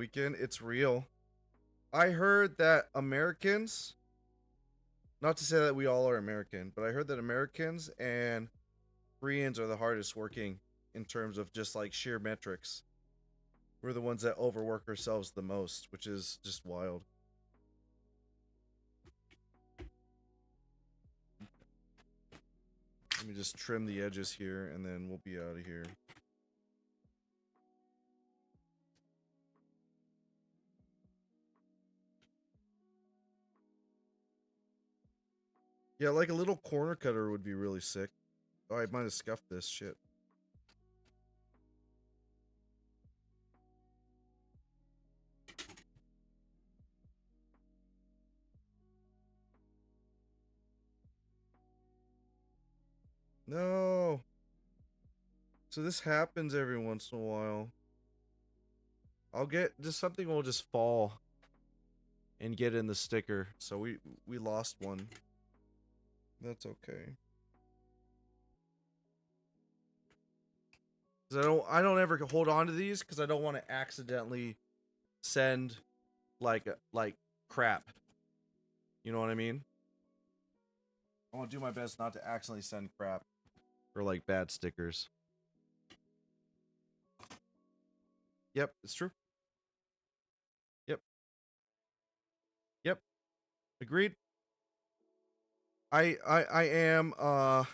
weekend. It's real. I heard that Americans, not to say that we all are American, but I heard that Americans and Koreans are the hardest working in terms of just like sheer metrics. We're the ones that overwork ourselves the most, which is just wild. Let me just trim the edges here and then we'll be out of here. Yeah, like a little corner cutter would be really sick. Oh, I might have scuffed this shit. No. So this happens every once in a while. I'll get just something will just fall and get in the sticker. So we lost one. That's okay. 'Cause I don't ever hold on to these because I don't want to accidentally send like crap. You know what I mean? I want to do my best not to accidentally send crap or like bad stickers. Yep, it's true. Yep. Yep. Agreed. I am I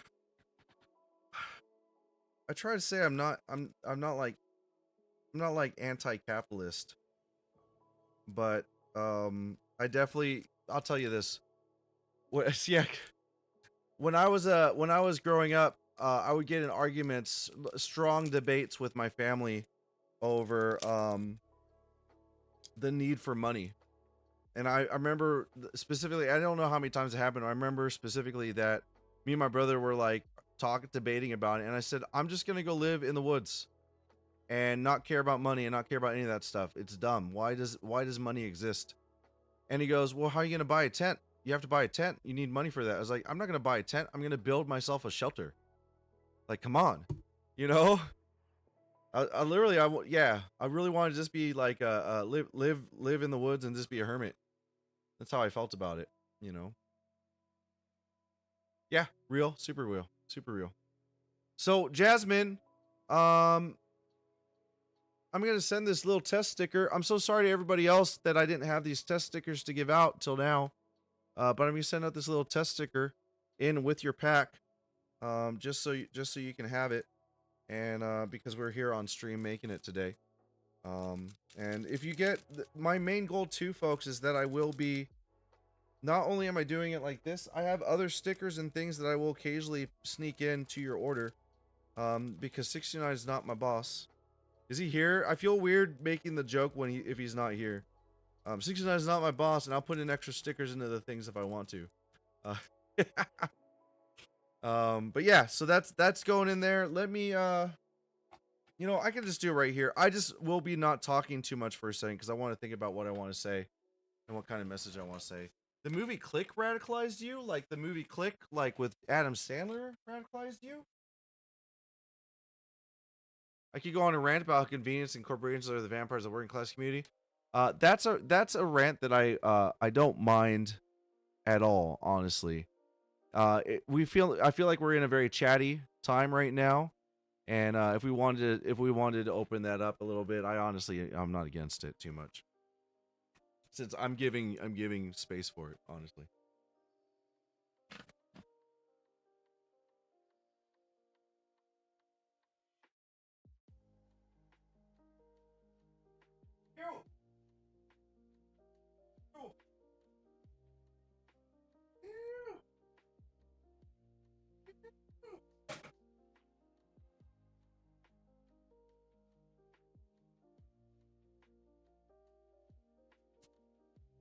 try to say I'm not like anti-capitalist, but I definitely I'll tell you this. Yeah, when I was growing up, I would get in arguments, strong debates with my family over the need for money. And I remember specifically, I don't know how many times it happened. I remember specifically that me and my brother were like debating about it, and I said, I'm just gonna go live in the woods and not care about money and not care about any of that stuff. It's dumb. Why does money exist? And he goes, well, how are you gonna buy a tent? You have to buy a tent. You need money for that. I was like, I'm not gonna buy a tent. I'm gonna build myself a shelter. Like, come on, you know? I literally, yeah, I really want to just be like live in the woods and just be a hermit. That's how I felt about it, you know? Yeah, real, super real, super real. So Jasmine, um, I'm gonna send this little test sticker. I'm so sorry to everybody else that I didn't have these test stickers to give out till now. But I'm gonna send out this little test sticker in with your pack, just so you can have it, and because we're here on stream making it today. And if you get my main goal too, folks, is that I will be. Not only am I doing it like this, I have other stickers and things that I will occasionally sneak into your order. Because 69 is not my boss. Is he here? I feel weird making the joke if he's not here. 69 is not my boss, and I'll put in extra stickers into the things if I want to. But yeah, so that's going in there. Let me you know, I can just do it right here. I just will be not talking too much for a second because I want to think about what I want to say and what kind of message I want to say. The movie Click radicalized you? Like the movie Click, like with Adam Sandler radicalized you? I could go on a rant about how convenience and corporations are the vampires of the working class community. That's a rant that I don't mind at all, honestly. I feel like we're in a very chatty time right now, and if we wanted to open that up a little bit, I'm not against it too much, since I'm giving space for it, honestly.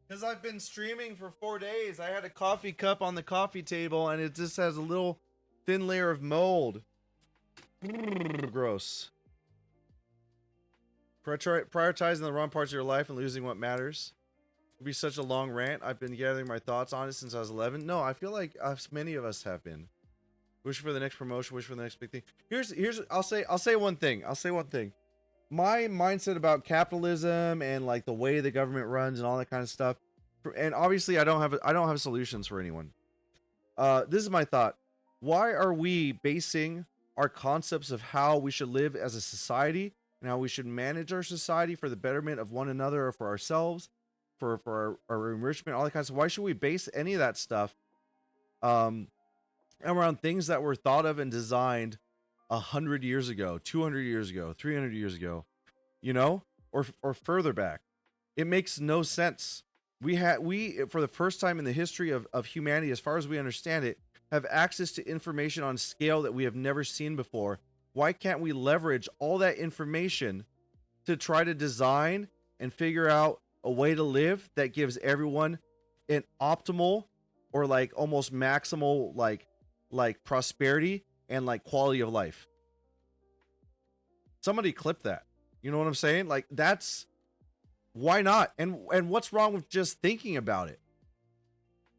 Because I've been streaming for 4 days. I had a coffee cup on the coffee table, and it just has a little thin layer of mold. Gross. Prioritizing the wrong parts of your life and losing what matters. It would be such a long rant. I've been gathering my thoughts on it since I was 11. No, I feel like many of us have been. Wish for the next promotion. Wish for the next big thing. Here's. I'll say one thing. my mindset about capitalism and like the way the government runs and all that kind of stuff. And obviously, I don't have solutions for anyone. This is my thought. Why are we basing our concepts of how we should live as a society and how we should manage our society for the betterment of one another or for ourselves, for our enrichment, all that kind of stuff? Why should we base any of that stuff um, around things that were thought of and designed 100 years ago, 200 years ago, 300 years ago, you know, or further back? It makes no sense. We for the first time in the history of humanity, as far as we understand it, have access to information on scale that we have never seen before. Why can't we leverage all that information to try to design and figure out a way to live that gives everyone an optimal or like almost maximal like prosperity and like quality of life? Somebody clip that. You know what I'm saying? Like that's why not? And what's wrong with just thinking about it?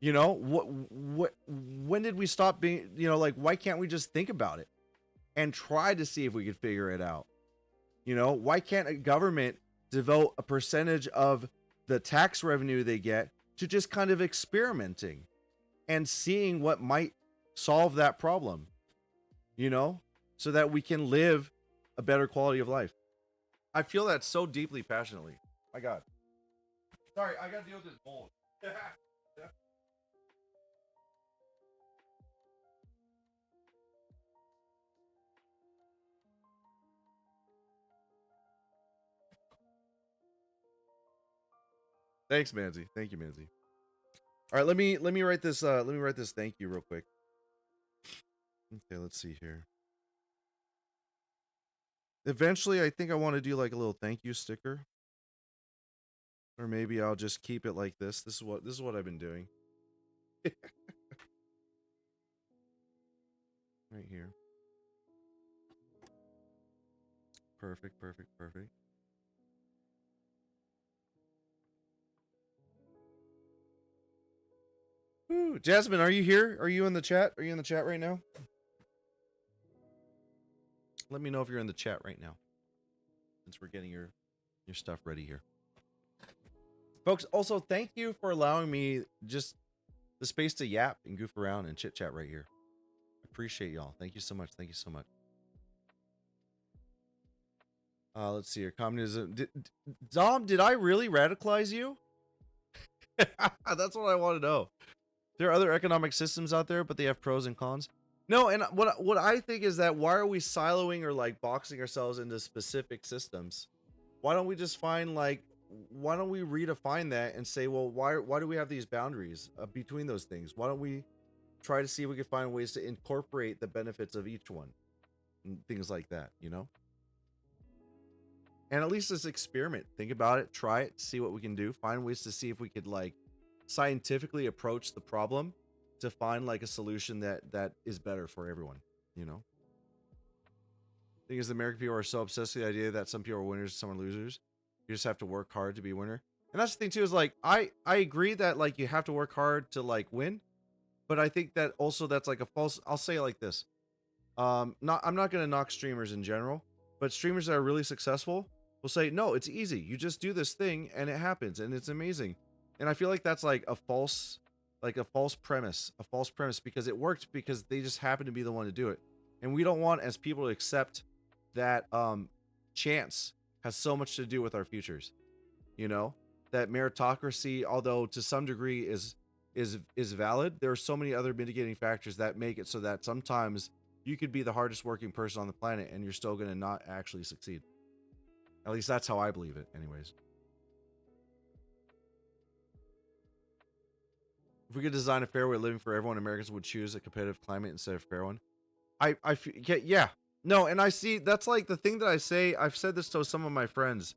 You know, what when did we stop being, you know, like why can't we just think about it and try to see if we could figure it out? You know, why can't a government devote a percentage of the tax revenue they get to just kind of experimenting and seeing what might solve that problem, you know, so that we can live a better quality of life? I feel that so deeply passionately. My God. Sorry, I got to deal with this mold. Thanks, Manzi. Thank you, Manzi. All right, let me write this let me write this thank you real quick. Okay, let's see here. Eventually, I think I want to do like a little thank you sticker, or maybe I'll just keep it like this. This is what I've been doing. Right here. Perfect, perfect, perfect. Ooh, Jasmine, are you here? Are you in the chat? Are you in the chat right now? Let me know if you're in the chat right now, since we're getting your stuff ready here. Folks, also thank you for allowing me just the space to yap and goof around and chit chat right here. Appreciate y'all. Thank you so much. Thank you so much. Let's see here. Communism. Dom, did I really radicalize you? That's what I want to know. There are other economic systems out there, but they have pros and cons. No, and what I think is that why are we siloing or like boxing ourselves into specific systems? Why don't we just find like why don't we redefine that and say, well, why do we have these boundaries between those things? Why don't we try to see if we can find ways to incorporate the benefits of each one and things like that, you know? And at least let's experiment. Think about it, try it, see what we can do, find ways to see if we could like scientifically approach the problem to find like a solution that is better for everyone, you know? Thing is, the American people are so obsessed with the idea that some people are winners, some are losers. You just have to work hard to be a winner. And that's the thing too, is like I agree that like you have to work hard to like win, but I think that also that's like a false. I'll say it like this. Not I'm not gonna knock streamers in general, but streamers that are really successful will say, no, it's easy. You just do this thing and it happens and it's amazing. And I feel like that's like a false premise, because it worked because they just happen to be the one to do it. And we don't want as people to accept that chance has so much to do with our futures. You know, that meritocracy, although to some degree is valid, there are so many other mitigating factors that make it so that sometimes you could be the hardest working person on the planet and you're still going to not actually succeed. At least that's how I believe it, anyways. If we could design a fair way of living for everyone, Americans would choose a competitive climate instead of a fair one. Yeah. No, and I see that's like the thing that I say. I've said this to some of my friends.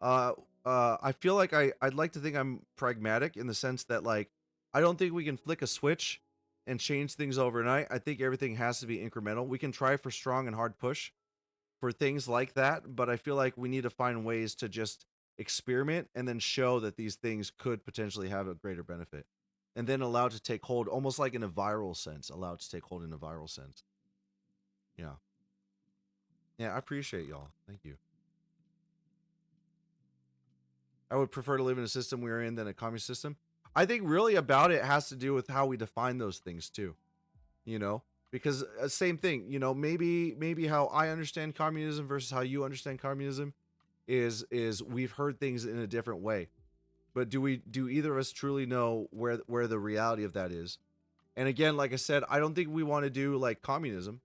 Uh, I feel like I'd like to think I'm pragmatic in the sense that like I don't think we can flick a switch and change things overnight. I think everything has to be incremental. We can try for strong and hard push for things like that, but I feel like we need to find ways to just experiment and then show that these things could potentially have a greater benefit. And then allow it to take hold almost like in a viral sense. Allow it to take hold in a viral sense. Yeah. Yeah, I appreciate y'all. Thank you. I would prefer to live in a system we're in than a communist system. I think really about it has to do with how we define those things too. You know, because same thing. You know, maybe how I understand communism versus how you understand communism is we've heard things in a different way. But do either of us truly know where the reality of that is? And again, like I said, I don't think we want to do like communism.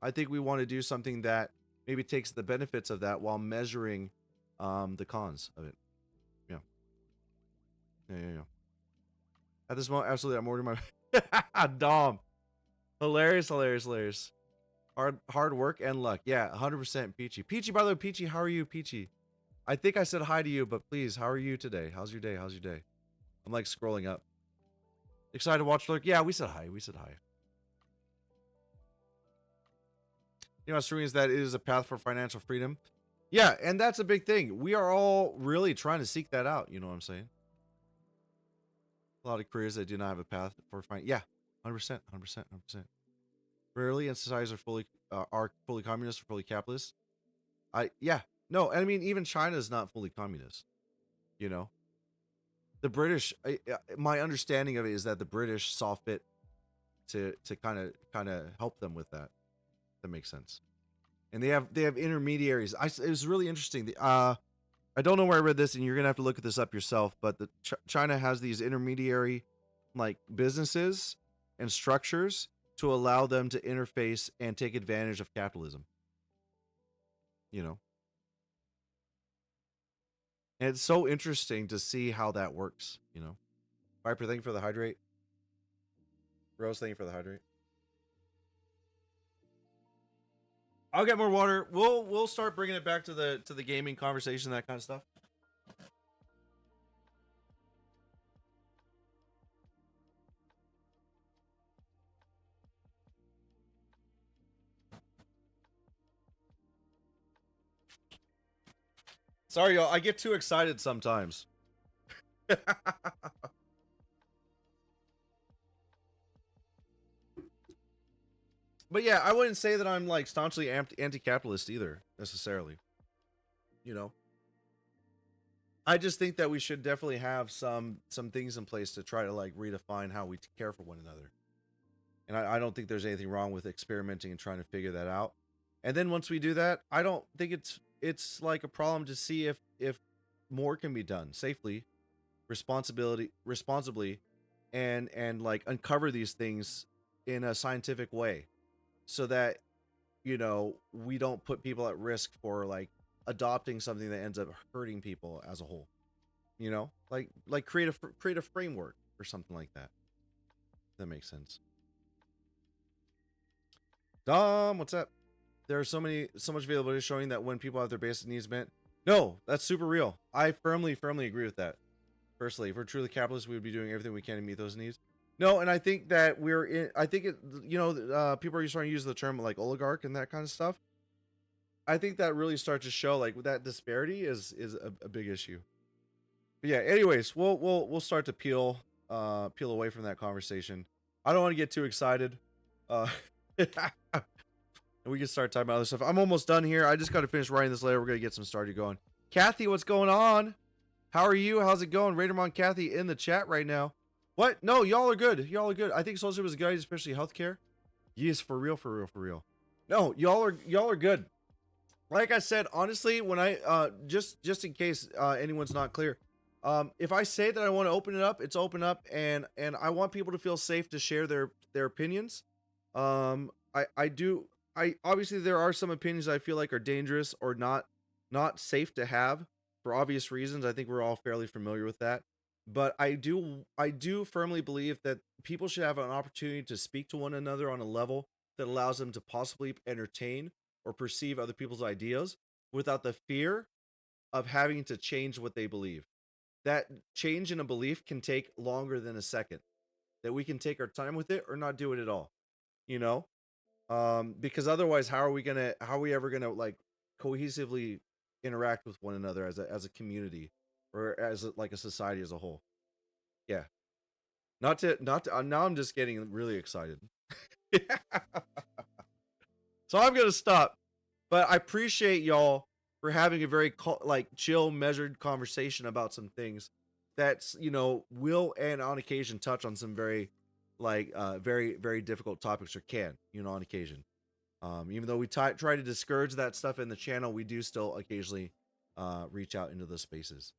I think we want to do something that maybe takes the benefits of that while measuring the cons of it. Yeah. Yeah. At this moment, absolutely, I'm ordering my Dom. Hilarious. Hard work and luck. Yeah, 100% Peachy. Peachy, by the way, Peachy, how are you, Peachy? I think I said hi to you, but please, how are you today? How's your day? I'm like scrolling up. Excited to watch Lurk? Yeah, we said hi. You know, what's true is that it is a path for financial freedom. Yeah, and that's a big thing. We are all really trying to seek that out. You know what I'm saying? A lot of careers that do not have a path for yeah, 100%. Rarely, and societies are fully communist or fully capitalist. Yeah, no, I mean even China is not fully communist. You know, the British. My understanding of it is that the British saw fit to kind of help them with that. That makes sense. And they have intermediaries. It was really interesting. I don't know where I read this, and you're gonna have to look at this up yourself. But China has these intermediary like businesses and structures to allow them to interface and take advantage of capitalism. You know, and it's so interesting to see how that works. You know, Viper, thank you for the hydrate. Rose, thank you for the hydrate. I'll get more water. We'll start bringing it back to the gaming conversation, that kind of stuff. Sorry, y'all. I get too excited sometimes. But yeah, I wouldn't say that I'm like staunchly anti-capitalist either, necessarily. You know, I just think that we should definitely have some things in place to try to like redefine how we care for one another. And I don't think there's anything wrong with experimenting and trying to figure that out. And then once we do that, I don't think it's like a problem to see if more can be done safely, responsibly, and like uncover these things in a scientific way, so that we don't put people at risk for like adopting something that ends up hurting people as a whole. Like create a framework or something like that. That makes sense. Dom, what's up? There are so much availability showing that when people have their basic needs met. No, that's super real. I firmly agree with that. Personally, if we're truly capitalists, we would be doing everything we can to meet those needs. No, and I think that we're in. I think people are starting to use the term like oligarch and that kind of stuff. I think that really starts to show like that disparity is a big issue. But yeah. Anyways, we'll start to peel away from that conversation. I don't want to get too excited. And we can start talking about other stuff. I'm almost done here. I just got to finish writing this letter. We're gonna get some started going. Kathy, what's going on? How are you? How's it going? Raidermon Kathy in the chat right now. What? No, y'all are good. Y'all are good. I think social was a good, especially healthcare. Yes, for real. No, y'all are good. Like I said, honestly, when I just in case anyone's not clear, if I say that I want to open it up, it's open up, and I want people to feel safe to share their opinions. I do. I obviously there are some opinions I feel like are dangerous or not safe to have for obvious reasons. I think we're all fairly familiar with that. But I do firmly believe that people should have an opportunity to speak to one another on a level that allows them to possibly entertain or perceive other people's ideas without the fear of having to change what they believe. That change in a belief can take longer than a second. That we can take our time with it or not do it at all. You know? Because otherwise how are we ever gonna like cohesively interact with one another as a community or as like a society as a whole? Yeah. Not to now I'm just getting really excited. So I'm gonna stop. But I appreciate y'all for having a very like chill, measured conversation about some things that's will and on occasion touch on some very like very very difficult topics or can on occasion. Even though we try to discourage that stuff in the channel, we do still occasionally reach out into those spaces.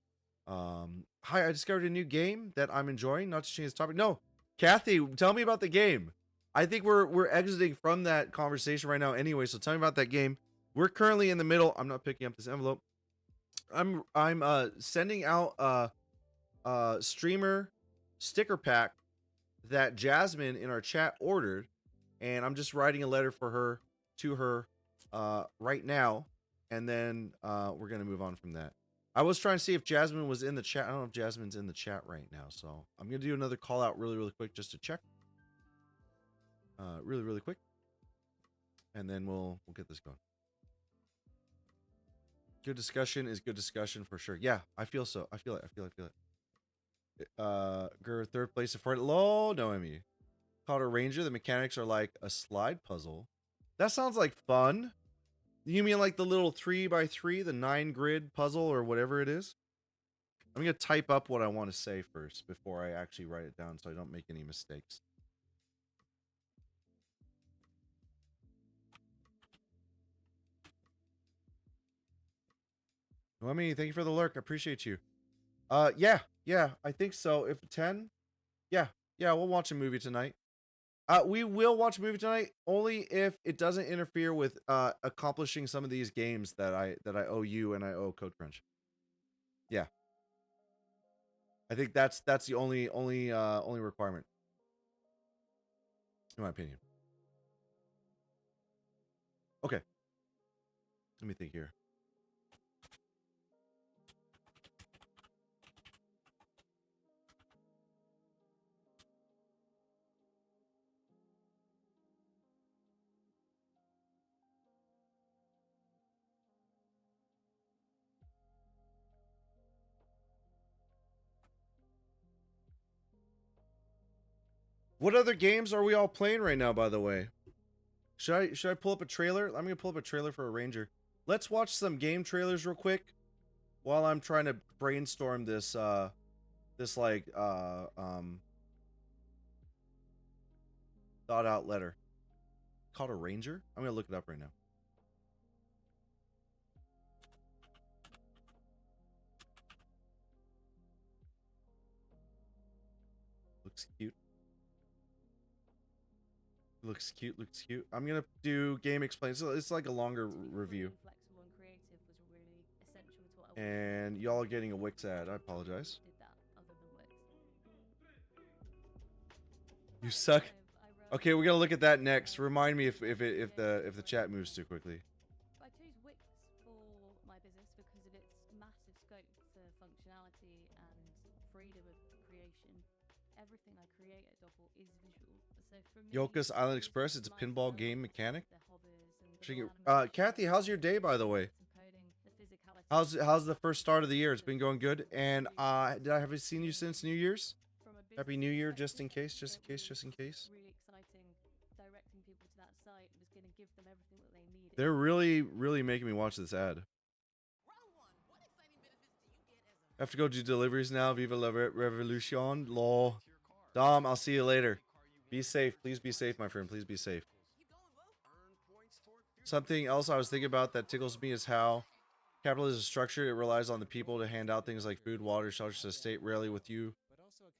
Hi, I discovered a new game that I'm enjoying. Not to change the topic. No, Kathy, tell me about the game. I think we're exiting from that conversation right now anyway. So tell me about that game. We're currently in the middle. I'm not picking up this envelope. I'm sending out streamer sticker pack that Jasmine in our chat ordered, and I'm just writing a letter for her to her right now, and then we're gonna move on from that. I was trying to see if Jasmine was in the chat. I don't know if Jasmine's in the chat right now, so I'm gonna do another call out really quick just to check. Really quick, and then we'll get this going. Good discussion is good discussion for sure. Yeah, I feel so. I feel it. Third place for it. Low Noemi. Called a Ranger. The mechanics are like a slide puzzle. That sounds like fun. You mean like the little 3x3, the 9 grid puzzle or whatever it is? I'm gonna type up what I want to say first before I actually write it down so I don't make any mistakes. Noemi, thank you for the lurk. I appreciate you. Yeah, I think so. If 10, yeah, we'll watch a movie tonight. We will watch a movie tonight only if it doesn't interfere with accomplishing some of these games that I owe you and I owe Code Crunch. Yeah, I think that's the only requirement, in my opinion. Okay, let me think here. What other games are we all playing right now, by the way? Should I pull up a trailer? I'm gonna pull up a trailer for a Ranger. Let's watch some game trailers real quick while I'm trying to brainstorm this thought out letter. Called a Ranger? I'm gonna look it up right now. Looks cute. Looks cute. I'm gonna do game explain. So it's like a longer review. And y'all are getting a Wix ad. I apologize. You suck. Okay, we're gonna look at that next. Remind me if the chat moves too quickly. I chose Wix for my business because of its massive scope for functionality and freedom of creation. Everything I create at Doppel is visual. So for me, Yoka's Island Express, it's a pinball game mechanic. Kathy, how's your day, by the way? How's the first start of the year? It's been going good. And did I have seen you since New Year's? Happy New Year, just in case. Really exciting. Directing people to that site was going to give them everything that they needed. They're really making me watch this ad. I have to go do deliveries now. Viva la revolution. Lol. Dom, I'll see you later. Be safe. Please be safe, my friend. Please be safe. Something else I was thinking about that tickles me is how capitalism is structured. It relies on the people to hand out things like food, water, shelter to the state. Rarely with you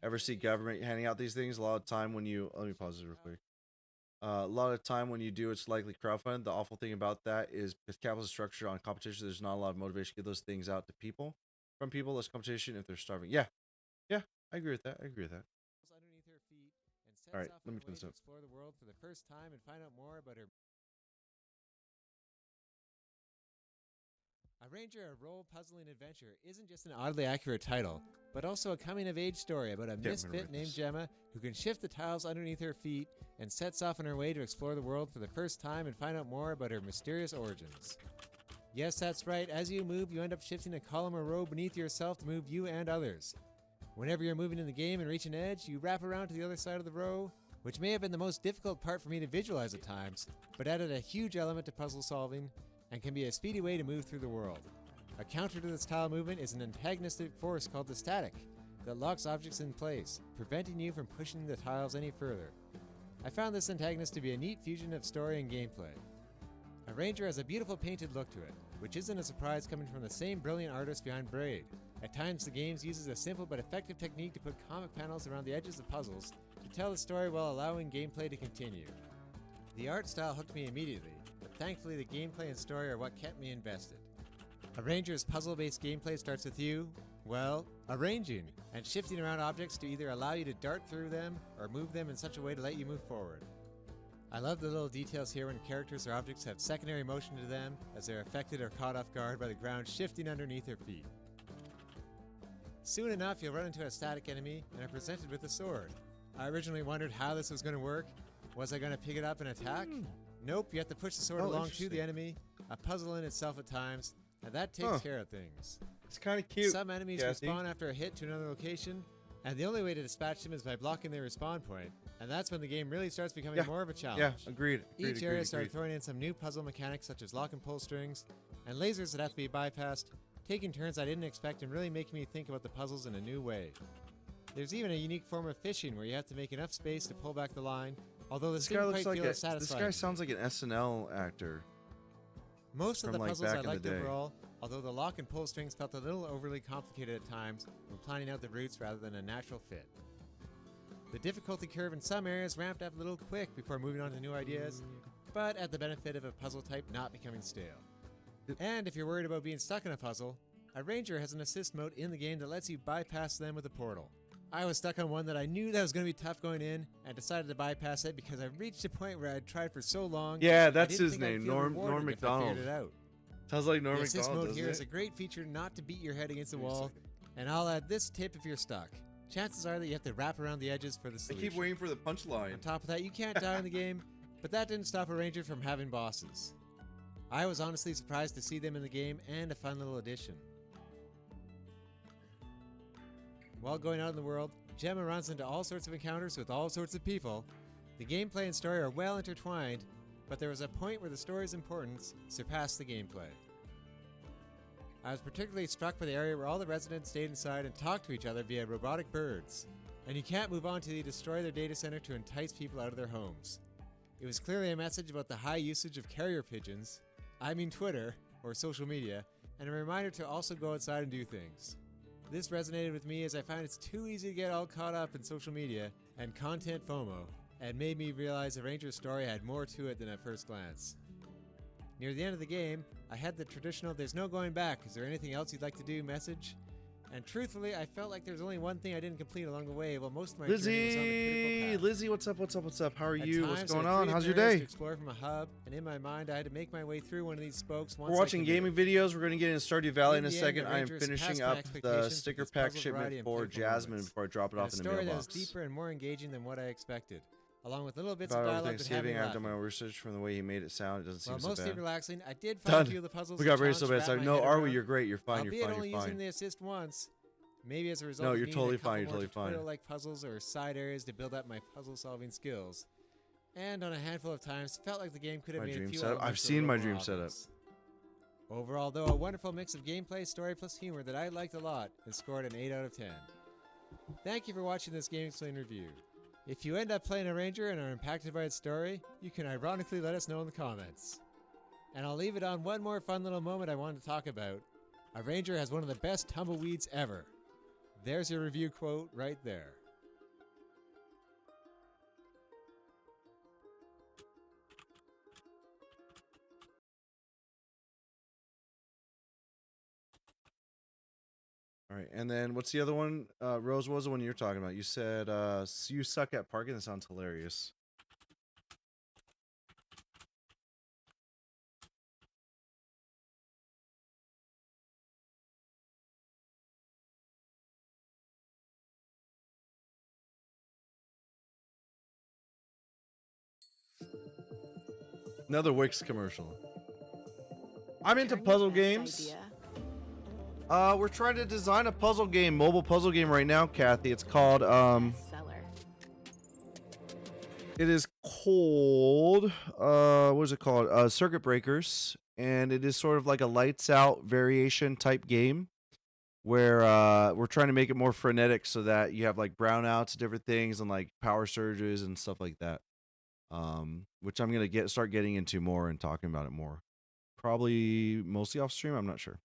ever see government handing out these things. A lot of time when you... Let me pause this real quick. A lot of time when you do, it's likely crowdfund. The awful thing about that is with capitalist structure on competition, there's not a lot of motivation to get those things out to people. From people, less competition if they're starving. Yeah, I agree with that. All right, let me turn this up. Explore the world for the first time and find out more about her. A Ranger, a role puzzling adventure isn't just an oddly accurate title, but also a coming-of-age story about a misfit named Gemma who can shift the tiles underneath her feet and sets off on her way to explore the world for the first time and find out more about her mysterious origins. Yes, that's right. As you move, you end up shifting a column or row beneath yourself to move you and others. Whenever you're moving in the game and reach an edge, you wrap around to the other side of the row, which may have been the most difficult part for me to visualize at times, but added a huge element to puzzle solving. and can be a speedy way to move through the world. A counter to this tile movement is an antagonistic force called the static that locks objects in place, preventing you from pushing the tiles any further. I found this antagonist to be a neat fusion of story and gameplay. A ranger has a beautiful painted look to it, which isn't a surprise coming from the same brilliant artist behind Braid. At times the game uses a simple but effective technique to put comic panels around the edges of puzzles to tell the story while allowing gameplay to continue. The art style hooked me immediately, but thankfully the gameplay and story are what kept me invested. A ranger's puzzle-based gameplay starts with you, well, arranging and shifting around objects to either allow you to dart through them or move them in such a way to let you move forward. I love the little details here when characters or objects have secondary motion to them as they're affected or caught off guard by the ground shifting underneath their feet. Soon enough, you'll run into a static enemy and are presented with a sword. I originally wondered how this was going to work. Was I going to pick it up and attack? Nope, you have to push the sword along to the enemy, a puzzle in itself at times, and that takes care of things. It's kind of cute. Some enemies respawn after a hit to another location, and the only way to dispatch them is by blocking their respawn point, and that's when the game really starts becoming more of a challenge. Yeah, agreed. Each area started throwing in some new puzzle mechanics such as lock and pull strings, and lasers that have to be bypassed, taking turns I didn't expect and really making me think about the puzzles in a new way. There's even a unique form of fishing where you have to make enough space to pull back the line, although this didn't quite feel as satisfying. This guy sounds like an SNL actor. Most of the puzzles I liked day. overall, although the lock and pull strings felt a little overly complicated at times when planning out the routes rather than a natural fit. The difficulty curve in some areas ramped up a little quick before moving on to new ideas, but at the benefit of a puzzle type not becoming stale. And if you're worried about being stuck in a puzzle, a ranger has an assist mode in the game that lets you bypass them with a portal. I was stuck on one that I knew that was going to be tough going in and decided to bypass it because I reached a point where I'd tried for so long. Yeah, that's his name, Norm Macdonald. It out. Sounds like Norm Macdonald. The assist mode here is a great feature not to beat your head against the wall, and I'll add this tip if you're stuck. Chances are that you have to wrap around the edges for the solution. I keep waiting for the punchline. On top of that, you can't die in the game, but that didn't stop a ranger from having bosses. I was honestly surprised to see them in the game and a fun little addition. While going out in the world, Gemma runs into all sorts of encounters with all sorts of people. The gameplay and story are well intertwined, but there was a point where the story's importance surpassed the gameplay. I was particularly struck by the area where all the residents stayed inside and talked to each other via robotic birds, and you can't move on until you destroy their data center to entice people out of their homes. It was clearly a message about the high usage of carrier pigeons, I mean Twitter, or social media, and a reminder to also go outside and do things. This resonated with me as I find it's too easy to get all caught up in social media and content FOMO, and made me realize the Ranger's story had more to it than at first glance. Near the end of the game, I had the traditional "there's no going back, is there anything else you'd like to do" message, and truthfully, I felt like there's only one thing I didn't complete along the way, while most of my journey was on the critical path. Lizzie, what's up? How are you? What's times, going I had on? 3 How's your areas day? to explore from a hub, and in my mind, I had to make my way through one of these spokes once We're watching gaming videos. We're going to get into Stardew Valley in a the end, second. the I am Rangers finishing passed my up the expectations sticker with pack puzzle variety shipment and for playful Jasmine moments. before I drop it And off a in the story that was mailbox. deeper and more engaging than what I expected, along with little bits of About over dialogue that had me Thanksgiving, I've done laughing. my research from the way he made it sound. It doesn't seem While so mostly bad. relaxing, I did find Done. a few of the puzzles We that got raised so challenged bad. to It's wrap like, my no, head are we? around, You're great. You're fine. albeit You're fine. only You're using fine. the assist once, maybe as a result No, of you're needing totally a couple fine, you're more totally fine. tutorial-like puzzles or side areas to build up my puzzle-solving skills. And on a handful of times, felt like the game could have My made a dream few setup. I've elements a seen little my more dream setup. obvious. Overall, though, a wonderful mix of gameplay, story, plus humor that I liked a lot and scored an 8 out of 10. Thank you for watching this Game Explained review. If you end up playing a ranger and are impacted by its story, you can ironically let us know in the comments. And I'll leave it on one more fun little moment I wanted to talk about. A ranger has one of the best tumbleweeds ever. There's your review quote right there. All right, and then what's the other one? Rose, what was the one you're talking about? You said you suck at parking. That sounds hilarious. Another Wix commercial. I'm into puzzle games. We're trying to design a puzzle game, mobile puzzle game right now, Kathy. It's called it is called what is it called? Circuit Breakers, and it is sort of like a lights out variation type game where we're trying to make it more frenetic so that you have like brownouts, different things, and like power surges and stuff like that. Which I'm gonna start getting into more and talking about it more. Probably mostly off stream. I'm not sure.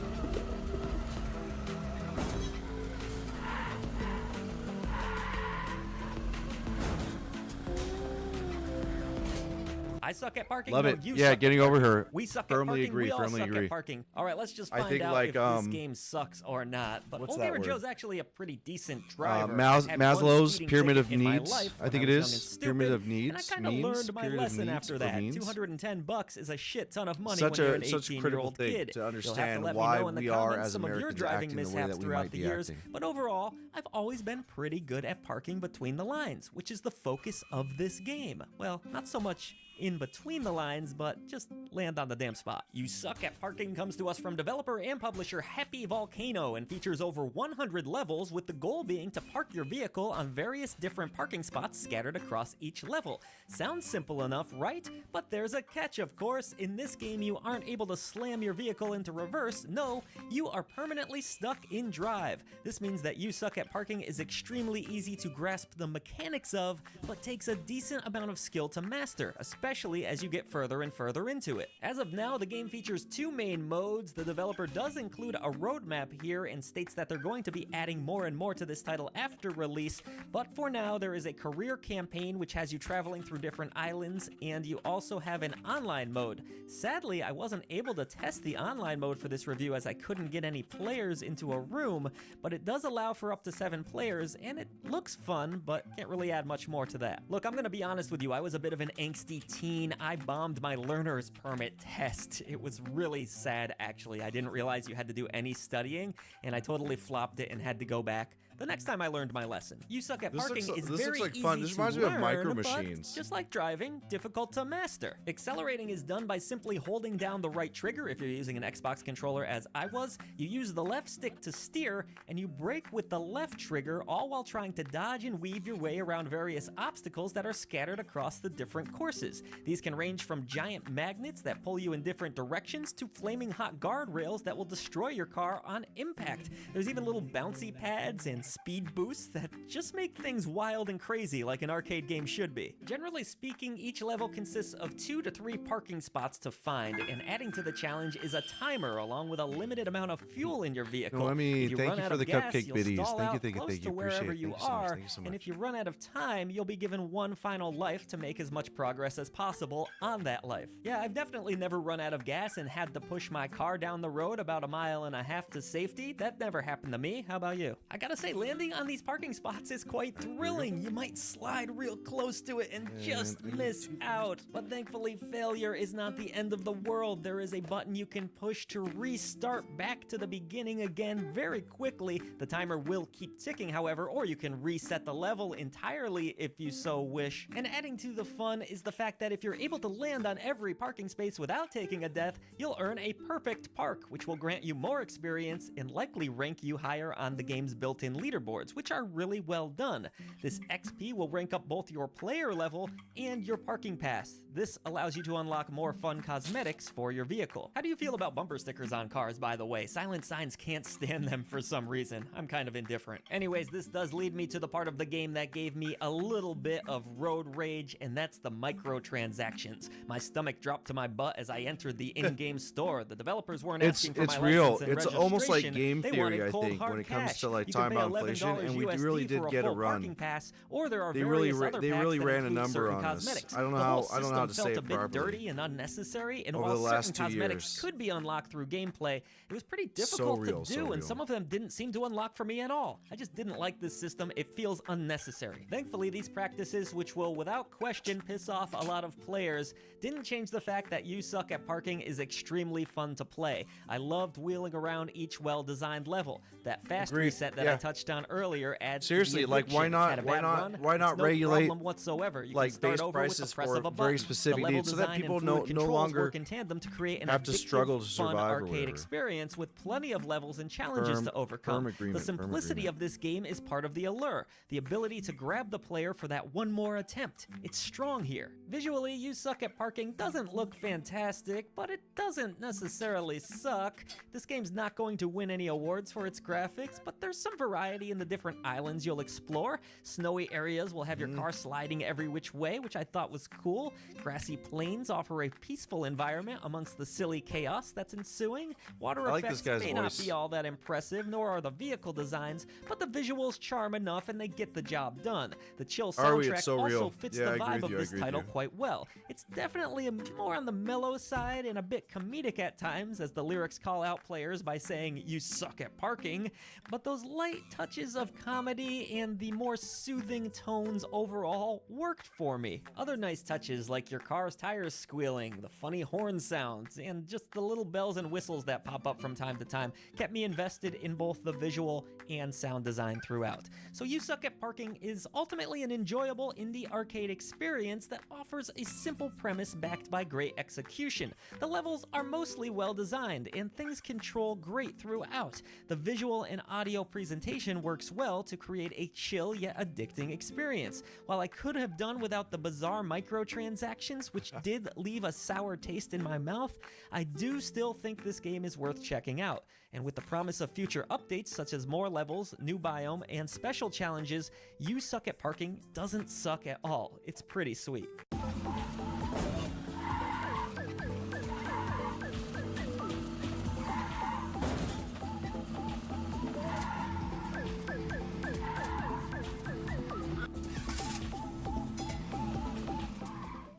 I suck at parking. Love No, it. you Yeah, suck getting at over parking. her. We suck Firmly at parking. agree, We all firmly suck agree. at parking. All right, let's just I find think, out like, if this game sucks or not. But what's Old that Gamer word? Joe's actually a pretty decent driver. Mas- I've had one Maslow's speeding pyramid ticket of in my needs. life I when think it was young is. and stupid, Pyramid of and needs. I kind of learned my Pyramid of lesson needs after or that. means. $210 is a shit ton of money Such when you're a an such a 18-year-old critical thing kid. to You'll have understand to let why me know in the we are comments as some of your Americans driving acting the way mishaps that we throughout might the be years. acting. But overall, I've always been pretty good at parking between the lines, which is the focus of this game. Well, not so much in between the lines, but just land on the damn spot. You Suck at Parking comes to us from developer and publisher Happy Volcano and features over 100 levels, with the goal being to park your vehicle on various different parking spots scattered across each level. Sounds simple enough, right? But there's a catch, of course. In this game, you aren't able to slam your vehicle into reverse. No, you are permanently stuck in drive. This means that You Suck at Parking is extremely easy to grasp the mechanics of, but takes a decent amount of skill to master, especially as you get further and further into it. As of now, the game features 2 main modes. The developer does include a roadmap here and states that they're going to be adding more and more to this title after release, but for now there is a career campaign which has you traveling through different islands, and you also have an online mode. Sadly, I wasn't able to test the online mode for this review as I couldn't get any players into a room, but it does allow for up to 7 players, and it looks fun, but can't really add much more to that. Look, I'm gonna be honest with you, I was a bit of an angsty teen. I bombed my learner's permit test. It was really sad, actually. I didn't realize you had to do any studying, and I totally flopped it and had to go back the next time I learned my lesson. You Suck at Parking is very like easy fun. This to reminds me of learn, Micro but Machines. just like driving, difficult to master. Accelerating is done by simply holding down the right trigger if you're using an Xbox controller, as I was. You use the left stick to steer, and you brake with the left trigger, all while trying to dodge and weave your way around various obstacles that are scattered across the different courses. These can range from giant magnets that pull you in different directions to flaming hot guardrails that will destroy your car on impact. There's even little bouncy pads and speed boosts that just make things wild and crazy like an arcade game should be. Generally speaking, each level consists of 2 to 3 parking spots to find, and adding to the challenge is a timer along with a limited amount of fuel in your vehicle. No, let me If you thank run you out for of the gas, cupcake you'll biddies. stall Thank you, out thank you, close thank to you. wherever Appreciate it. you Thank you so much. are, Thank you so and much. if you run out of time, you'll be given one final life to make as much progress as possible on that life. Yeah, I've definitely never run out of gas and had to push my car down the road about 1.5 miles to safety. That never happened to me. How about you? I gotta say, landing on these parking spots is quite thrilling. You might slide real close to it and just miss out. But thankfully, failure is not the end of the world. There is a button you can push to restart back to the beginning again very quickly. The timer will keep ticking, however, or you can reset the level entirely if you so wish. And adding to the fun is the fact that if you're able to land on every parking space without taking a death, you'll earn a perfect park, which will grant you more experience and likely rank you higher on the game's built-in leaderboards, which are really well done. This XP will rank up both your player level and your parking pass. This allows you to unlock more fun cosmetics for your vehicle. How do you feel about bumper stickers on cars, by the way? Silent Signs can't stand them for some reason. I'm kind of indifferent. Anyways, this does lead me to the part of the game that gave me a little bit of road rage, and that's the microtransactions. My stomach dropped to my butt as I entered the in-game store. The developers weren't asking for my real. license and It's almost like registration. game They theory, wanted I cold, think, hard when it comes cash. to like You can time pay bound inflation, $11 and we USD really for did a get a full run. parking pass, or there are They really various other they packs really that ran a include number certain on us. cosmetics. I don't know The whole how to system say felt it a bit properly. dirty and unnecessary, and Over while the last certain 2 cosmetics years. could be unlocked through gameplay, it was pretty So difficult real, to so do, and real. some of them didn't seem to unlock for me at all. I just didn't like this system. It feels unnecessary. Thankfully, these practices, which will without question piss off a lot of players, didn't change the fact that You Suck at Parking is extremely fun to play. I loved wheeling around each well-designed level. That fast Agreed. reset that Yeah. I touched touched on earlier, adds Seriously, to the like, why addiction. not- Had a why bad not- run, why it's not no regulate, problem whatsoever. You like, can start base over with the prices press for of a very button. specific the level needs so that design people and fluid no controls longer work in tandem to create an have to addictive, struggle to fun survive or arcade whatever. experience with plenty of levels and challenges to overcome. Firm agreement, The simplicity of this game is part of the allure, the ability to grab the player for that one more attempt. It's strong here. Visually, You Suck at Parking doesn't look fantastic, but it doesn't necessarily suck. This game's not going to win any awards for its graphics, but there's some variety in the different islands you'll explore. Snowy areas will have your car sliding every which way, which I thought was cool. Grassy plains offer a peaceful environment amongst the silly chaos that's ensuing. Water I like this effects guy's may voice. not be all that impressive, nor are the vehicle designs, but the visuals charm enough and they get the job done. The chill Are we? soundtrack It's so also real. fits Yeah, I the agree vibe with of you, I this agree with title you. quite well. It's definitely more on the mellow side and a bit comedic at times, as the lyrics call out players by saying, "You suck at parking," but those light touches of comedy and the more soothing tones overall worked for me. Other nice touches like your car's tires squealing, the funny horn sounds, and just the little bells and whistles that pop up from time to time kept me invested in both the visual and sound design throughout. So You Suck at Parking is ultimately an enjoyable indie arcade experience that offers a simple premise backed by great execution. The levels are mostly well designed and things control great throughout. The visual and audio presentation works well to create a chill yet addicting experience. While I could have done without the bizarre microtransactions, which did leave a sour taste in my mouth, I do still think this game is worth checking out. And with the promise of future updates such as more levels, new biome, and special challenges, You Suck at Parking doesn't suck at all. It's pretty sweet.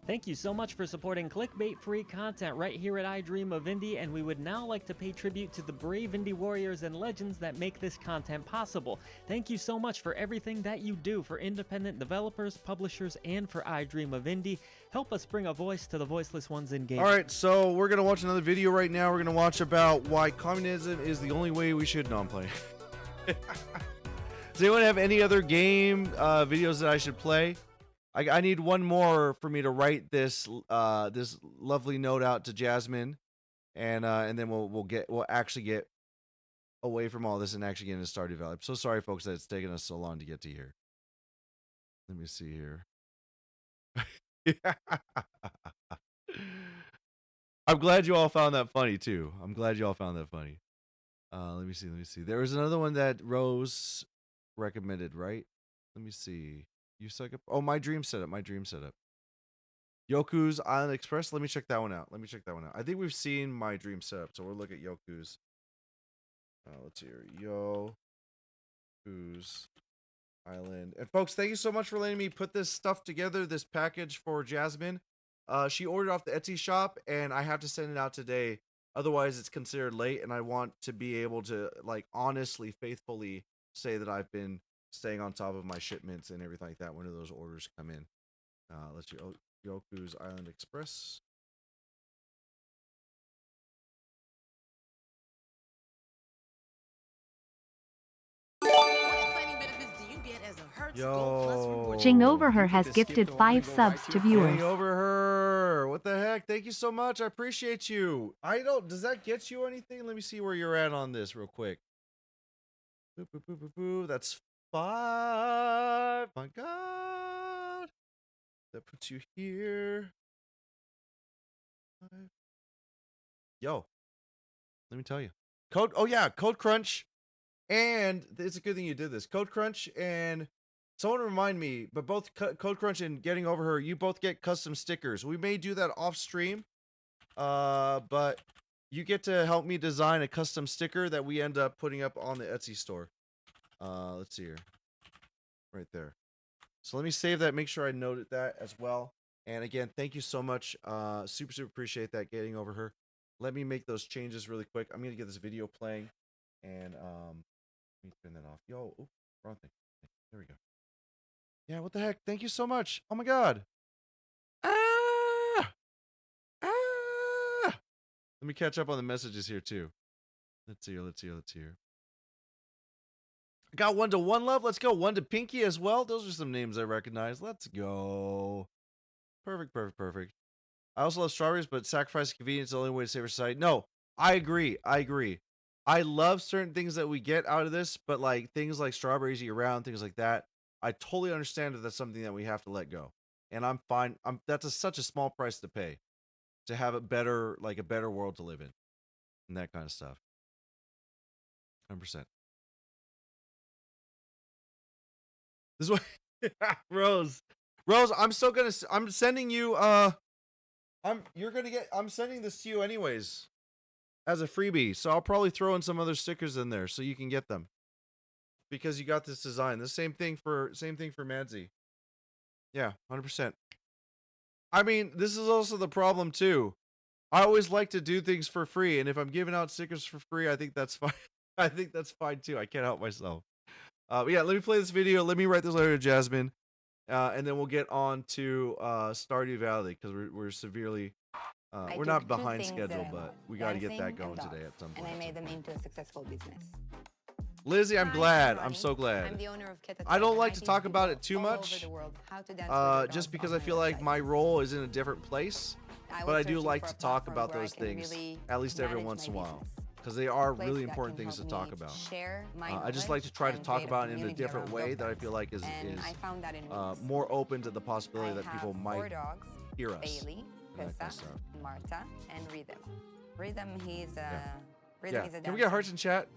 Thank you so much for supporting clickbait-free content right here at I Dream of Indie, and we would now like to pay tribute to the brave indie warriors and legends that make this content possible. Thank you so much for everything that you do for independent developers, publishers, and for I Dream of Indie. Help us bring a voice to the voiceless ones in gaming. All right, so we're going to watch another video right now. We're going to watch about why communism is the only way we should... No, I'm playing. Does anyone have any other game videos that I should play? I need one more for me to write this this lovely note out to Jasmine, and then we'll actually get away from all this and actually get into Stardew Valley. I'm so sorry, folks, that it's taken us so long to get to here. Let me see here. I'm glad you all found that funny too. I'm glad you all found that funny. Let me see. There was another one that Rose recommended, right? Let me see. You suck up. Oh, my dream setup. Yoku's Island Express. Let me check that one out. I think we've seen my dream setup, so we'll look at Yoku's. Let's see here. Yoku's Island. And folks, thank you so much for letting me put this stuff together, this package for Jasmine. She ordered off the Etsy shop, and I have to send it out today. Otherwise, it's considered late, and I want to be able to, like, honestly, faithfully say that I've been staying on top of my shipments and everything like that when those orders come in. Let's see. Yoku's Island Express. Yo. Ching Over Her has gifted 5 subs to viewers. Getting over her. What the heck? Thank you so much. I appreciate you. Does that get you anything? Let me see where you're at on this real quick. Boo, boo, boo, boo, boo. That's 5. My God. That puts you here. 5. Yo. Let me tell you. Code Crunch. And it's a good thing you did this. Code Crunch and someone remind me, but both Code Crunch and Getting Over Her, you both get custom stickers. We may do that off stream, but you get to help me design a custom sticker that we end up putting up on the Etsy store. Let's see here. Right there. So let me save that. Make sure I noted that as well. And again, thank you so much. Super appreciate that, Getting Over Her. Let me make those changes really quick. I'm going to get this video playing. And let me turn that off. Yo, oops, wrong thing. There we go. Yeah, what the heck? Thank you so much. Oh my God. Ah! Let me catch up on the messages here too. Let's see here. Got one to One Love. Let's go. One to Pinky as well. Those are some names I recognize. Let's go. Perfect, perfect, perfect. I also love strawberries, but sacrifice convenience is the only way to save our society. No, I agree. I agree. I love certain things that we get out of this, but like things like strawberries year round, things like that. I totally understand that that's something that we have to let go, and I'm fine. That's such a small price to pay to have a better, like a better world to live in, and that kind of stuff. 100%. This is what Rose. Rose, I'm still gonna. I'm sending you. You're gonna get. I'm sending this to you anyways, as a freebie. So I'll probably throw in some other stickers in there so you can get them, because you got this design. The same thing for Madsy. Yeah, 100%. I mean, this is also the problem too. I always like to do things for free, and if I'm giving out stickers for free, I think that's fine. I think that's fine too. I can't help myself. But yeah, let me play this video. Let me write this letter to Jasmine, and then we'll get on to Stardew Valley, because we're severely we're not behind schedule, but we got to get that going today at some point. And I made them into a successful business. Lizzie, I'm Hi, glad. I'm Ronnie. so glad. I'm the owner of Keta I don't Tech, like and to teach talk about people it too all over much, the world how to dance with their just dogs because on I my feel like website. my role is in a different place. was But I do searching like for to a talk platform about where I those can things, really at least every manage once in a my while, business. because they are A place really that important can things to help talk me about. share my I just like to knowledge try to and talk create about it in a community different around way dog that I dance. feel like is And I found that in Reels. more open to the possibility that people I have might 4 dogs, hear us. Bailey, and that kind Pessa, of stuff. Marta, and Rhythm. Rhythm, he's Yeah. Rhythm Yeah. is a Can we get dancer. hearts in chat,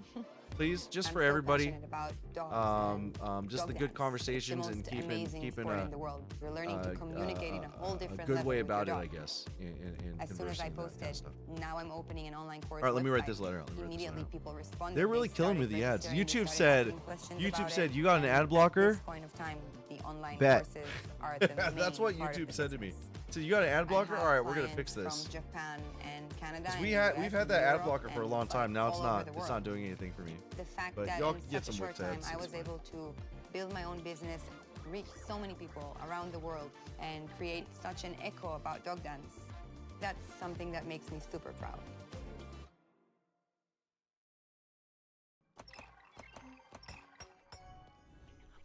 please, just I'm for so everybody? passionate about dogs Just and the dog good dance. conversations It's and the most amazing keeping sport a in the world. You're learning to communicate in a whole different good level way with your about it, dog. I guess. In As soon as conversing I and that kind posted, of stuff. now I'm opening an online course. All right, let me write website. this letter out. Let me write this Immediately, letter out. people responded. They're really They killing me with started the ads. registering, YouTube they said. started asking questions YouTube about said it, you got an and ad at blocker. this point of time, the online Bet. courses are the That's main what part of YouTube the said to me. business. So you got an ad blocker? I All have right, we're gonna clients fix this. From Japan and Canada. 'Cause and we've US had and that ad Europe blocker for a and long time. Now all over the it's world. not doing anything for me. The fact But that y'all in can get such a some short work time ads, I it's was fine. able to build my own business, reach so many people around the world, and create such an echo about dog dance. That's something that makes me super proud.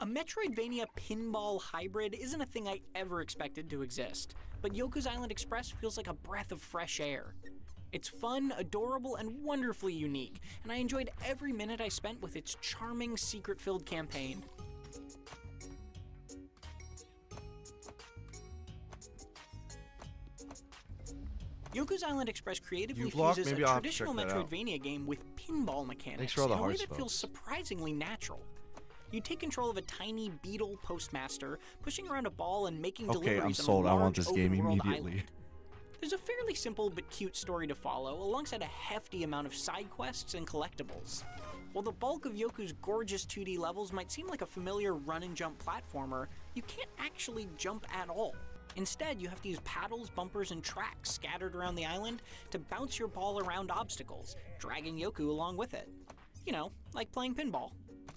A Metroidvania pinball hybrid isn't a thing I ever expected to exist, but Yoku's Island Express feels like a breath of fresh air. It's fun, adorable, and wonderfully unique, and I enjoyed every minute I spent with its charming, secret-filled campaign. Yoku's Island Express creatively blocked? fuses a Maybe I'll have to traditional check that out. Metroidvania game with pinball mechanics Thanks for all the in a way hearts, that feels folks. surprisingly natural. You take control of a tiny beetle postmaster, pushing around a ball and making Okay, deliveries I'm on sold. a I want large this game open-world immediately. island. There's a fairly simple but cute story to follow, alongside a hefty amount of side quests and collectibles. While the bulk of Yoku's gorgeous 2D levels might seem like a familiar run-and-jump platformer, you can't actually jump at all. Instead, you have to use paddles, bumpers, and tracks scattered around the island to bounce your ball around obstacles, dragging Yoku along with it. You know, like playing pinball.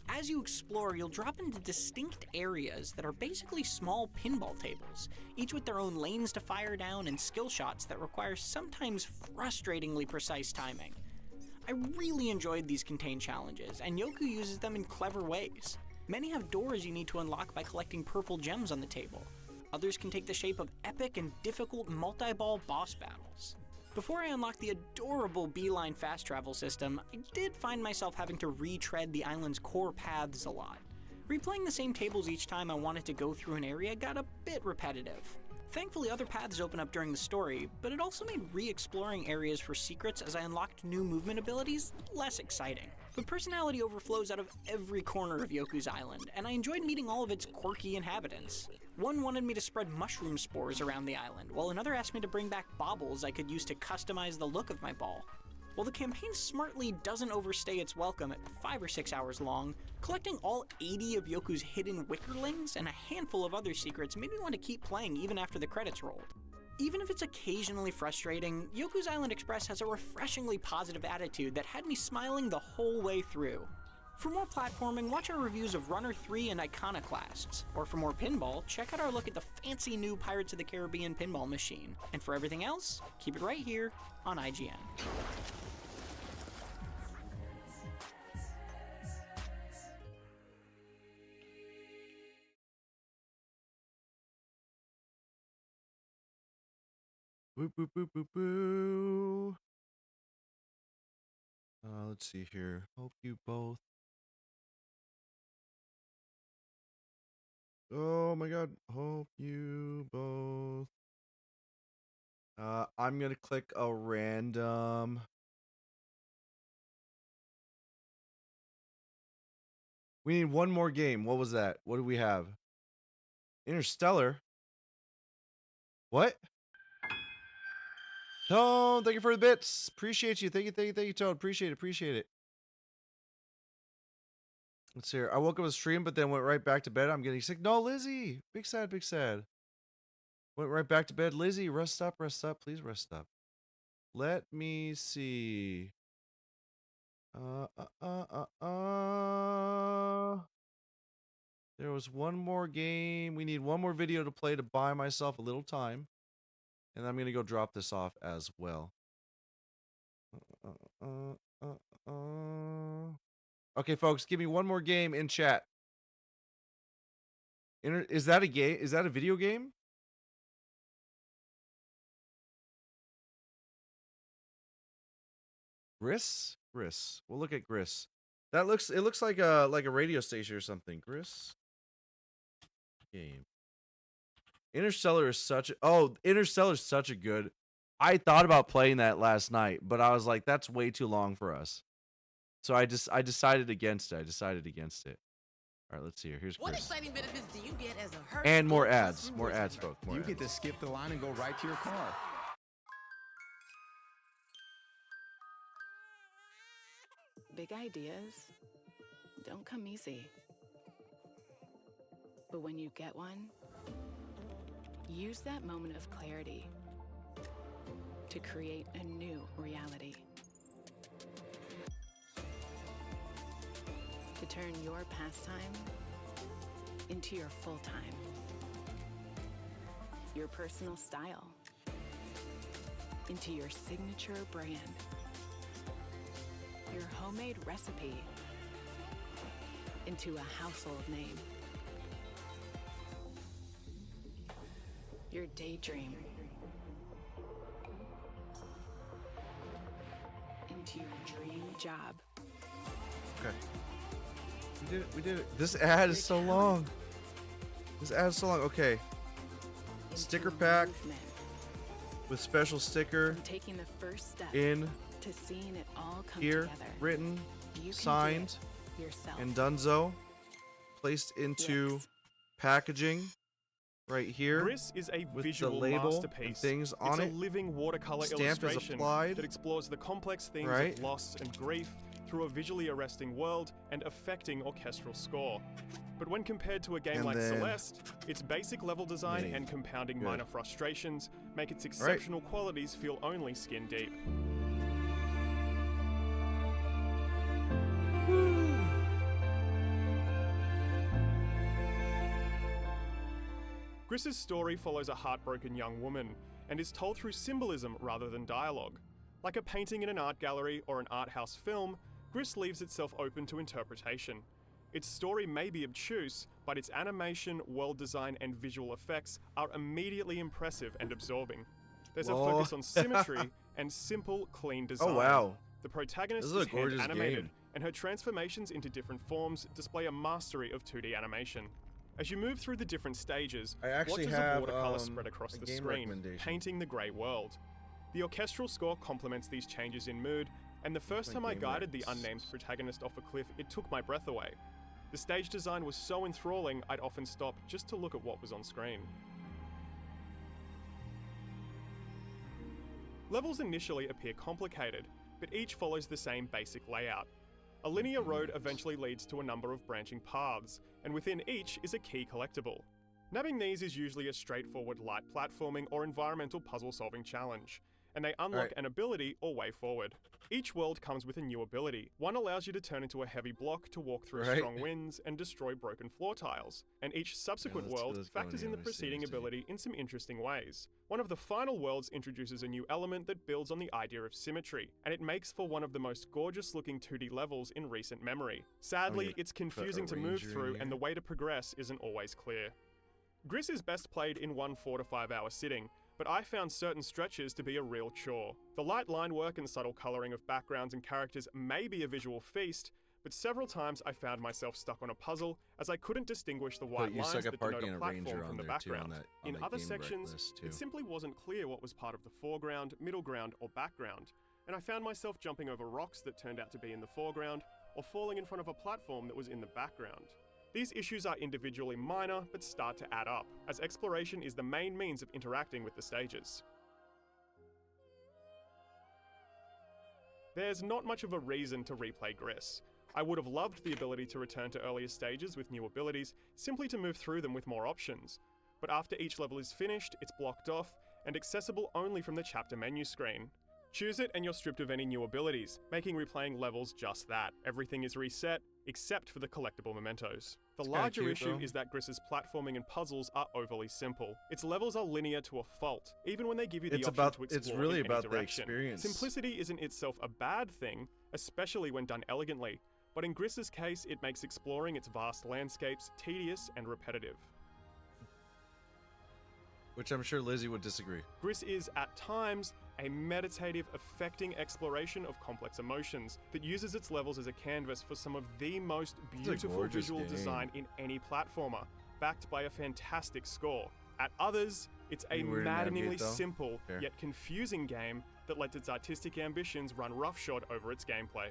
As you explore, you'll drop into distinct areas that are basically small pinball tables, each with their own lanes to fire down and skill shots that require sometimes frustratingly precise timing. I really enjoyed these contained challenges, and Yoku uses them in clever ways. Many have doors you need to unlock by collecting purple gems on the table. Others can take the shape of epic and difficult multi-ball boss battles. Before I unlocked the adorable Beeline fast travel system, I did find myself having to retread the island's core paths a lot. Replaying the same tables each time I wanted to go through an area got a bit repetitive. Thankfully, other paths open up during the story, but it also made re-exploring areas for secrets as I unlocked new movement abilities less exciting. But personality overflows out of every corner of Yoku's Island, and I enjoyed meeting all of its quirky inhabitants. One wanted me to spread mushroom spores around the island, while another asked me to bring back baubles I could use to customize the look of my ball. While the campaign smartly doesn't overstay its welcome at 5 or 6 hours long, collecting all 80 of Yoku's hidden wickerlings and a handful of other secrets made me want to keep playing even after the credits rolled. Even if it's occasionally frustrating, Yoku's Island Express has a refreshingly positive attitude that had me smiling the whole way through. For more platforming, watch our reviews of Runner 3 and Iconoclasts. Or for more pinball, check out our look at the fancy new Pirates of the Caribbean pinball machine. And for everything else, keep it right here on IGN. Boop, boop, boop, boop, boo. Let's see here. Hope you both. Oh my god. Hope you both. I'm gonna click a random. We need one more game. What was that? What do we have? Interstellar. What? Tone, thank you for the bits. Appreciate you. Thank you, Tone. Appreciate it. Let's see here. I woke up with a stream, but then went right back to bed. I'm getting sick. No, Lizzie. Big sad. Went right back to bed. Lizzie, rest up. Please rest up. Let me see. There was one more game. We need one more video to play to buy myself a little time. And I'm going to go drop this off as well. Okay, folks, give me one more game in chat. Is that a game? Is that a video game? Gris? We'll look at Gris. It looks like a radio station or something. Gris game. Interstellar is such a good. I thought about playing that last night, but I was like, that's way too long for us. So I decided against it. All right, let's see here. Here's What Chris. exciting benefits do you get as a Hertz And more Gold ads. Plus More rewards ads, member? folks. More You ads. get to skip the line and go right to your car. Big ideas don't come easy. But when you get one, use that moment of clarity to create a new reality. To turn your pastime into your full time. Your personal style into your signature brand. Your homemade recipe into a household name. Your daydream into your dream job. Okay. We did it. This ad is so long. Okay. Sticker pack with special sticker From taking the first step in to seeing it all come here, together. written, You can signed, do it yourself. and Dunzo. Placed into Yes. packaging right here. Gris is a with visual the label and masterpiece. things on it's it. a living watercolor Stamp is illustration applied. that explores the complex themes Right. of loss and grief through a visually arresting world and affecting orchestral score. But when compared to a game And like then- Celeste, its basic level design Mini. and compounding Good. minor frustrations make its exceptional qualities feel only skin deep. Gris's story follows a heartbroken young woman and is told through symbolism rather than dialogue. Like a painting in an art gallery or an art house film, Gris leaves itself open to interpretation. Its story may be obtuse, but its animation, world design, and visual effects are immediately impressive and absorbing. There's a Whoa. focus on symmetry and simple, clean design. Oh wow. The protagonist This is a is hand gorgeous animated, game. and her transformations into different forms display a mastery of 2D animation. As you move through the different stages, I actually watches have, of watercolor spread across a the game screen, recommendation. painting the grey world. The orchestral score complements these changes in mood, and the first My time I game guided the recs. unnamed protagonist off a cliff, it took my breath away. The stage design was so enthralling, I'd often stop just to look at what was on screen. Levels initially appear complicated, but each follows the same basic layout. A linear road eventually leads to a number of branching paths, and within each is a key collectible. Nabbing these is usually a straightforward light platforming or environmental puzzle-solving challenge, and they unlock Alright. an ability or way forward. Each world comes with a new ability. One allows you to turn into a heavy block to walk through Right. strong winds and destroy broken floor tiles, and each subsequent let's world go factors in the here, preceding seriously. ability in some interesting ways. One of the final worlds introduces a new element that builds on the idea of symmetry, and it makes for one of the most gorgeous looking 2D levels in recent memory. Sadly, yeah, it's put a confusing to move ranger in through, here. and the way to progress isn't always clear. Gris is best played in one 4 to 5 hour sitting, but I found certain stretches to be a real chore. The light line work and subtle colouring of backgrounds and characters may be a visual feast, but several times I found myself stuck on a puzzle as I couldn't distinguish the white you lines suck at that denote parking a and a ranger platform on from the there, too, on background. that- on In that other game rec sections, list, too. it simply wasn't clear what was part of the foreground, middle ground, or background, and I found myself jumping over rocks that turned out to be in the foreground, or falling in front of a platform that was in the background. These issues are individually minor, but start to add up, as exploration is the main means of interacting with the stages. There's not much of a reason to replay Gris. I would have loved the ability to return to earlier stages with new abilities, simply to move through them with more options. But after each level is finished, it's blocked off, and accessible only from the chapter menu screen. Choose it and you're stripped of any new abilities, making replaying levels just that. Everything is reset, except for the collectible mementos. The larger cute, issue though. is that Gris's platforming and puzzles are overly simple. Its levels are linear to a fault, even when they give you the It's option about- to explore it's really in any about the direction. experience. Simplicity isn't itself a bad thing, especially when done elegantly, but in Gris's case, it makes exploring its vast landscapes tedious and repetitive. Which I'm sure Lizzie would disagree. Gris is, at times, a meditative, affecting exploration of complex emotions that uses its levels as a canvas for some of the most beautiful gorgeous visual game. design in any platformer, backed by a fantastic score. At others, it's a Any weird to navigate, maddeningly though? simple, Fair. yet confusing game that lets its artistic ambitions run roughshod over its gameplay.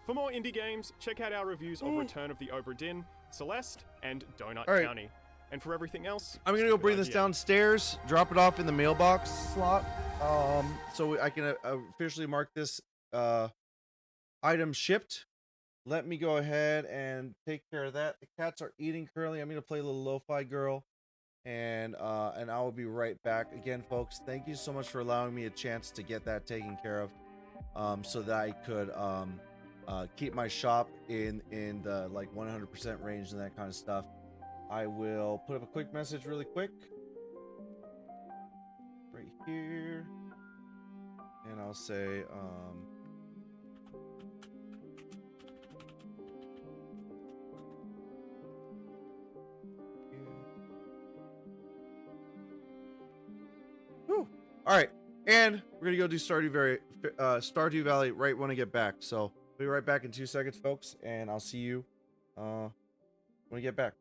For more indie games, check out our reviews of Return of the Obra Dinn, Celeste, and Donut All right. County. And for everything else, I'm gonna go skip bring it this IGN. downstairs, drop it off in the mailbox slot, so I can officially mark this item shipped. Let me go ahead and take care of that. The cats are eating currently. I'm gonna play a little lo-fi girl, and I will be right back. Again, folks, thank you so much for allowing me a chance to get that taken care of, so that I could keep my shop in the like 100% range and that kind of stuff. I will put up a quick message really quick right here, and I'll say whew. All right, and we're gonna go do Stardew Valley right when I get back. So I'll be right back in 2 seconds, folks, and I'll see you when we get back.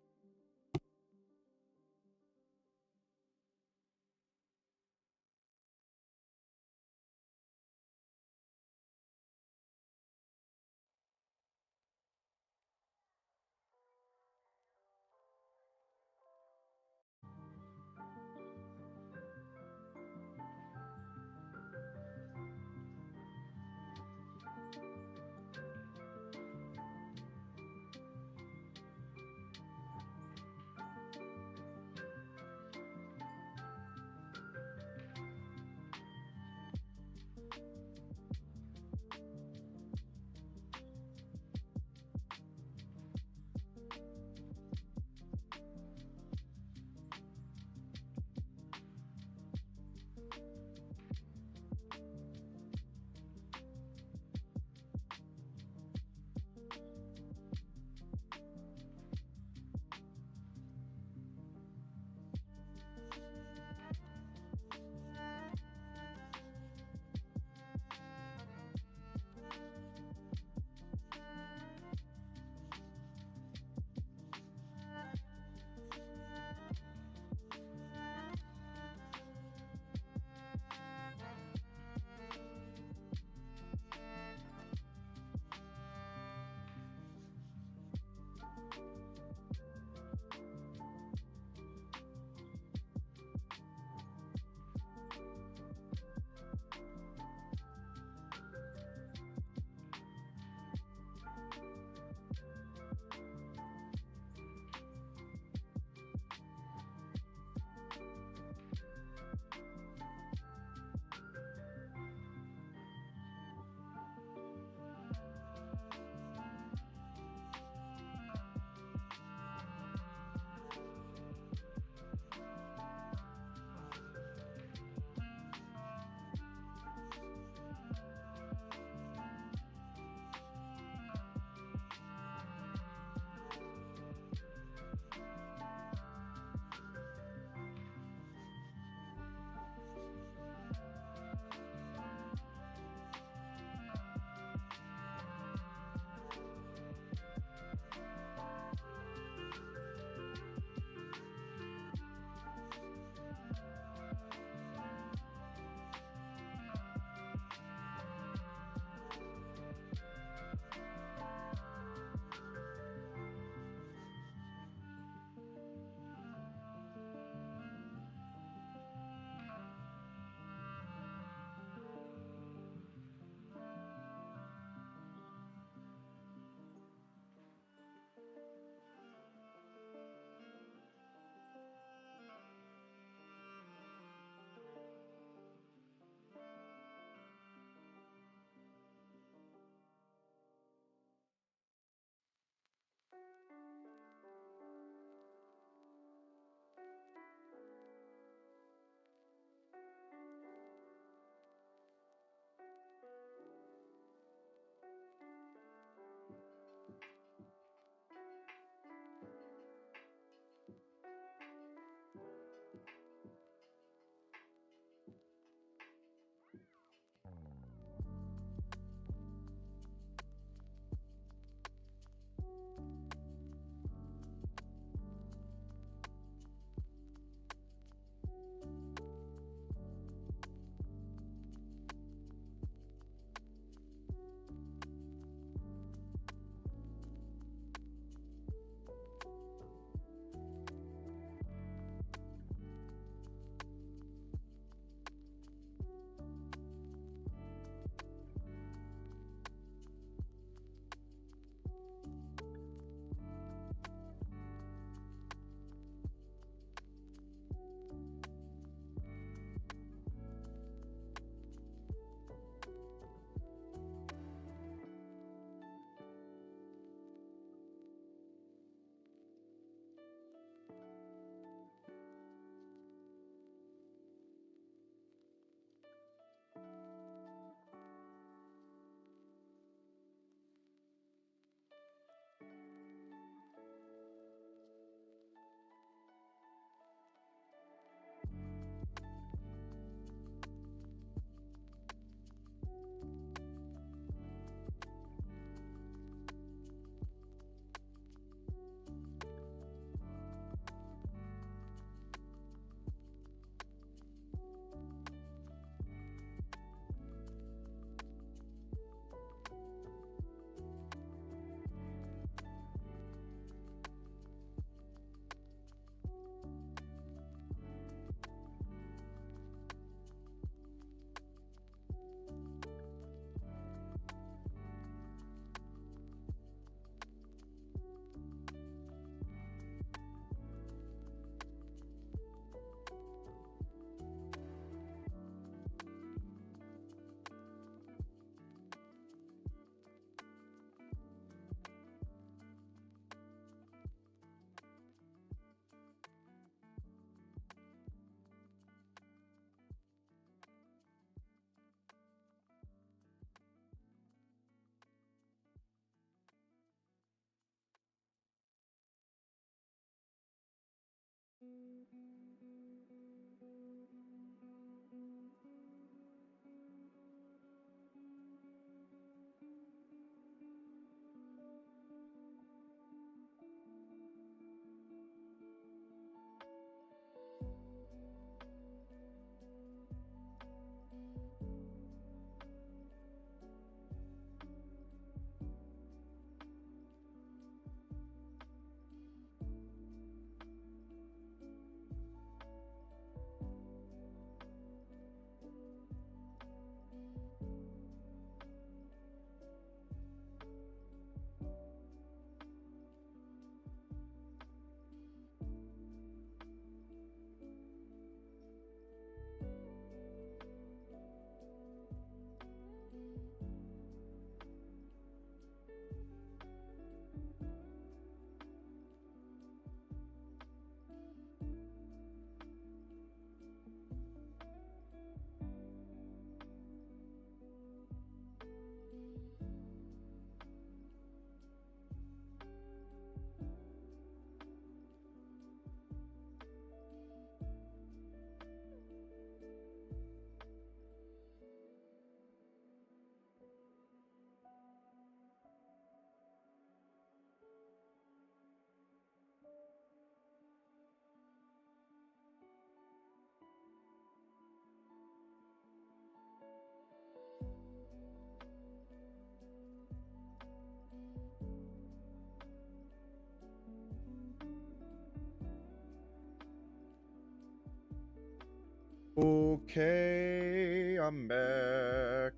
Okay, I'm back.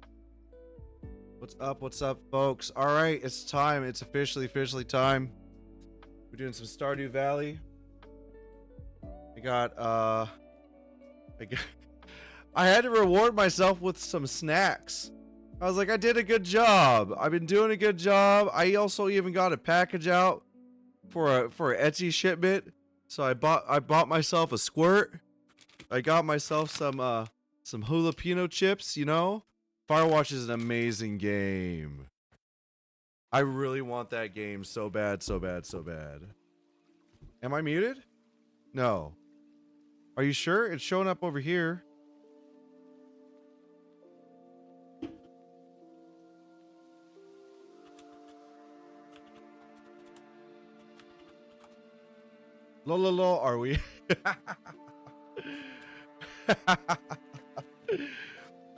What's up, folks? All right, it's time. It's officially time. We're doing some Stardew Valley. I got I had to reward myself with some snacks. I was like, I did a good job. I've been doing a good job. I also even got a package out for an Etsy shipment. So I bought myself a squirt. I got myself some jalapeno chips, you know? Firewatch is an amazing game. I really want that game so bad, so bad, so bad. Am I muted? No. Are you sure? It's showing up over here. Lol, are we?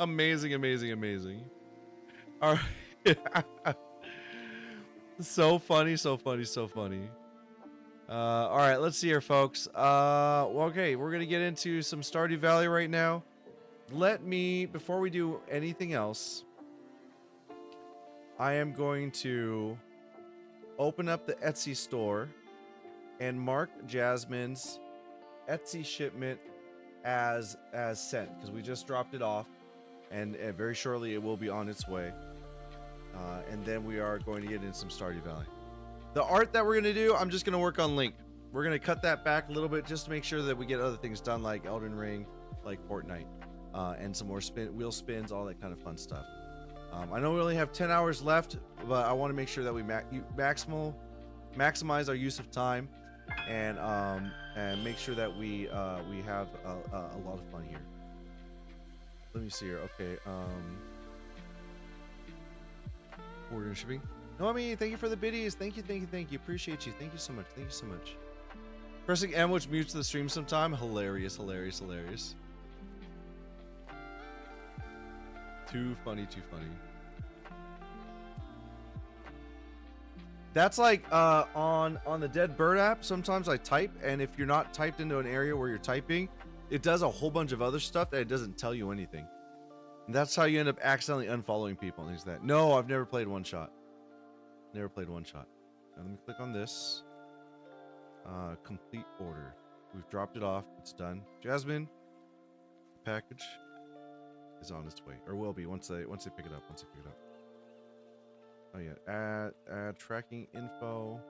Amazing. All right. So funny. All right, let's see here, folks. Well, okay, we're gonna get into some Stardew Valley right now. Before we do anything else, I am going to open up the Etsy store and mark Jasmine's Etsy shipment as sent, because we just dropped it off, and very shortly it will be on its way. And then we are going to get into some Stardew Valley. The art that we're going to do, I'm just going to work on Link. We're going to cut that back a little bit just to make sure that we get other things done, like Elden Ring, like Fortnite, and some more wheel spins, all that kind of fun stuff. I know we only have 10 hours left, but I want to make sure that we maximize our use of time, and make sure that we have a lot of fun here. Let me see here. Okay. Order shipping. Noemi, thank you for the biddies. Thank you. Appreciate you. Thank you so much. Pressing M, which mutes the stream sometime. Hilarious. Too funny. That's like on the Dead Bird app. Sometimes I type, and if you're not typed into an area where you're typing, it does a whole bunch of other stuff that it doesn't tell you anything. And that's how you end up accidentally unfollowing people and things like that. No, I've never played One Shot. Now let me click on this. Complete order. We've dropped it off. It's done. Jasmine, the package is on its way, or will be once they pick it up. Oh yeah, add tracking info.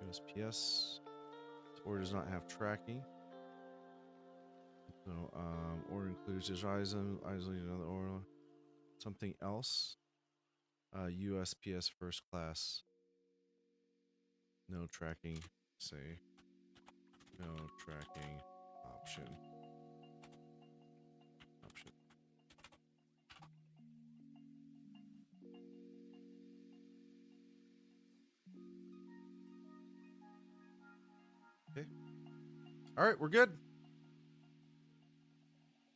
USPS. This order does not have tracking. So order includes this item, another order, something else. USPS first class. No tracking. Say no tracking option. Okay. All right, we're good.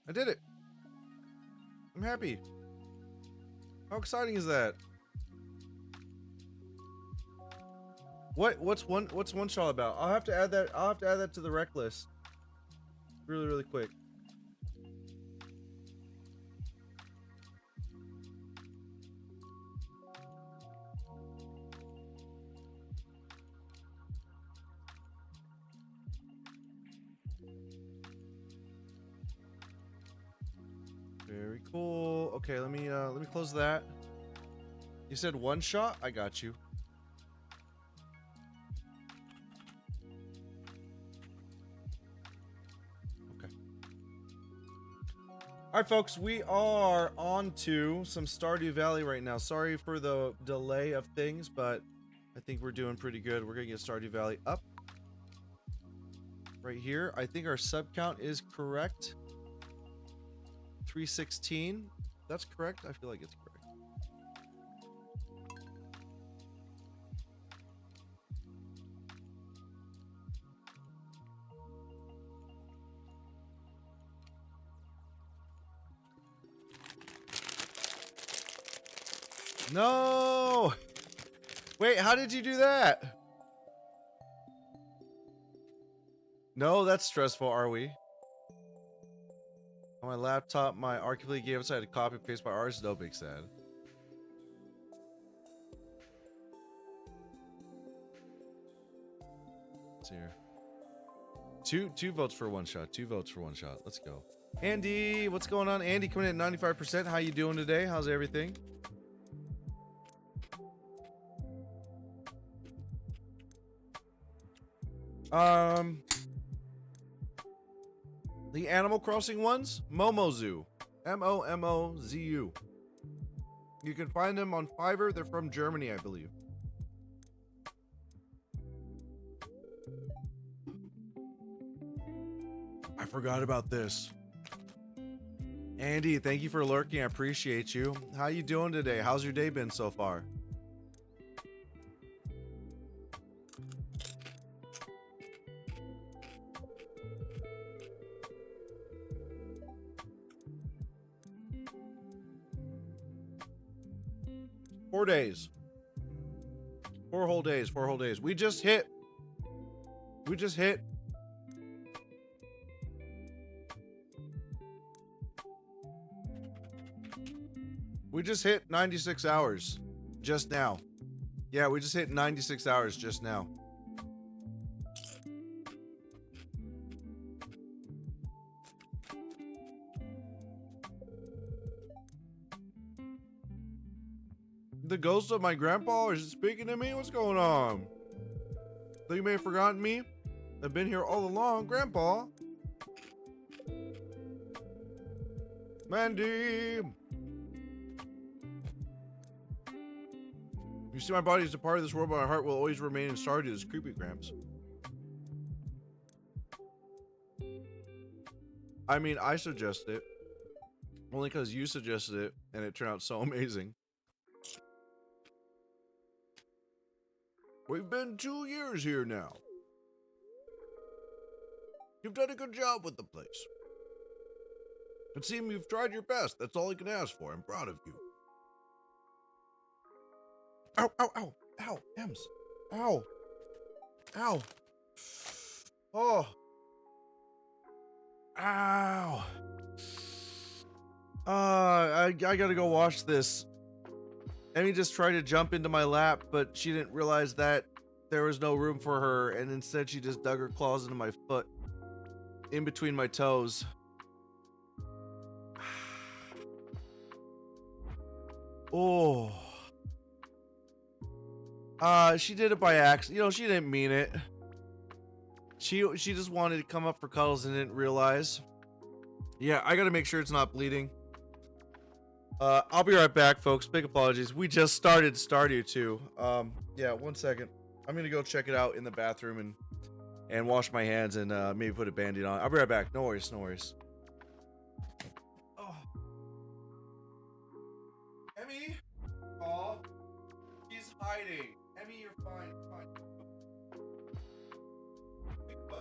I did it. I'm happy. How exciting is that? What's one shot about? I'll have to add that to the rec list. Really quick. Very cool. Okay, let me close that. You said one shot? I got you. Okay. All right, folks, we are on to some Stardew Valley right now. Sorry for the delay of things, but I think we're doing pretty good. We're gonna get Stardew Valley up right here. I think our sub count is correct. 316. That's correct. I feel like it's correct. No! Wait, how did you do that? No, that's stressful, are we? On my laptop, my arguably gave us I had to copy and paste my ours. No big sad. Let's see here. Two votes for one shot. 2 votes for one shot. Let's go. Andy, what's going on? Andy coming in at 95%. How you doing today? How's everything? The Animal Crossing ones, Momozu, Momozu. You can find them on Fiverr. They're from Germany, I believe. I forgot about this. Andy, thank you for lurking. I appreciate you. How you doing today? How's your day been so far? Four days. 4 whole days. 4 whole days. We just hit 96 hours just now. Yeah, we just hit 96 hours just now. The ghost of my grandpa is speaking to me? What's going on? Think you may have forgotten me? I've been here all along, Grandpa. Mandy! You see, my body is a part of this world, but my heart will always remain in Stardew. This creepy Gramps. I mean, I suggested it. Only because you suggested it, and it turned out so amazing. We've been 2 years here now. You've done a good job with the place. It seems you've tried your best. That's all I can ask for. I'm proud of you. Ow, ow, ow, ow, Ems. Ow. Ow. Oh. Ow. I gotta go wash this. Emmy just tried to jump into my lap, but she didn't realize that there was no room for her, and instead she just dug her claws into my foot, in between my toes. Oh. She did it by accident. You know, she didn't mean it. She just wanted to come up for cuddles and didn't realize. Yeah, I gotta make sure it's not bleeding. I'll be right back, folks. Big apologies. We just started Stardew too. Yeah, 1 second. I'm gonna go check it out in the bathroom and wash my hands and maybe put a band-aid on. I'll be right back. No worries, no worries. Oh. Emmy? Aw. He's hiding. Emmy, you're fine. Fine. Big bud.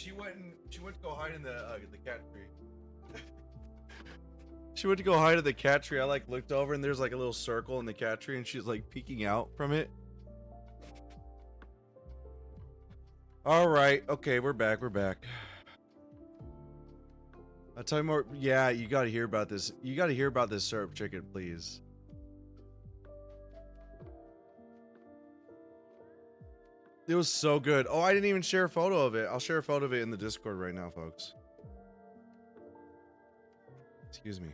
She went to go hide in the cat tree. She went to go hide in the cat tree. I like looked over and there's like a little circle in the cat tree and she's like peeking out from it. All right. Okay, we're back. We're back. I'll tell you more. Yeah, you got to hear about this. You got to hear about this syrup chicken, please. It was so good. Oh, I didn't even share a photo of it. I'll share a photo of it in the Discord right now, folks. Excuse me.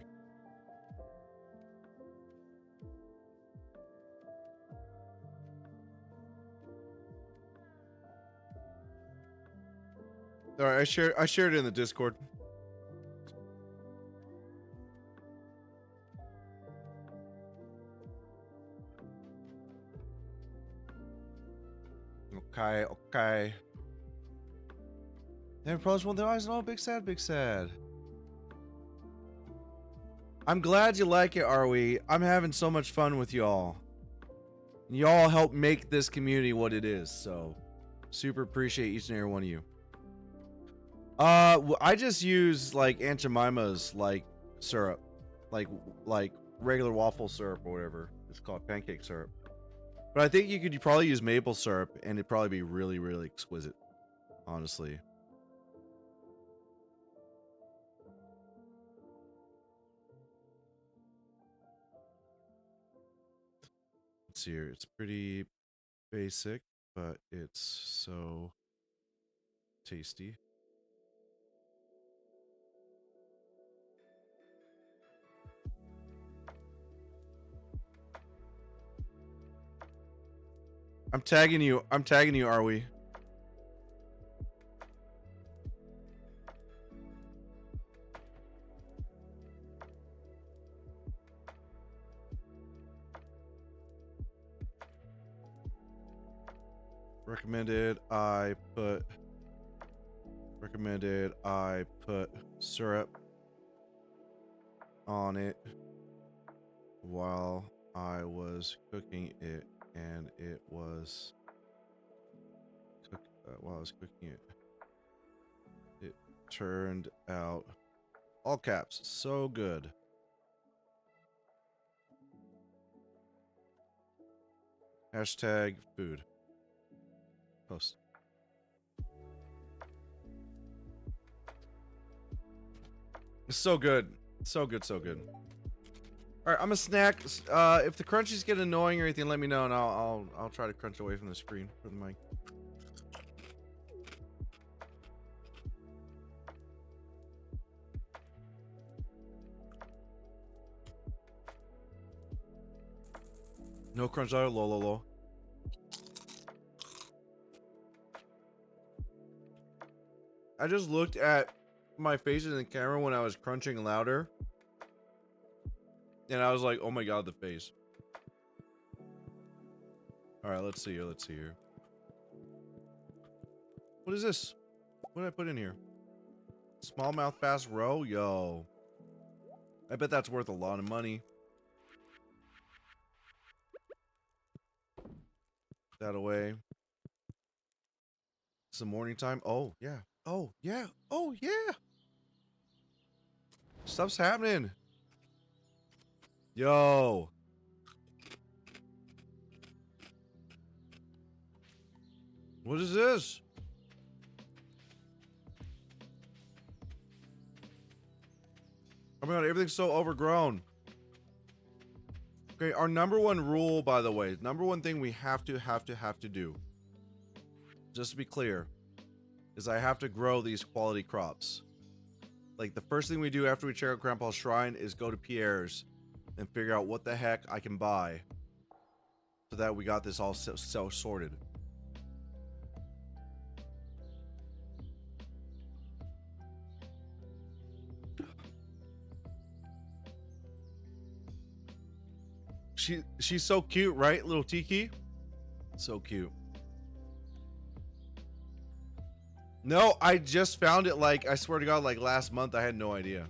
All right, I shared it in the Discord. Okay, okay. Never pros one their eyes and all big sad, big sad. I'm glad you like it, are we? I'm having so much fun with y'all. Y'all help make this community what it is, so super appreciate each and every one of you. I just use like Aunt Jemima's like syrup, like regular waffle syrup or whatever it's called, pancake syrup. But I think you could probably use maple syrup and it'd probably be really, really exquisite, honestly. Let's see here. It's pretty basic, but it's so tasty. I'm tagging you. I'm tagging you, are we? Recommended I put syrup on it while I was cooking it, and it was while I was cooking it, it turned out, all caps, so good. Hashtag food. Post. It's so good. So good, so good. Alright, I'm a snack. If the crunchies get annoying or anything, let me know and I'll try to crunch away from the screen for the mic. No crunch out, lol. I just looked at my face in the camera when I was crunching louder. And I was like, oh my god, the face. Alright, let's see here. What is this? What did I put in here? Smallmouth bass roe? Yo. I bet that's worth a lot of money. That away. It's the morning time. Oh, yeah. Oh, yeah. Oh, yeah. Stuff's happening. Yo. What is this? Oh my god, everything's so overgrown. Okay, our number one rule, by the way, number one thing we have to do, just to be clear, is I have to grow these quality crops. Like, the first thing we do after we check out Grandpa's shrine is go to Pierre's and figure out what the heck I can buy so that we got this all so sorted. She's so cute, right? Little Tiki? So cute. No, I just found it, like, I swear to God, like last month. I had no idea.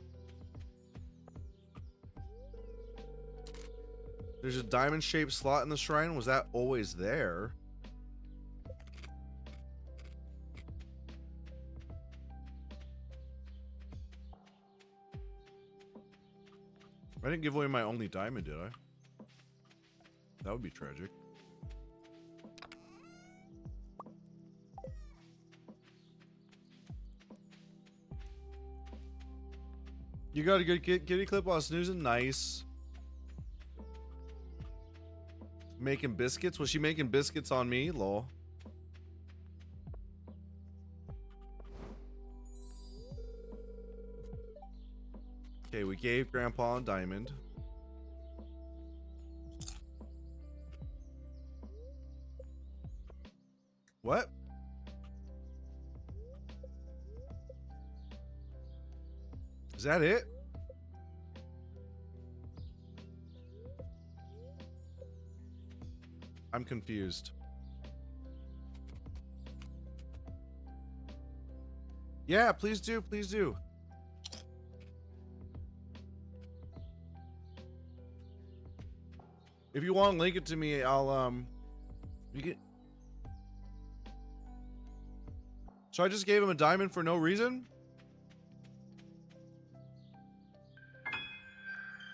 There's a diamond-shaped slot in the shrine. Was that always there? I didn't give away my only diamond, did I? That would be tragic. You got a good kitty clip while snoozing? Nice. Making biscuits? Was she making biscuits on me? Lol. Okay, we gave Grandpa a diamond. What? Is that it? I'm confused. Yeah, please do, please do. If you want to link it to me, I'll you get. So I just gave him a diamond for no reason?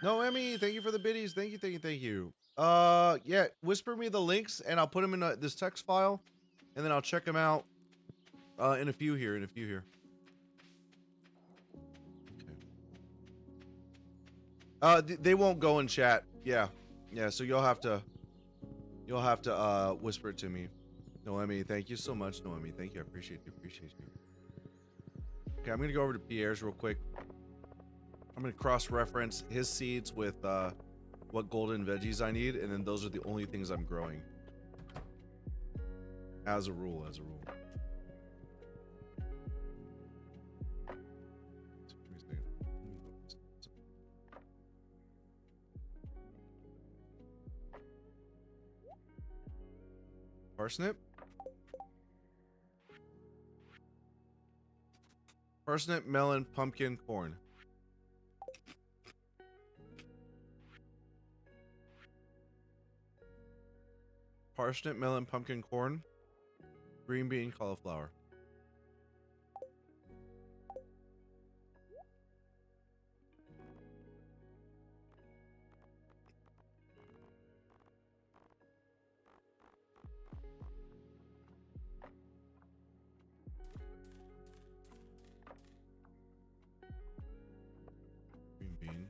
No, Emmy, thank you for the biddies. Thank you, thank you, thank you. Yeah, whisper me the links and I'll put them in this text file and then I'll check them out in a few here, Okay. They won't go in chat. Yeah. Yeah, so you'll have to whisper it to me. Noemi, thank you so much, Noemi. Thank you. I appreciate you. Okay, I'm going to go over to Pierre's real quick. I'm going to cross-reference his seeds with what golden veggies I need, and then those are the only things I'm growing. As a rule. Parsnip? Parsnip, melon, pumpkin, corn. Parsnip, melon, pumpkin, corn, green bean, cauliflower. Green bean.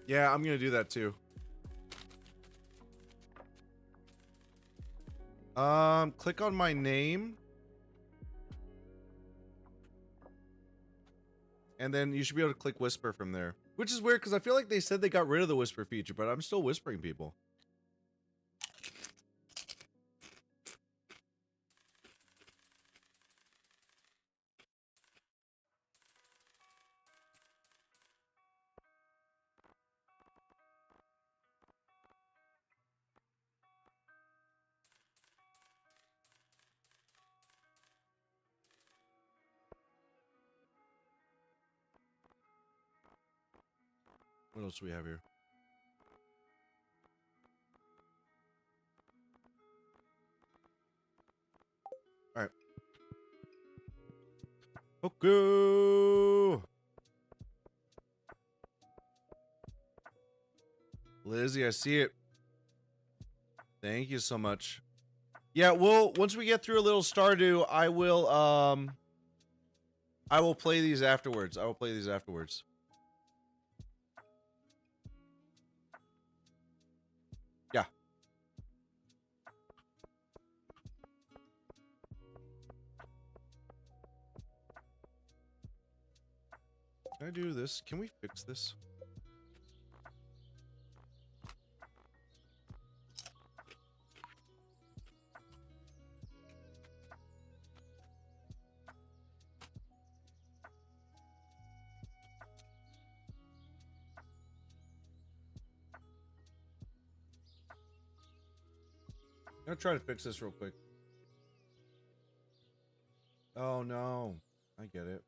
Yeah, I'm gonna do that too. Click on my name. And then you should be able to click whisper from there. Which is weird because I feel like they said they got rid of the whisper feature, but I'm still whispering people. What else do we have here? All right. Okay. Lizzie, I see it. Thank you so much. Yeah, well, once we get through a little Stardew, I will play these afterwards. Yeah. Can I do this? Can we fix this? I'm gonna try to fix this real quick. Oh no. I get it.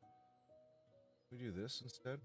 We do this instead.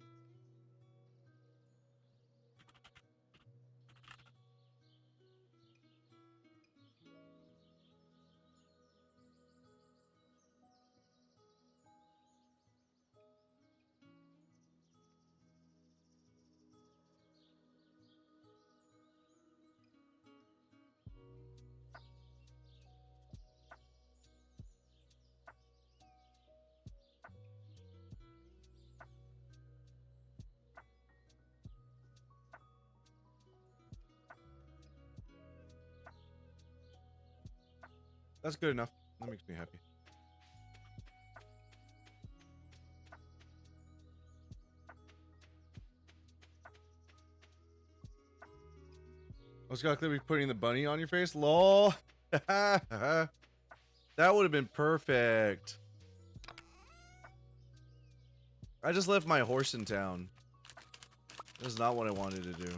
That's good enough. That makes me happy. I was gonna be putting the bunny on your face. Lol. That would have been perfect. I just left my horse in town. That's not what I wanted to do.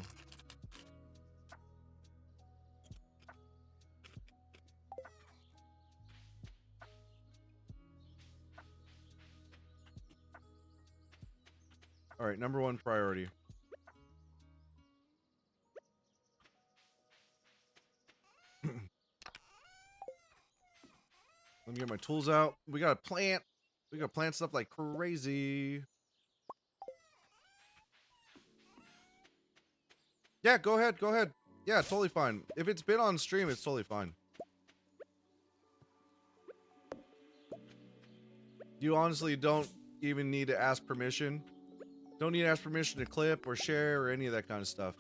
All right, number one priority. Let me get my tools out. We gotta plant. We gotta plant stuff like crazy. Yeah, go ahead. Go ahead. Yeah, totally fine. If it's been on stream, it's totally fine. You honestly don't even need to ask permission. Don't need to ask permission to clip or share or any of that kind of stuff.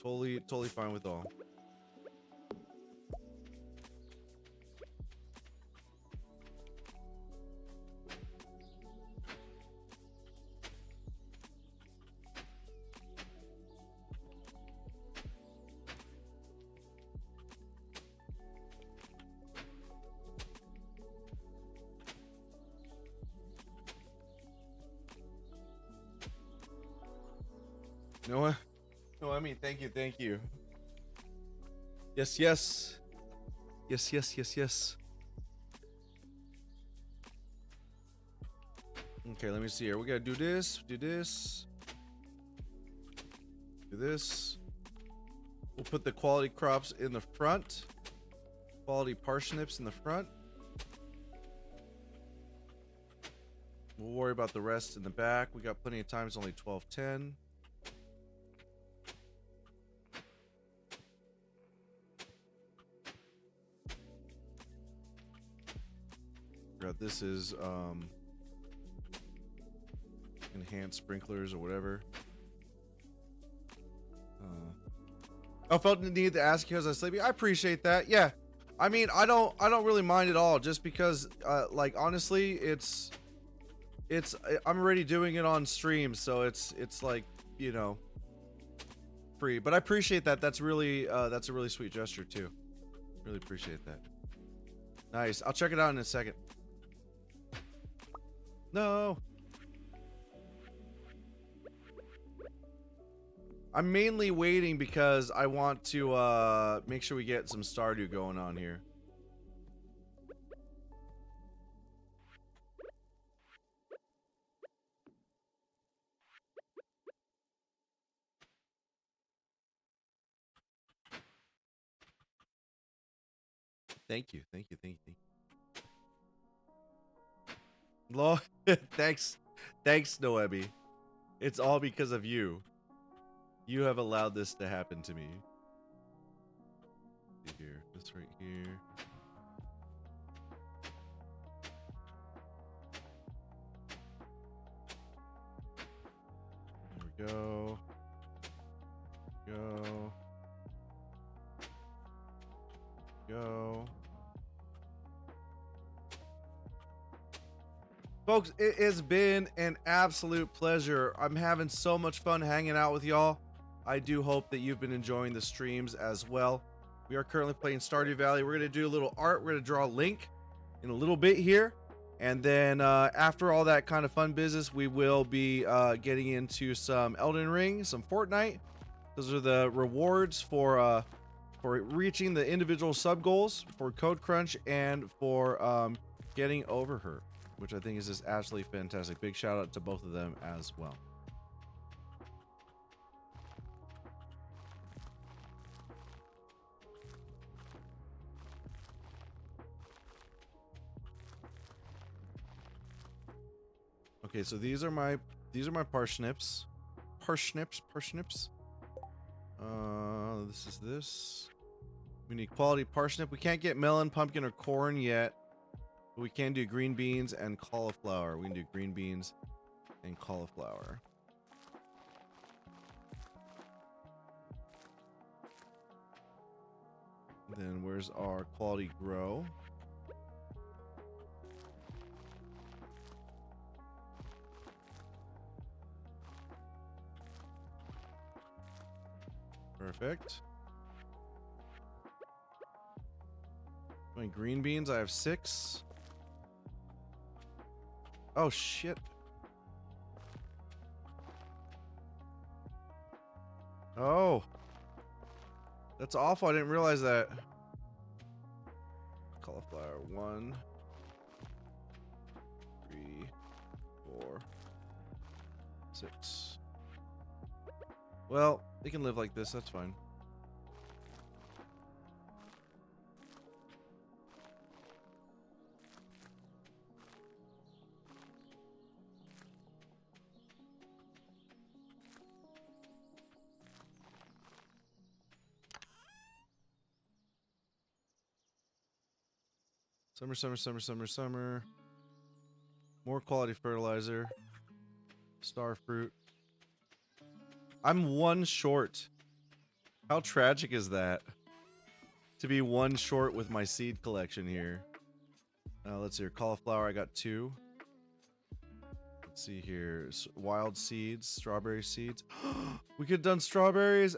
Totally fine with all. No, no, I mean, thank you. Yes. Yes. Okay, let me see here. We gotta do this, do this. Do this. We'll put the quality crops in the front. Quality parsnips in the front. We'll worry about the rest in the back. We got plenty of time. It's only 12:10. This is enhanced sprinklers or whatever. I felt the need to ask because I was sleepy. I appreciate that. Yeah, I mean, I don't really mind at all. Just because, like, honestly, it's I'm already doing it on stream, so it's like, you know, free. But I appreciate that. That's really that's a really sweet gesture too. Really appreciate that. Nice. I'll check it out in a second. No. I'm mainly waiting because I want to make sure we get some Stardew going on here. Thank you. Lol. Thanks, Noemi. It's all because of you. You have allowed this to happen to me. See here, this right here. There we go. Go. Folks, it has been an absolute pleasure. I'm having so much fun hanging out with y'all. I do hope that you've been enjoying the streams as well. We are currently playing Stardew Valley. We're going to do a little art. We're going to draw a link in a little bit here. And then after all that kind of fun business, we will be getting into some Elden Ring, some Fortnite. Those are the rewards for reaching the individual sub goals for Code Crunch and for getting over her, which I think is just absolutely fantastic. Big shout out to both of them as well. Okay, so these are my parsnips. Parsnips. This is this. We need quality parsnip. We can't get melon, pumpkin, or corn yet. But we can do green beans and cauliflower. We can do green beans and cauliflower. Then where's our quality grow? Perfect. My green beans, I have 6. Oh shit. Oh. That's awful. I didn't realize that. Cauliflower 1, 3, 4, 6. Well, they can live like this. That's fine. Summer, summer, summer, summer, summer. More quality fertilizer. Star fruit. I'm 1 short. How tragic is that? To be 1 short with my seed collection here. Let's see here. Cauliflower, I got 2. Let's see here. Wild seeds, strawberry seeds. We could have done strawberries.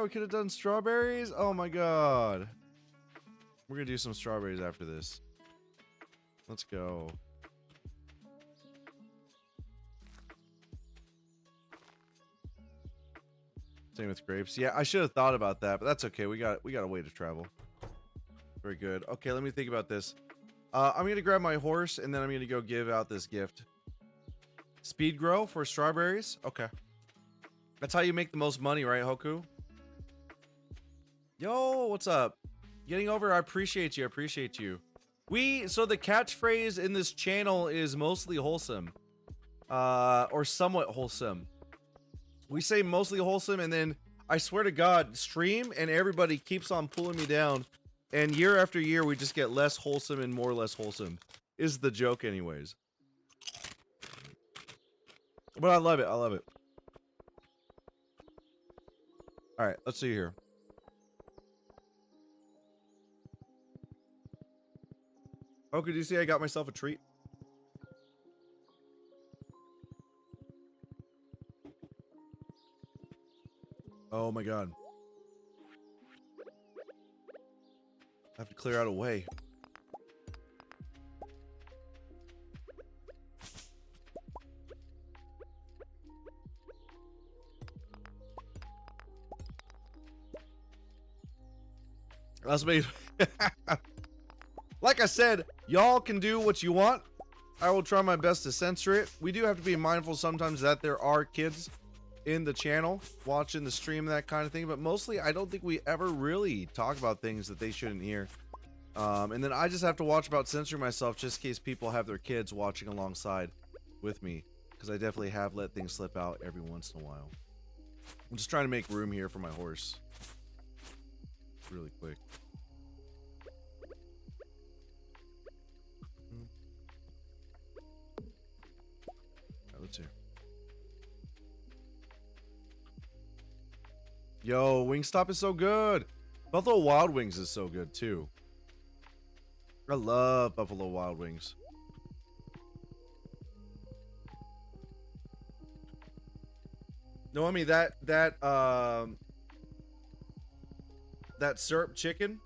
We could have done strawberries. Oh my god. We're gonna do some strawberries after this. Let's go. Same with grapes. Yeah, I should have thought about that, but that's okay. We got a way to travel. Very good. Okay, let me think about this. I'm gonna grab my horse and then I'm gonna go give out this gift. Speed grow for strawberries. Okay, that's how you make the most money, right, Hoku? Yo, what's up? Getting over. I appreciate you. I appreciate you. So the catchphrase in this channel is mostly wholesome, or somewhat wholesome. We say mostly wholesome, and then I swear to God, stream and everybody keeps on pulling me down, and year after year we just get less wholesome and more less wholesome. Is the joke, anyways. But I love it. I love it. All right, let's see here. Oh, could you see I got myself a treat? Oh my god. I have to clear out a way. That's me. Like I said, y'all can do what you want. I will try my best to censor it. We do have to be mindful sometimes that there are kids in the channel watching the stream, that kind of thing, but mostly I don't think we ever really talk about things that they shouldn't hear. And then I just have to watch about censoring myself just in case people have their kids watching alongside with me, because I definitely have let things slip out every once in a while. I'm just trying to make room here for my horse really quick. Let's see. Yo, Wingstop is so good. Buffalo Wild Wings is so good too. I love Buffalo Wild Wings. No, I mean that syrup chicken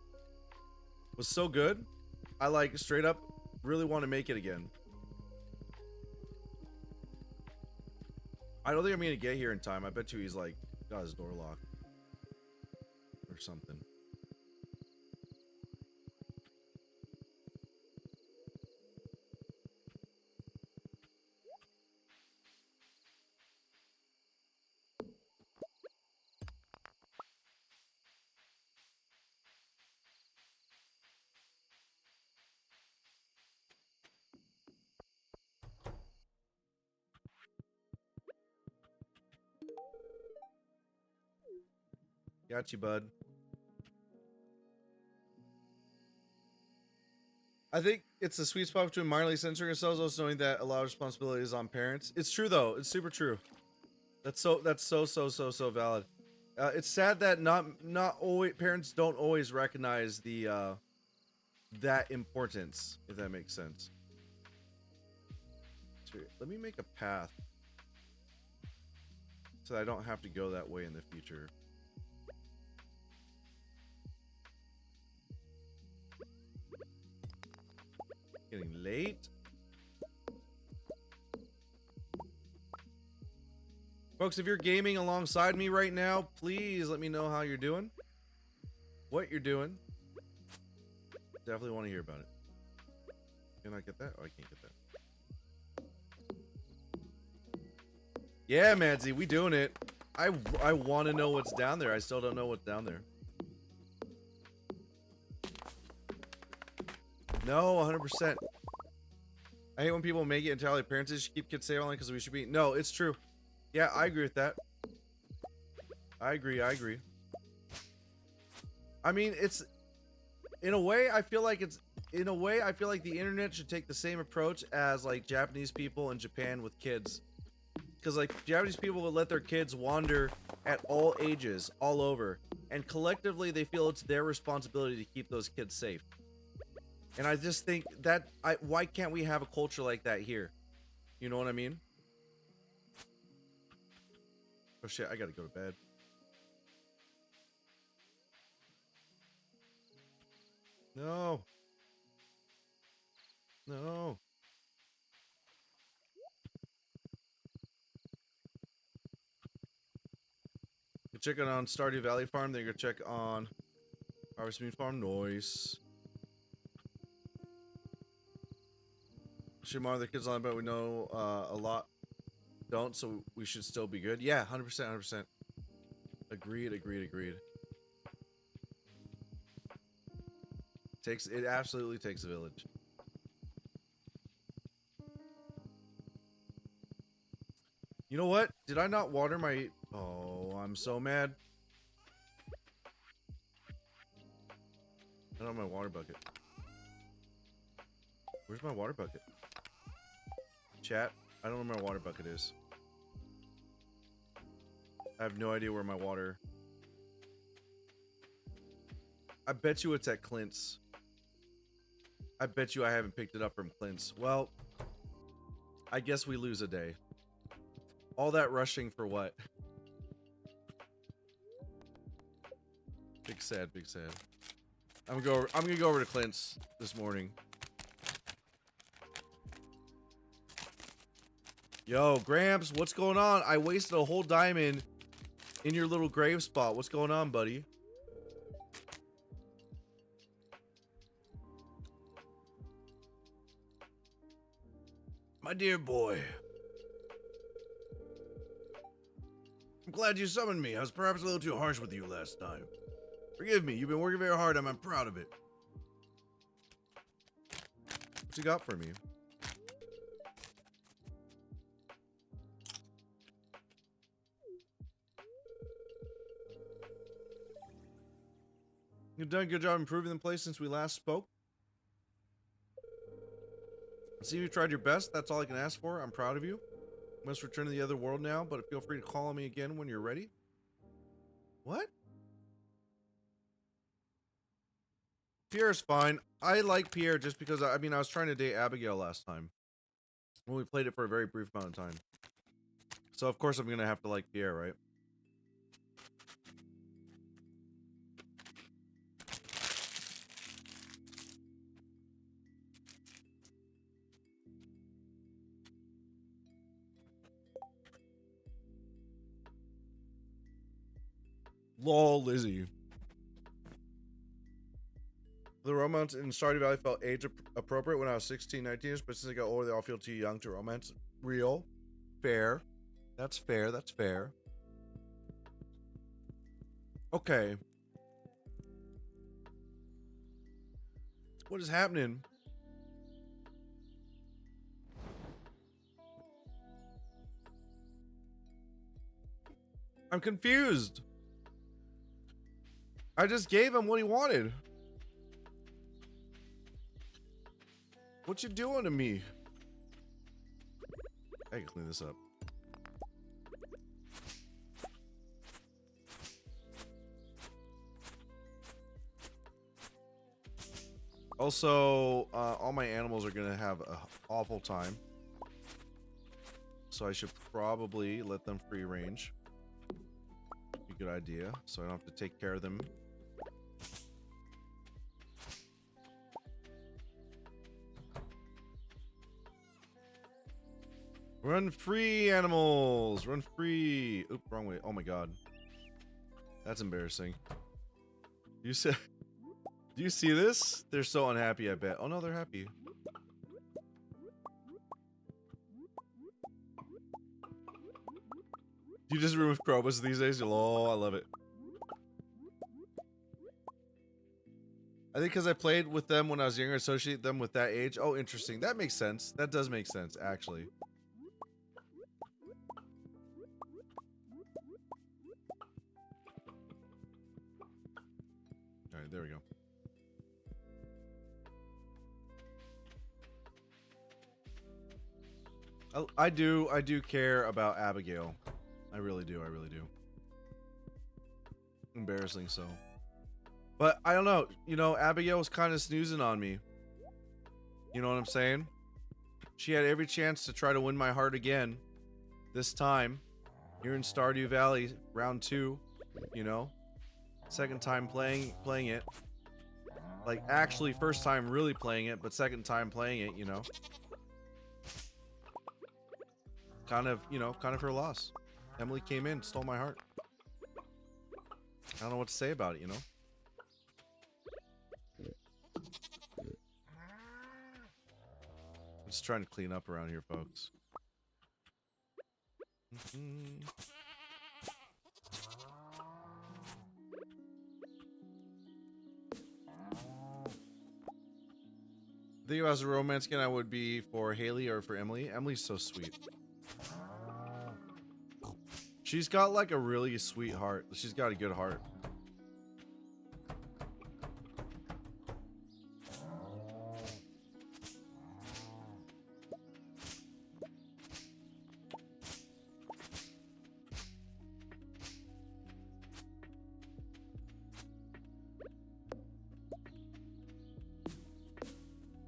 was so good. I like straight up really want to make it again. I don't think I'm gonna get here in time. I bet you he's like got his door locked or something. Got you, bud. I think it's a sweet spot between minorly censoring ourselves, also knowing that a lot of responsibility is on parents. It's true, though. It's super true. That's so valid. It's sad that not always parents don't always recognize the that importance, if that makes sense. So let me make a path so I don't have to go that way in the future. Getting late. Folks, if you're gaming alongside me right now, please let me know how you're doing. What you're doing. Definitely want to hear about it. Can I get that? Oh, I can't get that. Yeah, Madsy, we doing it. I want to know what's down there. I still don't know what's down there. No, 100%. I hate when people make it entirely parents should keep kids safe online because we should be. No, it's true. Yeah, I agree with that. I agree. I mean, it's in a way I feel like the internet should take the same approach as like Japanese people in Japan with kids. Because like Japanese people would let their kids wander at all ages, all over, and collectively they feel it's their responsibility to keep those kids safe. And I just think that why can't we have a culture like that here? You know what I mean? Oh shit, I gotta go to bed. No. No. You're checking on Stardew Valley Farm, then you're gonna check on Harvest Moon Farm. Noise. Should monitor the kids on, but we know a lot don't, so we should still be good. Yeah, 100%, 100%. Agreed. It absolutely takes a village. You know what? Did I not water my... Oh, I'm so mad. I don't have my water bucket. Where's my water bucket? Chat, I don't know where my water bucket is. I have no idea where my water... I bet you it's at Clint's. I bet you I haven't picked it up from Clint's. Well, I guess we lose a day. All that rushing for what? Big sad. I'm gonna go over to Clint's this morning. Yo, Gramps, what's going on? I wasted a whole diamond in your little grave spot. What's going on, buddy? My dear boy. I'm glad you summoned me. I was perhaps a little too harsh with you last time. Forgive me. You've been working very hard and I'm proud of it. What you got for me? You've done a good job improving the place since we last spoke. I see you tried your best. That's all I can ask for. I'm proud of you. I must return to the other world now, but feel free to call on me again when you're ready. What? Pierre's fine. I like Pierre just because, I mean, I was trying to date Abigail last time. When we played it for a very brief amount of time. So, of course, I'm going to have to like Pierre, right? Lol, Lizzie. The romance in Stardew Valley felt age appropriate when I was 16, 19, but since I got older, they all feel too young to romance. Real. Fair. That's fair. That's fair. Okay. What is happening? I'm confused. I just gave him what he wanted. What you doing to me? I can clean this up. Also, all my animals are gonna have an awful time. So I should probably let them free range. Be a good idea, so I don't have to take care of them. Run free, animals! Run free! Oop, wrong way. Oh my god. That's embarrassing. You said... Do you see this? They're so unhappy, I bet. Oh no, they're happy. You just room with Krobus these days? Oh, I love it. I think because I played with them when I was younger, associate them with that age. Oh, interesting. That makes sense. That does make sense, actually. Alright, there we go. I do care about Abigail. I really do, I really do. Embarrassing so. But I don't know, you know, Abigail was kind of snoozing on me. You know what I'm saying? She had every chance to try to win my heart again. This time, here in Stardew Valley, round 2, you know? Second time playing it. Like, actually, first time really playing it, but second time playing it, you know? Kind of, you know, kind of her loss. Emily came in, stole my heart. I don't know what to say about it, you know? I'm just trying to clean up around here, folks. I think if I was a romance skin, I would be for Haley or for Emily. Emily's so sweet. She's got like a really sweet heart. She's got a good heart.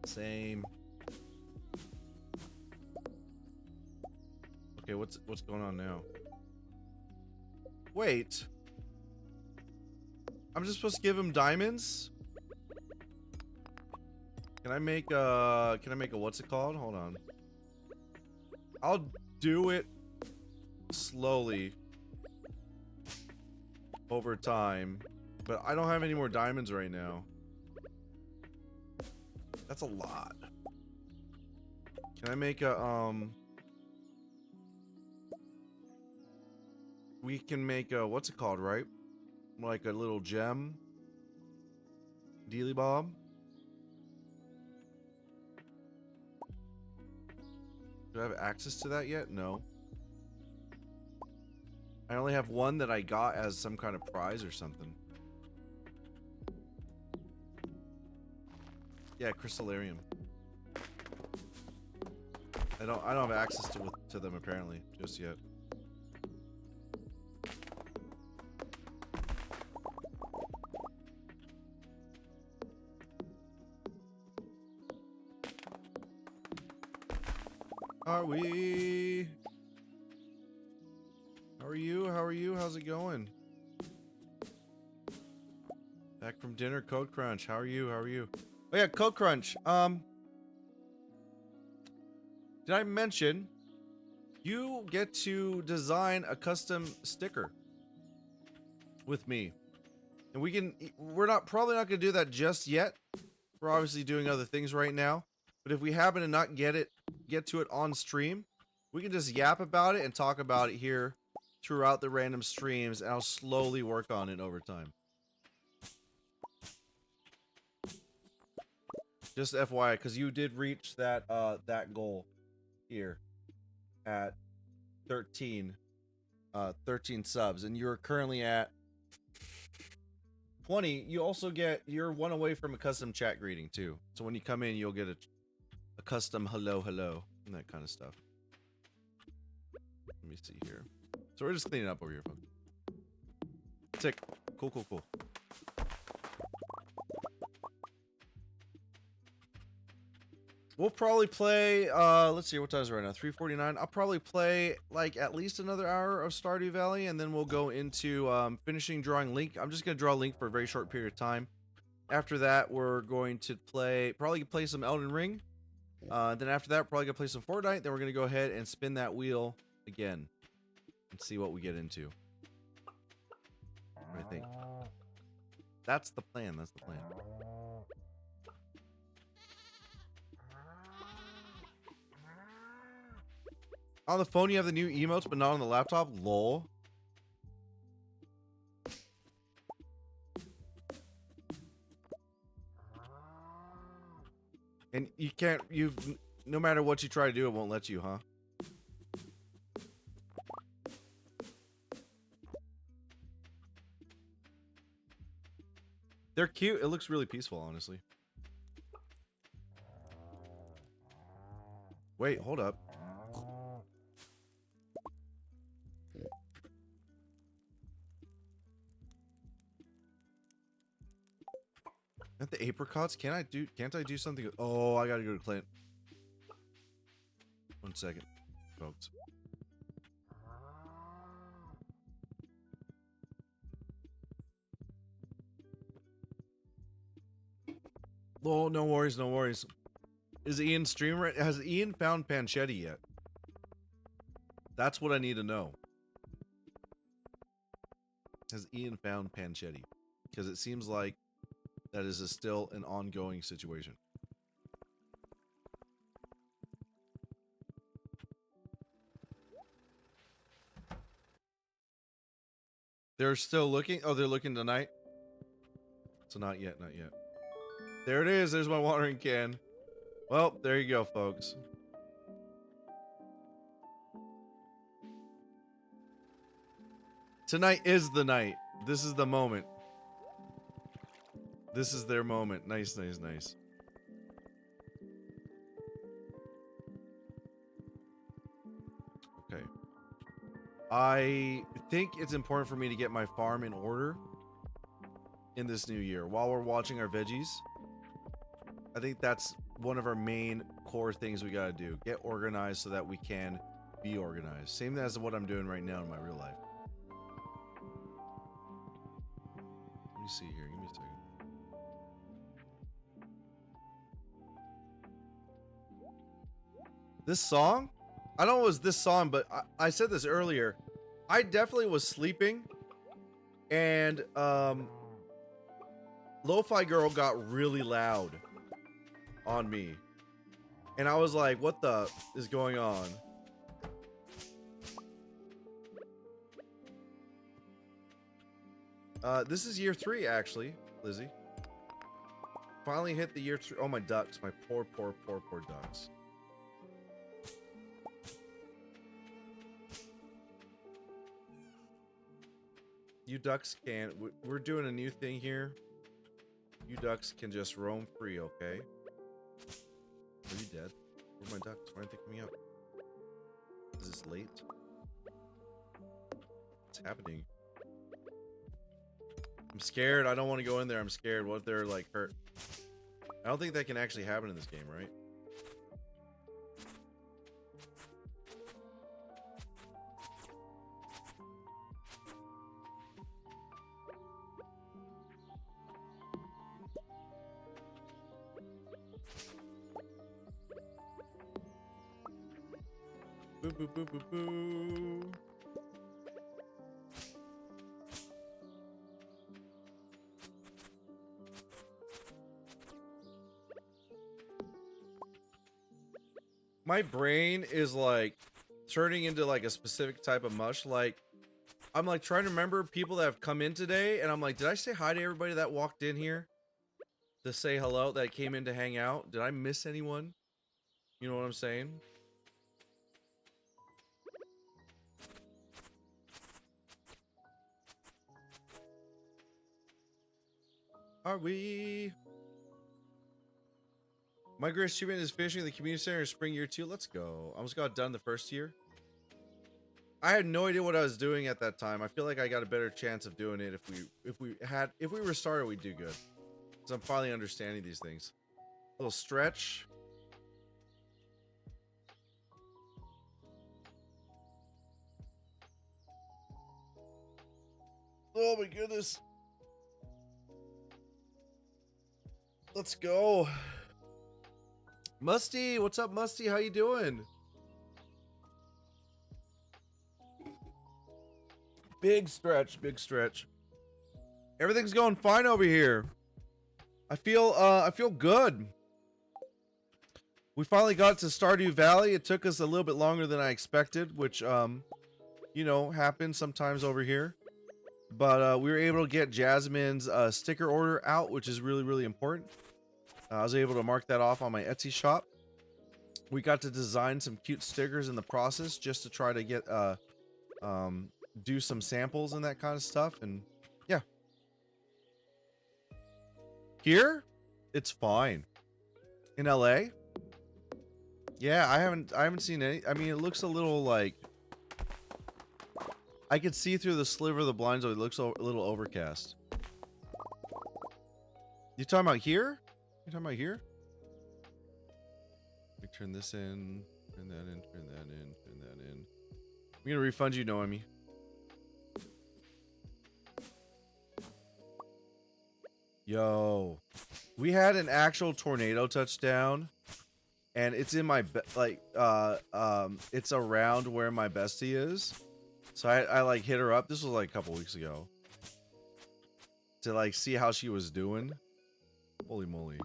Same. Okay, what's going on now? Wait. I'm just supposed to give him diamonds? Can I make a what's it called? Hold on. I'll do it slowly over time, but I don't have any more diamonds right now. That's a lot. Can I make a we can make a what's it called, right? Like a little gem dealy bob. Do I have access to that yet? No. I only have one that I got as some kind of prize or something. Yeah, crystallarium. I don't have access to them apparently just yet. Are we? How are you? How are you? How's it going? Back from dinner, Code Crunch. How are you? How are you? Oh yeah, Code Crunch. Did I mention you get to design a custom sticker with me? And we're probably not gonna do that just yet. We're obviously doing other things right now. But if we happen to not get to it on stream, we can just yap about it and talk about it here throughout the random streams, and I'll slowly work on it over time. Just FYI, because you did reach that that goal here at 13 subs, and you're currently at 20. You also you're one away from a custom chat greeting too. So when you come in, you'll get a custom hello and that kind of stuff. Let me see here. So we're just cleaning up over here, folks. Sick. Cool. We'll probably play, let's see, what time is it right now? 3:49. I'll probably play like at least another hour of Stardew Valley, and then we'll go into finishing drawing Link. I'm just gonna draw Link for a very short period of time. After that, we're going to probably play some Elden Ring. Then after that, we're probably gonna play some Fortnite. Then we're gonna go ahead and spin that wheel again and see what we get into. What do you think? That's the plan. That's the plan. On the phone, you have the new emotes, but not on the laptop. Lol. And you can't. No matter what you try to do, it won't let you, huh? They're cute. It looks really peaceful, honestly. Wait, hold up. At the apricots, can't I do something? Oh, I gotta go to Clint. 1 second, folks. Oh, no worries, no worries. Is Ian streamer? Has Ian found Panchetti yet? That's what I need to know. Has Ian found Panchetti? Because it seems like that is still an ongoing situation. They're still looking? Oh, they're looking tonight? So not yet, not yet. There it is. There's my watering can. Well, there you go, folks. Tonight is the night. This is the moment. This is their moment. Nice, nice, nice. Okay. I think it's important for me to get my farm in order in this new year while we're watching our veggies. I think that's one of our main core things we gotta do. Get organized so that we can be organized. Same as what I'm doing right now in my real life. Let me see here. Give me a second. This song? I don't know it was this song, but I said this earlier. I definitely was sleeping and Lo-Fi Girl got really loud on me. And I was like, what the is going on? This is year 3, actually, Lizzie. Finally hit the year 3. Oh, my ducks. My poor, poor, poor, poor ducks. You ducks can't. We're doing a new thing here. You ducks can just roam free, okay? Are you dead? Where are my ducks? Why aren't they coming up? Is this late? What's happening? I'm scared. I don't want to go in there. I'm scared. What if they're like hurt? I don't think that can actually happen in this game, right? Boo boo boo boo boo. My brain is like turning into like a specific type of mush. Like I'm like trying to remember people that have come in today, and I'm like, did I say hi to everybody that walked in here to say hello, that came in to hang out? Did I miss anyone? You know what I'm saying? Are we? My greatest achievement is finishing the community center in spring year 2. Let's go. I almost got done the first year. I had no idea what I was doing at that time. I feel like I got a better chance of doing it if we restarted, we'd do good. So I'm finally understanding these things. A little stretch. Oh my goodness. Let's go. Musty, what's up, Musty? How you doing? Big stretch, big stretch. Everything's going fine over here. I feel good. We finally got to Stardew Valley. It took us a little bit longer than I expected, which you know, happens sometimes over here. But we were able to get Jasmine's sticker order out, which is really, really important. I was able to mark that off on my Etsy shop. We got to design some cute stickers in the process just to try to get do some samples and that kind of stuff. And yeah, here it's fine. In LA, yeah, I haven't seen any. I mean, it looks a little like I could see through the sliver of the blinds, so it looks a little overcast. You talking about here? You talking about here? Let me turn this in, turn that in, turn that in, turn that in. I'm gonna refund you, Noemi. Yo, we had an actual tornado touchdown, and it's in my it's around where my bestie is. So I like hit her up. This was like a couple weeks ago to like see how she was doing. Holy moly.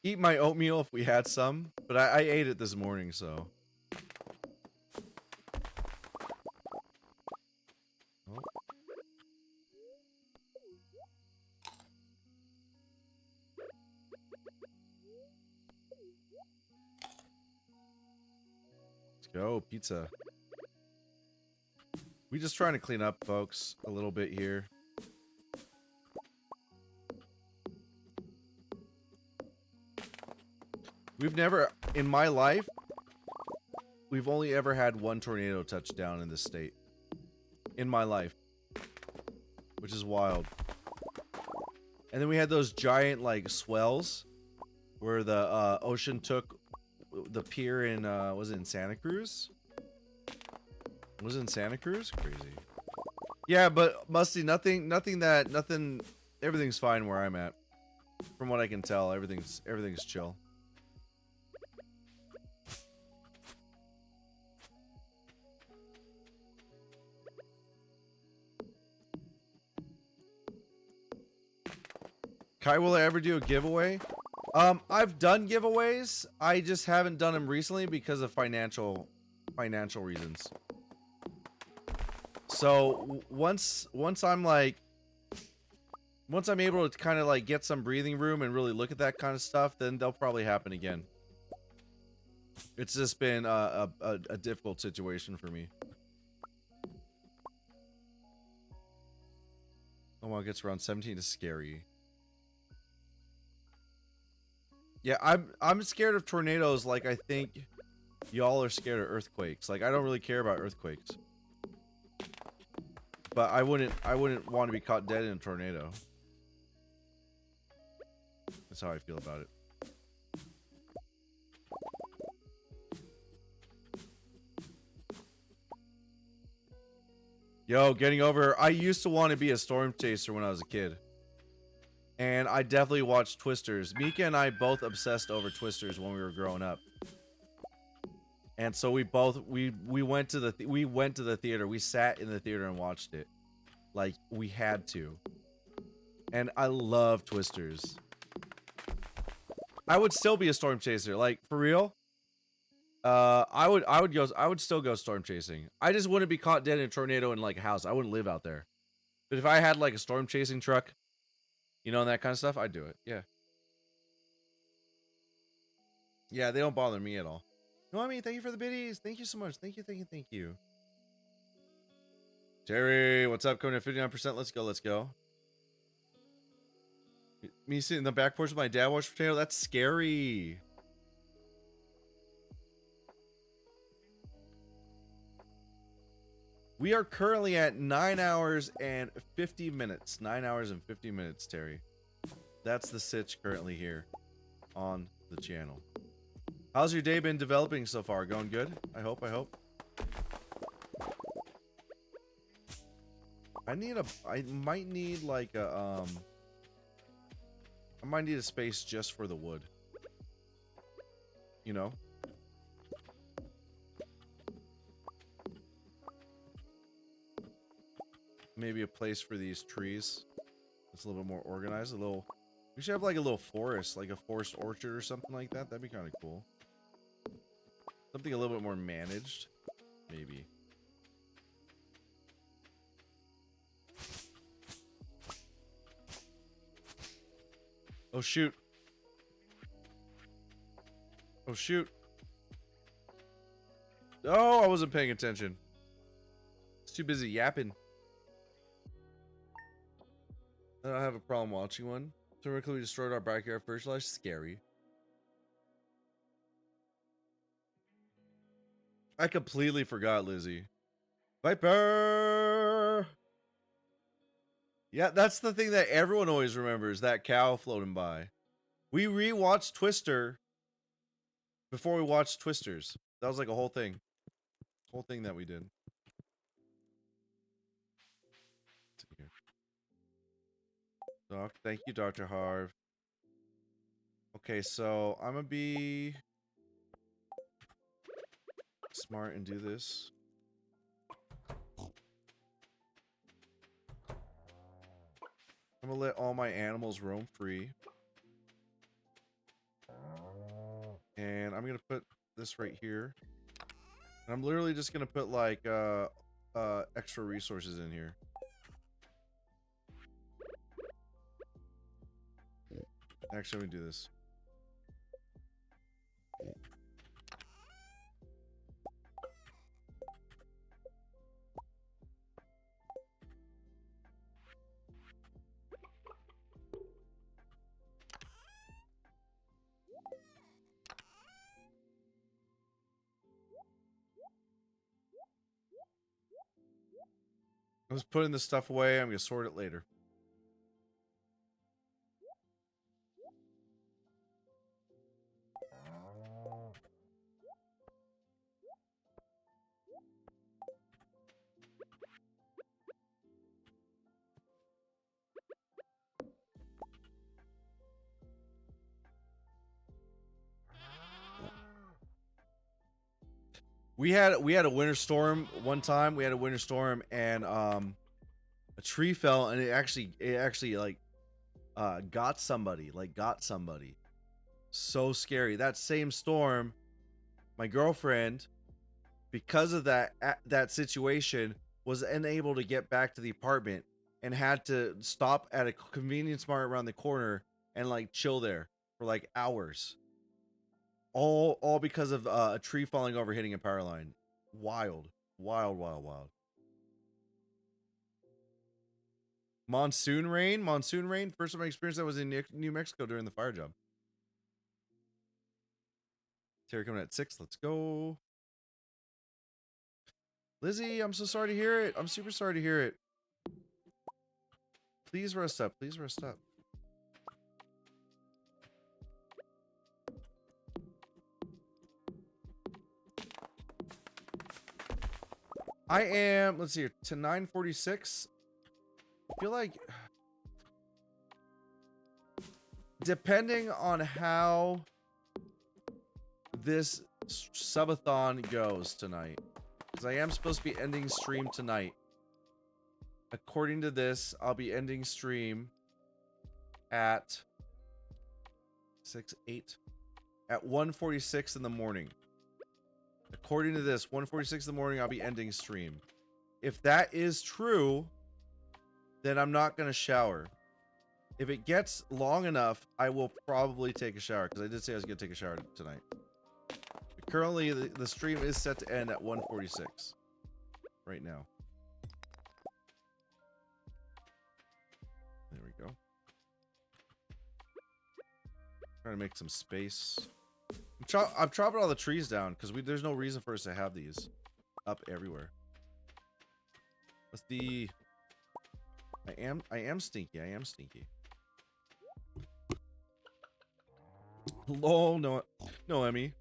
Eat my oatmeal if we had some, but I ate it this morning, so. Oh. Let's go, pizza. We just trying to clean up, folks, a little bit here. We've never, in my life, we've only ever had one tornado touchdown in this state. In my life. Which is wild. And then we had those giant, like, swells. Where the ocean took the pier in, was it in Santa Cruz? Was it in Santa Cruz? Crazy. Yeah, but Musty, everything's fine where I'm at. From what I can tell, everything's chill. Kai, will I ever do a giveaway? I've done giveaways. I just haven't done them recently because of financial reasons. So once I'm able to kind of like get some breathing room and really look at that kind of stuff, then they'll probably happen again. It's just been a difficult situation for me. Oh, well, it gets around 17 is scary. Yeah, I'm scared of tornadoes like I think y'all are scared of earthquakes. Like I don't really care about earthquakes. But I wouldn't want to be caught dead in a tornado. That's how I feel about it. Yo, getting over, I used to want to be a storm chaser when I was a kid. And I definitely watched Twisters. Mika and I both obsessed over Twisters when we were growing up. And so we went to the theater. We sat in the theater and watched it. Like we had to. And I love Twisters. I would still be a storm chaser, like for real. I would still go storm chasing. I just wouldn't be caught dead in a tornado in like a house. I wouldn't live out there. But if I had like a storm chasing truck, you know, and that kind of stuff, I'd do it. Yeah. Yeah, they don't bother me at all. No, I mean, thank you for the biddies. Thank you so much. Thank you, thank you, thank you. Terry, what's up? Coming at 59%. Let's go, let's go. Me sitting in the back porch with my dad watching potato. That's scary. We are currently at 9 hours and 50 minutes. 9 hours and 50 minutes, Terry. That's the sitch currently here on the channel. How's your day been developing so far? Going good? I hope. I might need like a I might need a space just for the wood. You know? Maybe a place for these trees. It's a little bit more organized. We should have like a little forest, like a forest orchard or something like that. That'd be kind of cool. Something a little bit more managed, maybe. Oh shoot. Oh shoot. Oh, I wasn't paying attention. It's too busy yapping. I don't have a problem watching one. Theoretically, we destroyed our backyard fertilizer. Scary. I completely forgot, Lizzie. Viper! Yeah, that's the thing that everyone always remembers, that cow floating by. We rewatched Twister before we watched Twisters. That was like a whole thing. Whole thing that we did. Doc, thank you, Dr. Harv. Okay, so I'm gonna be smart and do this. I'm gonna let all my animals roam free. And I'm gonna put this right here. And I'm literally just gonna put like extra resources in here. Actually, let me do this. I was putting this stuff away. I'm gonna sort it later. We had a winter storm one time. We had a winter storm and a tree fell and it actually like got somebody. So scary. That same storm, my girlfriend, because of that situation, was unable to get back to the apartment and had to stop at a convenience mart around the corner and like chill there for like hours. All because of a tree falling over hitting a power line. Wild. Monsoon rain. First time I experienced that was in New Mexico during the fire job. Terry coming at 6. Let's go. Lizzie, I'm so sorry to hear it. I'm super sorry to hear it. Please rest up. I am, let's see here, to 9:46. I feel like, depending on how this subathon goes tonight, because I am supposed to be ending stream tonight. According to this, I'll be ending stream at 1:46 in the morning. According to this, 1:46 in the morning, I'll be ending stream. If that is true, then I'm not going to shower. If it gets long enough, I will probably take a shower, because I did say I was going to take a shower tonight. But currently, the stream is set to end at 1:46 right now. There we go. Trying to make some space. I'm chopping all the trees down because there's no reason for us to have these up everywhere. What's the? I am stinky. Oh no, Emmy.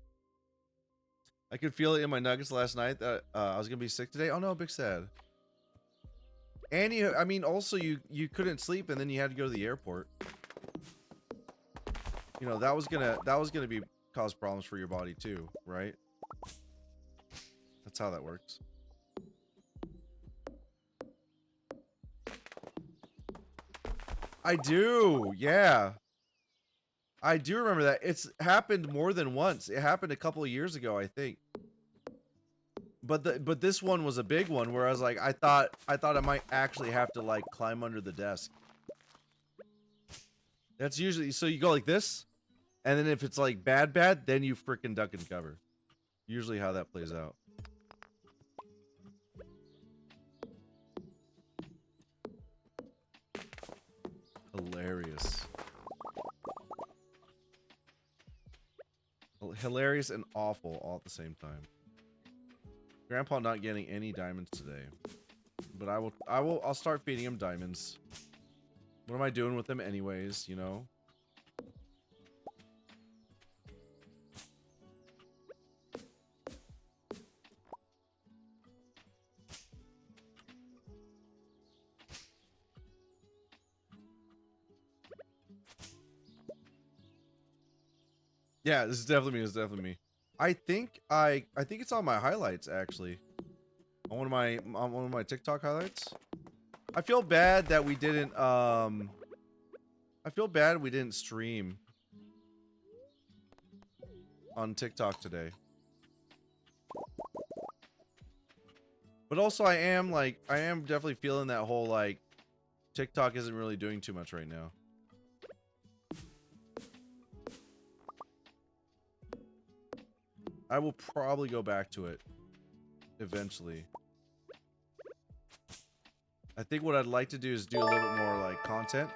I could feel it in my nuggets last night that I was gonna be sick today. Oh no, big sad. And I mean, also you couldn't sleep, and then you had to go to the airport. You know, that was gonna be cause problems for your body too, right? That's how that works. I do, yeah. I do remember that. It's happened more than once. It happened a couple of years ago, I think. But this one was a big one where I was like, I thought I might actually have to like climb under the desk. That's usually, so you go like this, and then if it's like bad, then you freaking duck and cover. Usually how that plays out. Hilarious. Hilarious and awful all at the same time. Grandpa not getting any diamonds today, but I'll start feeding him diamonds. What am I doing with them anyways, you know? Yeah, this is definitely me. It's definitely me. I think it's on my highlights actually. On one of my TikTok highlights. I feel bad that we didn't stream on TikTok today. But also I am definitely feeling that whole like TikTok isn't really doing too much right now. I will probably go back to it eventually. I think what I'd like to do is do a little bit more like content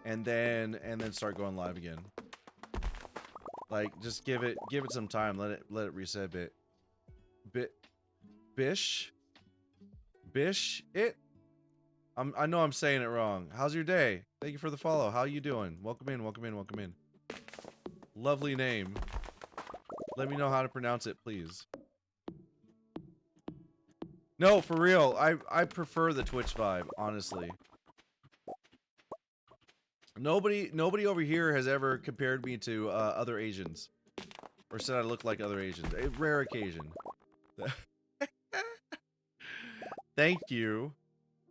and then start going live again. Like just give it some time, let it reset a bit. Bish it. I know I'm saying it wrong. How's your day? Thank you for the follow. How you doing? Welcome in. Lovely name. Let me know how to pronounce it, please. No, for real. I prefer the Twitch vibe, honestly. Nobody over here has ever compared me to other Asians, or said I look like other Asians. A rare occasion. Thank you.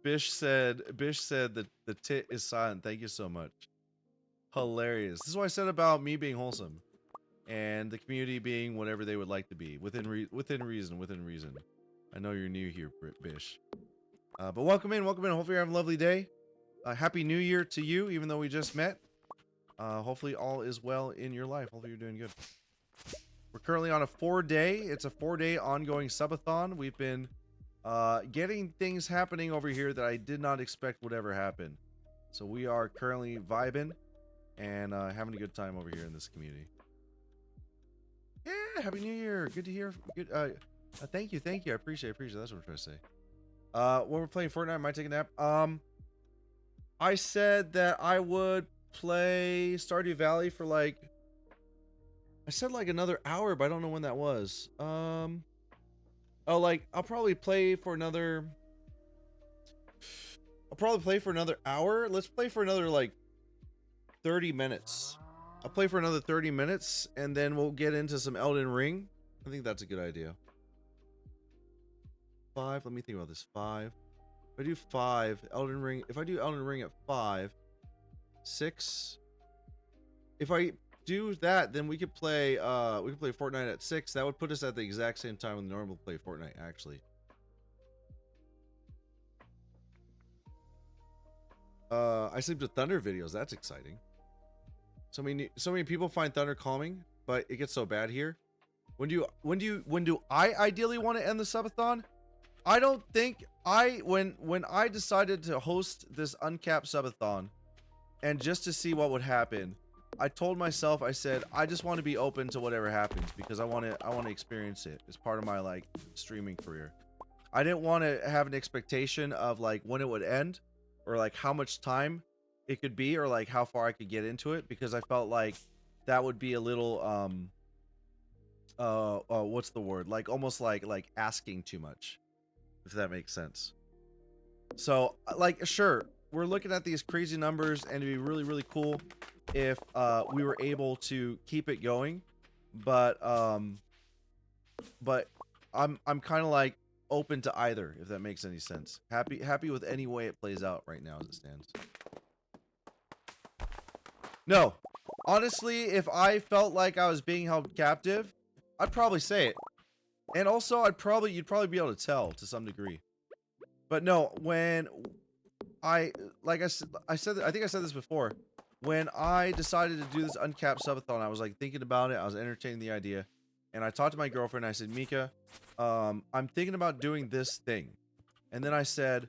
Bish said that the tit is silent. Thank you so much. Hilarious. This is what I said about me being wholesome. And the community being whatever they would like to be, within reason. I know you're new here, Bish. But welcome in. Hopefully you're having a lovely day. Happy New Year to you, even though we just met. Hopefully all is well in your life. Hopefully you're doing good. We're currently on a 4-day. It's a 4-day ongoing subathon. We've been getting things happening over here that I did not expect would ever happen. So we are currently vibing and having a good time over here in this community. Yeah, Happy New Year. Good to hear. Good. Thank you. I appreciate it. That's what I'm trying to say. When we're playing Fortnite, I might take a nap. I said that I would play Stardew Valley for like, I said like another hour, but I don't know when that was. Oh, like I'll probably play for another hour. Let's play for another like 30 minutes. I'll play for another 30 minutes, and then we'll get into some Elden Ring. I think that's a good idea. 5, let me think about this. 5. If I do 5, Elden Ring, if I do Elden Ring at 5, 6. If I do that, then we could play Fortnite at 6. That would put us at the exact same time we normally play Fortnite, actually. I sleep to Thunder videos. That's exciting. So many people find Thunder calming, but it gets so bad here. When do I ideally want to end the subathon? I don't think when I decided to host this Uncapped subathon, and just to see what would happen, I told myself, I said, I just want to be open to whatever happens because I want to experience it as part of my like streaming career. I didn't want to have an expectation of like when it would end or like how much time it could be or like how far I could get into it, because I felt like that would be a little what's the word? Like almost like asking too much, if that makes sense. So like, sure, we're looking at these crazy numbers, and it'd be really, really cool if we were able to keep it going. But I'm kind of like open to either, if that makes any sense. Happy with any way it plays out right now as it stands. No, honestly, if I felt like I was being held captive, I'd probably say it. And also, you'd probably be able to tell to some degree. But no, when I think I said this before. When I decided to do this Uncapped Subathon, I was like thinking about it. I was entertaining the idea, and I talked to my girlfriend. I said, Mika, I'm thinking about doing this thing. And then I said,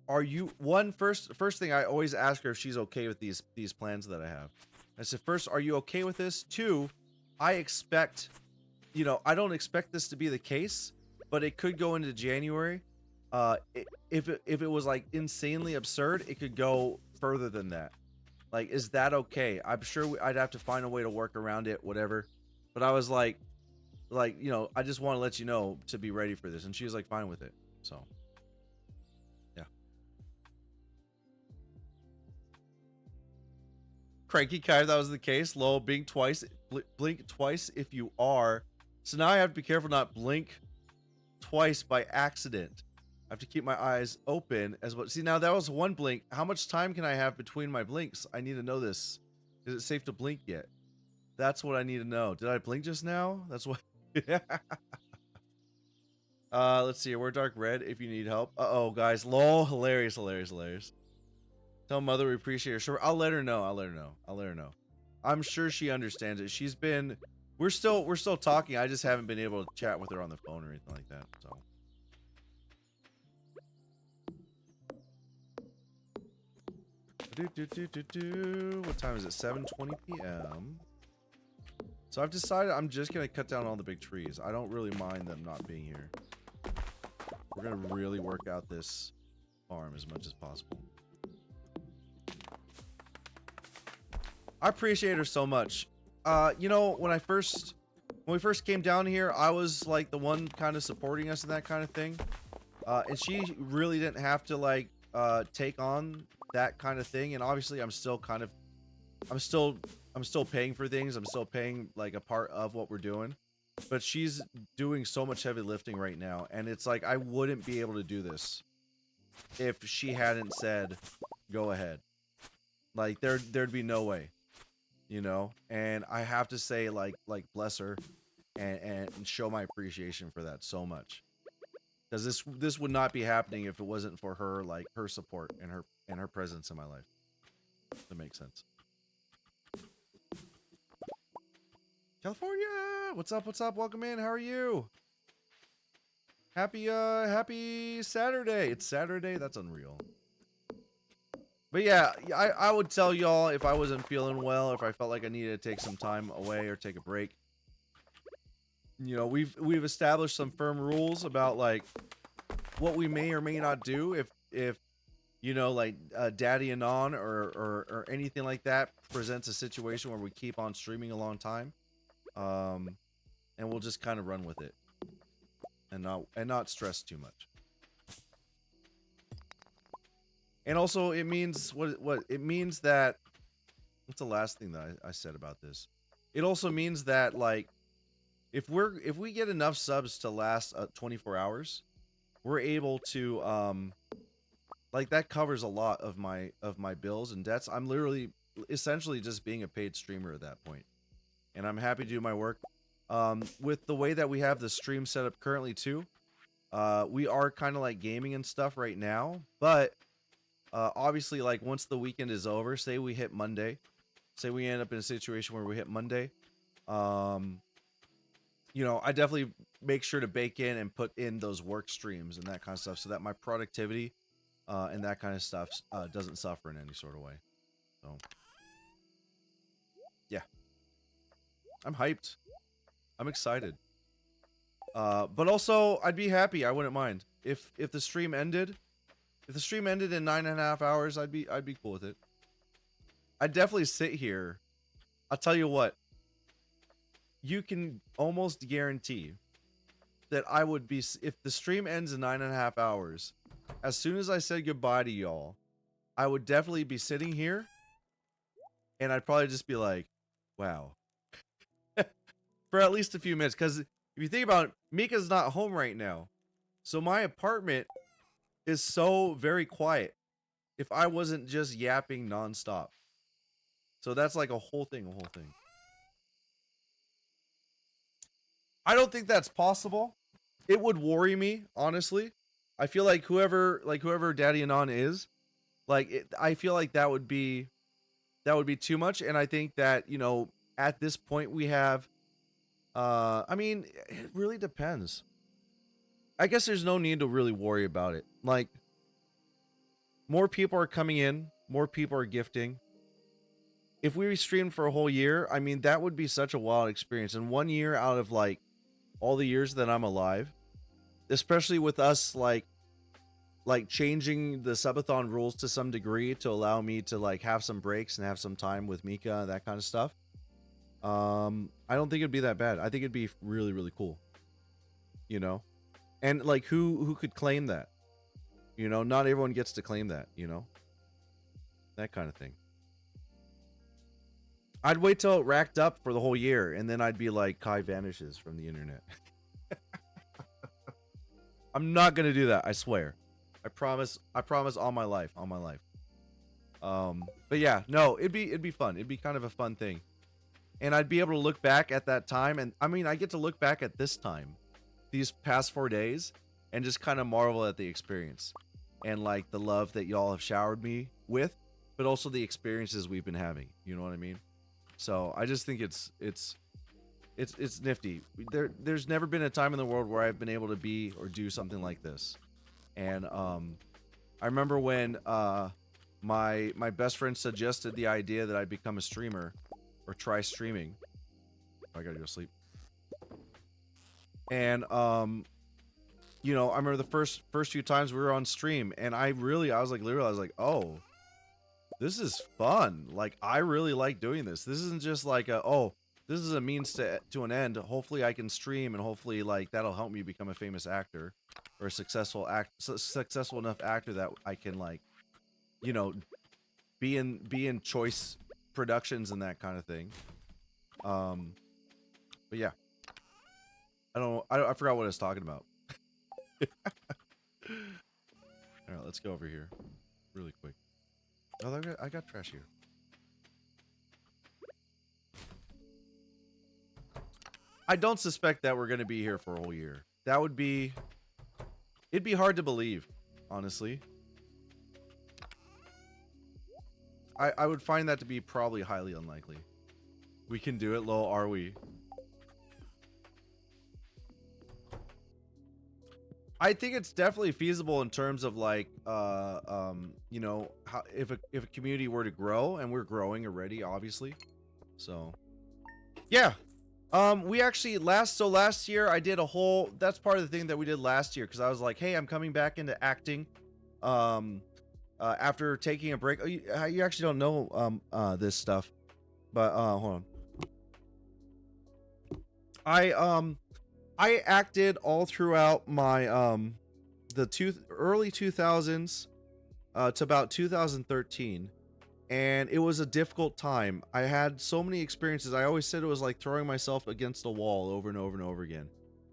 are you first thing I always ask her if she's okay with these plans that I have. I said, first, are you okay with this? Two, I expect, I don't expect this to be the case, but it could go into January. If it was like insanely absurd, it could go further than that. Like, is that okay? I'm sure I'd have to find a way to work around it, whatever. But I was like, I just want to let you know to be ready for this. And she was like, fine with it. So, yeah. Cranky Kai, if that was the case. Lol, blink twice if you are. So now I have to be careful not blink twice by accident. I have to keep my eyes open as well. See, now that was one blink. How much time can I have between my blinks? I need to know this. Is it safe to blink yet? That's what I need to know. Did I blink just now? That's what. Let's see. We're dark red if you need help. Uh-oh, guys. Lol. Hilarious. Tell mother we appreciate her. Sure, I'll let her know. I'm sure she understands it. We're still talking. I just haven't been able to chat with her on the phone or anything like that. So. What time is it? 7:20 p.m. So I've decided I'm just gonna cut down all the big trees. I don't really mind them not being here. We're gonna really work out this farm as much as possible. I appreciate her so much. When we first came down here, I was like the one kind of supporting us and that kind of thing. And she really didn't have to like take on that kind of thing. And obviously I'm still paying for things. I'm still paying like a part of what we're doing. But she's doing so much heavy lifting right now, and it's like I wouldn't be able to do this if she hadn't said go ahead. Like there'd be no way. And I have to say like bless her and show my appreciation for that so much. Because this would not be happening if it wasn't for her, like her support and her presence in my life. That makes sense. California, what's up? Welcome in. How are you? Happy Saturday. It's Saturday. That's unreal. But yeah, I would tell y'all if I wasn't feeling well, if I felt like I needed to take some time away or take a break. We've established some firm rules about like what we may or may not do if Daddy Anon or anything like that presents a situation where we keep on streaming a long time. And we'll just kind of run with it and not stress too much. And also it means what it means that what's the last thing that I said about this? It also means that like if we get enough subs to last 24 hours, we're able to like that covers a lot of my bills and debts. I'm literally essentially just being a paid streamer at that point. And I'm happy to do my work. With the way that we have the stream set up currently too, we are kind of like gaming and stuff right now, but obviously like once the weekend is over, say we hit Monday, say we end up in a situation where we hit Monday, I definitely make sure to bake in and put in those work streams and that kind of stuff so that my productivity and that kind of stuff doesn't suffer in any sort of way. So yeah, I'm hyped. I'm excited. But also I'd be happy. I wouldn't mind if the stream ended. If the stream ended in 9.5 hours, I'd be cool with it. I'd definitely sit here. I'll tell you what. you can almost guarantee that I would be, if the stream ends in 9.5 hours, as soon as I said goodbye to y'all, I would definitely be sitting here and I'd probably just be like, wow. For at least a few minutes. Because if you think about it, Mika's not home right now. So my apartment is so very quiet if I wasn't just yapping nonstop. So that's like a whole thing, I don't think that's possible. It would worry me, honestly. I feel like whoever Daddy Anon is, I feel like that would be too much. And I think that, you know, at this point we have, I mean, it really depends. I guess there's no need to really worry about it. Like, more people are coming in, more people are gifting. If we streamed for a whole year, I mean, that would be such a wild experience. And 1 year out of like all the years that I'm alive, especially with us like changing the subathon rules to some degree to allow me to like have some breaks and have some time with Mika, that kind of stuff. I don't think it'd be that bad. I think it'd be really, really cool. You know? And like who could claim that? You know, not everyone gets to claim that, you know? That kind of thing. I'd wait till it racked up for the whole year, and then I'd be like, Kai vanishes from the internet. I'm not gonna do that, I swear. I promise on my life. But yeah, no, it'd be fun. It'd be kind of a fun thing. And I'd be able to look back at that time, and I mean, I get to look back at this time, these past 4 days, and just kind of marvel at the experience. And like the love that y'all have showered me with, but also the experiences we've been having. You know what I mean? So I just think it's nifty. There's never been a time in the world where I've been able to be or do something like this. And I remember when my best friend suggested the idea that I become a streamer or try streaming. I gotta go sleep. And you know, I remember the first few times we were on stream, and I was like, oh, this is fun. Like, I really like doing this. This isn't just like this is a means to an end. Hopefully I can stream, and hopefully like that'll help me become a famous actor or a successful enough actor that I can, like, you know, be in choice productions and that kind of thing. But yeah, I forgot what I was talking about. All right, let's go over here really quick. Oh, I got trash here. I don't suspect that we're going to be here for a whole year. It'd be hard to believe, honestly. I would find that to be probably highly unlikely. We can do it, lol, are we? I think it's definitely feasible in terms of like, you know, how if a community were to grow, and we're growing already, obviously. So, yeah. We actually last year I did a whole. That's part of the thing that we did last year, because I was like, hey, I'm coming back into acting. After taking a break. Oh, you actually don't know this stuff, but hold on. I acted all throughout my the early 2000s to about 2013, and it was a difficult time. I had so many experiences. I always said it was like throwing myself against a wall over and over and over again,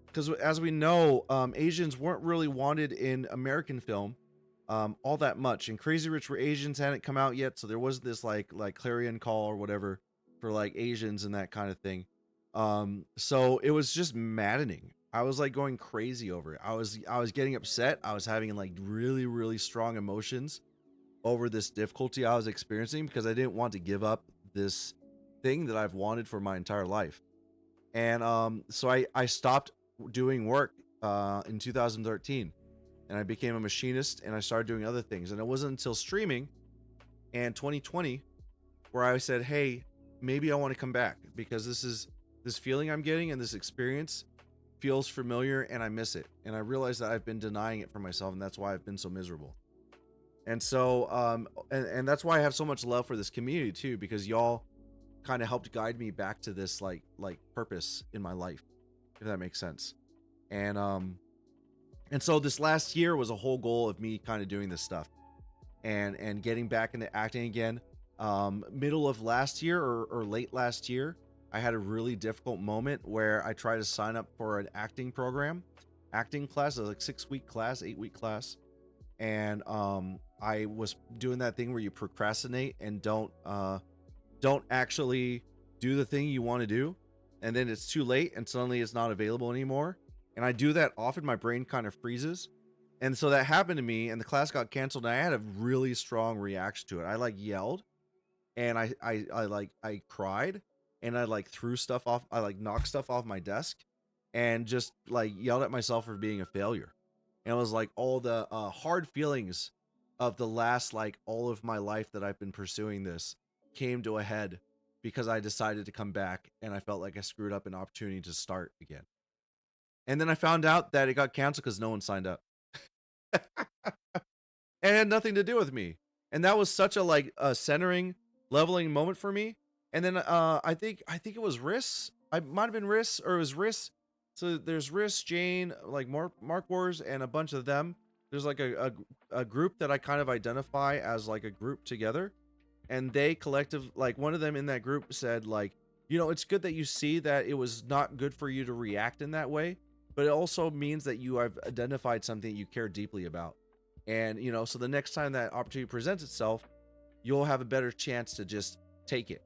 because as we know, Asians weren't really wanted in American film all that much, and Crazy Rich Asians hadn't come out yet, so there was this like clarion call or whatever for like Asians and that kind of thing. So it was just maddening. I was like going crazy over it. I was getting upset. I was having like really, really strong emotions over this difficulty I was experiencing, because I didn't want to give up this thing that I've wanted for my entire life. And so I stopped doing work in 2013, and I became a machinist, and I started doing other things. And it wasn't until streaming and 2020 where I said, hey, maybe I want to come back, because this feeling I'm getting and this experience feels familiar, and I miss it. And I realized that I've been denying it for myself, and that's why I've been so miserable. And so and that's why I have so much love for this community too, because y'all kind of helped guide me back to this like purpose in my life, if that makes sense. And so this last year was a whole goal of me kind of doing this stuff and getting back into acting again. Middle of last year or late last year, I had a really difficult moment where I tried to sign up for an acting class. It was like 6-week class, 8-week class. And I was doing that thing where you procrastinate and don't actually do the thing you want to do, and then it's too late and suddenly it's not available anymore. And I do that often. My brain kind of freezes. And so that happened to me, and the class got canceled, and I had a really strong reaction to it. I like yelled, and I cried, and I like threw stuff off. I like knocked stuff off my desk and just like yelled at myself for being a failure. And it was like all the hard feelings of the last, like all of my life that I've been pursuing this came to a head because I decided to come back, and I felt like I screwed up an opportunity to start again. And then I found out that it got canceled because no one signed up. And it had nothing to do with me. And that was such a like a centering, leveling moment for me. And then I think it was Riss. I might have been Riss, or it was Riss. So there's Riss, Jane, like Mark Wars, and a bunch of them. There's like a group that I kind of identify as like a group together. And they like one of them in that group said like, you know, it's good that you see that it was not good for you to react in that way, but it also means that you have identified something you care deeply about. And, you know, so the next time that opportunity presents itself, you'll have a better chance to just take it.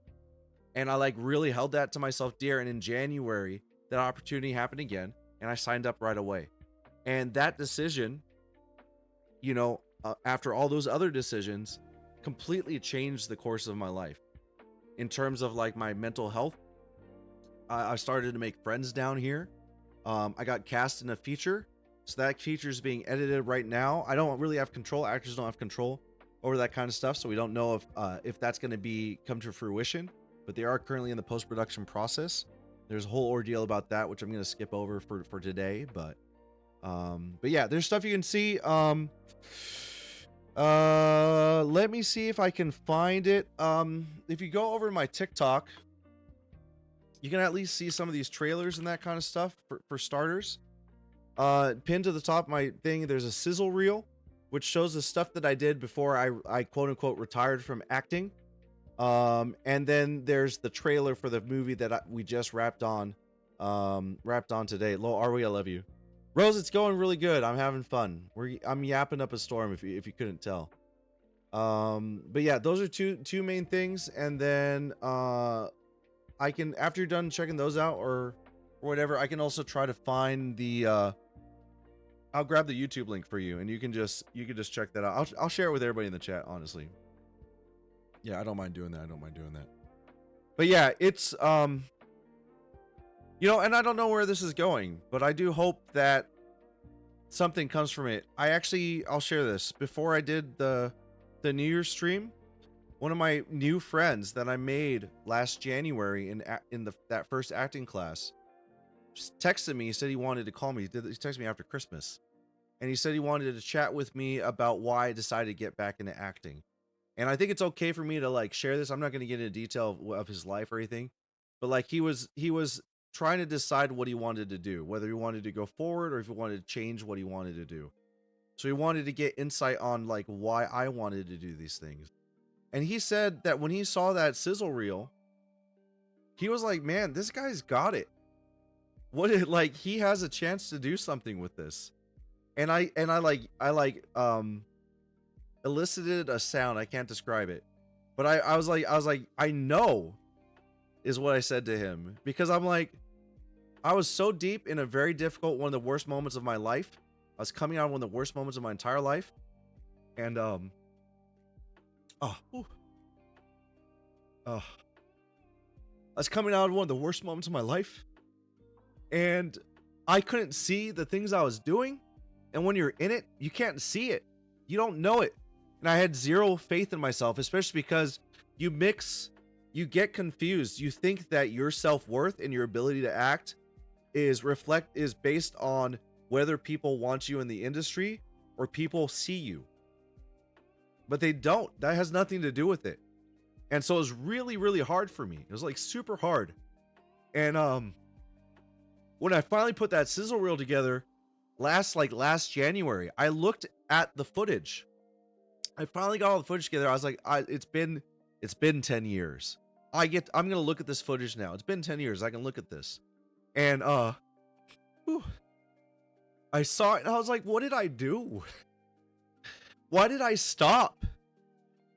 And I like really held that to myself dear. And in January, that opportunity happened again, and I signed up right away. And that decision, you know, after all those other decisions, completely changed the course of my life in terms of like my mental health. I started to make friends down here. I got cast in a feature, so that feature is being edited right now. I don't really have control. Actors don't have control over that kind of stuff, so we don't know if that's going to come to fruition. But they are currently in the post-production process. There's a whole ordeal about that, which I'm going to skip over for today. But yeah, there's stuff you can see. Let me see if I can find it. If you go over to my TikTok, you can at least see some of these trailers and that kind of stuff for starters. Pinned to the top of my thing, there's a sizzle reel, which shows the stuff that I did before I quote unquote retired from acting. And then there's the trailer for the movie that we just wrapped on today. Lo, are we? I love you. Rose, it's going really good. I'm having fun. I'm yapping up a storm if you couldn't tell. But yeah, those are two main things. And then I can, after you're done checking those out or whatever, I can also try to find the I'll grab the YouTube link for you, and you can just check that out. I'll share it with everybody in the chat, honestly. Yeah, I don't mind doing that. But yeah, it's you know, and I don't know where this is going, but I do hope that something comes from it. I'll share this. Before I did the New Year's stream, one of my new friends that I made last January in that first acting class texted me. He said he wanted to call me. He texted me after Christmas, and he said he wanted to chat with me about why I decided to get back into acting. And I think it's okay for me to like share this. I'm not going to get into detail of his life or anything, but like he was trying to decide what he wanted to do, whether he wanted to go forward or if he wanted to change what he wanted to do. So he wanted to get insight on like why I wanted to do these things. And he said that when he saw that sizzle reel, he was like, man, this guy's got it. Like he has a chance to do something with this. And I elicited a sound. I can't describe it, but I was like, I know is what I said to him, because I'm like, I was so deep in a very difficult, one of the worst moments of my life. I was coming out of one of the worst moments of my entire life. And, I was coming out of one of the worst moments of my life, and I couldn't see the things I was doing. And when you're in it, you can't see it. You don't know it. And I had zero faith in myself, especially because you get confused. You think that your self-worth and your ability to act is based on whether people want you in the industry or people see you. But they don't. That has nothing to do with it. And so it was really, really hard for me. It was like super hard. And when I finally put that sizzle reel together last January, I looked at the footage. I finally got all the footage together. I was like, it's been 10 years. I'm gonna look at this footage now. It's been 10 years. I can look at this. And I saw it and I was like, what did I do? Why did I stop?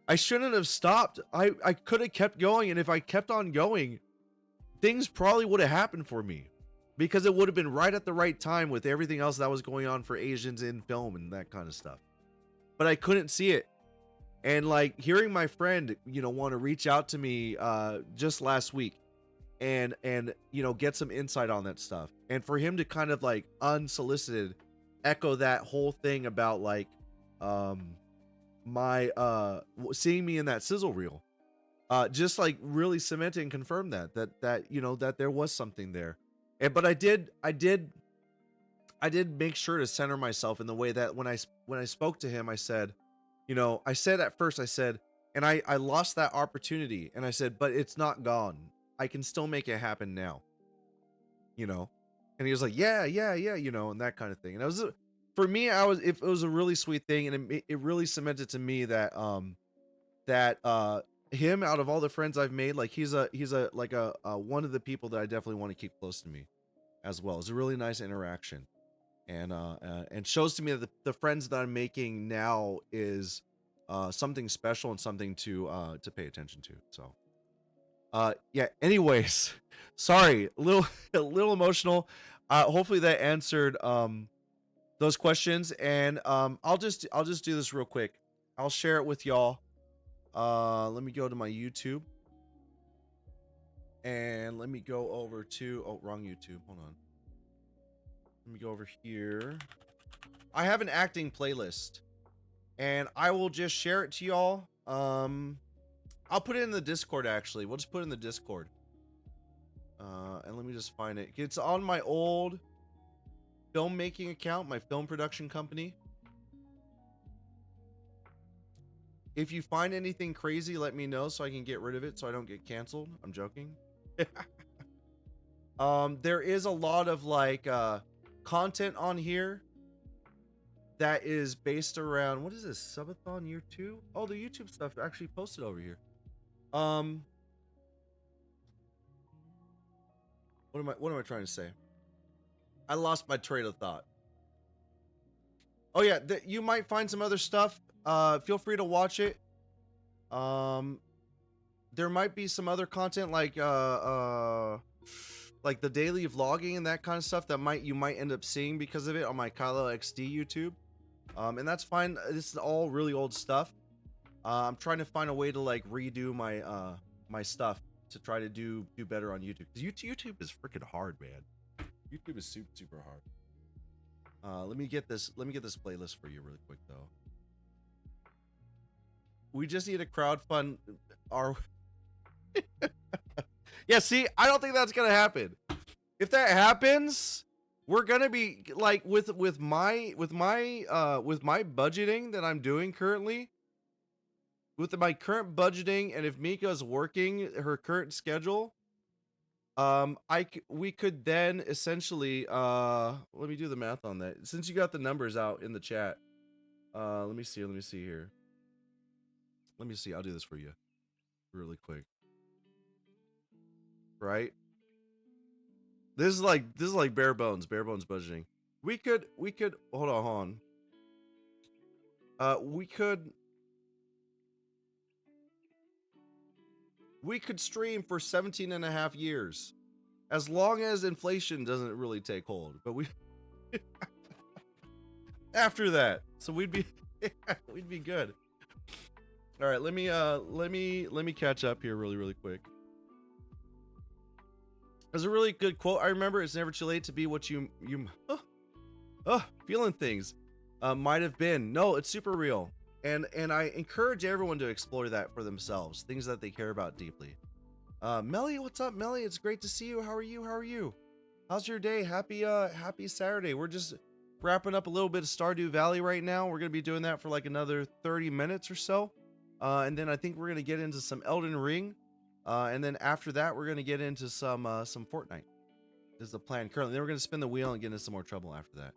I shouldn't have stopped. I could have kept going, and if I kept on going, things probably would have happened for me, because it would have been right at the right time with everything else that was going on for Asians in film and that kind of stuff. But I couldn't see it. And like hearing my friend, want to reach out to me just last week and get some insight on that stuff, and for him to kind of like unsolicited echo that whole thing about like my seeing me in that sizzle reel, just like really cement and confirm that there was something there. But I did make sure to center myself in the way that when I spoke to him, I said, I said at first, and I lost that opportunity, and I said, but it's not gone. I can still make it happen now. And he was like, yeah, and that kind of thing. And it was, for me, it was a really sweet thing, and it really cemented to me that him, out of all the friends I've made, like he's one of the people that I definitely want to keep close to me as well. It's a really nice interaction, and shows to me that the friends that I'm making now is something special and something to pay attention to. So yeah, anyways, sorry, a little emotional. Hopefully that answered those questions, and I'll just do this real quick. I'll share it with y'all. Let me go to my YouTube, and let me go over to wrong YouTube. Hold on. Let me go over here. I have an acting playlist, and I will just share it to y'all. I'll put it in the Discord, actually. We'll just put it in the Discord. And let me just find it. It's on my old filmmaking account, my film production company. If you find anything crazy, let me know so I can get rid of it so I don't get canceled. I'm joking. There is a lot of like content on here that is based around, what is this, Subathon year 2? Oh, the YouTube stuff actually posted over here. What am I trying to say? I lost my train of thought. Oh yeah, you might find some other stuff. Feel free to watch it. There might be some other content like the daily vlogging and that kind of stuff that you might end up seeing because of it on my Kylo XD YouTube. And that's fine. This is all really old stuff. I'm trying to find a way to like redo my my stuff to try to do better on YouTube. Because YouTube is freaking hard, man. YouTube is super hard. Let me get this playlist for you really quick though. We just need to crowdfund our yeah, see, I don't think that's gonna happen. If that happens, we're gonna be like with my budgeting that I'm doing currently, with my current budgeting, and if Mika's working her current schedule, we could then essentially let me do the math on that. Since you got the numbers out in the chat, let me see here. Let me see. I'll do this for you really quick. Right? This is like bare bones budgeting. We could hold on. We could stream for 17 and a half years, as long as inflation doesn't really take hold. But we after that, so we'd be good. All right, let me catch up here really quick. There's a really good quote I remember. It's never too late to be what you feeling things might have been. No, it's super real. And I encourage everyone to explore that for themselves, things that they care about deeply. Melly, what's up, Melly? It's great to see you. How are you? How's your day? Happy Saturday. We're just wrapping up a little bit of Stardew Valley right now. We're gonna be doing that for like another 30 minutes or so. And then I think we're gonna get into some Elden Ring, and then after that we're gonna get into some Fortnite. Is the plan currently? Then we're gonna spin the wheel and get into some more trouble after that.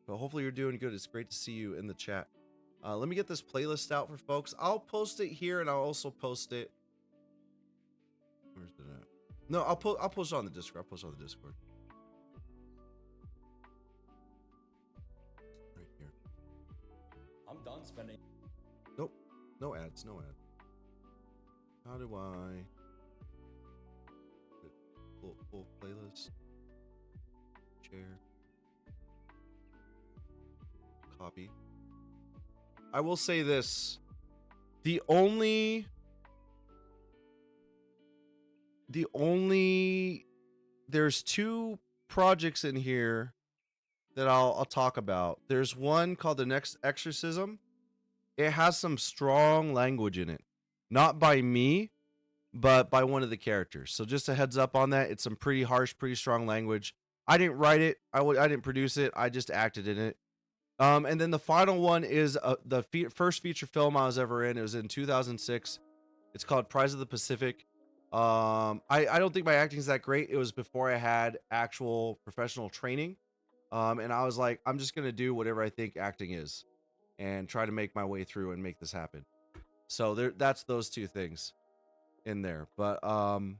But hopefully you're doing good. It's great to see you in the chat. Let me get this playlist out for folks. I'll post it here, and I'll also post it. Where's it at? No, I'll post it on the Discord. I'll post it on the Discord. Right here. I'm done spending. Nope. No ads. No ads. How do I full playlist? Share. Copy. I will say this. There's two projects in here that I'll talk about. There's one called The Next Exorcism. It has some strong language in it. Not by me, but by one of the characters. So just a heads up on that. It's some pretty harsh, pretty strong language. I didn't write it. I didn't produce it. I just acted in it. And then the final one is the first feature film I was ever in. It was in 2006. It's called Prize of the Pacific. I don't think my acting is that great. It was before I had actual professional training. And I was like, I'm just going to do whatever I think acting is and try to make my way through and make this happen. So that's those two things in there. But I'll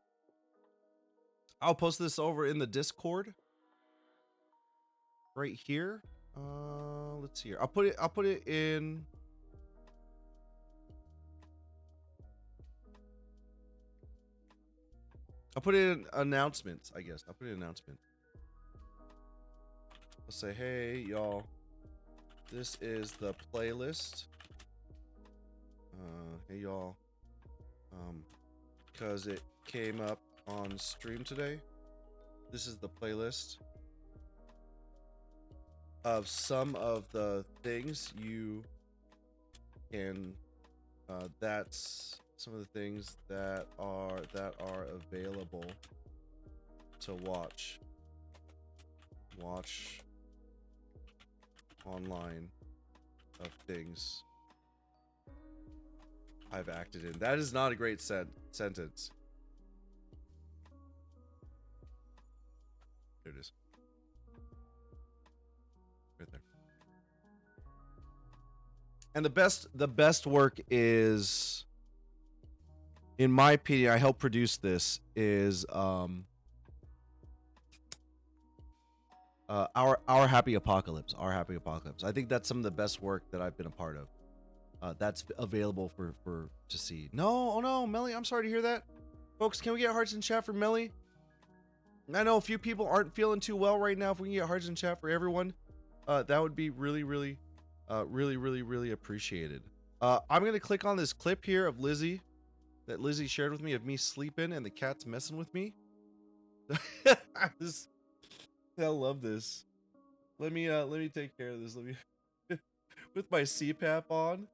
post this over in the Discord right here. Let's see here. I'll put it in. I'll put it in announcements, I guess. I'll put it in announcement. I'll say, hey, y'all, this is the playlist. Hey, y'all, because it came up on stream today. This is the playlist of some of the things you can, that's some of the things that are available to watch online of things I've acted in. That is not a great sentence. There it is. Right there. And the best work is, in my opinion, I helped produce this, is our Happy Apocalypse. Our Happy Apocalypse. I think that's some of the best work that I've been a part of. That's available for to see. No, oh no, Melly, I'm sorry to hear that. Folks, can we get hearts in chat for Melly? I know a few people aren't feeling too well right now. If we can get hearts in chat for everyone, that would be really appreciated. I'm gonna click on this clip here of Lizzie that Lizzie shared with me of me sleeping and the cat's messing with me. I love this. Let me take care of this. Let me with my CPAP on.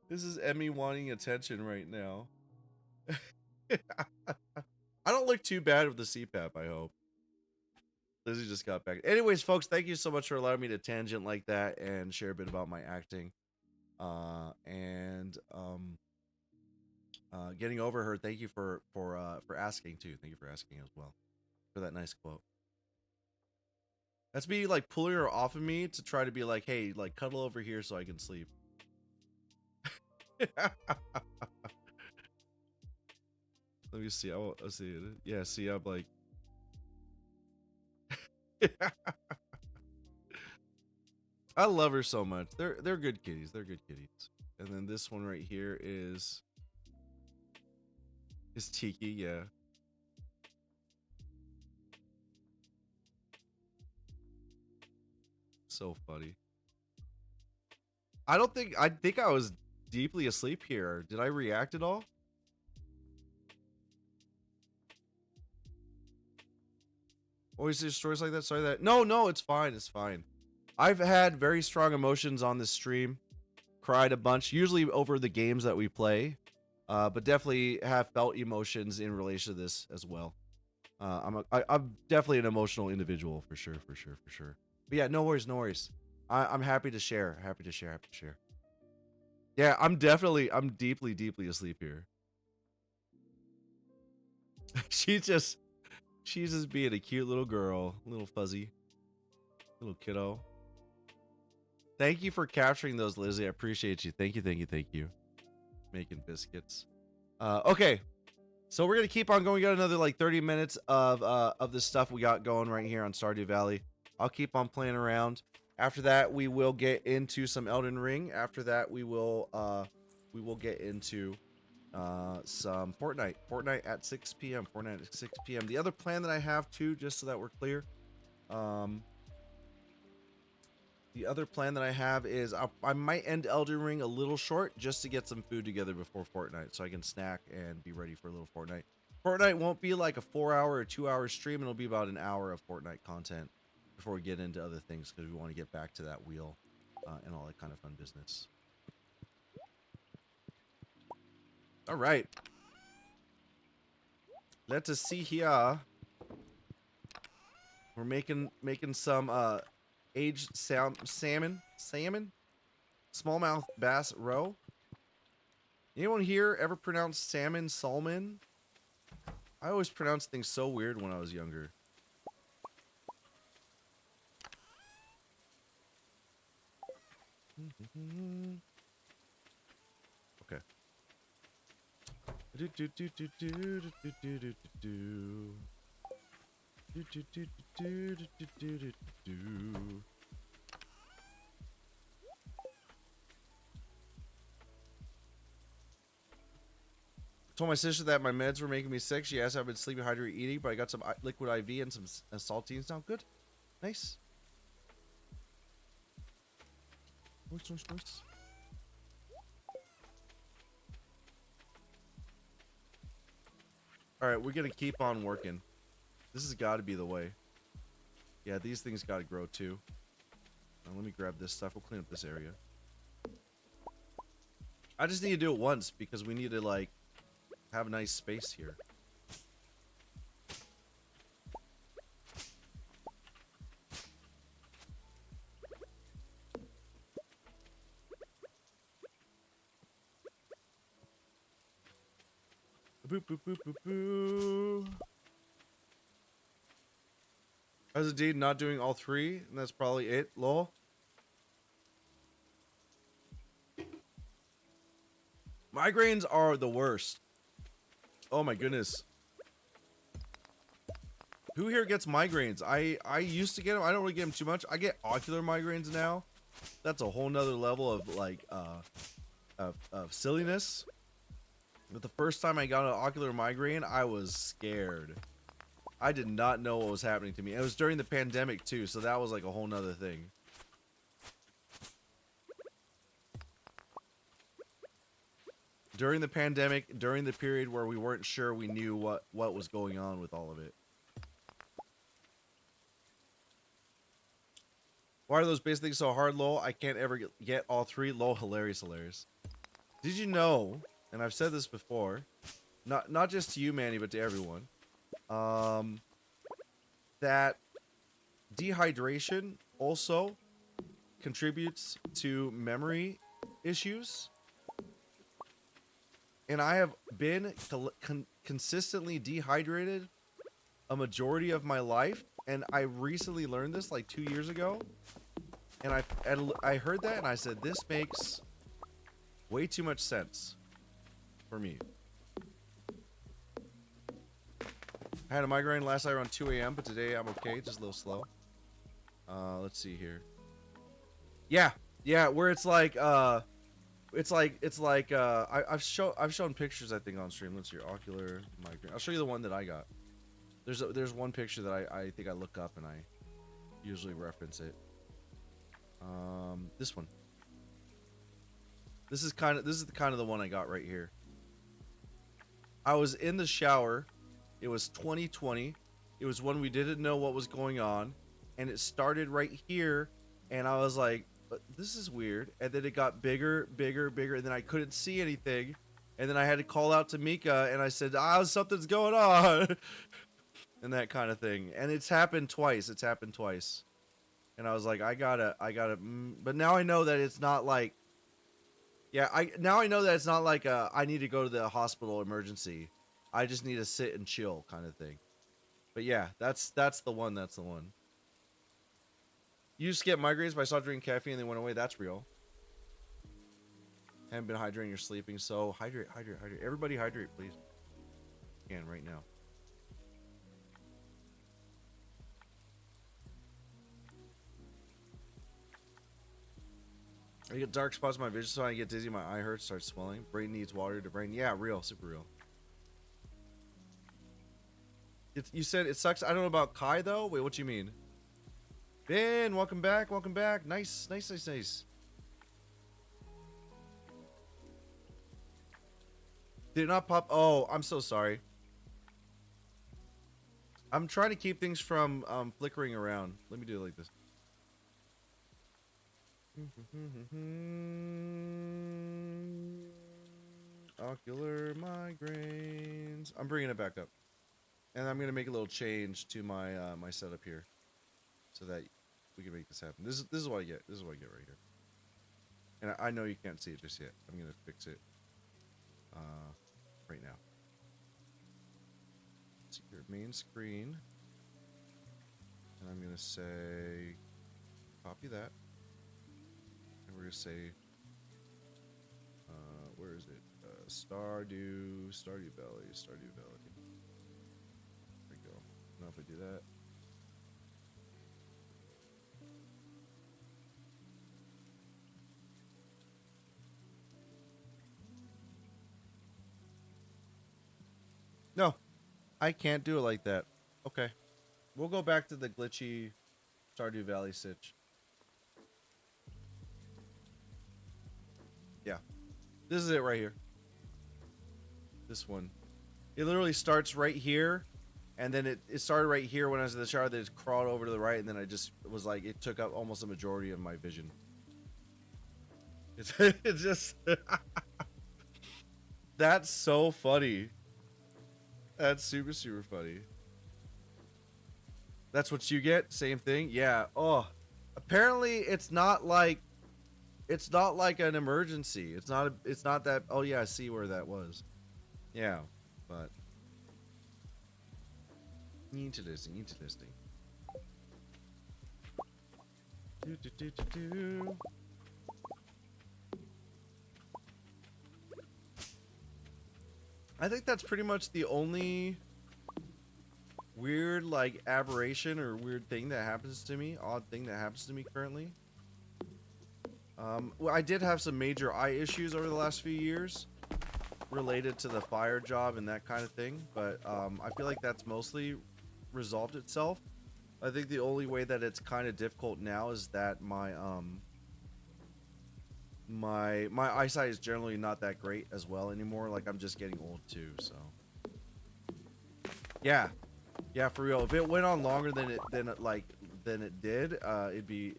This is Emmy wanting attention right now. I don't look too bad with the CPAP, I hope. Lizzie just got back. Anyways, folks, thank you so much for allowing me to tangent like that and share a bit about my acting. Getting over her. Thank you for asking too. Thank you for asking as well for that nice quote. That's me like pulling her off of me to try to be like, hey, like cuddle over here so I can sleep. Let me see. I'll see it. Yeah, see, I'm like. I love her so much. They're good kitties. They're good kitties. And then this one right here is Tiki. Yeah. So funny. I think I was deeply asleep here. Did I react at all? Always there's stories like that. Sorry that. No, it's fine. It's fine. I've had very strong emotions on this stream. Cried a bunch, usually over the games that we play. But definitely have felt emotions in relation to this as well. I'm definitely an emotional individual for sure. But yeah, no worries. I'm happy to share. Happy to share. Yeah, I'm deeply asleep here. she's just being a cute little girl, little fuzzy, little kiddo. Thank you for capturing those, Lizzie. I appreciate you. Thank you. Making biscuits. Okay. So we're gonna keep on going. We got another like 30 minutes of this stuff we got going right here on Stardew Valley. I'll keep on playing around. After that, we will get into some Elden Ring. After that, we will get into some Fortnite. Fortnite at 6 p.m. Fortnite at 6 p.m. The other plan that I have too, just so that we're clear, the other plan that I have is I might end Elden Ring a little short just to get some food together before Fortnite so I can snack and be ready for a little Fortnite. Fortnite won't be like a 4-hour or 2-hour stream. It'll be about an hour of Fortnite content before we get into other things because we want to get back to that wheel and all that kind of fun business. All right. Let us see here. We're making some aged salmon, smallmouth bass roe. Anyone here ever pronounce salmon salmon? I always pronounced things so weird when I was younger. Okay. Told my sister that my meds were making me sick. She asked if I've been sleeping, hydrated, eating, but I got some liquid IV and some saltines now. Good. Nice. Nice. All right, we're gonna keep on working. This has got to be the way. Yeah, these things got to grow too. Now, let me grab this stuff. We'll clean up this area. I just need to do it once because we need to like have a nice space here. Boop, boop, boop, boop, boo. As indeed not doing all three, and that's probably it, lol. Migraines are the worst. Oh my goodness. Who here gets migraines? I used to get them. I don't really get them too much. I get ocular migraines now. That's a whole nother level of like of silliness. But the first time I got an ocular migraine, I was scared. I did not know what was happening to me. It was during the pandemic too, so that was like a whole nother thing. During the pandemic, during the period where we weren't sure we knew what was going on with all of it. Why are those basic things so hard, lol? I can't ever get all three. Lol, hilarious. Did you know, and I've said this before, not just to you, Manny, but to everyone, that dehydration also contributes to memory issues. And I have been consistently dehydrated a majority of my life, and I recently learned this like 2 years ago. And I heard that and I said, this makes way too much sense for me. I had a migraine last night around 2 a.m., but today I'm okay, just a little slow. Let's see here. Yeah, where it's like I've shown pictures I think on stream. Let's see, ocular migraine. I'll show you the one that I got. There's one picture that I think I look up and I usually reference it. This one. This is kind of the one I got right here. I was in the shower. It was 2020. It was when we didn't know what was going on, and it started right here, and I was like, this is weird. And then it got bigger, and then I couldn't see anything, and then I had to call out to Mika, and I said, something's going on. And that kind of thing. And it's happened twice. And I was like, I gotta, but now I know that it's not like, Yeah, now I know that it's not like I need to go to the hospital emergency. I just need to sit and chill kind of thing. But yeah, that's the one. That's the one. You just get migraines by stop drinking caffeine and they went away. That's real. Haven't been hydrating, you're sleeping. So hydrate. Everybody hydrate, please. Again, right now. I get dark spots in my vision, so I get dizzy, my eye hurts, starts swelling. Brain needs water to brain. Yeah, real, super real. You said it sucks. I don't know about Kai though. Wait, what you mean? Ben, welcome back. Welcome back. Nice. Did it not pop? Oh, I'm so sorry. I'm trying to keep things from flickering around. Let me do it like this. Ocular migraines. I'm bringing it back up. And I'm going to make a little change to my my setup here so that we can make this happen. This is what I get. This is what I get right here. And I know you can't see it just yet. I'm going to fix it right now. Let's see your main screen. And I'm going to say copy that. And we're going to say where is it? Stardew Valley. There we go. Now if I do that. No, I can't do it like that. Okay. We'll go back to the glitchy Stardew Valley sitch. Yeah. This is it right here. This one. It literally starts right here. And then it started right here when I was in the shower. Then it crawled over to the right. And then I just was like, it took up almost a majority of my vision. It's just... That's so funny. That's super, super funny. That's what you get? Same thing? Yeah. Oh. Apparently it's not like an emergency. It's not that. Oh yeah, I see where that was. Yeah, but interesting. I think that's pretty much the only weird like aberration or weird thing that happens to me, odd thing that happens to me currently. Well, I did have some major eye issues over the last few years related to the fire job and that kind of thing, but I feel like that's mostly resolved itself. I think the only way that it's kind of difficult now is that my eyesight is generally not that great as well anymore. Like I'm just getting old too, so yeah, for real. If it went on longer than it did, it'd be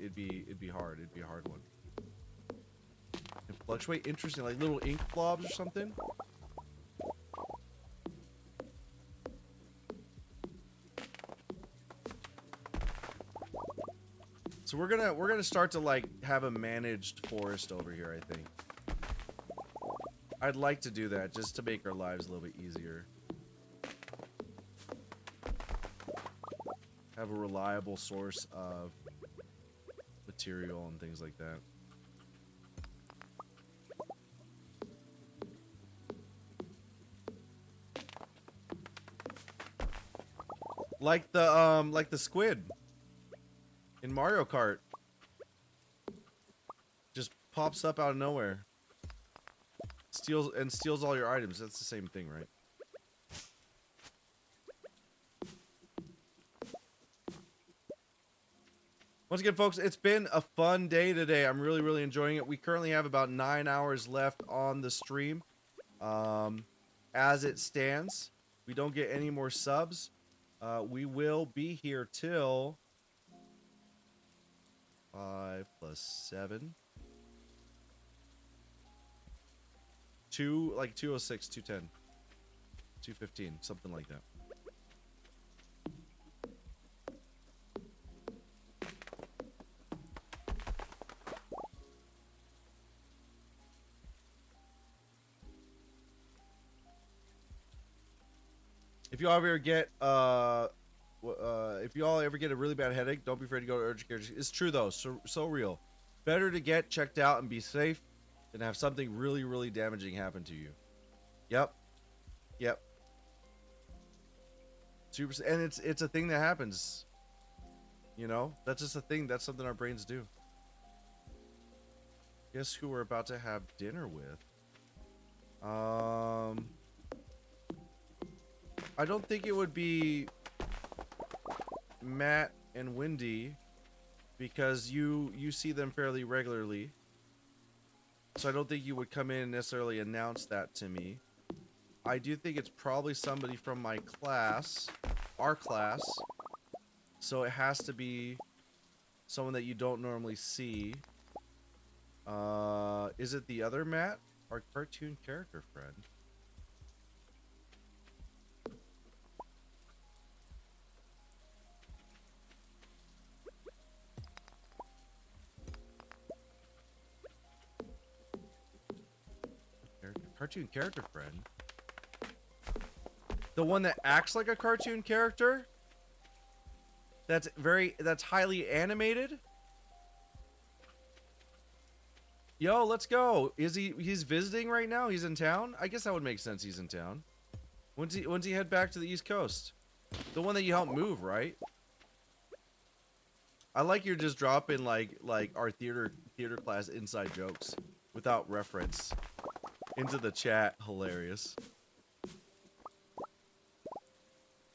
hard. It'd be a hard one. And fluctuate, interesting, like little ink blobs or something. So we're gonna start to like have a managed forest over here, I think. I'd like to do that just to make our lives a little bit easier. Have a reliable source of material and things like that. Like the squid in Mario Kart. Just pops up out of nowhere. Steals all your items. That's the same thing, right? Once again, folks, it's been a fun day today. I'm really enjoying it. We currently have about 9 hours left on the stream. As it stands, we don't get any more subs. We will be here till 5 + 7. 206, 210, 215, something like that. If you all ever get if you all ever get a really bad headache, don't be afraid to go to urgent care. It's true though, so real. Better to get checked out and be safe than have something really, really damaging happen to you. Yep. Yep. Super, and it's a thing that happens. You know, that's just a thing. That's something our brains do. Guess who we're about to have dinner with? I don't think it would be Matt and Wendy because you see them fairly regularly. So I don't think you would come in and necessarily announce that to me. I do think it's probably somebody from my class, our class. So it has to be someone that you don't normally see. Is it the other Matt? Our cartoon character friend? Cartoon character friend? The one that acts like a cartoon character? That's highly animated? Yo, let's go. He's visiting right now? He's in town? I guess that would make sense he's in town. When's he head back to the East Coast? The one that you helped move, right? I like you're just dropping like our theater class inside jokes without reference into the chat. Hilarious.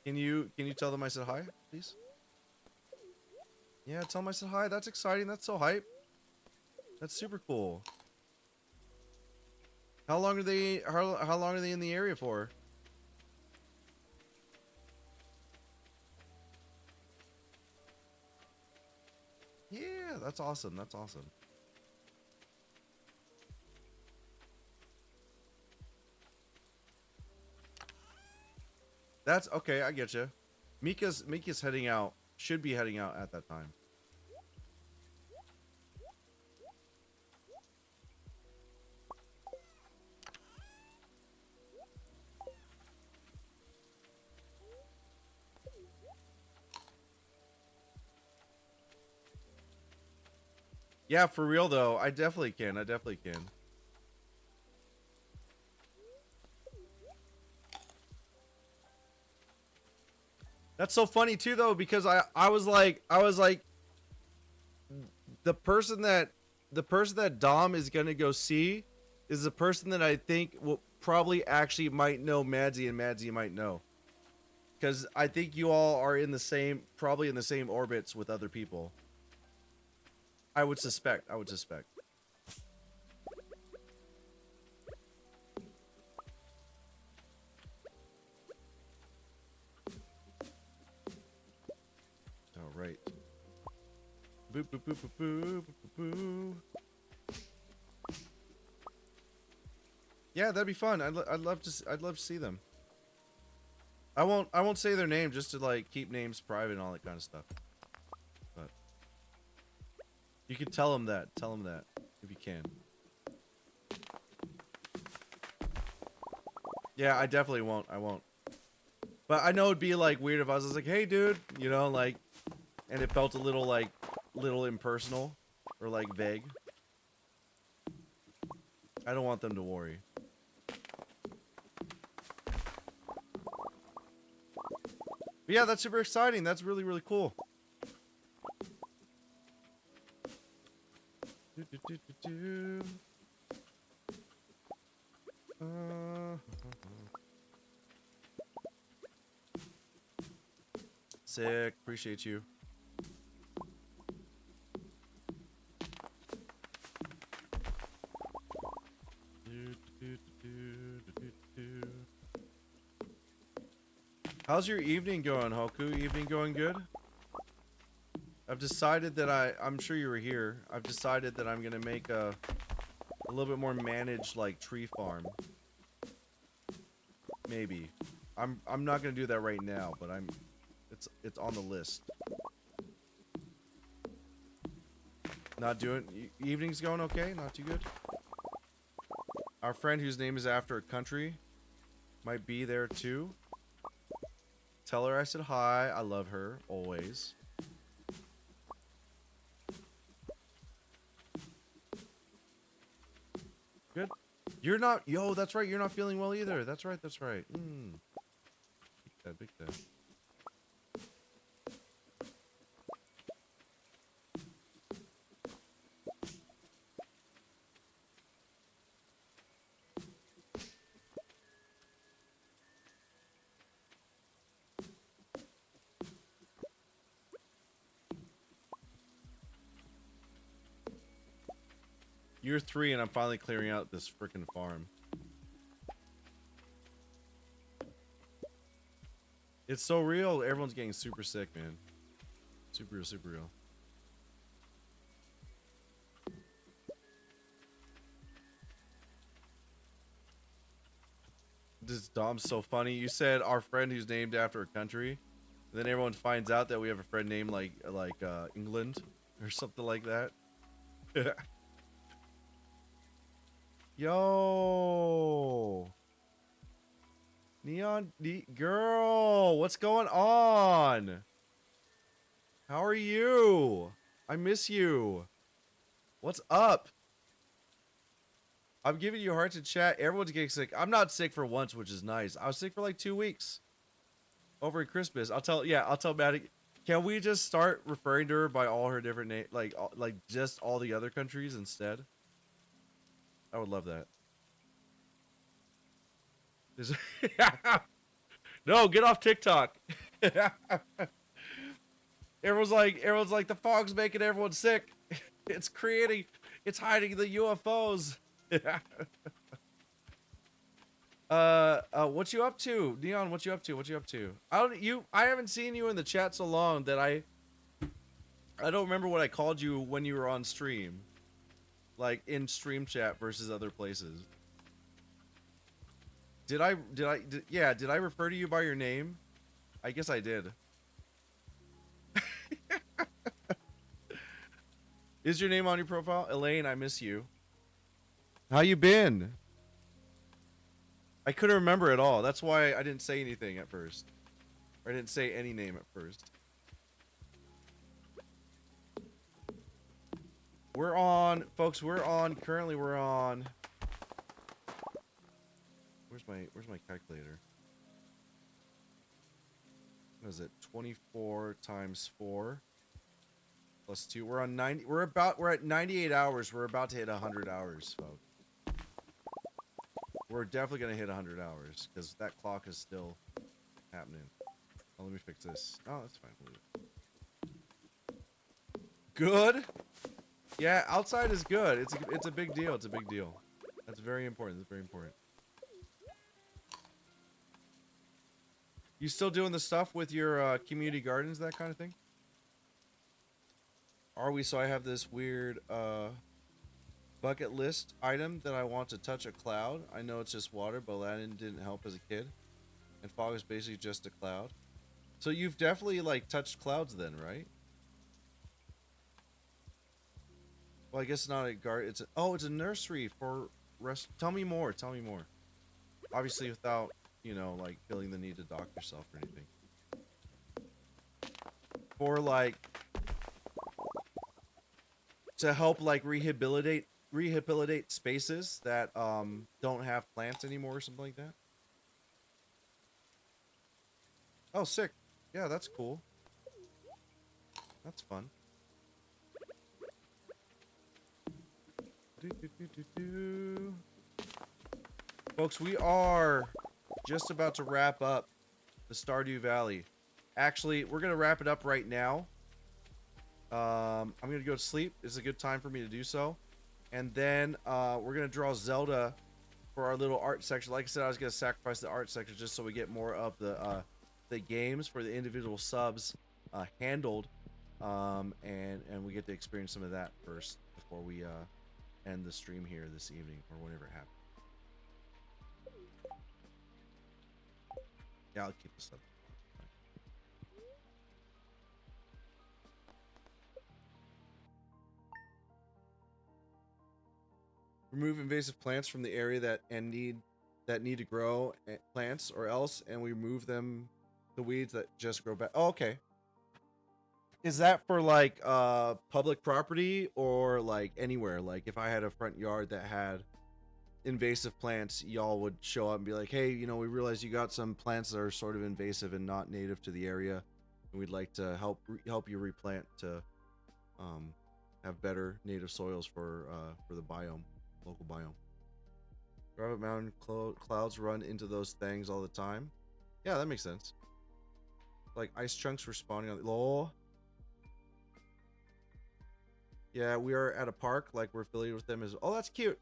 Can you tell them I said hi, please? Yeah, tell them I said hi. That's exciting. That's so hype. That's super cool. How long are they in the area for? Yeah, that's awesome. That's awesome. That's okay. I get you. Mika's heading out. Should be heading out at that time. Yeah, for real though. I definitely can. I definitely can. That's so funny too though, because I was like the person that Dom is gonna go see is the person that I think will probably actually might know Madsy, and Madsy might know. Because I think you all are in the same, probably in the same orbits with other people. I would suspect. I would suspect. All right. Boop boop boop boop boop boop boop. Yeah, that'd be fun. I'd love to see them. I won't say their name just to like keep names private and all that kind of stuff. But you can tell them that. Tell them that if you can. Yeah, I definitely won't. I won't. But I know it'd be like weird if I was like, "Hey, dude," you know, like, and it felt a little like impersonal or like vague. I don't want them to worry. But yeah, that's super exciting. That's really, really cool. Sick. Appreciate you. How's your evening going, Hoku? Evening going good? I've decided that I'm sure you were here. I've decided that I'm gonna make a little bit more managed like tree farm. Maybe. I'm not gonna do that right now, but it's on the list. Not doing evening's going okay? Not too good? Our friend whose name is after a country might be there too. Tell her I said hi. I love her always. Good. You're not. Yo, that's right. You're not feeling well either. That's right. That's right. Big time, big time. Year 3 and I'm finally clearing out this freaking farm. It's so real. Everyone's getting super sick, man. Super real, super real. This Dom's so funny. You said our friend who's named after a country. And then everyone finds out that we have a friend named like England or something like that. Yo. Girl, what's going on? How are you? I miss you. What's up? I'm giving you a heart to chat. Everyone's getting sick. I'm not sick for once, which is nice. I was sick for like 2 weeks. Over at Christmas. I'll tell Maddie. Can we just start referring to her by all her different names, like just all the other countries instead? I would love that. No, get off TikTok. Everyone's like the fog's making everyone sick. It's hiding the UFOs. What you up to? Neon, what you up to? What you up to? I haven't seen you in the chat so long that I don't remember what I called you when you were on stream. Like in stream chat versus other places. Did I refer to you by your name? I guess I did. Is your name on your profile? Elaine, I miss you. How you been? I couldn't remember at all. That's why I didn't say anything at first. Or I didn't say any name at first. We're on, folks, currently we're on. Where's my calculator? What is it? 24 times 4 plus 2. We're on 90. We're at 98 hours. We're about to hit 100 hours, folks. We're definitely gonna hit 100 hours because that clock is still happening. Oh, let me fix this. Oh, that's fine. Good. Yeah, outside is good. It's a big deal. It's a big deal. That's very important. That's very important. You still doing the stuff with your community gardens, that kind of thing? Are we? So I have this weird bucket list item that I want to touch a cloud. I know it's just water, but Aladdin didn't help as a kid. And fog is basically just a cloud. So you've definitely like touched clouds then, right? Well, I guess not a garden. It's a nursery for rest. Tell me more. Tell me more. Obviously without, you know, like feeling the need to dock yourself or anything. For like to help like rehabilitate spaces that don't have plants anymore or something like that. Oh, sick. Yeah, that's cool. That's fun. Folks, we are just about to wrap up the Stardew Valley. Actually, we're gonna wrap it up right now. I'm gonna go to sleep. It's a good time for me to do so. And then we're gonna draw Zelda for our little art section. Like I said, I was gonna sacrifice the art section just so we get more of the games for the individual subs handled, and we get to experience some of that first before we end the stream here this evening or whenever it happens. Yeah, I'll keep this up. Remove invasive plants from the area that need to grow plants, or else, and we remove them The weeds that just grow back. Oh, okay. Is that for like public property or like anywhere? Like if I had a front yard that had invasive plants, y'all would show up and be like, "Hey, you know, we realize you got some plants that are sort of invasive and not native to the area, and we'd like to help you replant to have better native soils for the biome, local biome." Rabbit Mountain clouds run into those things all the time. Yeah, that makes sense. Like ice chunks responding on the lol. Yeah, we are at a park, like we're affiliated with them as. Oh, that's cute.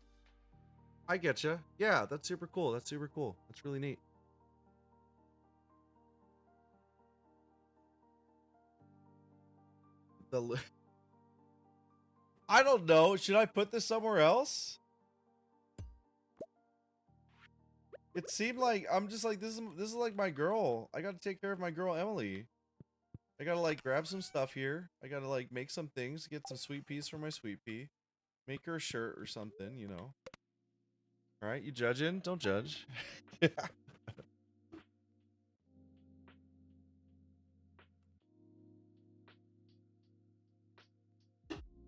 I get you. Yeah, that's super cool. That's super cool. That's really neat. I don't know. Should I put this somewhere else? It seemed like I'm just like this is like my girl. I got to take care of my girl Emily. I got to like grab some stuff here. I got to like make some things, get some sweet peas for my sweet pea. Make her a shirt or something, you know. All right, you judging? Don't judge.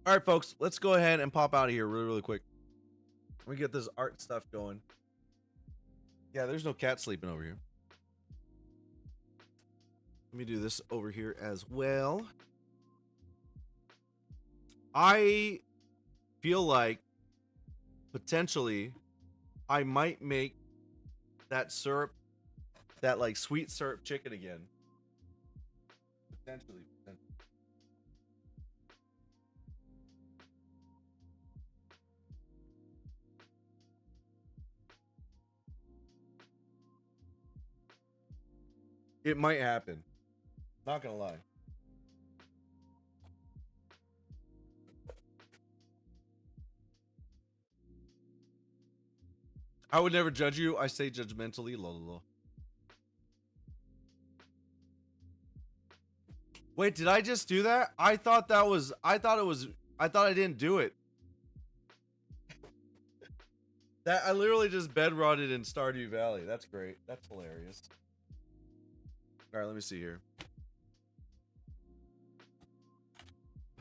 All right, folks, let's go ahead and pop out of here really, really quick. Let me get this art stuff going. Yeah, there's no cat sleeping over here. Let me do this over here as well. I feel like potentially I might make that syrup, that like sweet syrup chicken again. Potentially. It might happen. Not gonna lie. I would never judge you. I say judgmentally. Lol. Wait, did I just do that? I thought I didn't do it. That I literally just bed rotted in Stardew Valley. That's great. That's hilarious. All right, let me see here.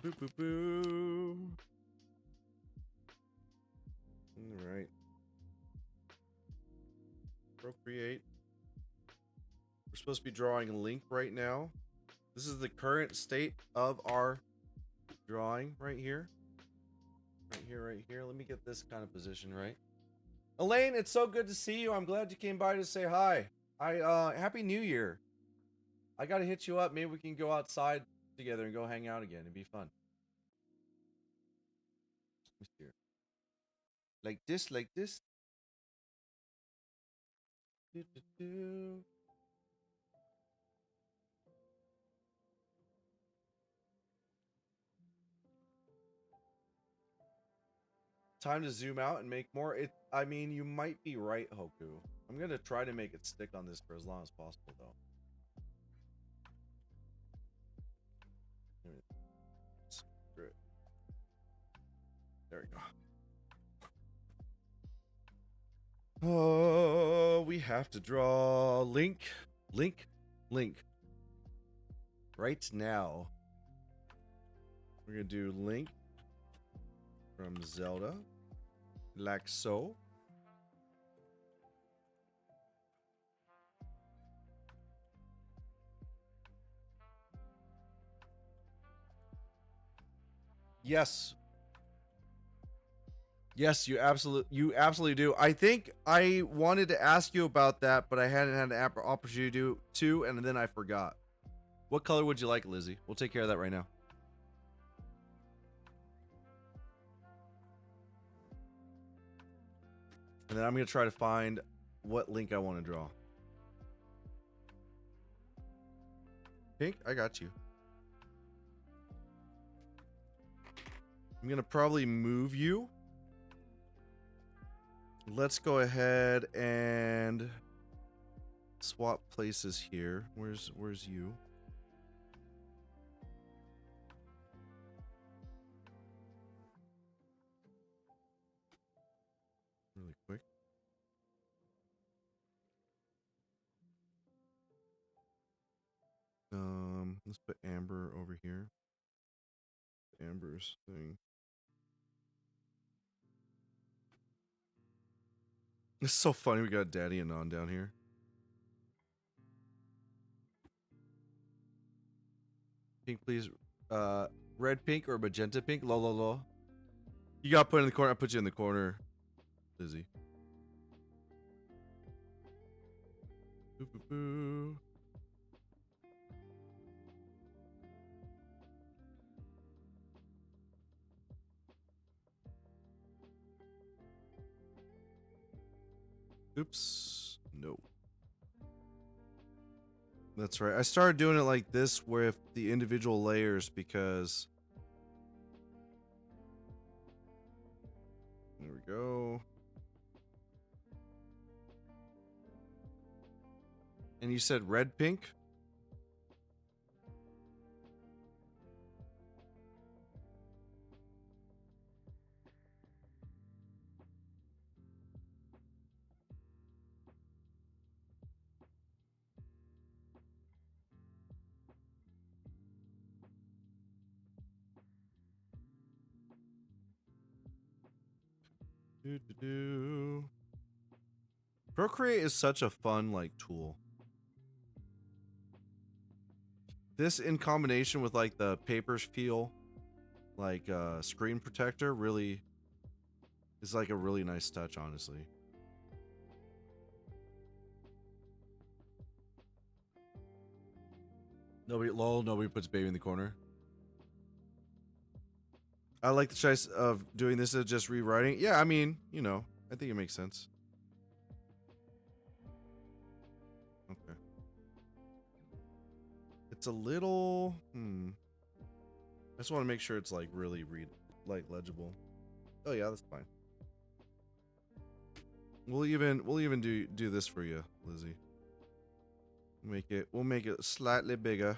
Boo boo boo. All right. Procreate. We're supposed to be drawing a link right now. This is the current state of our drawing right here. Right here, right here. Let me get this kind of position right. Elaine, it's so good to see you. I'm glad you came by to say hi. Happy New Year. I gotta hit you up. Maybe we can go outside together and go hang out again. It'd be fun. Like this, like this. Do, do, do. Time to zoom out and make more. I mean, you might be right, Hoku. I'm gonna try to make it stick on this for as long as possible, though. Screw it. There we go. Oh, we have to draw link. Right now. We're gonna do Link from Zelda. Like so. Yes. Yes, you absolutely do. I think I wanted to ask you about that, but I hadn't had an opportunity to, and then I forgot. What color would you like, Lizzie? We'll take care of that right now. And then I'm going to try to find what Link I want to draw. Pink, I got you. I'm going to probably move you. Let's go ahead and swap places here. Where's you? Really quick. Let's put Amber over here. Amber's thing. It's so funny. We got Daddy and Non down here. Pink, please. Red pink or magenta pink? Lo, lo, lo. You got put in the corner. I put you in the corner, Lizzie. Boo, boo, boo. Oops. No. That's right. I started doing it like this with the individual layers because... There we go. And you said red pink? Do. Procreate is such a fun like tool. This in combination with like the papers feel like screen protector really is like a really nice touch, honestly. Nobody puts baby in the corner. I like the choice of doing this as just rewriting. Yeah, I mean, you know, I think it makes sense. Okay. It's a little I just want to make sure it's like really legible. Oh yeah, that's fine. We'll even do this for you, Lizzie. We'll make it slightly bigger.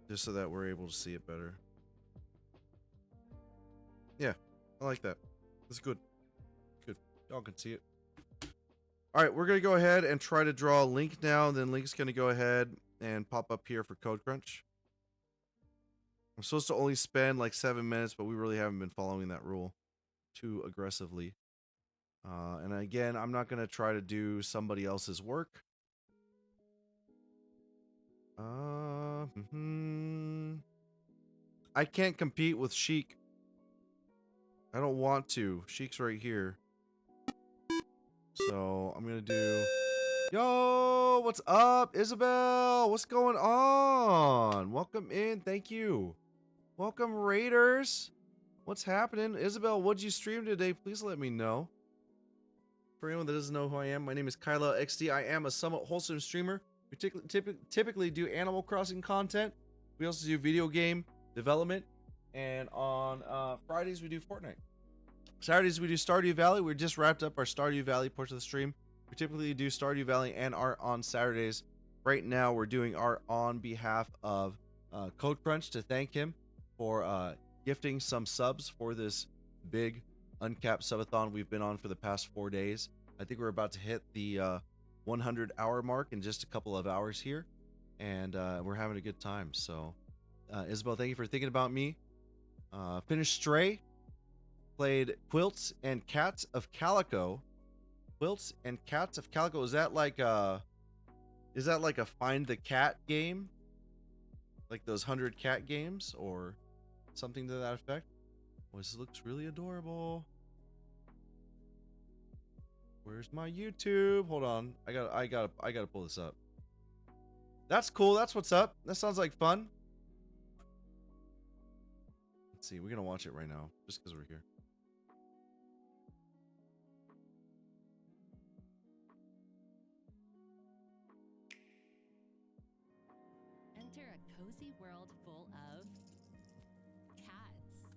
Just so that we're able to see it better. Yeah, I like that. That's good. Good. Y'all can see it. All right, we're going to go ahead and try to draw a link now. Then Link's going to go ahead and pop up here for Code Crunch. I'm supposed to only spend like 7 minutes, but we really haven't been following that rule too aggressively. And again, I'm not going to try to do somebody else's work. I can't compete with Sheik. I don't want to. Sheik's right here. So I'm gonna do... Yo, what's up, Isabel? What's going on? Welcome in. Thank you. Welcome, Raiders. What's happening? Isabel, what'd you stream today? Please let me know. For anyone that doesn't know who I am, my name is Kylo XD. I am a somewhat wholesome streamer. We typically do Animal Crossing content. We also do video game development. And on Fridays, we do Fortnite. Saturdays, we do Stardew Valley. We just wrapped up our Stardew Valley portion of the stream. We typically do Stardew Valley and art on Saturdays. Right now, we're doing art on behalf of Code Crunch to thank him for gifting some subs for this big Uncapped Subathon we've been on for the past 4 days. I think we're about to hit the 100-hour mark in just a couple of hours here. And we're having a good time. So, Isabel, thank you for thinking about me. Finished Stray. Played Quilts and Cats of Calico. Quilts and Cats of Calico. Is that like a find the cat game? Like those 100 cat games or something to that effect? Oh, this looks really adorable. Where's my YouTube? Hold on. I gotta pull this up. That's cool. That's what's up. That sounds like fun. Let's see. We're gonna watch it right now just because we're here. Enter a cozy world full of cats.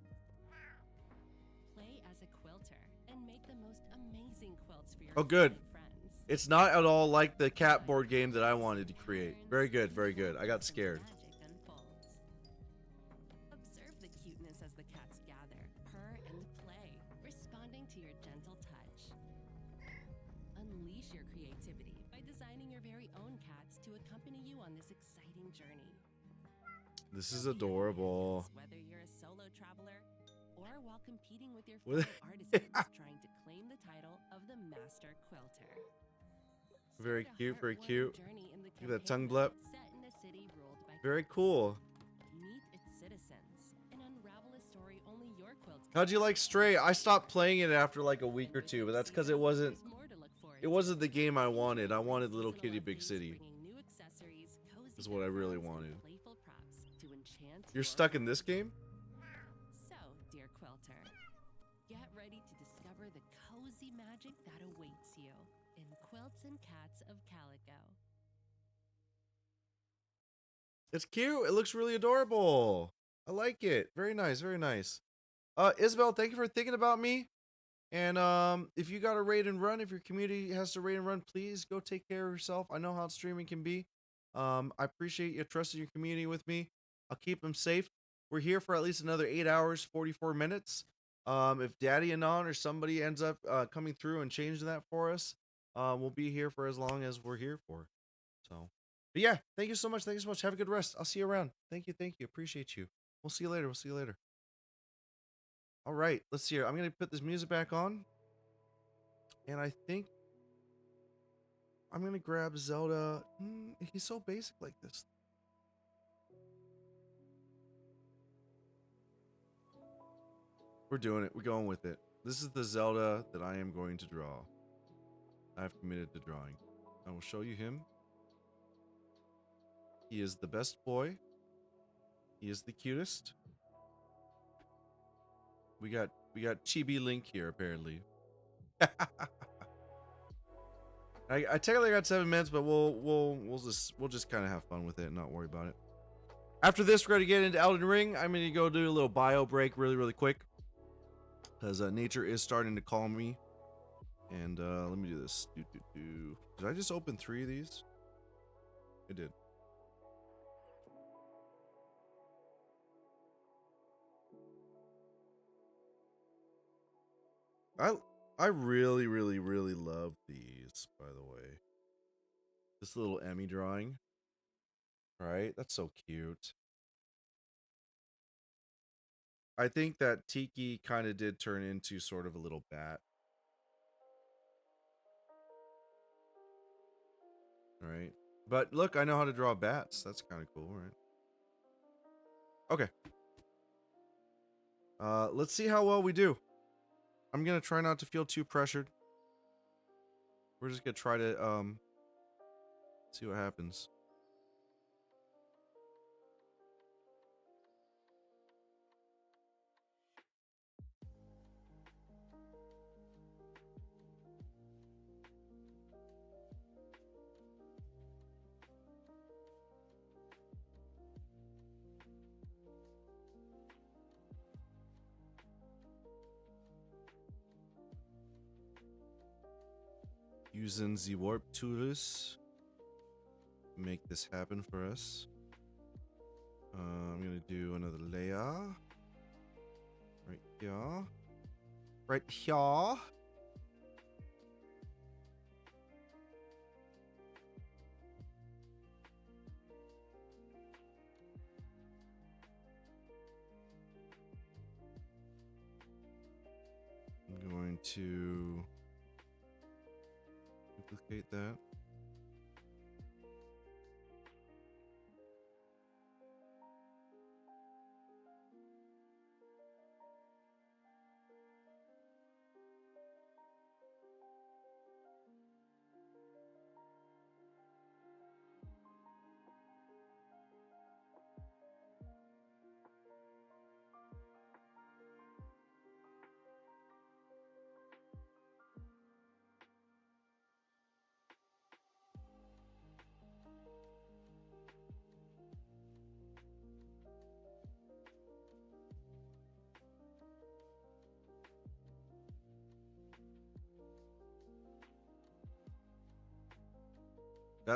Play as a quilter and make the most amazing quilts for your good. friends. It's not at all like the cat board game that I wanted to create. Very good, very good. I got scared. Observe the cuteness as the cats gather, purr and play, responding to your gentle touch. Unleash your creativity by assigning your very own cats to accompany you on this exciting journey. This is adorable. Whether you're a solo traveler or while competing with your What- fellow artisans trying to claim the title of the master quilter. Very Start a cute, very heartwarming cute. journey in the Look at that tongue campaign blep. set in a city ruled by Very quilts. cool. Meet its citizens and unravel a story only your quilts can How'd you tell. like Stray? I stopped playing it after like a week or two, but that's because it wasn't There's more to look forward it to. wasn't the game I wanted. I wanted Little Seasonal Kitty Big updates City. bringing new accessories, cozy Is what I really backgrounds, and wanted. playful props to enchant You're your stuck in this home. game? So, dear quilter, get ready to discover the cozy magic that awaits you in Quilts and Cats of Calico. It's cute. It looks really adorable. I like it. Very nice, very nice. Isabel, thank you for thinking about me. And if you got to raid and run, if your community has to raid and run, please go take care of yourself. I know how streaming can be. I appreciate you trusting your community with me. I'll keep them safe. We're here for at least another 8 hours, 44 minutes. If Daddy Anon or somebody ends up coming through and changing that for us, we'll be here for as long as we're here for. So, but yeah, thank you so much. Thank you so much. Have a good rest. I'll see you around. Thank you. Thank you. Appreciate you. We'll see you later. We'll see you later. All right, let's see here. I'm going to put this music back on. And I think I'm going to grab Zelda. He's so basic like this. We're doing it. We're going with it. This is the Zelda that I am going to draw. I've committed to drawing. I will show you him. He is the best boy. He is the cutest. We got Chibi Link here apparently. I technically got 7 minutes, but we'll just kind of have fun with it and not worry about it. After this, we're gonna get into Elden Ring. I'm gonna go do a little bio break really quick because nature is starting to call me. And let me do this. Did I just open 3 of these? I did. I really love these, by the way. This little Emmy drawing. Right? That's so cute. I think that Tiki kind of did turn into sort of a little bat. Right? But look, I know how to draw bats. That's kind of cool, right? Okay. Let's see how well we do. I'm gonna try not to feel too pressured. We're just gonna try to see what happens. Using the warp tools to make this happen for us. I'm gonna do another layer right here. Right here. I'm going to duplicate that.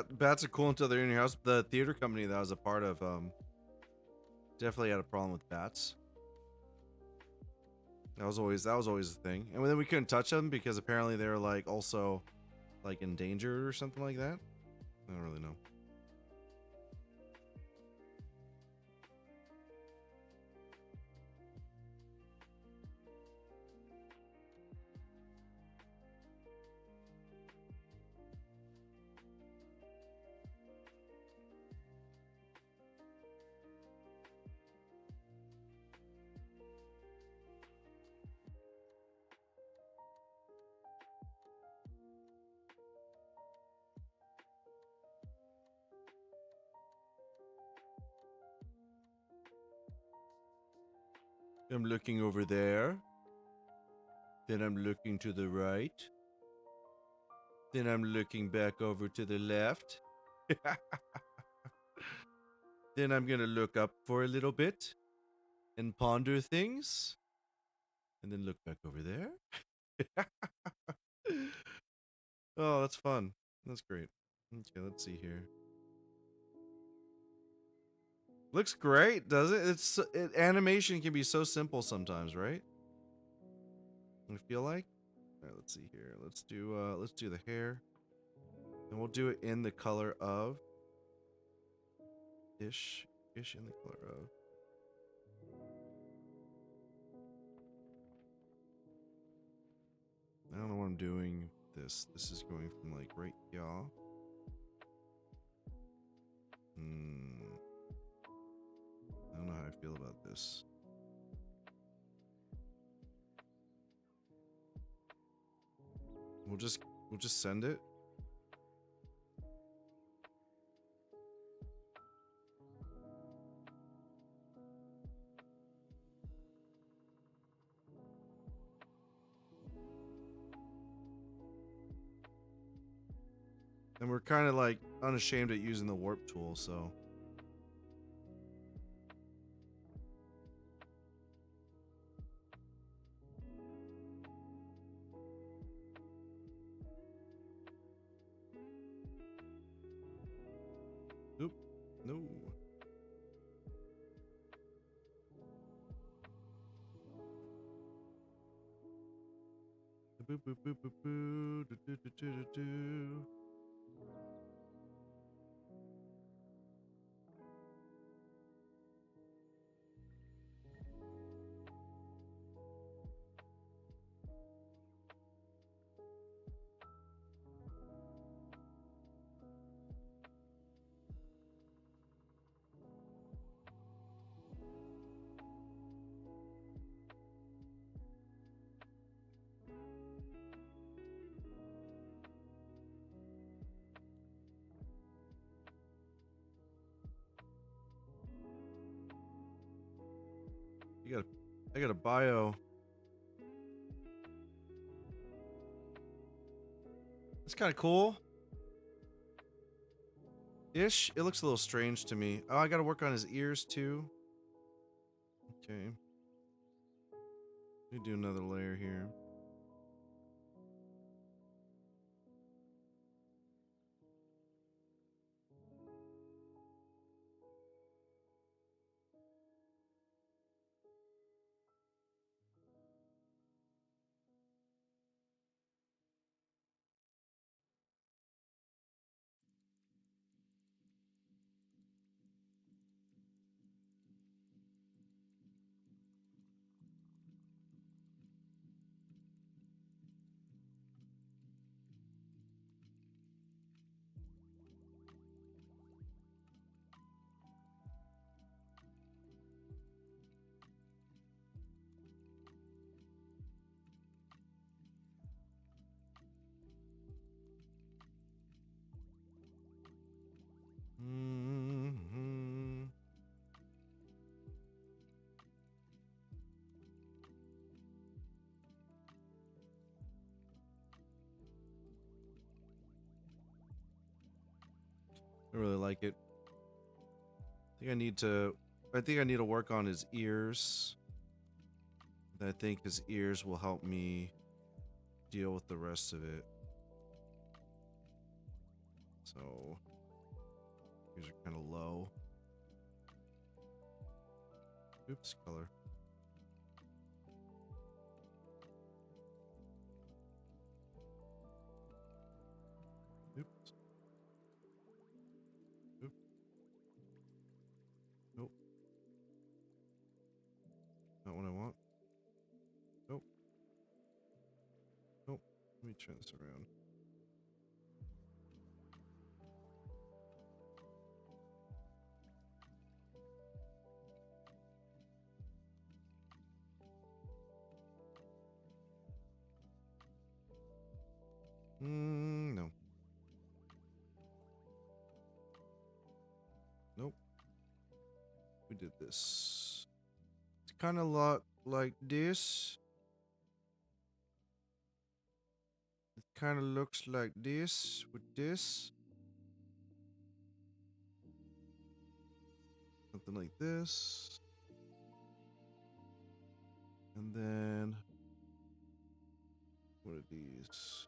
Bats are cool until they're in your house. The theater company that I was a part of definitely had a problem with bats. That was always the thing. And then we couldn't touch them because apparently they were like also like endangered or something like that. I don't really know. I'm looking over there. Then I'm looking to the right. Then I'm looking back over to the left. Then I'm gonna look up for a little bit and ponder things. And then look back over there. Oh, that's fun. That's great. Okay, let's see here. Looks great, does it? Animation can be so simple sometimes, right? I feel like. All right, let's see here. Let's do the hair, and we'll do it in the color of ish in the color of. I don't know what I'm doing. This is going from like right here. I don't know how I feel about this. We'll just send it. And we're kind of like unashamed at using the warp tool, so. Oop, no. Boop, boop, boop, boop, boo, do, do, do, do, do, do. I got a bio. It's kind of cool. Ish. It looks a little strange to me. Oh, I got to work on his ears too. Okay. Let me do another layer here. Mm-hmm. I really like it. I think I need to work on his ears. I think his ears will help me deal with the rest of it. So these are kind of low. Oops, color. Oops. Oop. Nope. Not what I want. Nope. Nope. Let me turn this around. No. Nope. We did this. It's kind of lot like this. It kind of looks like this with this. Something like this. And then what are these?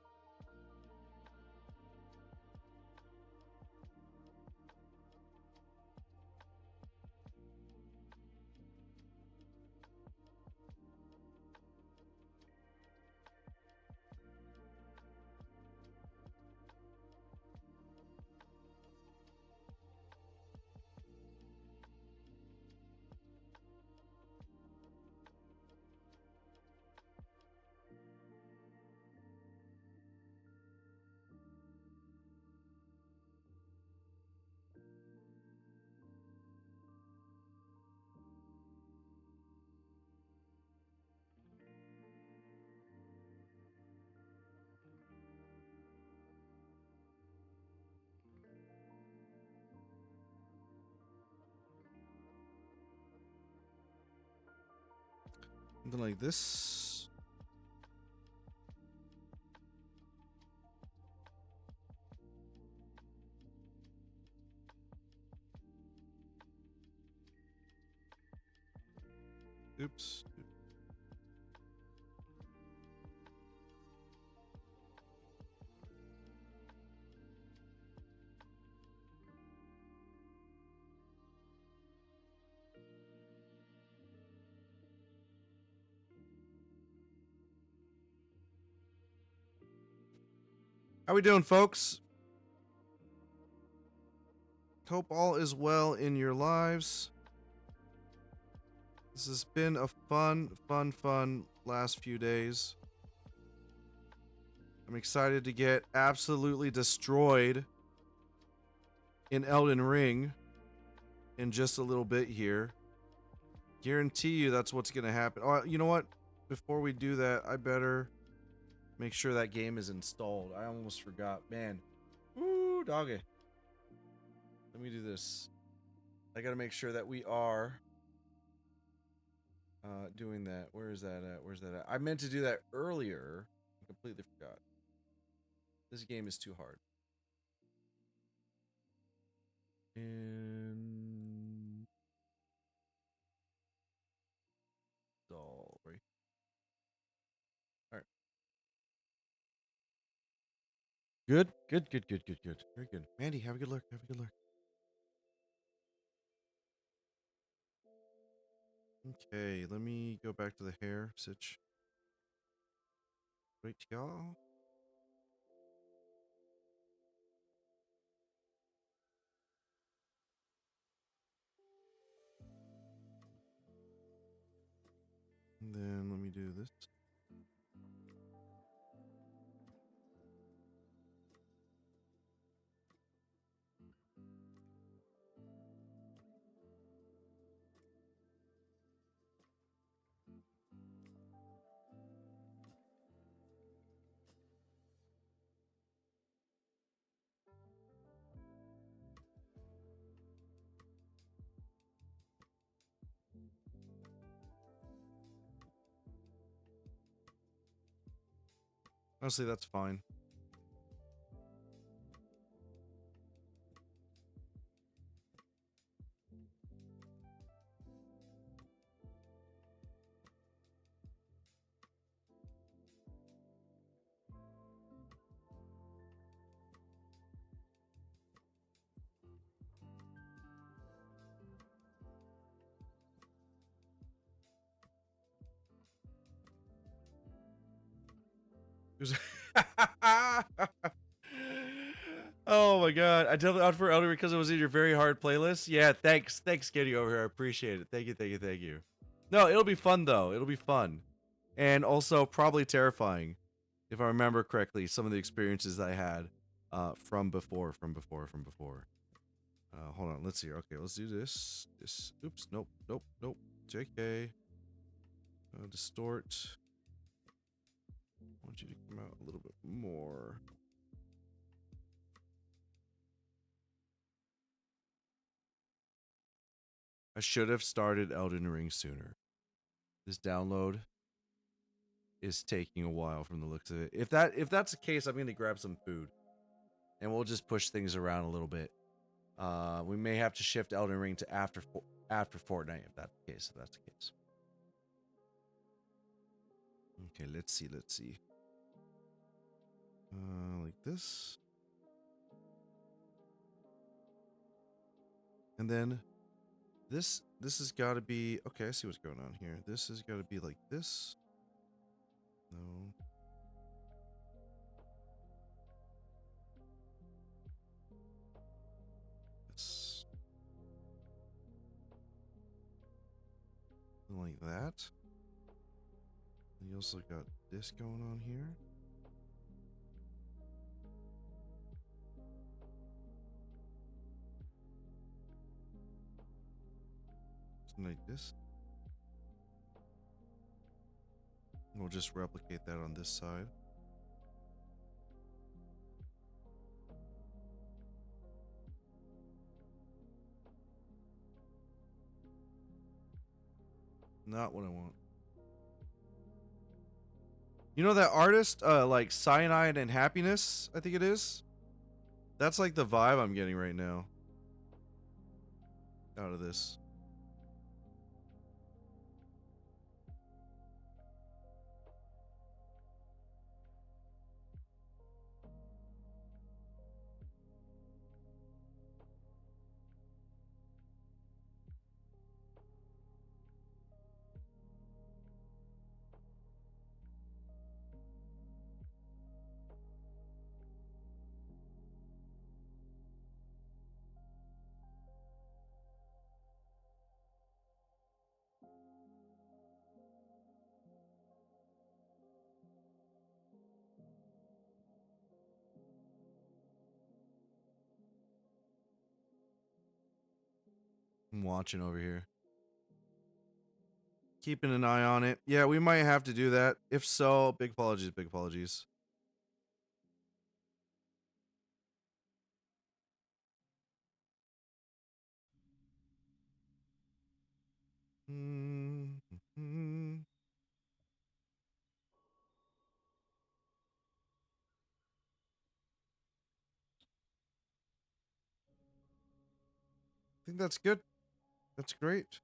Something like this. Oops. How we doing, folks? Hope all is well in your lives. This has been a fun last few days. I'm excited to get absolutely destroyed in Elden Ring in just a little bit here. Guarantee you that's what's going to happen. Oh, you know what? Before we do that, I better make sure that game is installed. I almost forgot. Man. Woo, doggy. Let me do this. I got to make sure that we are doing that. Where is that at? Where's that at? I meant to do that earlier. I completely forgot. This game is too hard. And all right. All right. Good. Very good. Mandy, have a good look. Have a good look. Okay, let me go back to the hair sitch. Right, y'all. And then let me do this. Honestly, that's fine. Oh my god. I definitely out for Elden Ring because it was in your very hard playlist. Yeah, thanks. Thanks, Getty over here. I appreciate it. Thank you, thank you, thank you. No, it'll be fun though. It'll be fun. And also probably terrifying. If I remember correctly, some of the experiences I had from before. Hold on, let's see. Okay, let's do this. Oops, nope. JK. Distort. I want you to come out a little bit more. I should have started Elden Ring sooner. This download is taking a while from the looks of it. If that's the case, I'm gonna grab some food, and we'll just push things around a little bit. We may have to shift Elden Ring to after Fortnite if that's the case. Okay, let's see. Like this, and then this has got to be okay. I see what's going on here. This has got to be like this. No. This. Like that. And you also got this going on here. Something like this. We'll just replicate that on this side. Not what I want. You know that artist, like Cyanide and Happiness, I think it is? That's like the vibe I'm getting right now. Out of this. I'm watching over here. Keeping an eye on it. Yeah, we might have to do that. If so, big apologies, big apologies. I think that's good. That's great.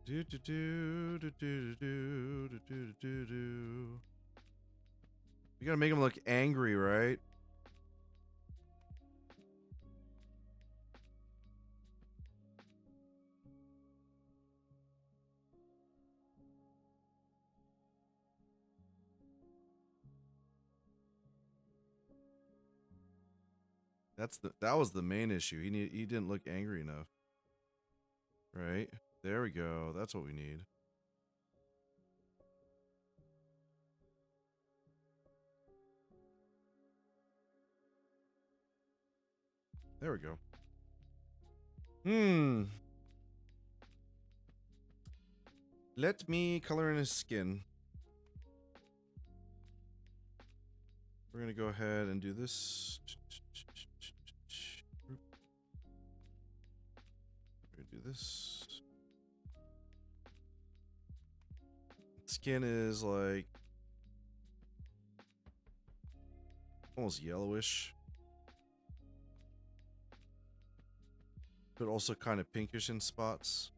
Do do do do do do do do do do. You gotta make him look angry, right? That was the main issue. He didn't look angry enough. Right? There we go. That's what we need. There we go. Let me color in his skin. We're gonna go ahead and do this. We're gonna do this. Skin is like almost yellowish, but also kind of pinkish in spots.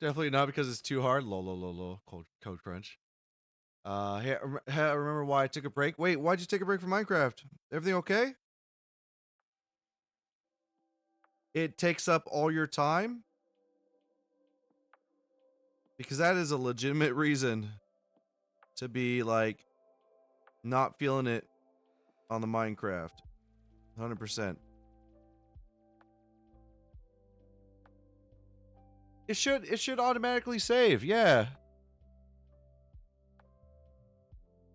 Definitely not because it's too hard. Lol, lol, lol, lol. Code crunch. Hey, remember why I took a break? Wait, why'd you take a break from Minecraft? Everything okay? It takes up all your time? Because that is a legitimate reason to be like not feeling it on the Minecraft. 100%. It should automatically save. Yeah.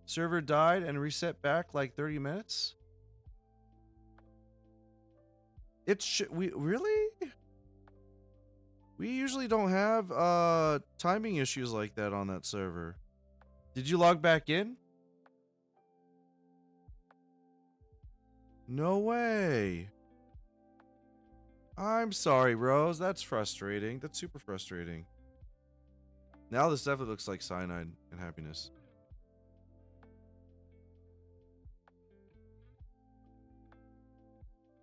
Server died and reset back like 30 minutes. We really? We usually don't have timing issues like that on that server. Did you log back in? No way. I'm sorry, Rose. That's frustrating. That's super frustrating. Now this definitely looks like cyanide and happiness.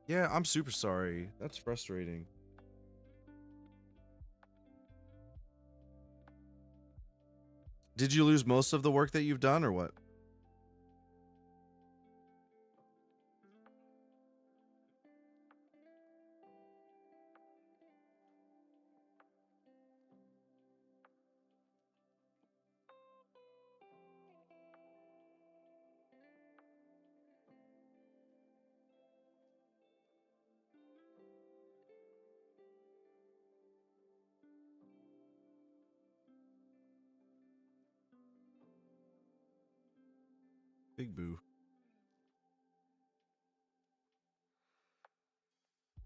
Yeah, I'm super sorry. That's frustrating. Did you lose most of the work that you've done or what? Big boo.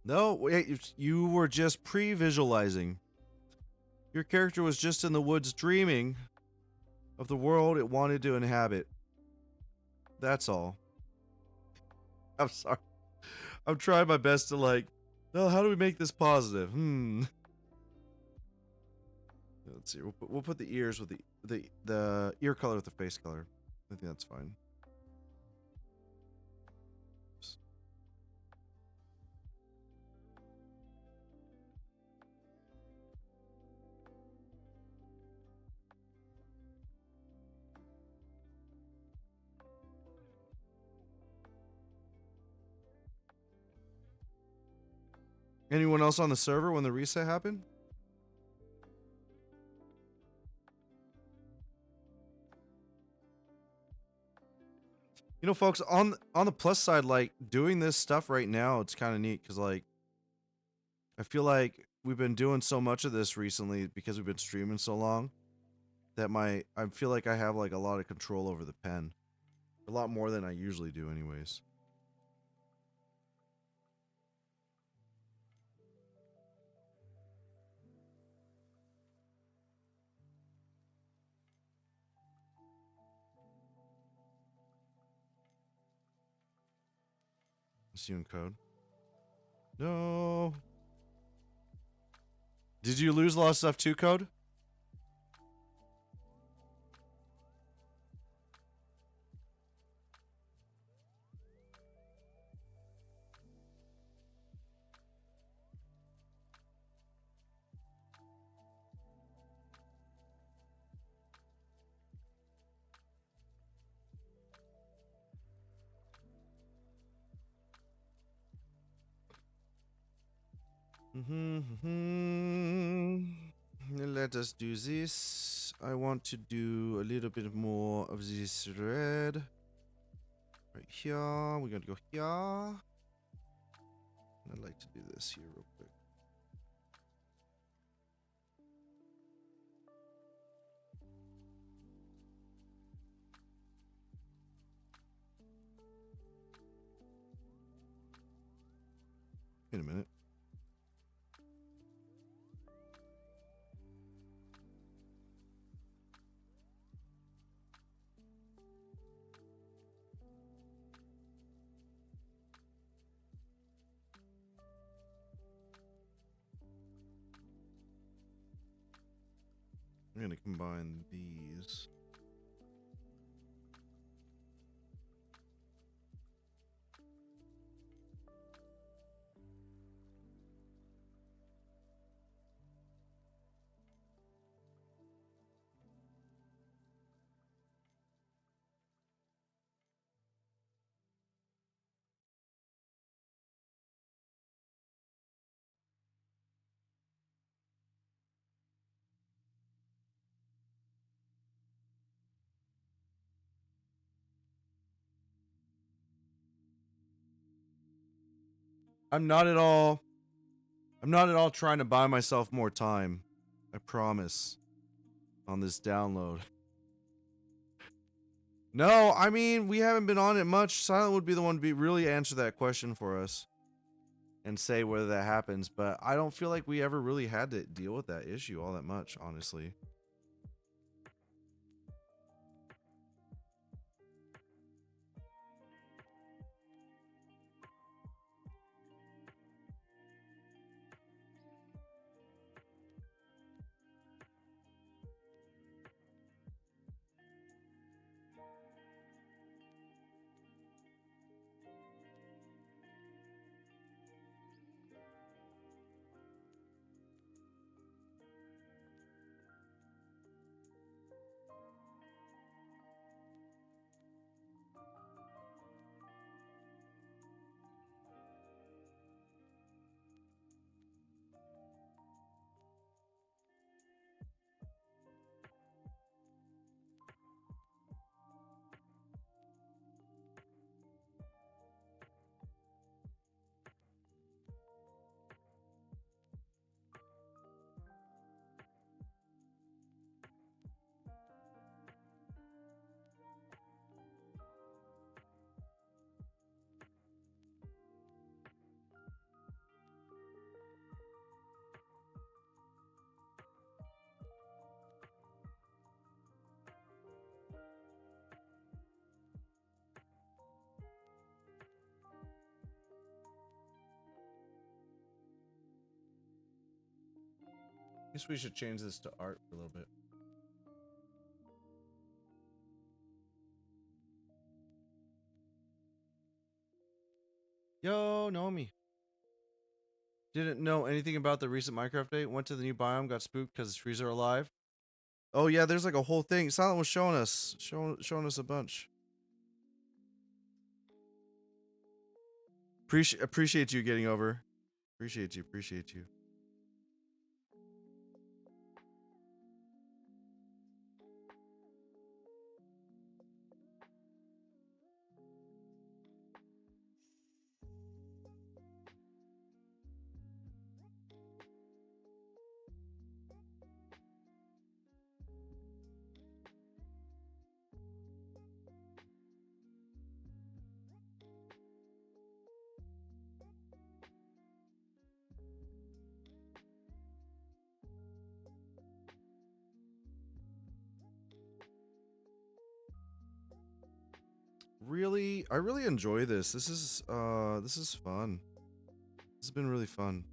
No, wait, you were just pre-visualizing. Your character was just in the woods dreaming of the world it wanted to inhabit. That's all. I'm sorry. I'm trying my best to like, no, how do we make this positive? Let's see. We'll put the ears with the ear color with the face color. I think that's fine. Anyone else on the server when the reset happened? You know, folks, on the plus side, like doing this stuff right now, it's kind of neat because like I feel like we've been doing so much of this recently because we've been streaming so long that I feel like I have like a lot of control over the pen. A lot more than I usually do anyways. See you in code. No. Did you lose a lot of stuff too, Code? Let us do this. I want to do a little bit more of this red. Right here. We're going to go here. I'd like to do this here real quick. Wait a minute. I'm gonna combine these. I'm not at all trying to buy myself more time. I promise. On this download. No, I mean, we haven't been on it much. Silent would be the one to really answer that question for us and say whether that happens, but I don't feel like we ever really had to deal with that issue all that much, honestly. Guess we should change this to art for a little bit. Yo, Naomi. Didn't know anything about the recent Minecraft update. Went to the new biome, got spooked because the trees are alive. Oh yeah, there's like a whole thing. Silent was showing us a bunch. Appreciate you getting over. Appreciate you. I really enjoy this. This is fun. This has been really fun.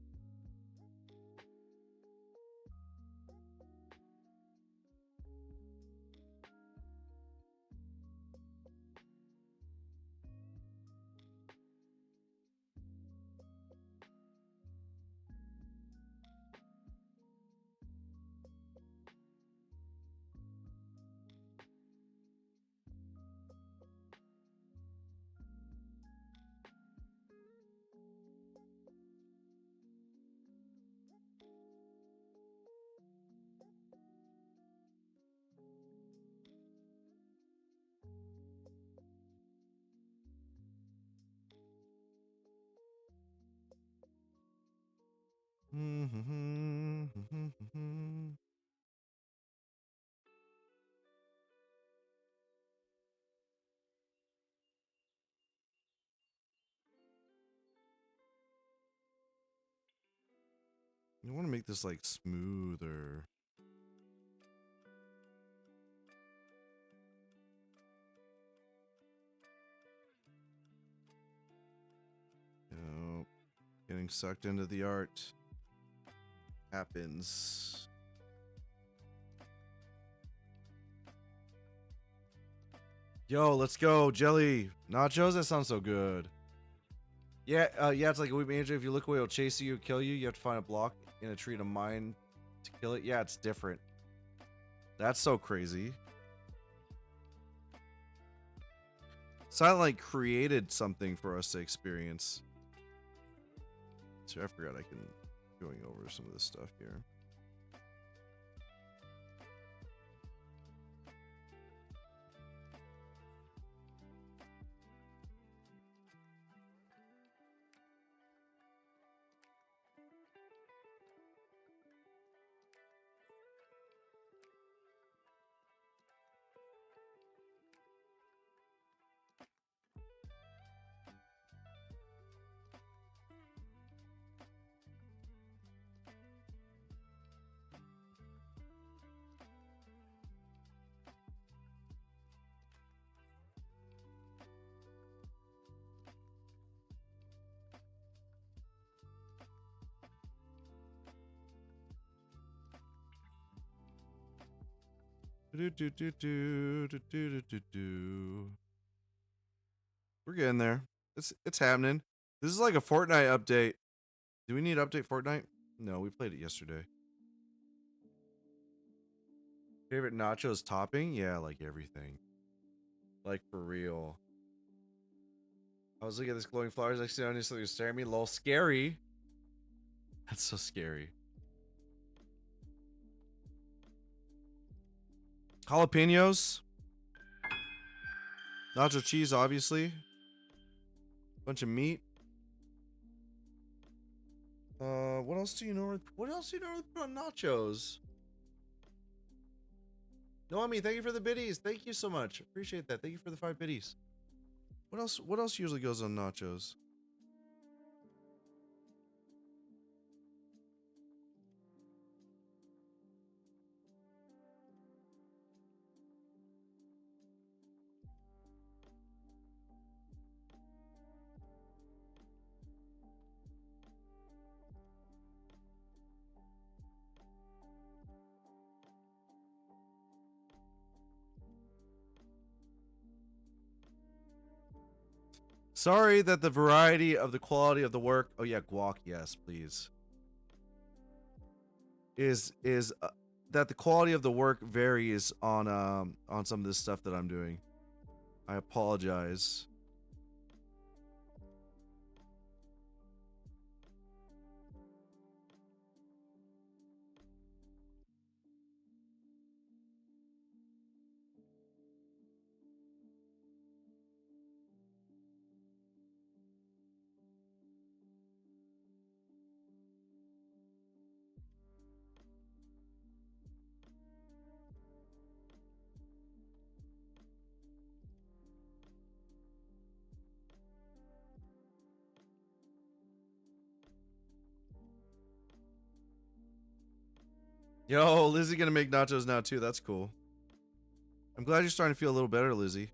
You want to make this like smoother. Nope. Getting sucked into the art happens. Yo, let's go. Jelly. Nachos? That sounds so good. Yeah, yeah, it's like a weed manager. If you look away, it'll chase you, kill you. You have to find a block in a tree to mine to kill it. Yeah, it's different. That's so crazy. Silent Light created something for us to experience. So I forgot I can going over some of this stuff here. We're getting there. It's happening. This is like a Fortnite update. Do we need to update Fortnite? No, we played it yesterday. Favorite nachos topping? Yeah, like everything. Like for real. I was looking at this glowing flowers. I see something was staring at me. Lol, scary. That's so scary. Jalapenos. Nacho cheese, obviously. Bunch of meat. What else do you know? What else do you know to put on nachos? Noemi, thank you for the biddies. Thank you so much. Appreciate that. Thank you for the 5 biddies. What else? What else usually goes on nachos? Sorry that the variety of the quality of the work. Oh yeah, guac. Yes, please. Is that the quality of the work varies on some of this stuff that I'm doing. I apologize. Yo, Lizzie gonna make nachos now too. That's cool. I'm glad you're starting to feel a little better, Lizzie.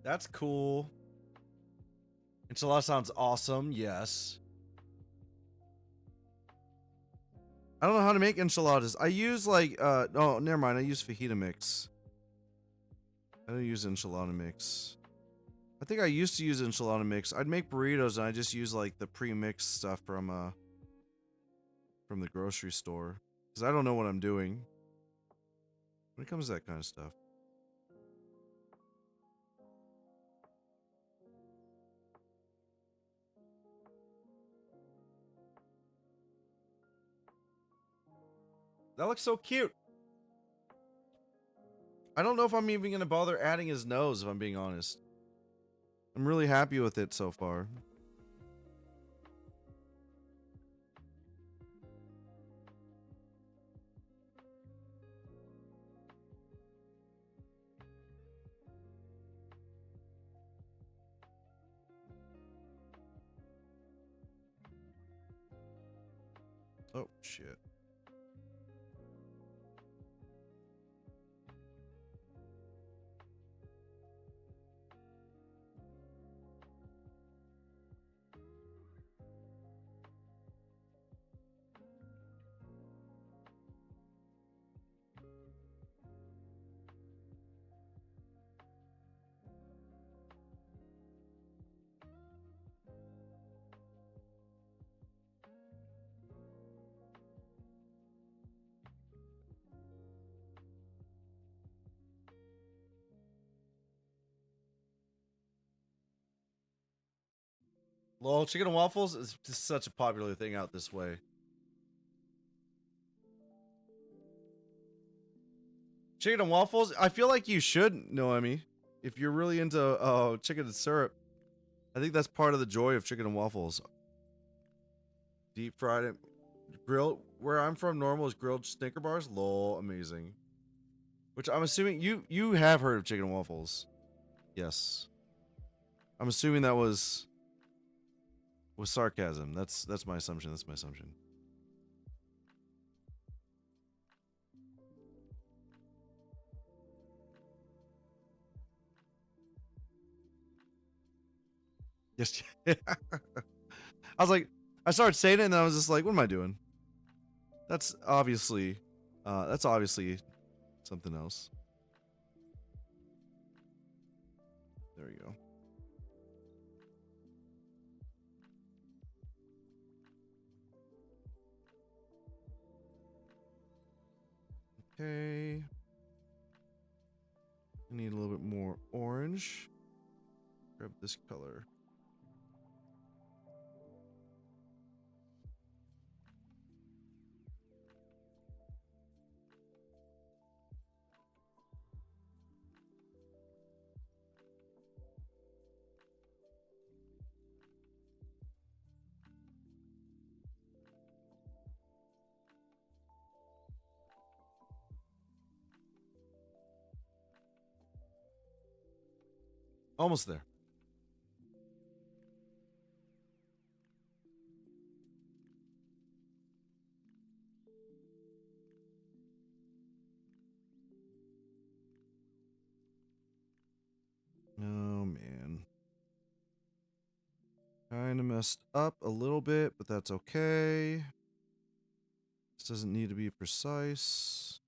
That's cool. Enchilada sounds awesome. Yes. I don't know how to make enchiladas. I use like oh, never mind. I use fajita mix. I don't use enchilada mix. I think I used to use enchilada mix. I'd make burritos and I just use like the pre-mixed stuff from the grocery store because I don't know what I'm doing when it comes to that kind of stuff. That looks so cute. I don't know if I'm even going to bother adding his nose, if I'm being honest. I'm really happy with it so far. Oh, shit. Lol, chicken and waffles is just such a popular thing out this way. Chicken and waffles, I feel like you should, Noemi. If you're really into chicken and syrup, I think that's part of the joy of chicken and waffles. Deep fried it, grilled. Where I'm from, normal is grilled Snicker bars. Lol, amazing. Which I'm assuming you have heard of chicken and waffles. Yes. I'm assuming that was sarcasm. That's my assumption. That's my assumption. Yes. I was like, I started saying it and I was just like, what am I doing? That's obviously something else. There we go. Okay. I need a little bit more orange. Grab this color. Almost there. Oh, man. Kind of messed up a little bit, but that's okay. This doesn't need to be precise.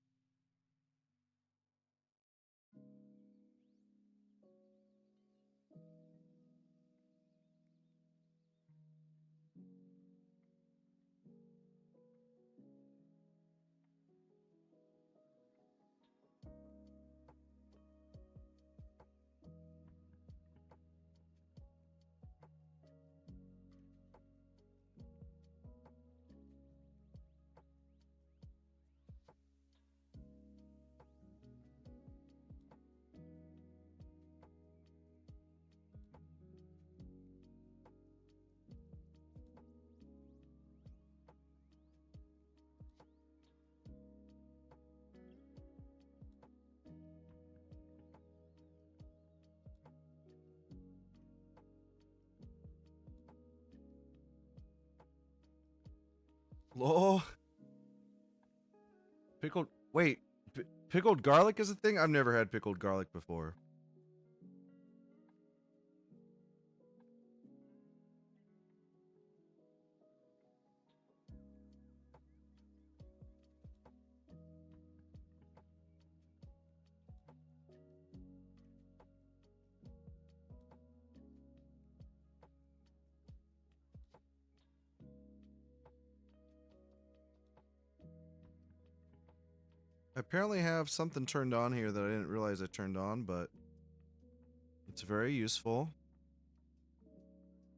Lol. Pickled. Wait. Pickled garlic is a thing? I've never had pickled garlic before. I apparently have something turned on here that I didn't realize I turned on, but it's very useful.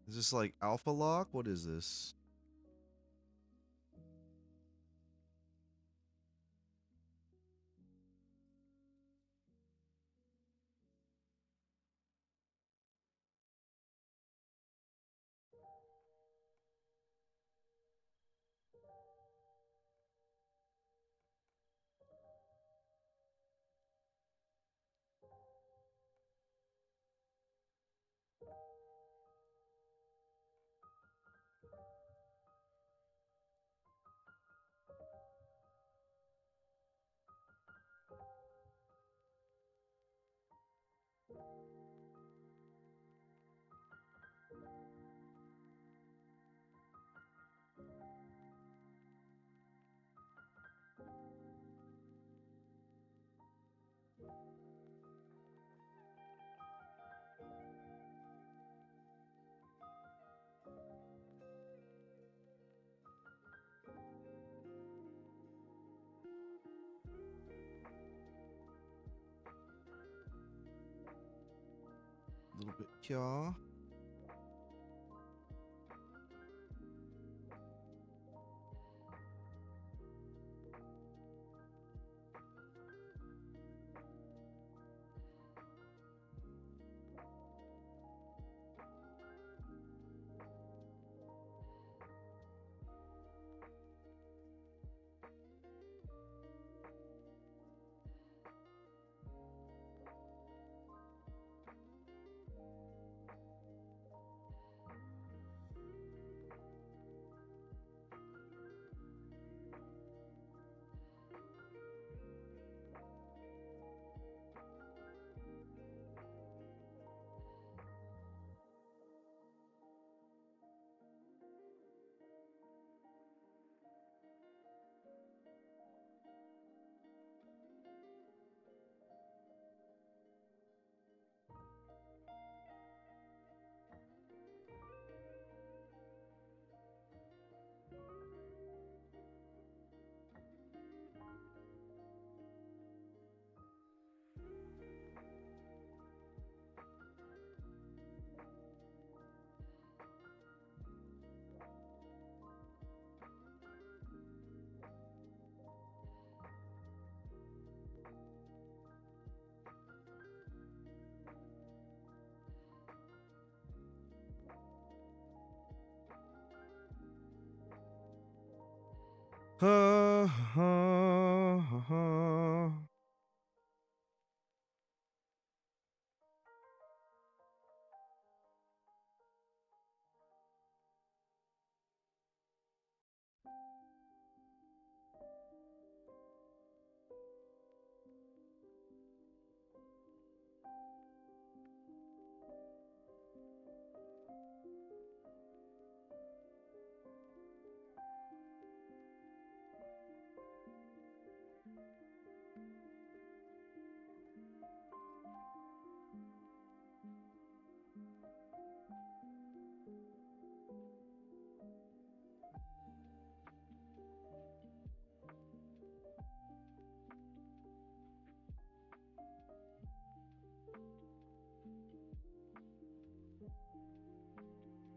Is this like alpha lock? What is this? A little bit here.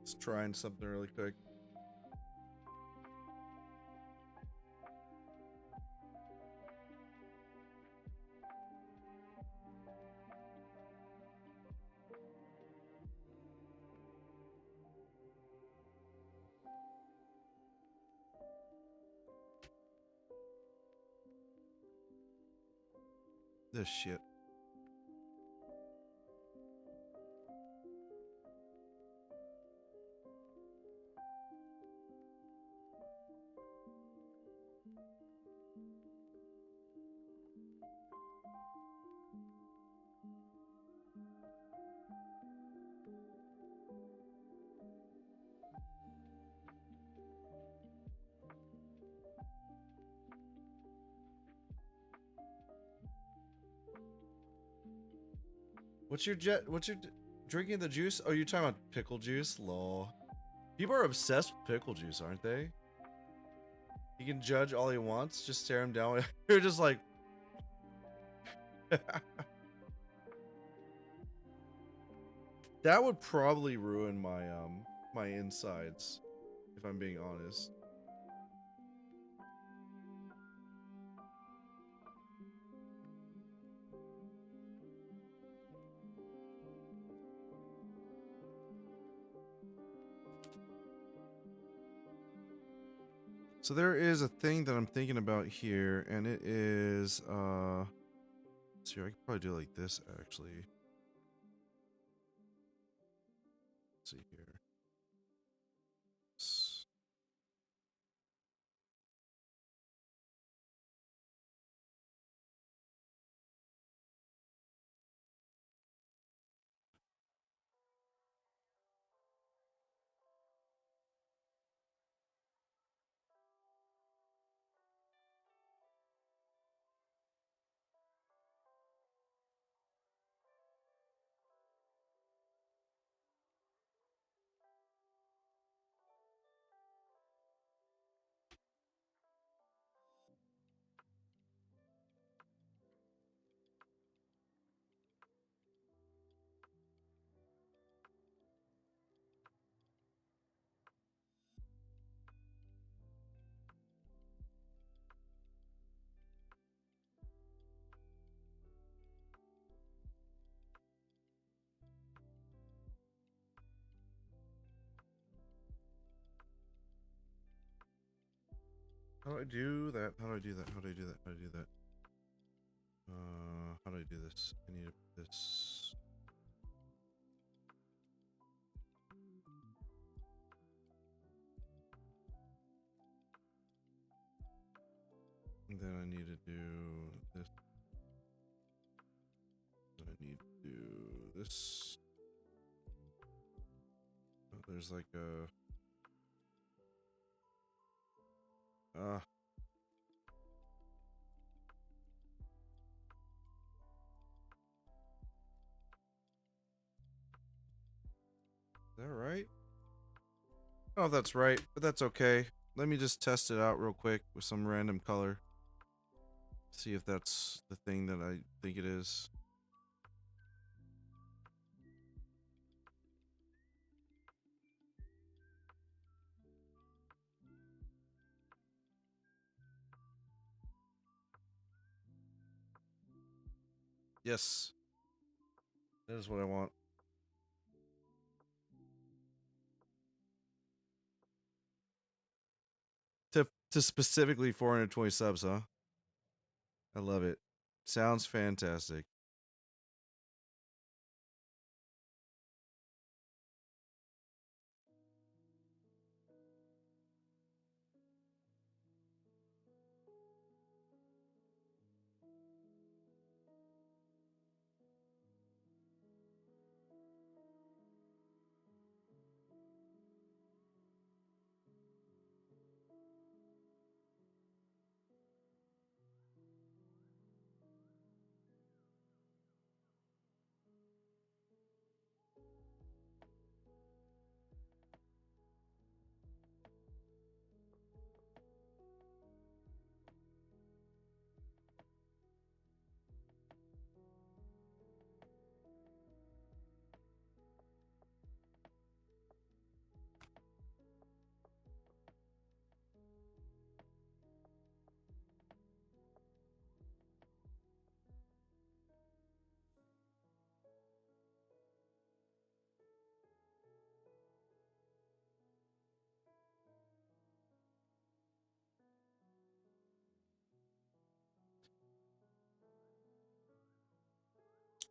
Just trying something really quick. This shit. What's your drinking the juice? Oh, you're talking about pickle juice? Lol. People are obsessed with pickle juice, aren't they? He can judge all he wants, just stare him down. You're just like, That would probably ruin my my insides, if I'm being honest. So there is a thing that I'm thinking about here, and it is let's see, I could probably do it like this actually. Let's see here. How do I do that? How do I do that? How do I do that? How do I do that? How do I do this? I need to put this. And then I need to do this. Then I need to do this. Oh, there's like a. Is that right? I don't know if that's right, but that's okay. Let me just test it out real quick with some random color. See if that's the thing that I think it is. Yes. That is what I want. To specifically 420 subs, huh? I love it. Sounds fantastic.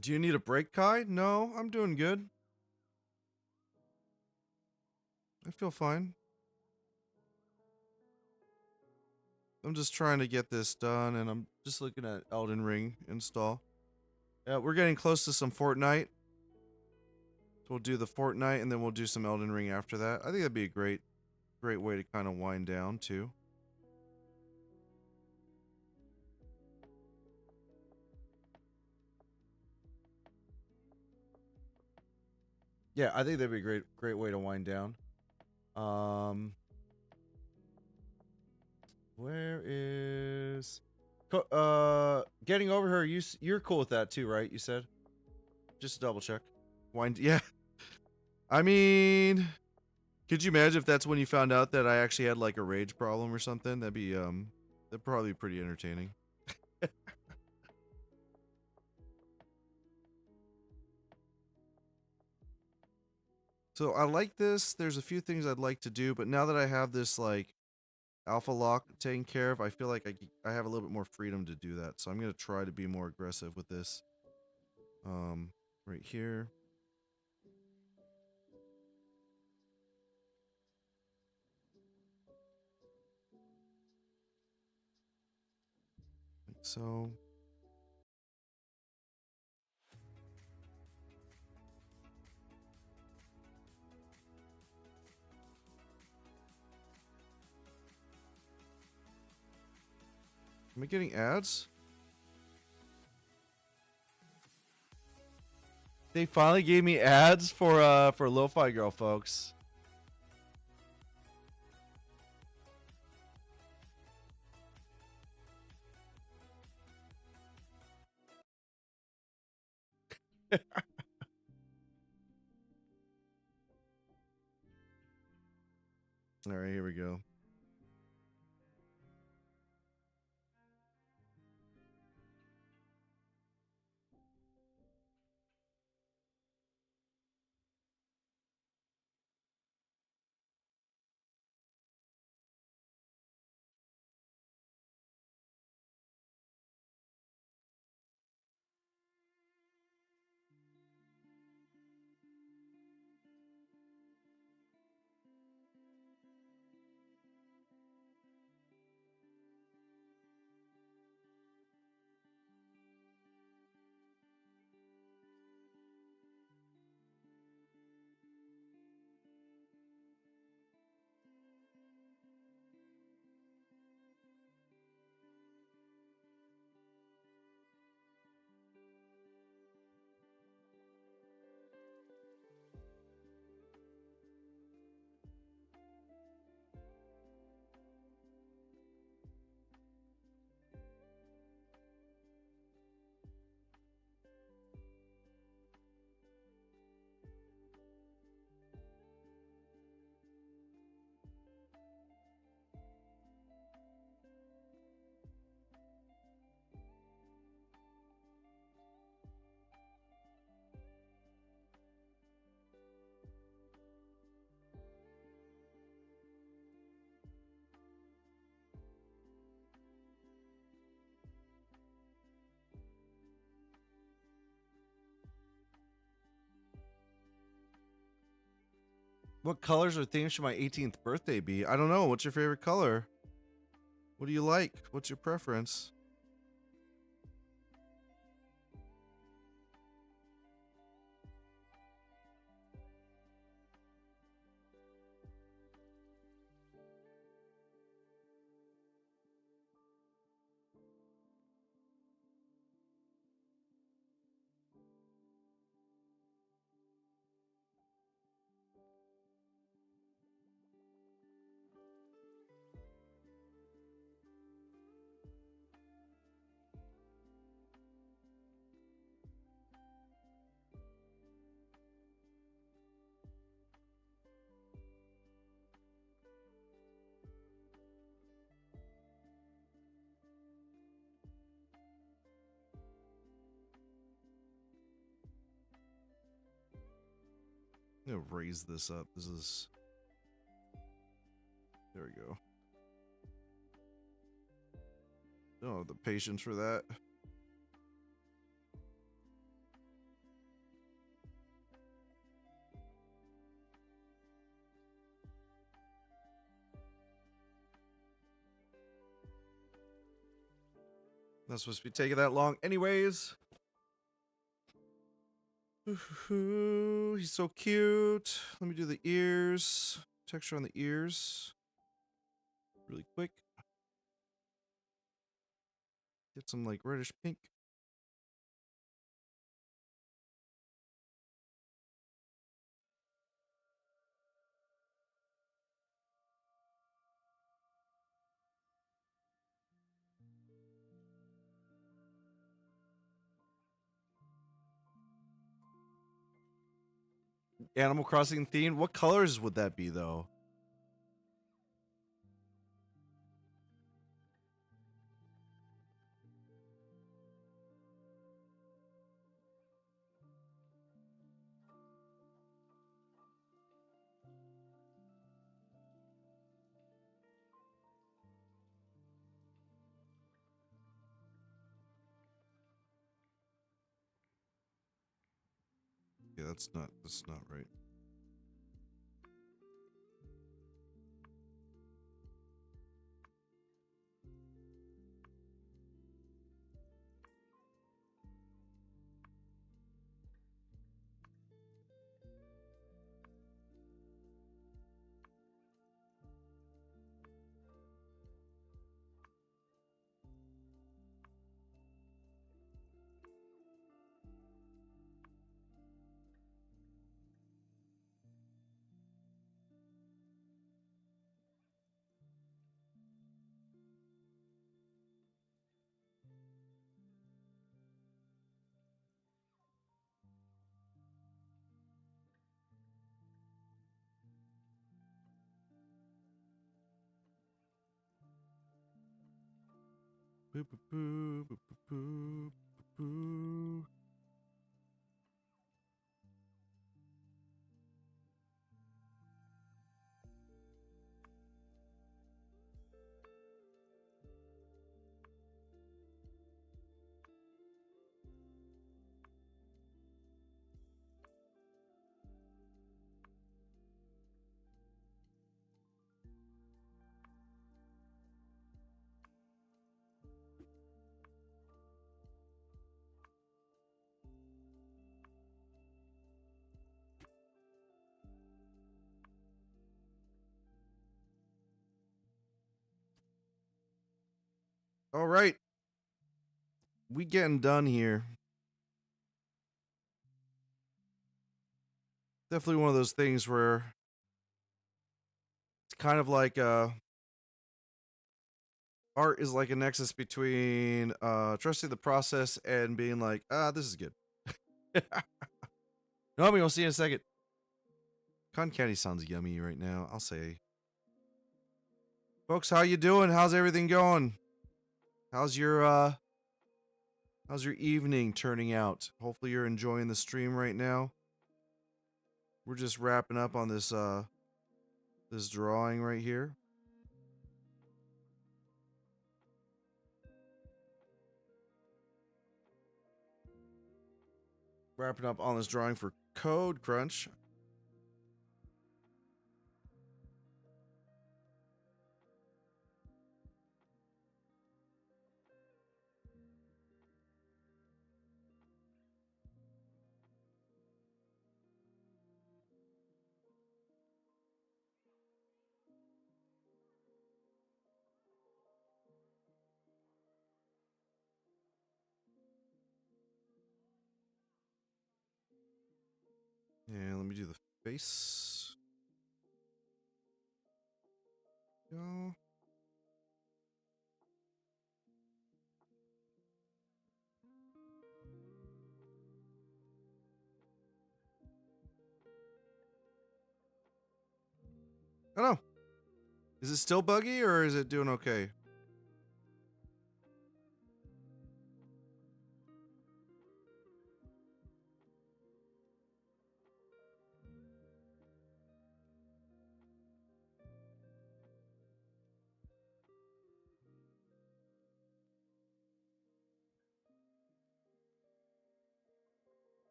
Do you need a break, Kai? No, I'm doing good. I feel fine. I'm just trying to get this done, and I'm just looking at Elden Ring install. Yeah, we're getting close to some Fortnite. So we'll do the Fortnite, and then we'll do some Elden Ring after that. I think that'd be a great way to kind of wind down, too. Yeah, I think that'd be a great way to wind down. Where is... Getting over her, you're cool with that too, right? You said? Just to double check. Wind, yeah. I mean, could you imagine if that's when you found out that I actually had like a rage problem or something? That'd probably be pretty entertaining. So I like this. There's a few things I'd like to do, but now that I have this like alpha lock taken care of, I feel like I have a little bit more freedom to do that. So I'm gonna try to be more aggressive with this. Right here. Like so. Am I getting ads? They finally gave me ads for Lo-Fi Girl, folks. All right, here we go. What colors or themes should my 18th birthday be? I don't know. What's your favorite color? What do you like? What's your preference? I'm gonna raise this up. This is... There we go. Don't have the patience for that. Not supposed to be taking that long anyways. He's so cute. Let me do the ears. Texture on the ears. Really quick. Get some like reddish pink. Animal Crossing themed. What colors would that be though? Yeah, that's not right. Boo, boo, boo, boo, boo, boo, boo. All right. We getting done here. Definitely one of those things where it's kind of like art is like a nexus between trusting the process and being like, this is good. No, we'll see you in a second. Cotton candy sounds yummy right now, I'll say. Folks, how you doing? How's everything going? How's your evening turning out? Hopefully you're enjoying the stream right now. We're just wrapping up on this this drawing right here. Wrapping up on this drawing for Code Crunch. And let me do the face. Go. I don't know. Is it still buggy or is it doing okay?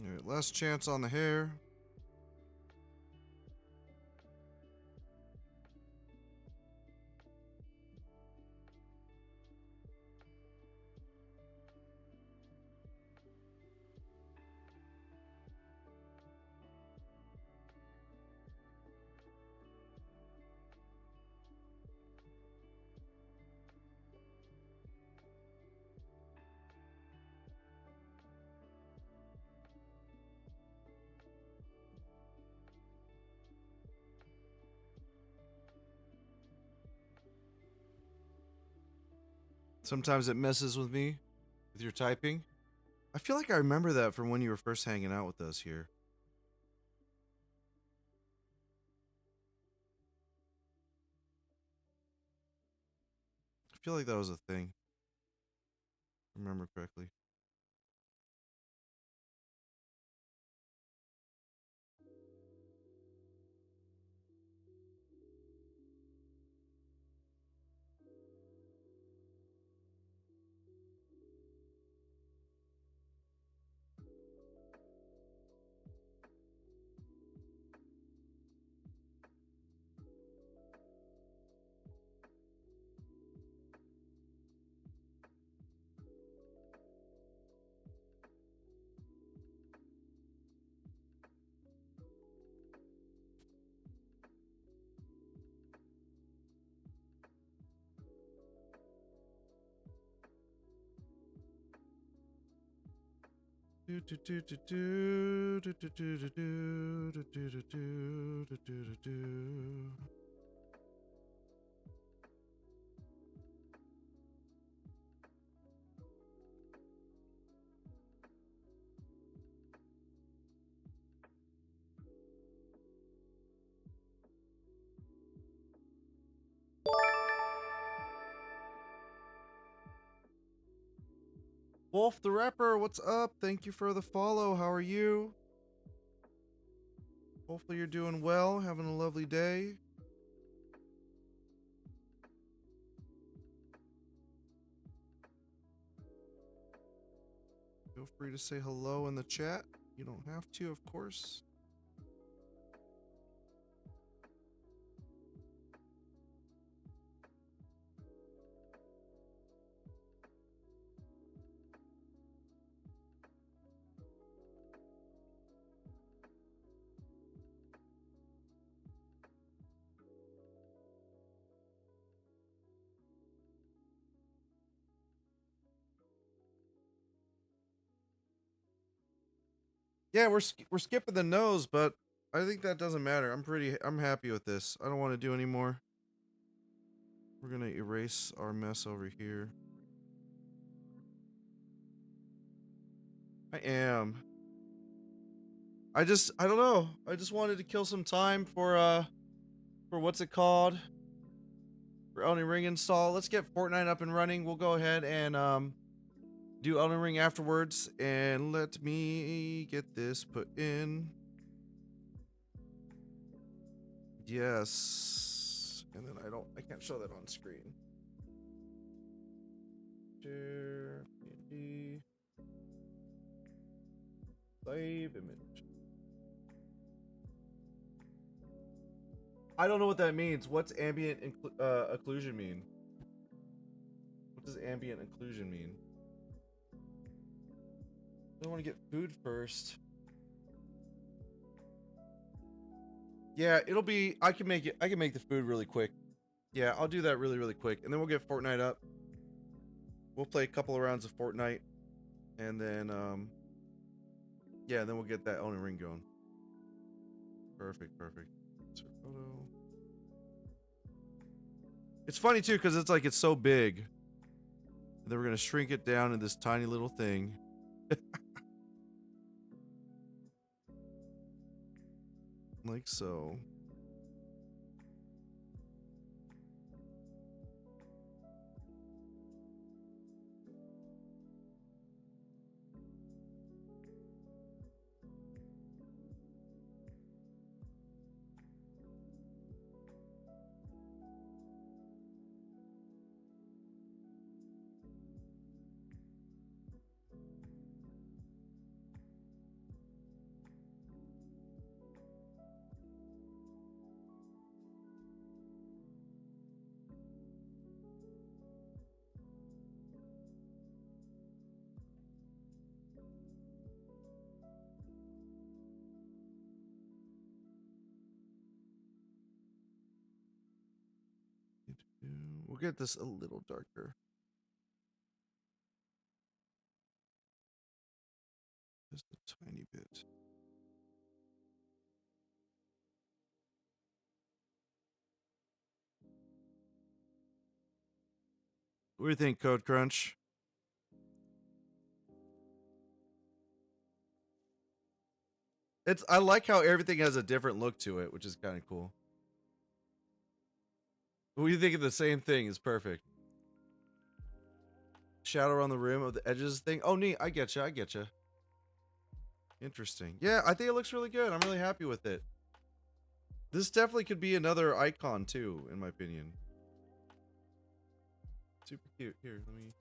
All right, last chance on the hair. Sometimes it messes with me with your typing. I feel like I remember that from when you were first hanging out with us here. I feel like that was a thing. If I remember correctly. Wolf the Rapper, what's up? Thank you for the follow. How are you? Hopefully you're doing well, having a lovely day. Feel free to say hello in the chat. You don't have to, of course. Yeah, we're skipping the nose, but I think that doesn't matter. I'm happy with this. I don't want to do any more. We're gonna erase our mess over here. I am. I don't know. I just wanted to kill some time for what's it called? For Elden Ring install. Let's get Fortnite up and running. We'll go ahead and do Elden Ring afterwards, and let me get this put in. Yes. And then I can't show that on screen. Share, PNG, save image. I don't know what that means. What's ambient occlusion mean? What does ambient occlusion mean? I want to get food first. Yeah, it'll be. I can make the food really quick. Yeah, I'll do that really quick, and then we'll get Fortnite up. We'll play a couple of rounds of Fortnite, and then yeah, then we'll get that Elden Ring going. Perfect. Insert photo. It's funny too, because it's so big. And then we're gonna shrink it down in this tiny little thing. Like so. We'll get this a little darker. Just a tiny bit. What do you think, Code Crunch? I like how everything has a different look to it, which is kind of cool. We think of the same thing. Is perfect. Shadow on the rim of the edges thing. Oh, neat. I get you. I get you. Interesting. Yeah, I think it looks really good. I'm really happy with it. This definitely could be another icon too, in my opinion. Super cute. Here, let me.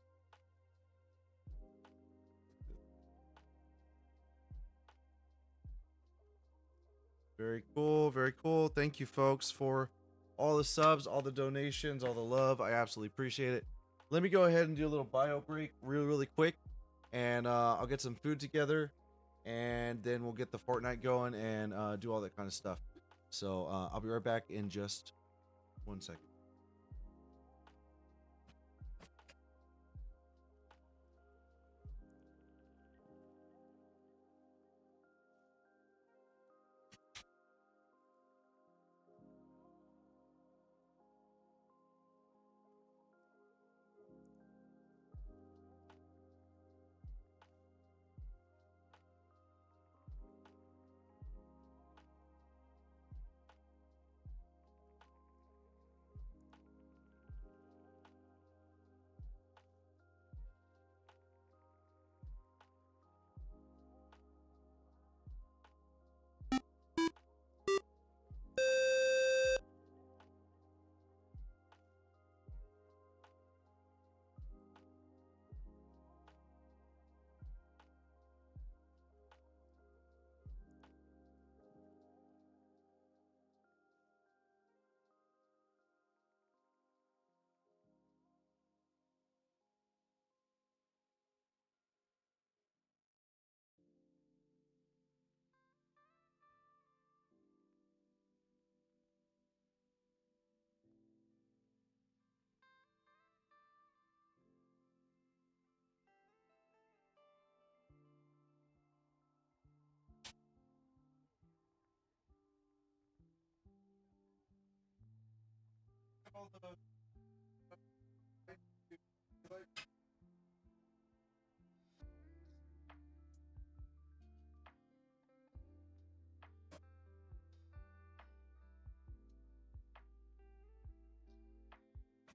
Very cool. Very cool. Thank you, folks, for all the subs, all the donations, all the love. I absolutely appreciate it. Let me go ahead and do a little bio break really quick. And I'll get some food together. And then we'll get the Fortnite going and do all that kind of stuff. So I'll be right back in just 1 second.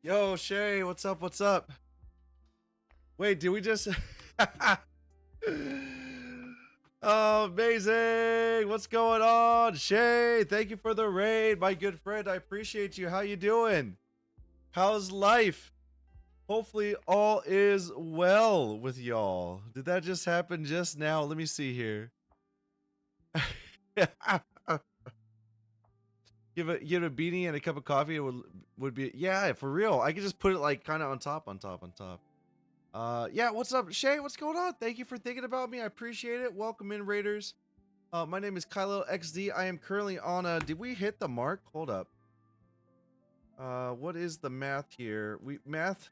Yo, Shay, what's up? What's up? Wait, did we just... Oh, amazing. What's going on? Shay, thank you for the raid, my good friend. I appreciate you. How you doing? How's life? Hopefully all is well with y'all. Did that just happen just now? Let me see here. give a beanie and a cup of coffee. It would be, yeah, for real. I could just put it like kind of on top. Yeah, what's up, Shay? What's going on? Thank you for thinking about me. I appreciate it. Welcome in, Raiders. My name is Kylo XD. I am currently on a... Did we hit the mark? Hold up. What is the math here? Math...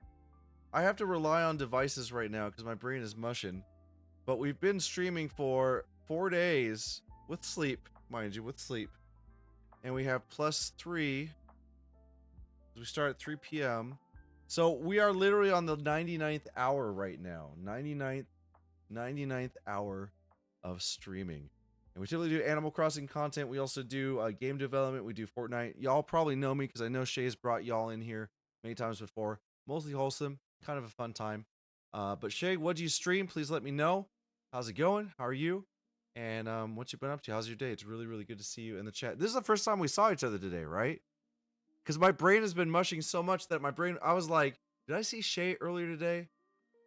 I have to rely on devices right now because my brain is mushing. But we've been streaming for 4 days with sleep, mind you, with sleep. And we have +3. We start at 3 p.m. So we are literally on the 99th hour right now. 99th hour of streaming. And we typically do Animal Crossing content. We also do game development. We do Fortnite. Y'all probably know me because I know Shay's brought y'all in here many times before. Mostly wholesome. Kind of a fun time. But Shay, what'd you stream? Please let me know. How's it going? How are you? And what you been up to? How's your day? It's really, really good to see you in the chat. This is the first time we saw each other today, right? Because my brain has been mushing so much that I was like, did I see Shay earlier today?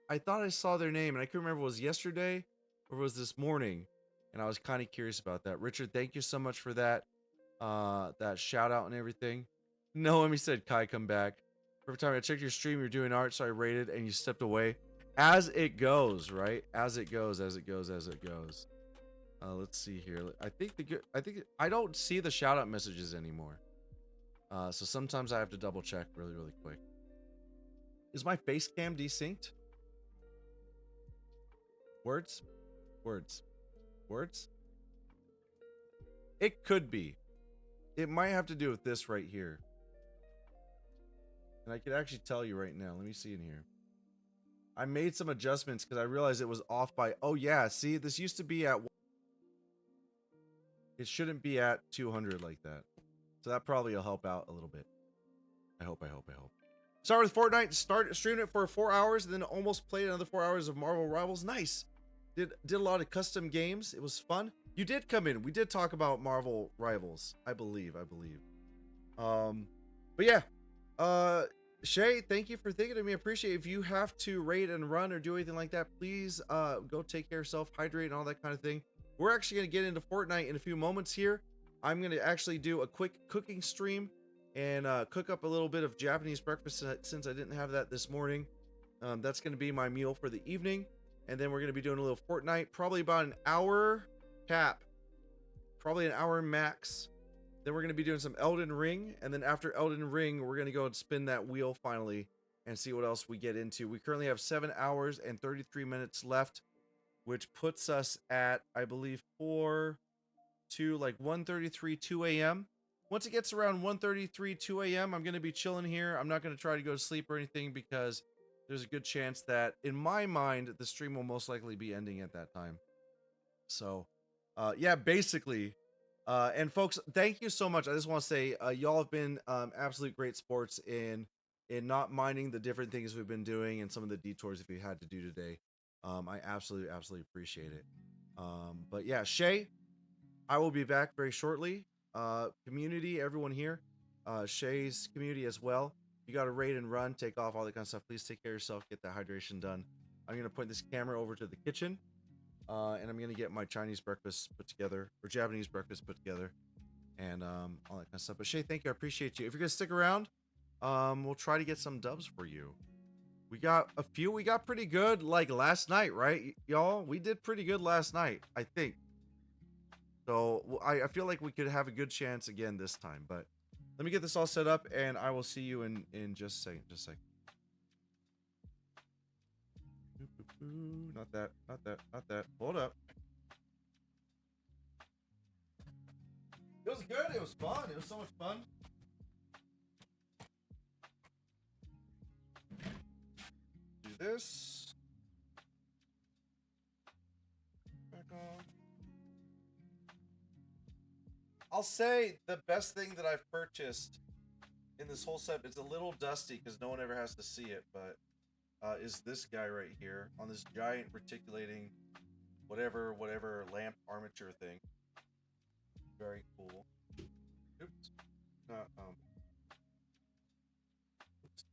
I thought I saw their name, and I couldn't remember if it was yesterday or it was this morning. And I was kind of curious about that. Richard, thank you so much for that shout out and everything. No, he said, Kai, come back. Every time I checked your stream, you're doing art, so I rated and you stepped away. As it goes, right? As it goes. Let's see here. I don't see the shout out messages anymore. So sometimes I have to double check really, really quick. Is my face cam desynced? Words? Words. Words? It could be. It might have to do with this right here. And I could actually tell you right now. Let me see in here. I made some adjustments because I realized it was off by... Oh, yeah. See, this used to be at... It shouldn't be at 200 like that. So that probably will help out a little bit. I hope. Start with Fortnite. Streamed it for 4 hours, and then almost played another 4 hours of Marvel Rivals. Nice. Did a lot of custom games. It was fun. You did come in. We did talk about Marvel Rivals. I believe. But yeah. Shay, thank you for thinking of me. I appreciate it. If you have to raid and run or do anything like that, please go take care of yourself, hydrate, and all that kind of thing. We're actually going to get into Fortnite in a few moments here. I'm going to actually do a quick cooking stream and cook up a little bit of Japanese breakfast since I didn't have that this morning. That's going to be my meal for the evening. And then we're going to be doing a little Fortnite, probably about an hour cap, probably an hour max. Then we're going to be doing some Elden Ring. And then after Elden Ring, we're going to go and spin that wheel finally and see what else we get into. We currently have 7 hours and 33 minutes left, which puts us at, I believe, 1:33, 2 a.m. Once it gets around 1:33, 2 a.m., I'm going to be chilling here. I'm not going to try to go to sleep or anything because there's a good chance that, in my mind, the stream will most likely be ending at that time. So, yeah, basically... and folks, thank you so much. I just want to say, y'all have been absolute great sports in not minding the different things we've been doing and some of the detours that we had to do today. I absolutely appreciate it. But yeah, Shay, I will be back very shortly. Community, everyone here, Shay's community as well. You got to raid and run, take off, all that kind of stuff. Please take care of yourself. Get that hydration done. I'm going to point this camera over to the kitchen. And I'm gonna get my Chinese breakfast put together, or Japanese breakfast put together, and all that kind of stuff. But Shay, thank you, I appreciate you. If you're gonna stick around, we'll try to get some dubs for you. We got a few. We got pretty good, like last night, right, y'all? We did pretty good last night, I think. So I feel like we could have a good chance again this time. But let me get this all set up, and I will see you in just a second. Just a second. Not that. Hold up. It was good. It was fun. It was so much fun. Do this. Back on. I'll say the best thing that I've purchased in this whole set, it's a little dusty because no one ever has to see it, but is this guy right here on this giant reticulating whatever lamp armature thing. Very cool. Oops. Not oops.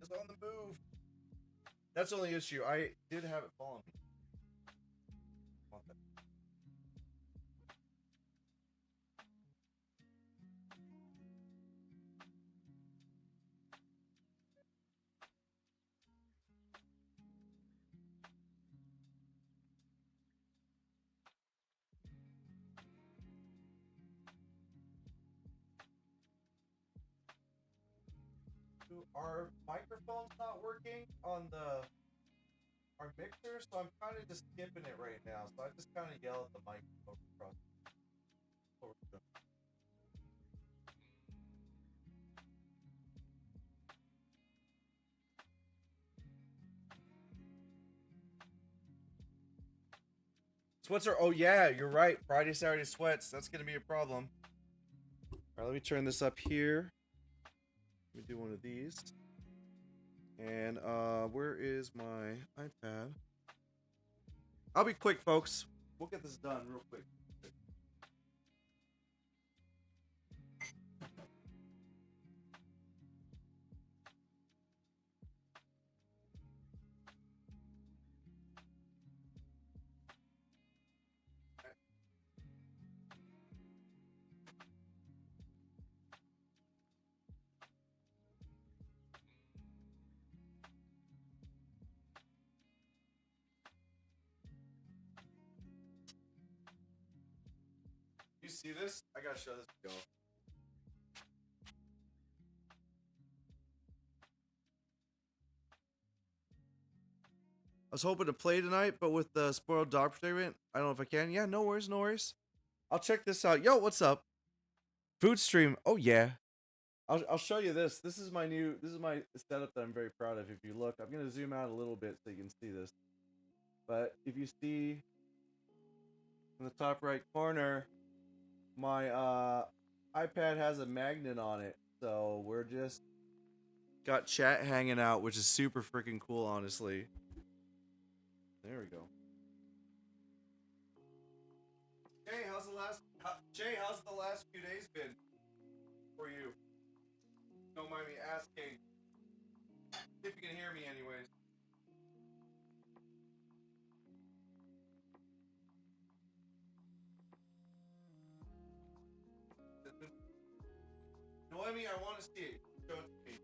It's on the move. That's the only issue. I did have it fall on me. Want that. Our microphone's not working on our mixer, so I'm kind of just skipping it right now. So I just kind of yell at the mic across. Sweats are, oh yeah, you're right. Friday, Saturday sweats. That's gonna be a problem. All right, let me turn this up here. Let me do one of these. And where is my iPad? I'll be quick, folks. We'll get this done real quick. You see this? I gotta show this to y'all. was hoping to play tonight, but with the spoiled dog predicament, I don't know if I can. Yeah, no worries, no worries. I'll check this out. Yo, what's up? Food stream. Oh yeah. I'll show you this. This is my setup that I'm very proud of. If you look, I'm gonna zoom out a little bit so you can see this. But if you see in the top right corner, my iPad has a magnet on it. So we're just got chat hanging out, which is super freaking cool, honestly. There we go. How's the last few days been for you? Don't mind me asking. If you can hear me anyways. Noemi, I want to see it. Show it to me.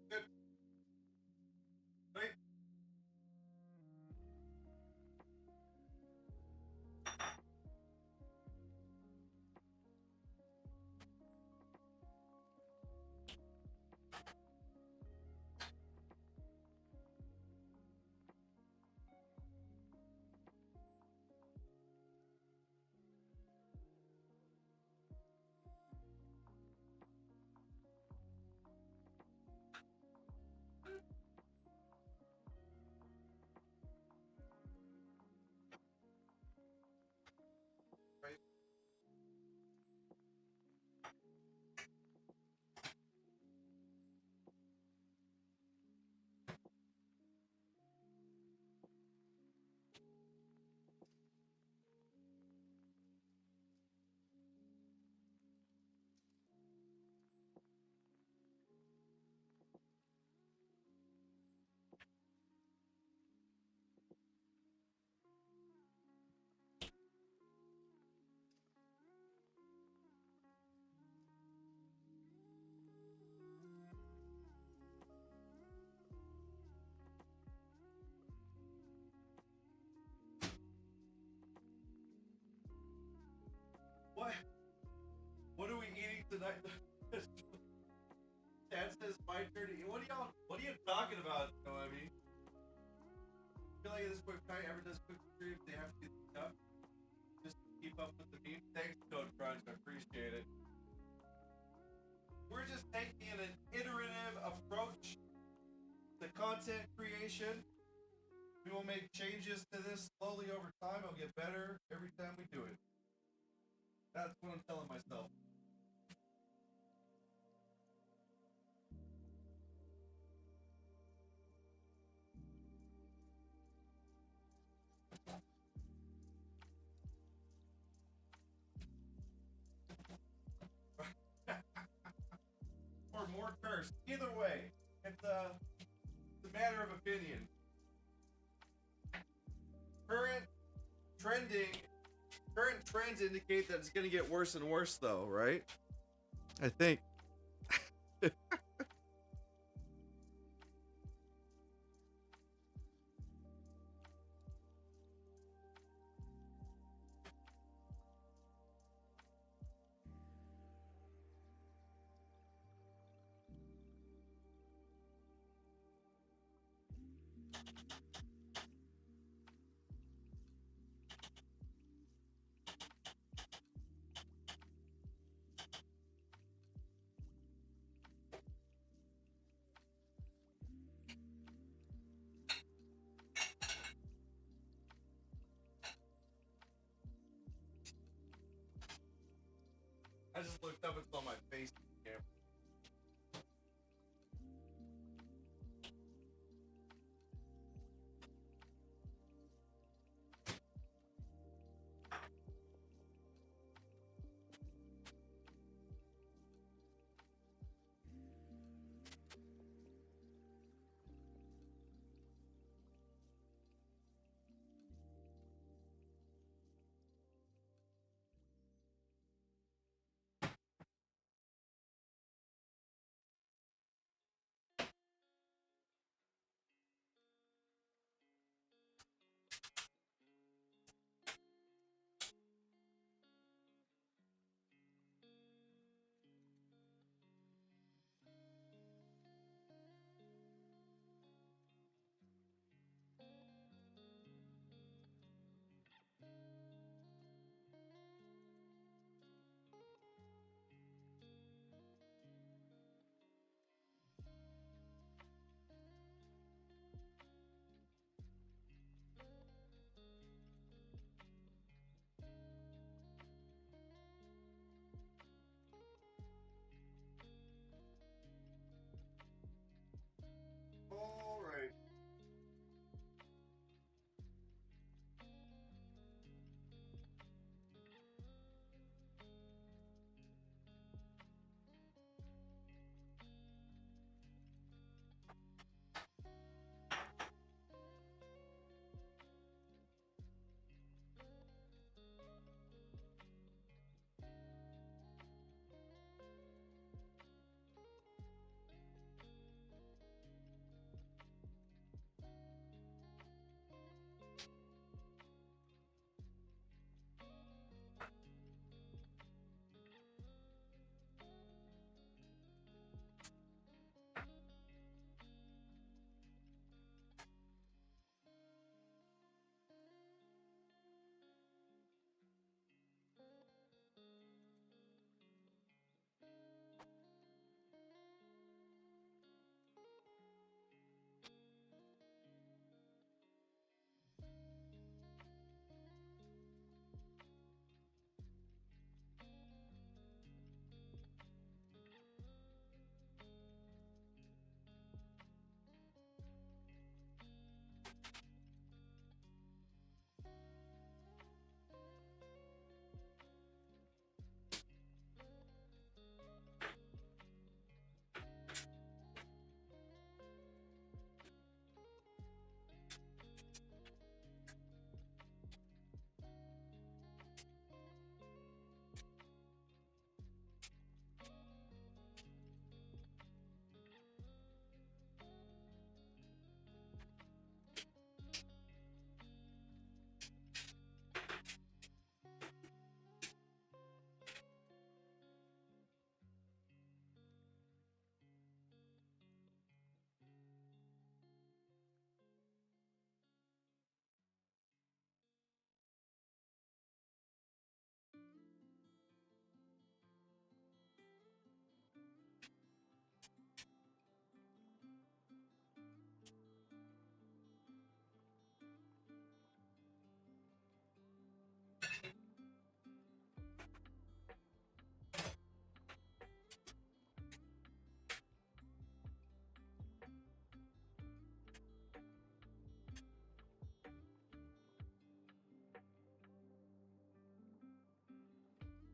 Good. Right. Right. What are we eating tonight? Dad says 5:30. What are you talking about, Noemi? I feel like at this point, if Kai ever does quick streams, they have to do stuff just to keep up with the meme. Thanks, Code Crunch. I appreciate it. We're just taking an iterative approach to content creation. We will make changes to this slowly over time. It'll get better every time we do it. That's what I'm telling myself. Or more curse. Either way, it's a matter of opinion. Current trends indicate that it's going to get worse and worse, though, right? I think. I just looked up and saw my face. Yeah.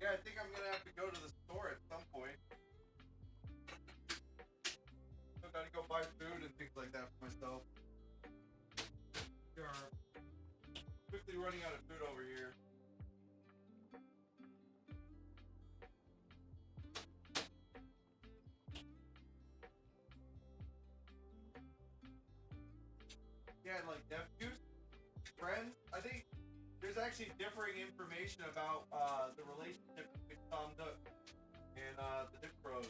Yeah, I think I'm gonna have to go to the store at some point. I gotta go buy food and things like that for myself. We are quickly running out of food over here. Yeah, and like nephews, friends. I think there's actually differing information about the relationship between Tom Nook and the Nook Bros.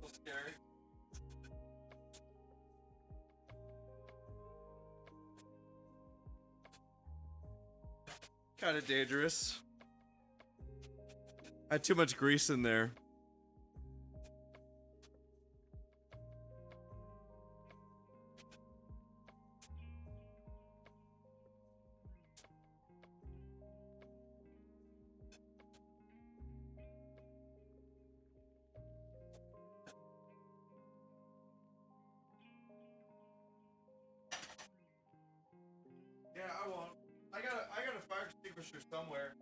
So scary. Kind of dangerous. I had too much grease in there. Yeah, I won't. I got a fire extinguisher somewhere.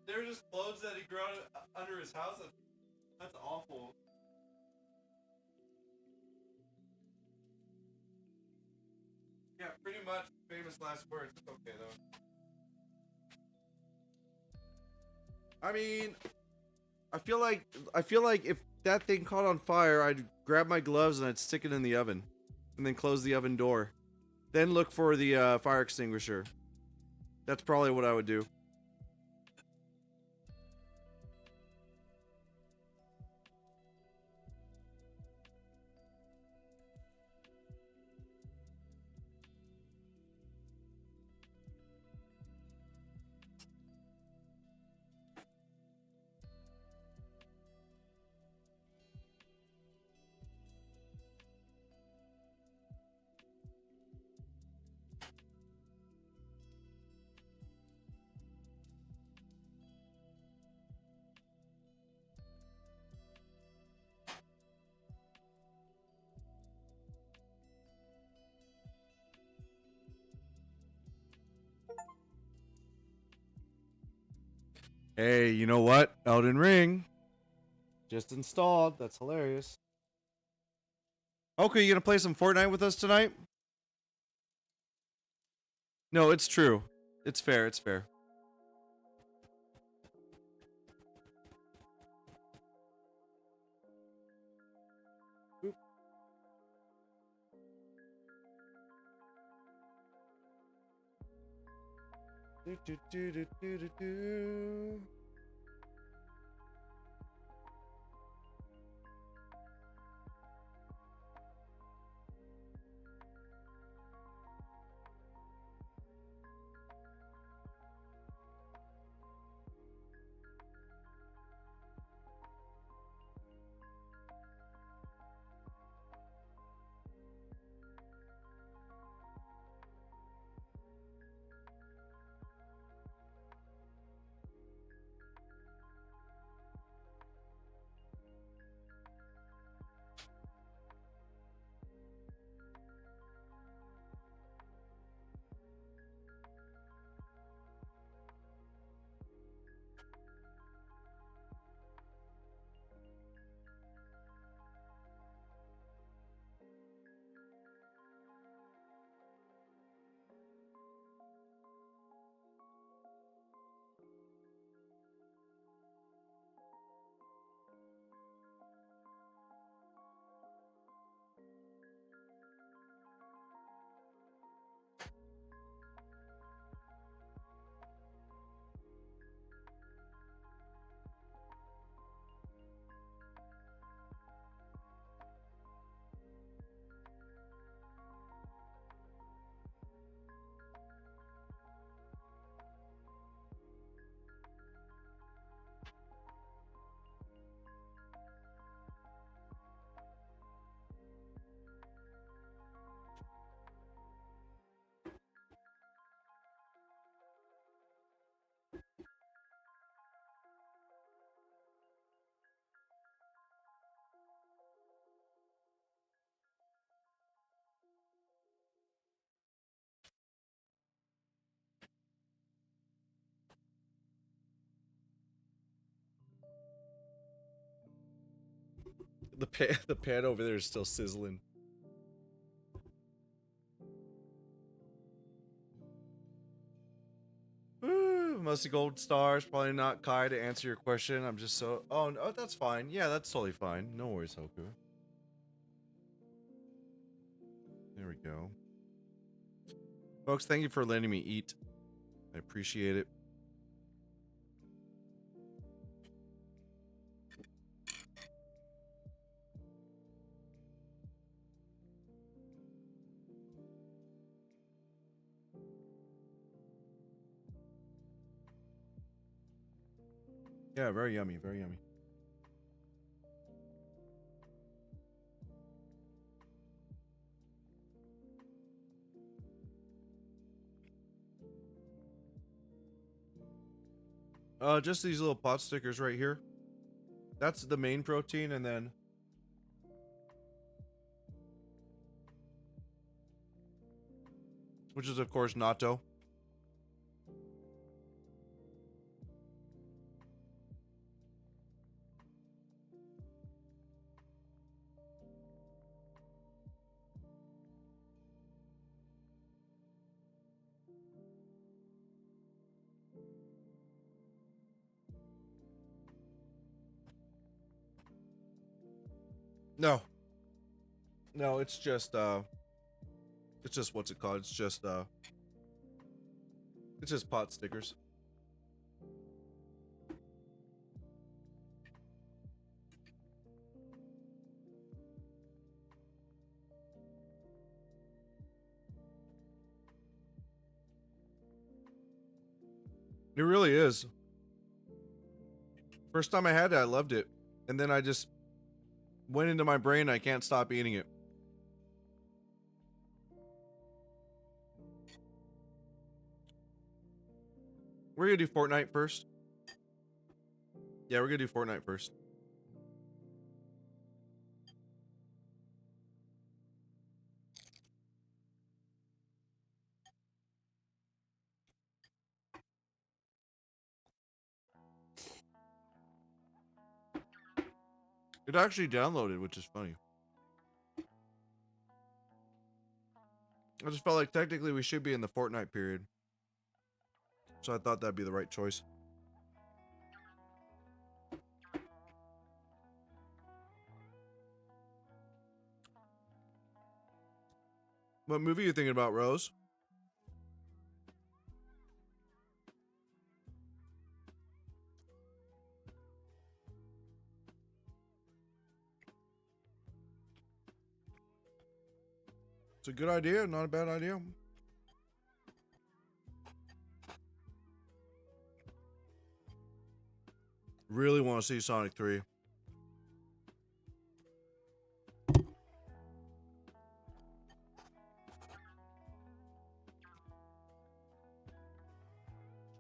There were just clothes that he grew under his house. That's awful. Yeah, pretty much famous last words. It's okay though. I mean, I feel like if that thing caught on fire, I'd grab my gloves and I'd stick it in the oven, and then close the oven door, then look for the fire extinguisher. That's probably what I would do. Hey, you know what? Elden Ring. Just installed. That's hilarious. Okay, you gonna play some Fortnite with us tonight? No, it's true. It's fair. It's fair. Do, do, do, do, do, do, do. The pan over there is still sizzling. Woo, mostly gold stars. Probably not Kai to answer your question. I'm just so. Oh, no, that's fine. Yeah, that's totally fine. No worries, Hoku. There we go. Folks, thank you for letting me eat. I appreciate it. Yeah, very yummy, very yummy. Just these little pot stickers right here. That's the main protein, and then which is of course natto. No. No, it's just what's it called? It's just pot stickers. It really is. First time I had it, I loved it. And then I just went into my brain, I can't stop eating it. We're gonna do Fortnite first. Yeah, we're gonna do Fortnite first. It actually downloaded, which is funny. I just felt like technically we should be in the Fortnite period. So I thought that'd be the right choice. What movie are you thinking about, Rose? It's a good idea, not a bad idea. Really want to see Sonic 3.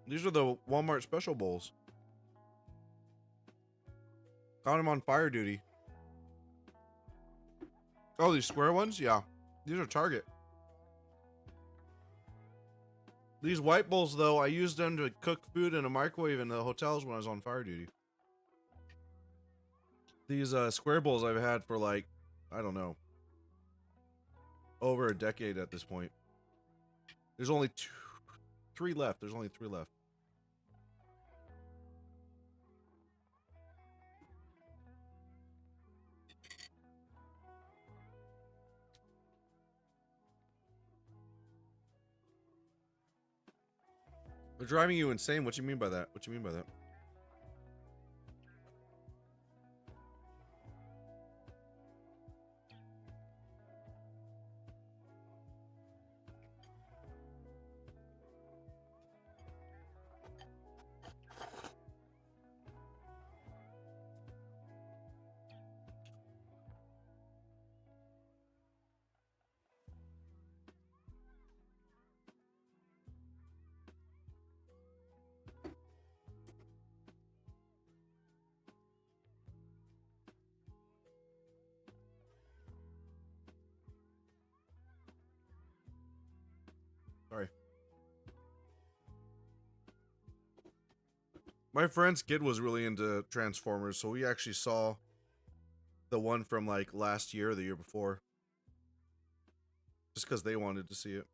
These are the Walmart special bowls. Found them on fire duty. Oh, these square ones? Yeah. These are Target. These white bowls, though, I used them to cook food in a microwave in the hotels when I was on fire duty. These square bowls I've had for like, I don't know, over a decade at this point. There's only three left. There's only 3 left. They're driving you insane. What you mean by that? What you mean by that? Sorry. My friend's kid was really into Transformers, so we actually saw the one from like last year or the year before. Just because they wanted to see it.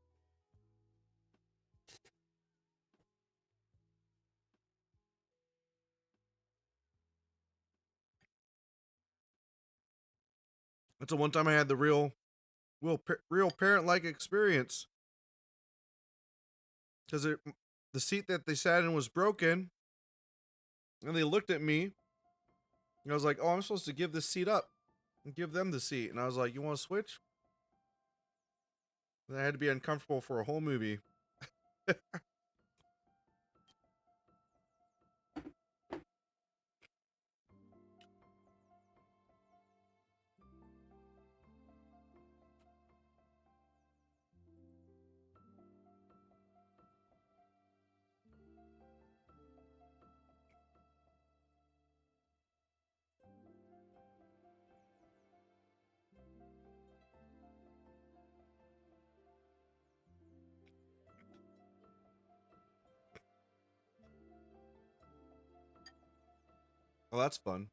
That's the one time I had the real parent-like experience. Because the seat that they sat in was broken. And they looked at me. And I was like, oh, I'm supposed to give this seat up. And give them the seat. And I was like, you want to switch? And I had to be uncomfortable for a whole movie. Well, that's fun.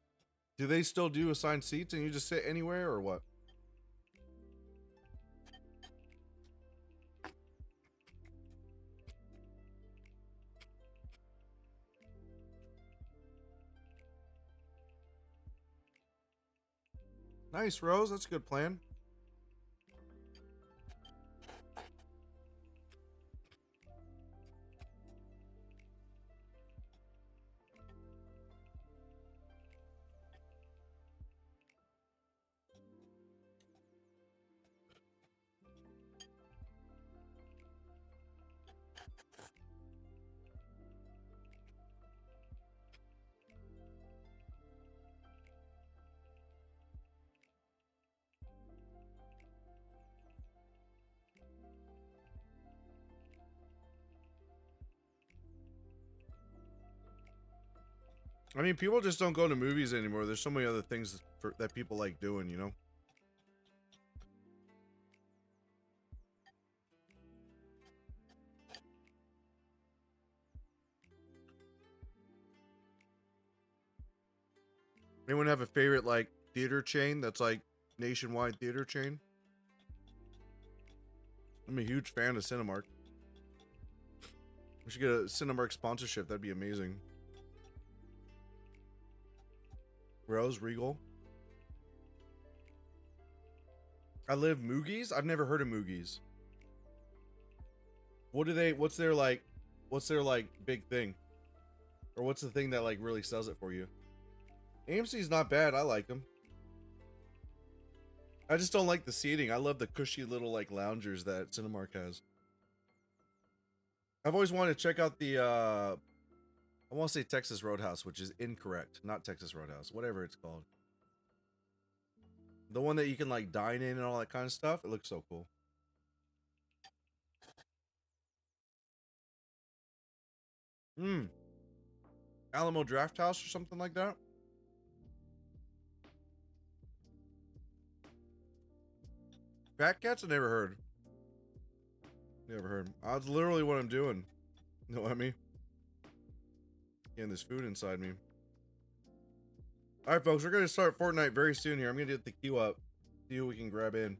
Do they still do assigned seats and you just sit anywhere or what? Nice, Rose. That's a good plan. I mean, people just don't go to movies anymore. There's so many other things that people like doing, you know? Anyone have a favorite, like, theater chain that's like nationwide theater chain. I'm a huge fan of Cinemark. We should get a Cinemark sponsorship. That'd be amazing. Rose Regal. I live Moogies. I've never heard of Moogies. What do they? What's their like big thing? Or what's the thing that like really sells it for you? AMC's not bad. I like them. I just don't like the seating. I love the cushy little like loungers that Cinemark has. I've always wanted to check out the I want to say Texas Roadhouse, which is incorrect. Not Texas Roadhouse, whatever it's called. The one that you can like dine in and all that kind of stuff. It looks so cool. Alamo Draft House or something like that. Fat Cats? I never heard. Never heard. That's literally what I'm doing. You know what I mean? Getting this food inside me. Alright, folks, we're going to start Fortnite very soon here. I'm going to get the queue up. See who we can grab in.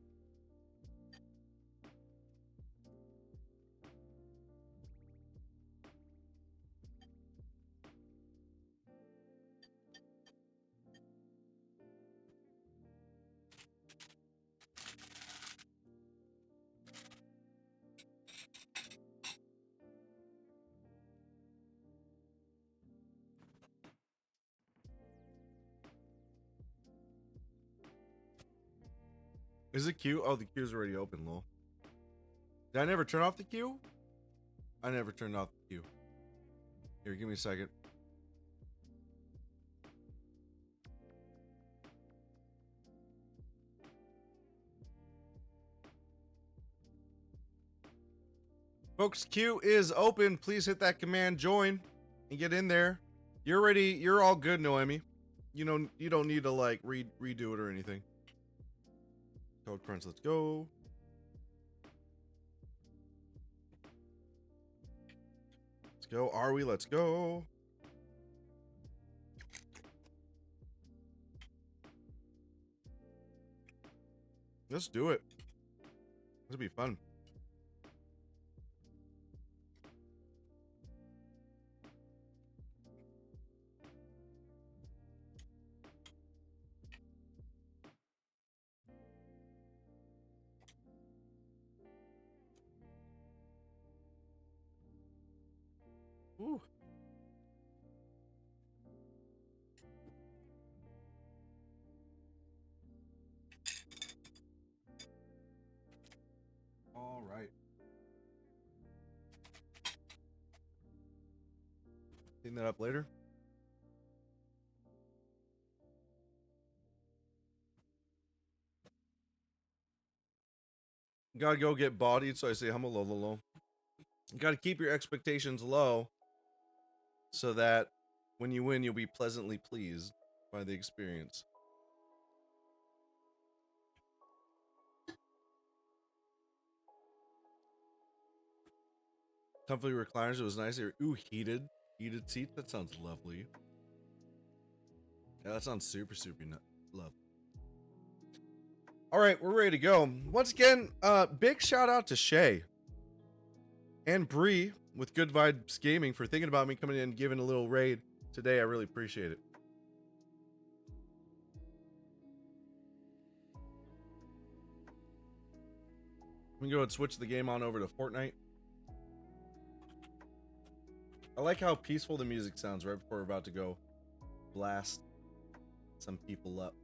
Is the queue? Oh, the queue's already open, lol. Did I never turn off the queue? I never turned off the queue. Here, give me a second. Folks, queue is open. Please hit that command join and get in there. You're ready. You're all good, Noemi. You don't need to like redo it or anything. Code Crunch, let's go. Let's go. Are we? Let's go. Let's do it. This will be fun. Ooh. All right. Clean that up later. Gotta go get bodied, so I say humble low, low, low. You gotta keep your expectations low so that when you win, you'll be pleasantly pleased by the experience. Comfy recliners, it was nice. Ooh, heated seats. That sounds lovely. Yeah, that sounds super lovely. All right, we're ready to go. Once again, big shout out to Shay and Bree with Good Vibes Gaming for thinking about me coming in and giving a little raid today. I really appreciate it. We can go ahead and switch the game on over to Fortnite. I like how peaceful the music sounds right before we're about to go blast some people up.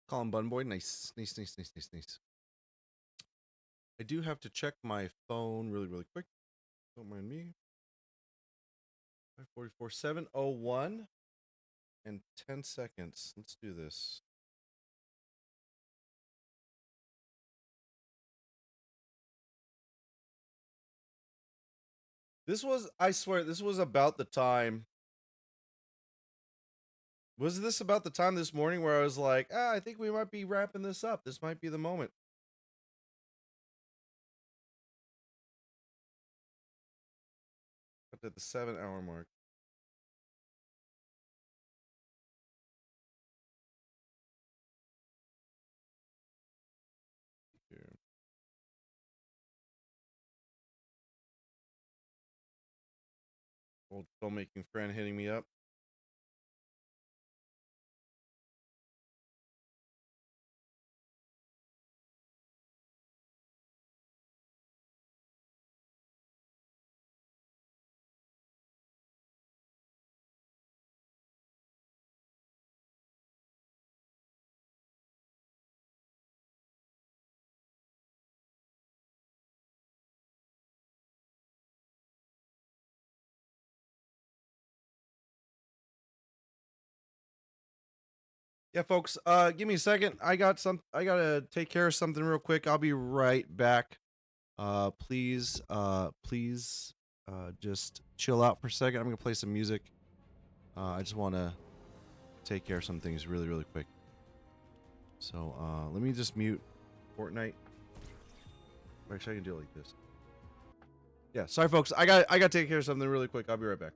Call him Bun Boy. Nice. I do have to check my phone really quick. Don't mind me. 544 701 and 10 seconds. Let's do this. This was, I swear, this was about the time Was this about the time this morning where I was like, I think we might be wrapping this up. This might be the moment. Up at the 7-hour mark. Here. Old filmmaking friend hitting me up. Yeah, folks, give me a second. I gotta take care of something real quick. I'll be right back. Please, just chill out for a second. I'm gonna play some music. I just wanna take care of some things really, really quick. So, let me just mute Fortnite. Actually, I can do it like this. Yeah, sorry folks. I gotta take care of something really quick. I'll be right back.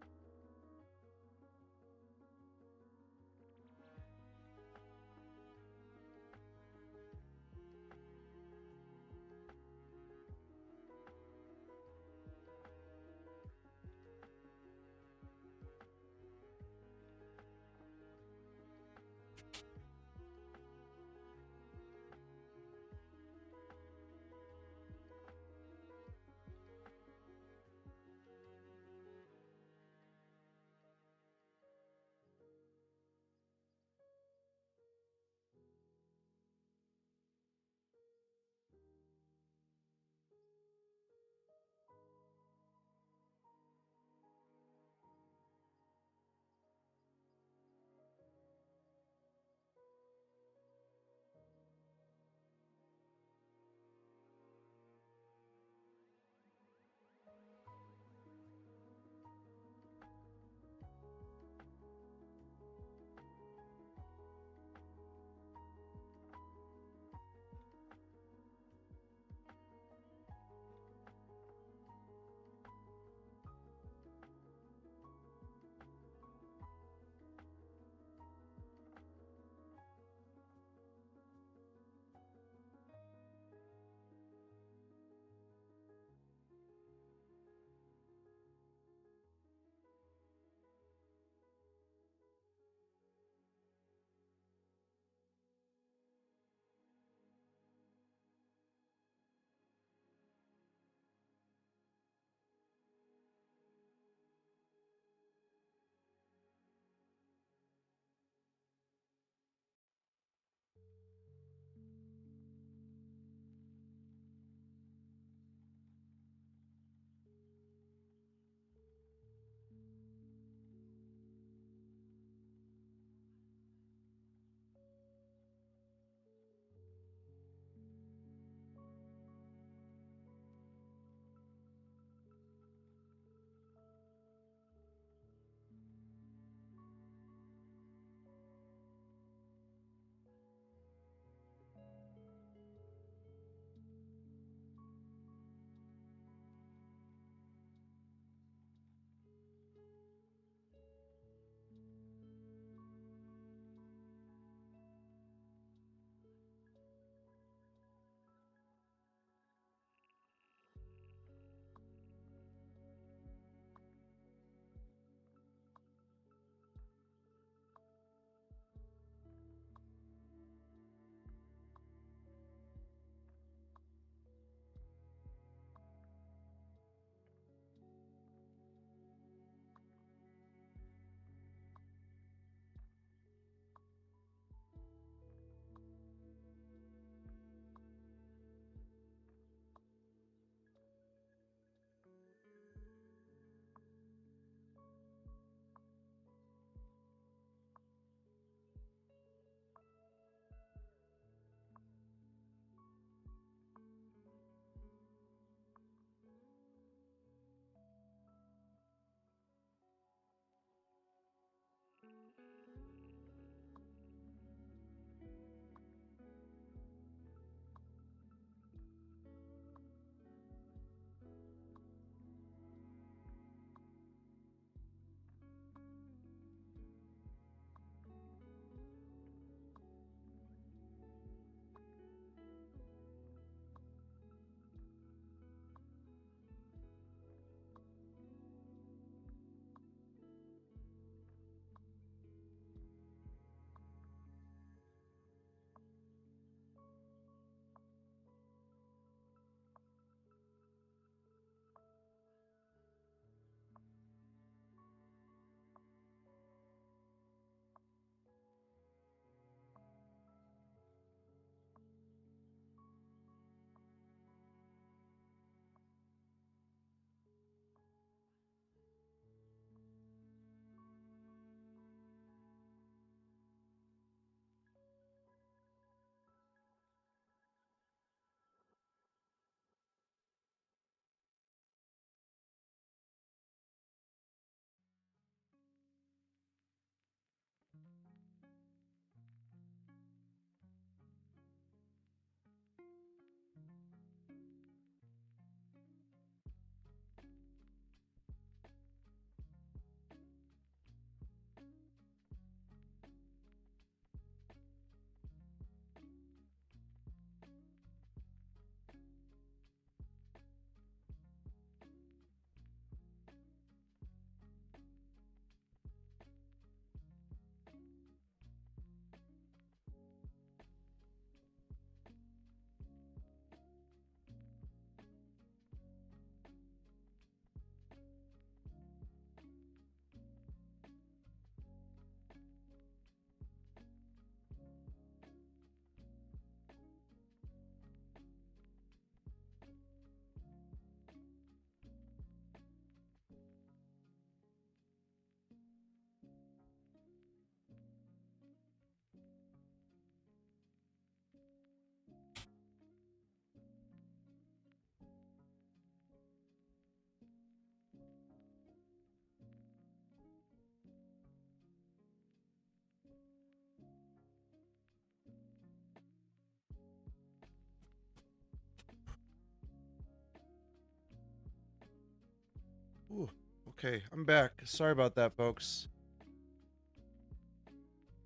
Ooh, okay, I'm back. Sorry about that, folks.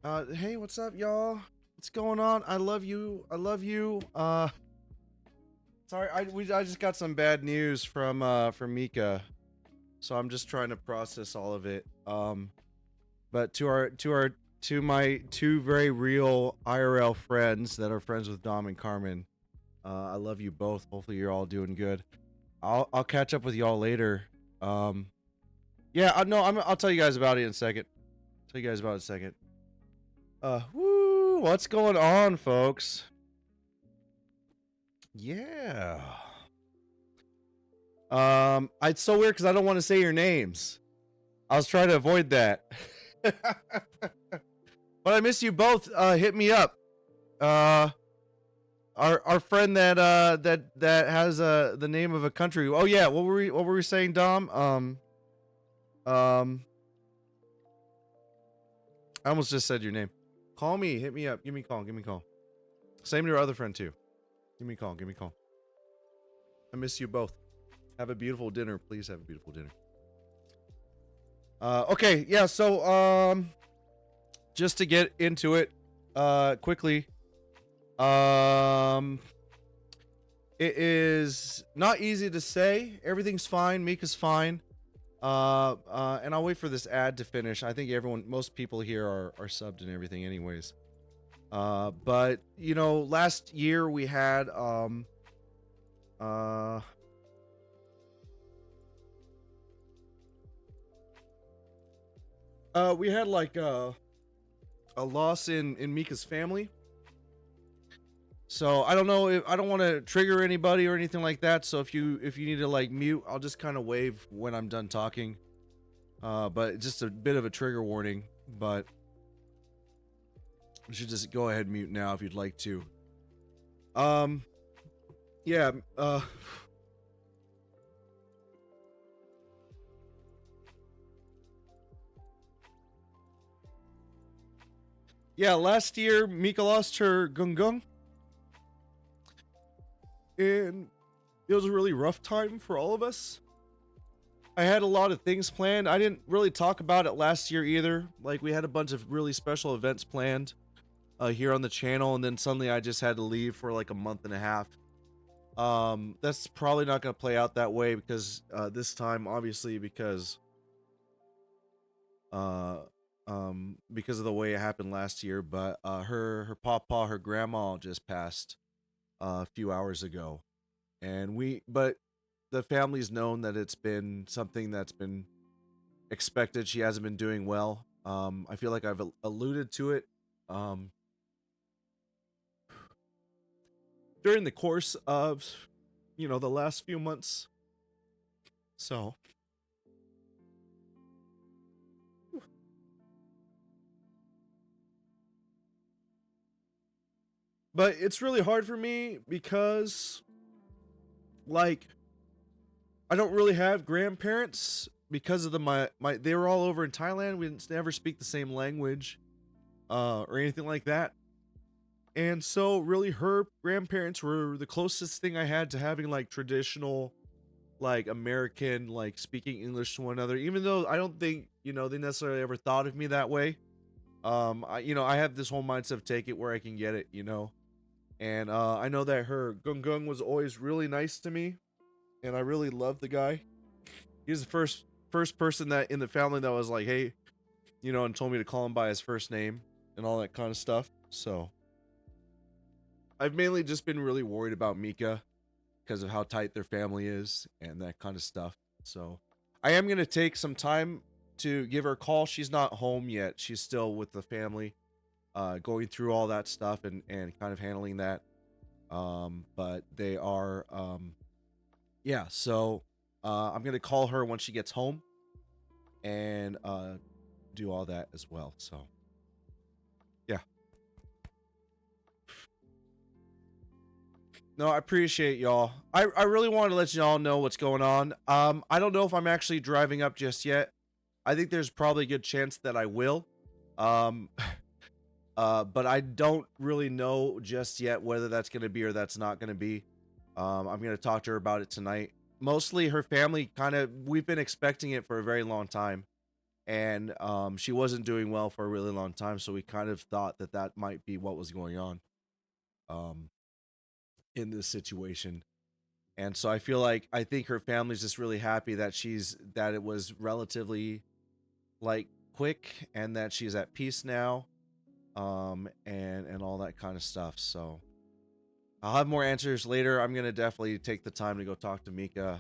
Hey, what's up, y'all? What's going on? I love you. I love you. Sorry, I just got some bad news from Mika, so I'm just trying to process all of it. But to my two very real IRL friends that are friends with Dom and Carmen, I love you both. Hopefully you're all doing good. I'll catch up with y'all later. Yeah, I'll tell you guys about it in a second. Woo, what's going on, folks? Yeah. It's so weird because I don't want to say your names. I was trying to avoid that. But I miss you both. Hit me up. Our friend that has the name of a country. Oh yeah, what were we saying, Dom? I almost just said your name. Call me, hit me up, give me a call. Same to your other friend too. Give me a call. I miss you both. Have a beautiful dinner. Please have a beautiful dinner. Okay, yeah, so just to get into it quickly. It is not easy to say. Everything's fine. Mika's fine. And I'll wait for this ad to finish. I think most people here are subbed and everything anyways. But you know, last year we had we had like a loss in Mika's family. So I don't know if I don't want to trigger anybody or anything like that. So if you need to like mute, I'll just kind of wave when I'm done talking. But just a bit of a trigger warning. But you should just go ahead and mute now if you'd like to. Yeah. Yeah. Last year, Mika lost her gung. And it was a really rough time for all of us. I had a lot of things planned. I didn't really talk about it last year either. Like, we had a bunch of really special events planned here on the channel, and then suddenly I just had to leave for like a month and a half. That's probably not going to play out that way because this time, obviously, because of the way it happened last year. But her papa, her grandma just passed a few hours ago, and but the family's known that it's been something that's been expected. She hasn't been doing well. I feel like I've alluded to it during the course of the last few months. So but it's really hard for me because like I don't really have grandparents because of my they were all over in Thailand. We didn't never speak the same language or anything like that. And so really her grandparents were the closest thing I had to having like traditional like American like speaking English to one another, even though I don't think, they necessarily ever thought of me that way. I have this whole mindset of take it where I can get it, And I know that her gung was always really nice to me. And I really love the guy. He's the first person that in the family that was like, hey, and told me to call him by his first name and all that kind of stuff. So I've mainly just been really worried about Mika because of how tight their family is and that kind of stuff. So I am going to take some time to give her a call. She's not home yet. She's still with the family, going through all that stuff and kind of handling that. But they are, yeah, so I'm going to call her when she gets home and do all that as well. So, yeah. No, I appreciate y'all. I really wanted to let y'all know what's going on. I don't know if I'm actually driving up just yet. I think there's probably a good chance that I will. But I don't really know just yet whether that's going to be or that's not going to be. I'm going to talk to her about it tonight mostly her family we've been expecting it for a very long time, and she wasn't doing well for a really long time, so we kind of thought that that might be what was going on um in this situation. And so I think her family's just really happy that that it was relatively like quick and that she's at peace now, and all that kind of stuff. So I'll have more answers later. I'm gonna definitely take the time to go talk to Mika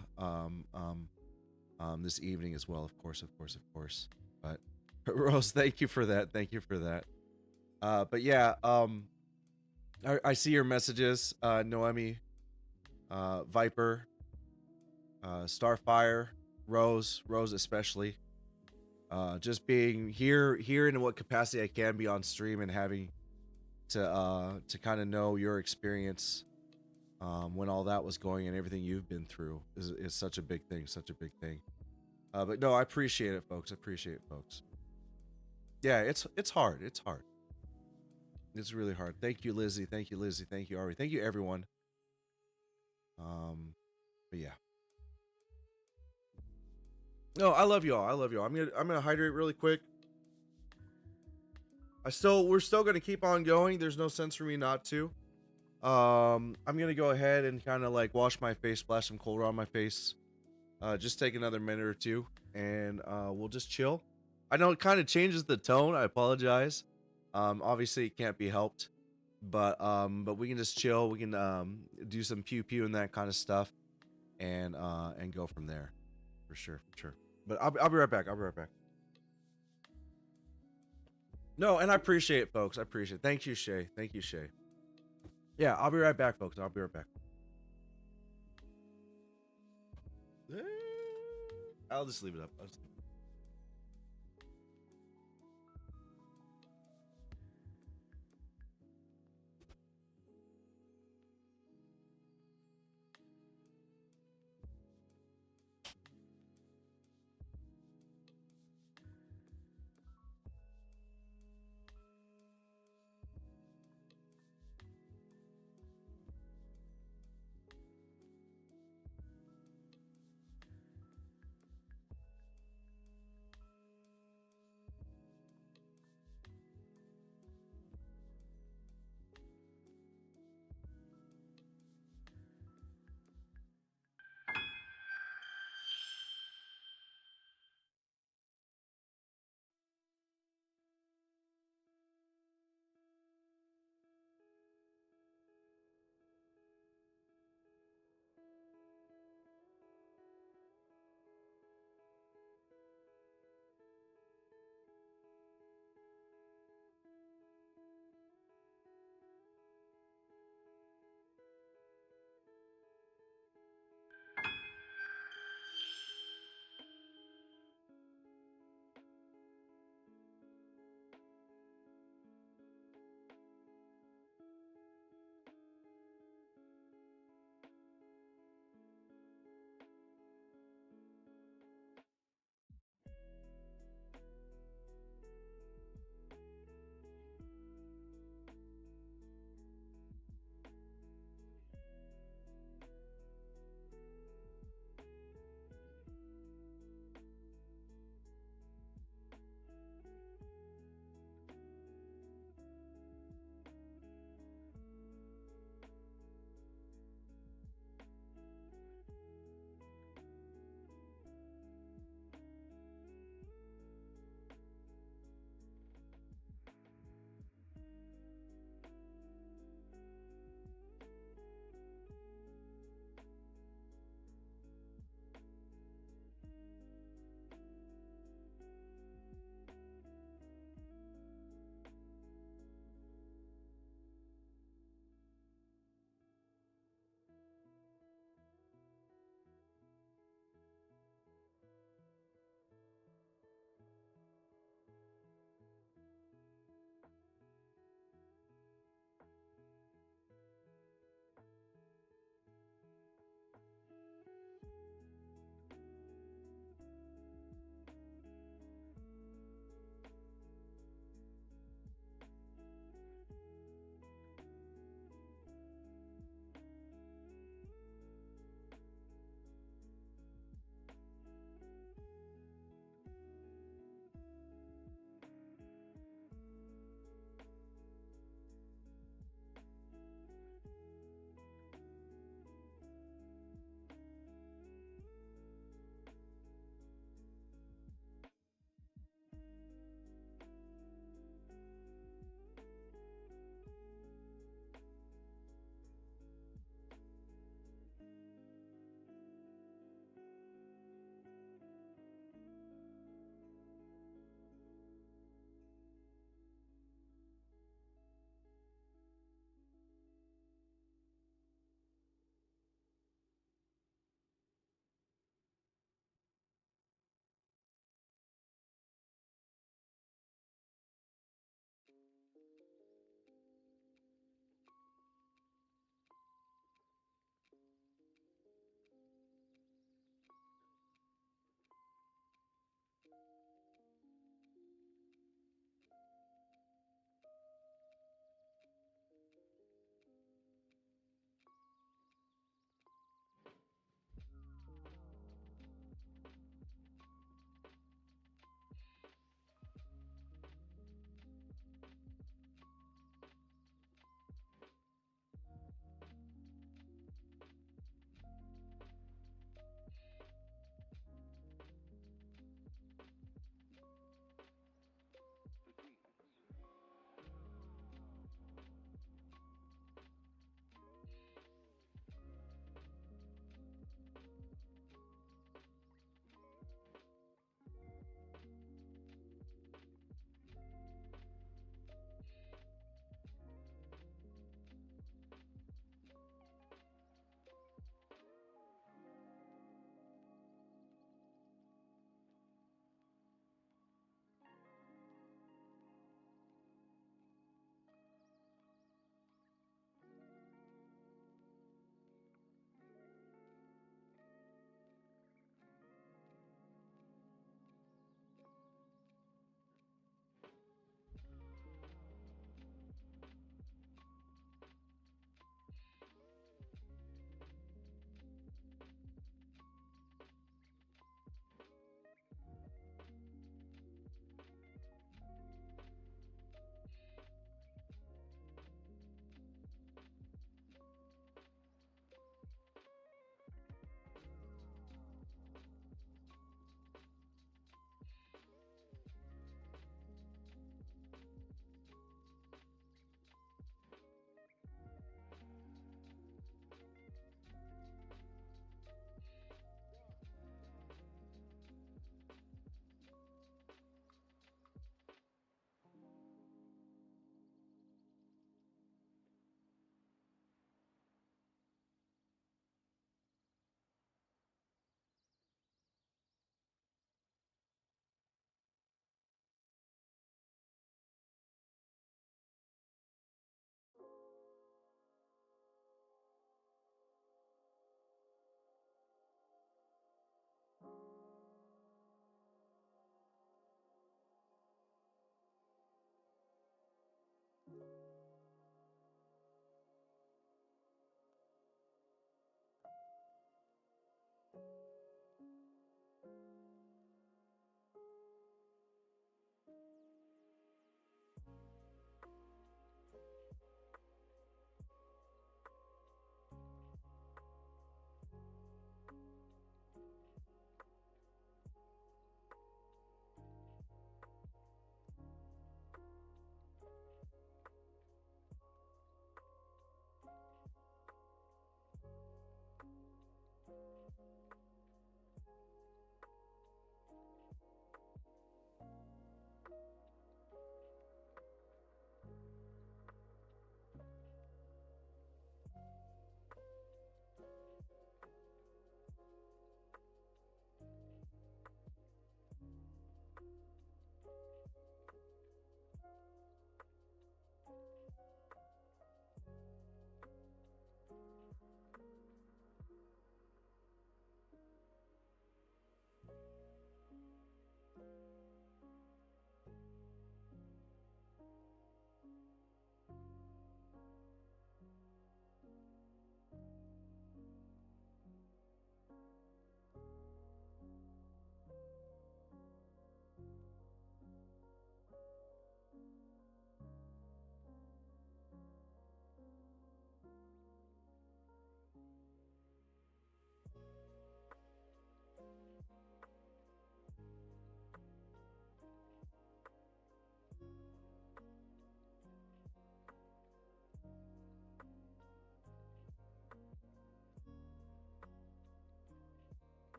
this evening as well. Of course, of course, of course. But Rose, thank you for that. Thank you for that. But yeah, I see your messages, Noemi, Viper, Starfire, Rose especially. Just being here in what capacity I can be on stream and having to kind of know your experience when all that was going and everything you've been through is such a big thing, such a big thing. But no, I appreciate it, folks. I appreciate it, folks. Yeah, it's hard. It's hard. It's really hard. Thank you, Lizzie. Thank you, Lizzie. Thank you, Ari. Thank you, everyone. But yeah. No, I love y'all. I love y'all. I'm gonna hydrate really quick. We're still gonna keep on going. There's no sense for me not to. I'm gonna go ahead and kind of like wash my face, splash some cold on my face. Just take another minute or two, and we'll just chill. I know it kind of changes the tone. I apologize. Obviously it can't be helped, but we can just chill. We can do some pew pew and that kind of stuff, and go from there, for sure, for sure. But I'll be right back. I'll be right back. No, and I appreciate it, folks. I appreciate it. Thank you, Shay. Thank you, Shay. Yeah, I'll be right back, folks. I'll be right back. I'll just leave it up.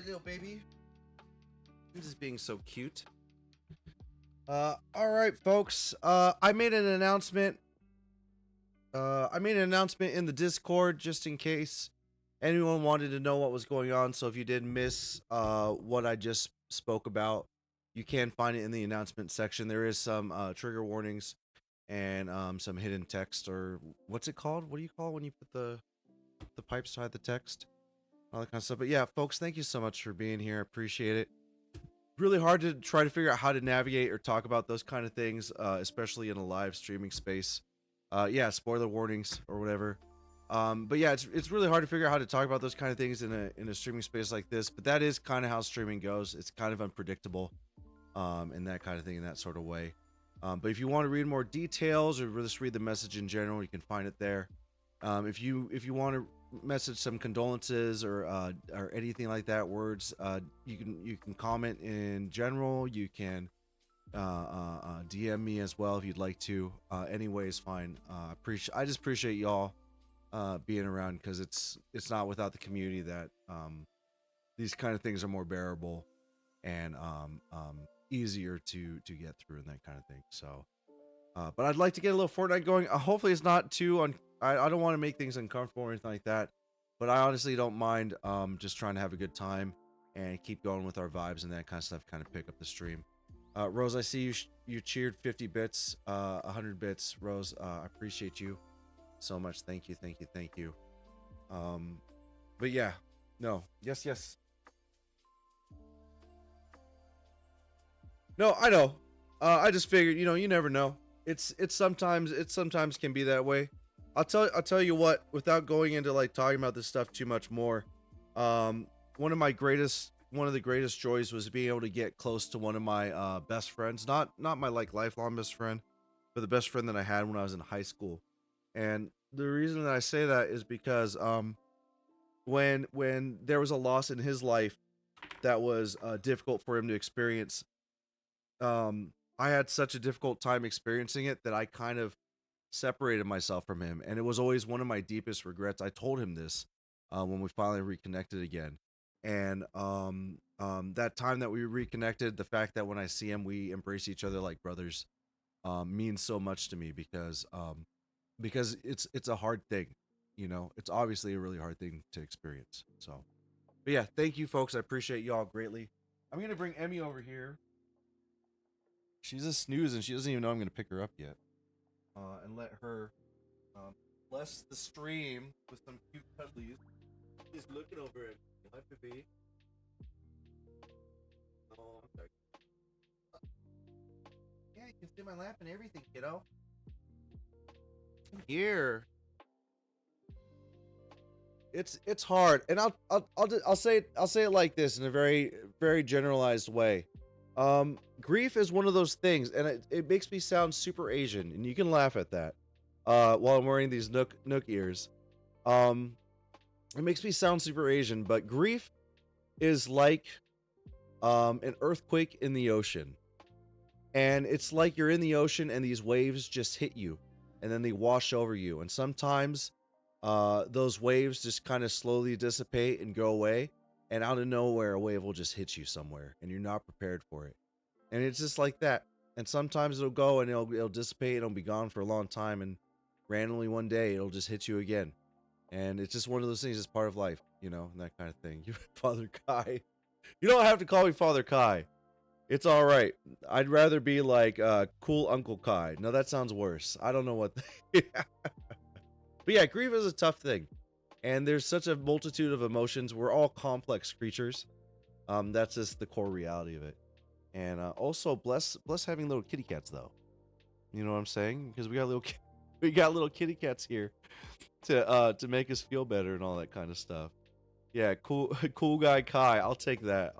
little baby. I'm just being so cute. All right, folks. I made an announcement. I made an announcement in the Discord just in case anyone wanted to know what was going on. So if you did miss what I just spoke about, you can find it in the announcement section. There is some trigger warnings and some hidden text, or what's it called? What do you call when you put the pipes to hide the text? All that kind of stuff. But yeah, folks, thank you so much for being here. Appreciate it. Really hard to try to figure out how to navigate or talk about those kind of things, especially in a live streaming space. Yeah, spoiler warnings or whatever. But yeah, it's really hard to figure out how to talk about those kind of things in a streaming space like this. But that is kind of how streaming goes. It's kind of unpredictable, and that kind of thing in that sort of way. But if you want to read more details or just read the message in general, you can find it there. If you want to message some condolences or anything like that, words, you can comment in general. You can DM me as well if you'd like to. Anyway is fine. I just appreciate y'all being around, because it's not without the community that these kind of things are more bearable and easier to get through and that kind of thing. So but I'd like to get a little Fortnite going. Hopefully it's not too I don't want to make things uncomfortable or anything like that, but I honestly don't mind just trying to have a good time and keep going with our vibes and that kind of stuff, kind of pick up the stream. Rose, I see you cheered 50 bits, 100 bits. Rose, I appreciate you so much. Thank you. But yeah, no, yes. No, I know. I just figured, you never know. It's sometimes can be that way. I'll tell you what, without going into like talking about this stuff too much more. One of the greatest joys was being able to get close to one of my best friends, not my like lifelong best friend, but the best friend that I had when I was in high school. And the reason that I say that is because when there was a loss in his life that was difficult for him to experience, I had such a difficult time experiencing it that I kind of separated myself from him, and it was always one of my deepest regrets. I told him this when we finally reconnected again, and that time that we reconnected, the fact that when I see him we embrace each other like brothers means so much to me, because it's a hard thing. It's obviously a really hard thing to experience. So but yeah, thank you folks, I appreciate y'all greatly. I'm gonna bring Emmy over here. She's a snooze and she doesn't even know I'm gonna pick her up yet. And let her bless the stream with some cute cuddlies. She's looking over at me. Hi, baby. Oh, I'm sorry. Yeah, you can sit in my lap and everything, kiddo. Come here. It's hard, and I'll say it like this in a very very generalized way. Grief is one of those things, and it makes me sound super Asian, and you can laugh at that while I'm wearing these Nook ears. It makes me sound super Asian, but grief is like an earthquake in the ocean. And it's like you're in the ocean and these waves just hit you and then they wash over you. And sometimes those waves just kind of slowly dissipate and go away. And out of nowhere, a wave will just hit you somewhere and you're not prepared for it. And it's just like that. And sometimes it'll go and it'll dissipate and it'll be gone for a long time. And randomly one day it'll just hit you again. And it's just one of those things. It's part of life, and that kind of thing. You, Father Kai. You don't have to call me Father Kai. It's all right. I'd rather be like cool Uncle Kai. No, that sounds worse. I don't know what. But yeah, grief is a tough thing. And there's such a multitude of emotions. We're all complex creatures. That's just the core reality of it. And also bless having little kitty cats though. You know what I'm saying? Because we got little kitty cats here to make us feel better and all that kind of stuff. Yeah, cool guy Kai. I'll take that.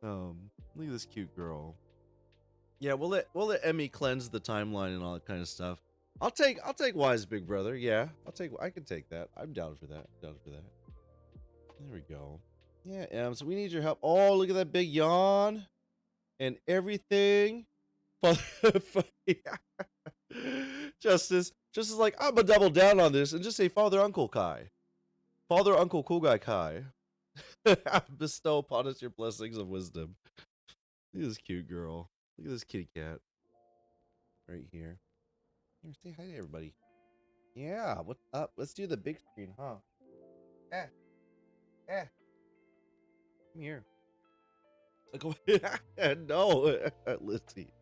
Look at this cute girl. Yeah, we'll let Emmy cleanse the timeline and all that kind of stuff. I'll take Wise Big Brother. Yeah, I can take that. I'm down for that. There we go. Yeah, so we need your help. Oh, look at that big yawn and everything. Justice is like, I'm gonna double down on this and just say Father Uncle Kai. Father Uncle Cool Guy Kai. Bestow upon us your blessings of wisdom. Look at this cute girl. Look at this kitty cat. Right here. Here, say hi to everybody. Yeah, what's up? Let's do the big screen, huh? Eh. Come here. No, Lizzie.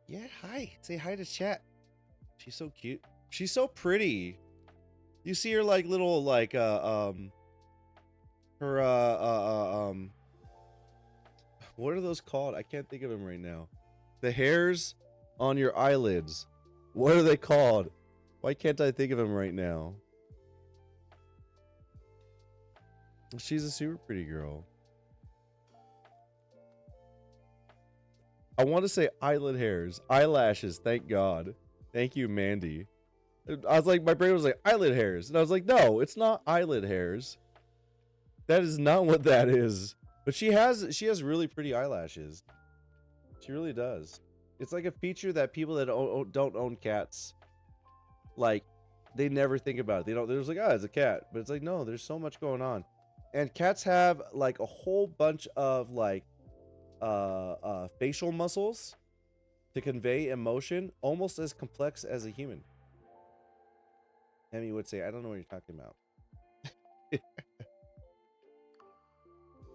Yeah, hi. Say hi to chat. She's so cute. She's so pretty. You see her like little like her what are those called? I can't think of them right now. The hairs on your eyelids. What are they called? Why can't I think of them right now? She's a super pretty girl. I want to say eyelid hairs, eyelashes. Thank God. Thank you, Mandy. I was like, my brain was like eyelid hairs, and I was like, no, it's not eyelid hairs. That is not what that is. But she has really pretty eyelashes. She really does. It's like a feature that people that don't own cats, like, they never think about it. They're just like, oh, it's a cat. But it's like, no, there's so much going on. And cats have like a whole bunch of like facial muscles to convey emotion, almost as complex as a human. Emmy would say, I don't know what you're talking about.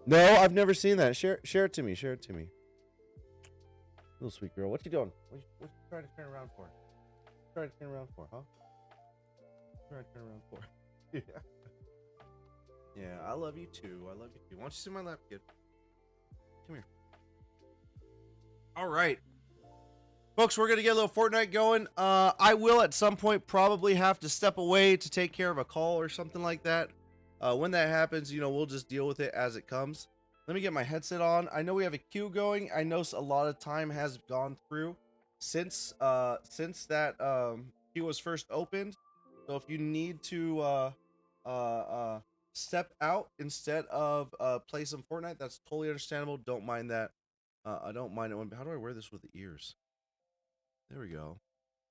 No, I've never seen that. Share it to me. Share it to me. Little sweet girl. What you doing? What you trying to turn around for? What you trying to turn around for, huh? What you trying to turn around for? Yeah. Yeah, I love you too. I love you too. Why don't you sit in my lap, kid? Come here. All right. Folks, we're going to get a little Fortnite going. I will at some point probably have to step away to take care of a call or something like that. When that happens, you know, we'll just deal with it as it comes. Let me get my headset on. I know we have a queue going. I know a lot of time has gone through since that queue was first opened. So if you need to step out instead of play some Fortnite, that's totally understandable. Don't mind that. I don't mind it. How do I wear this with the ears? There we go.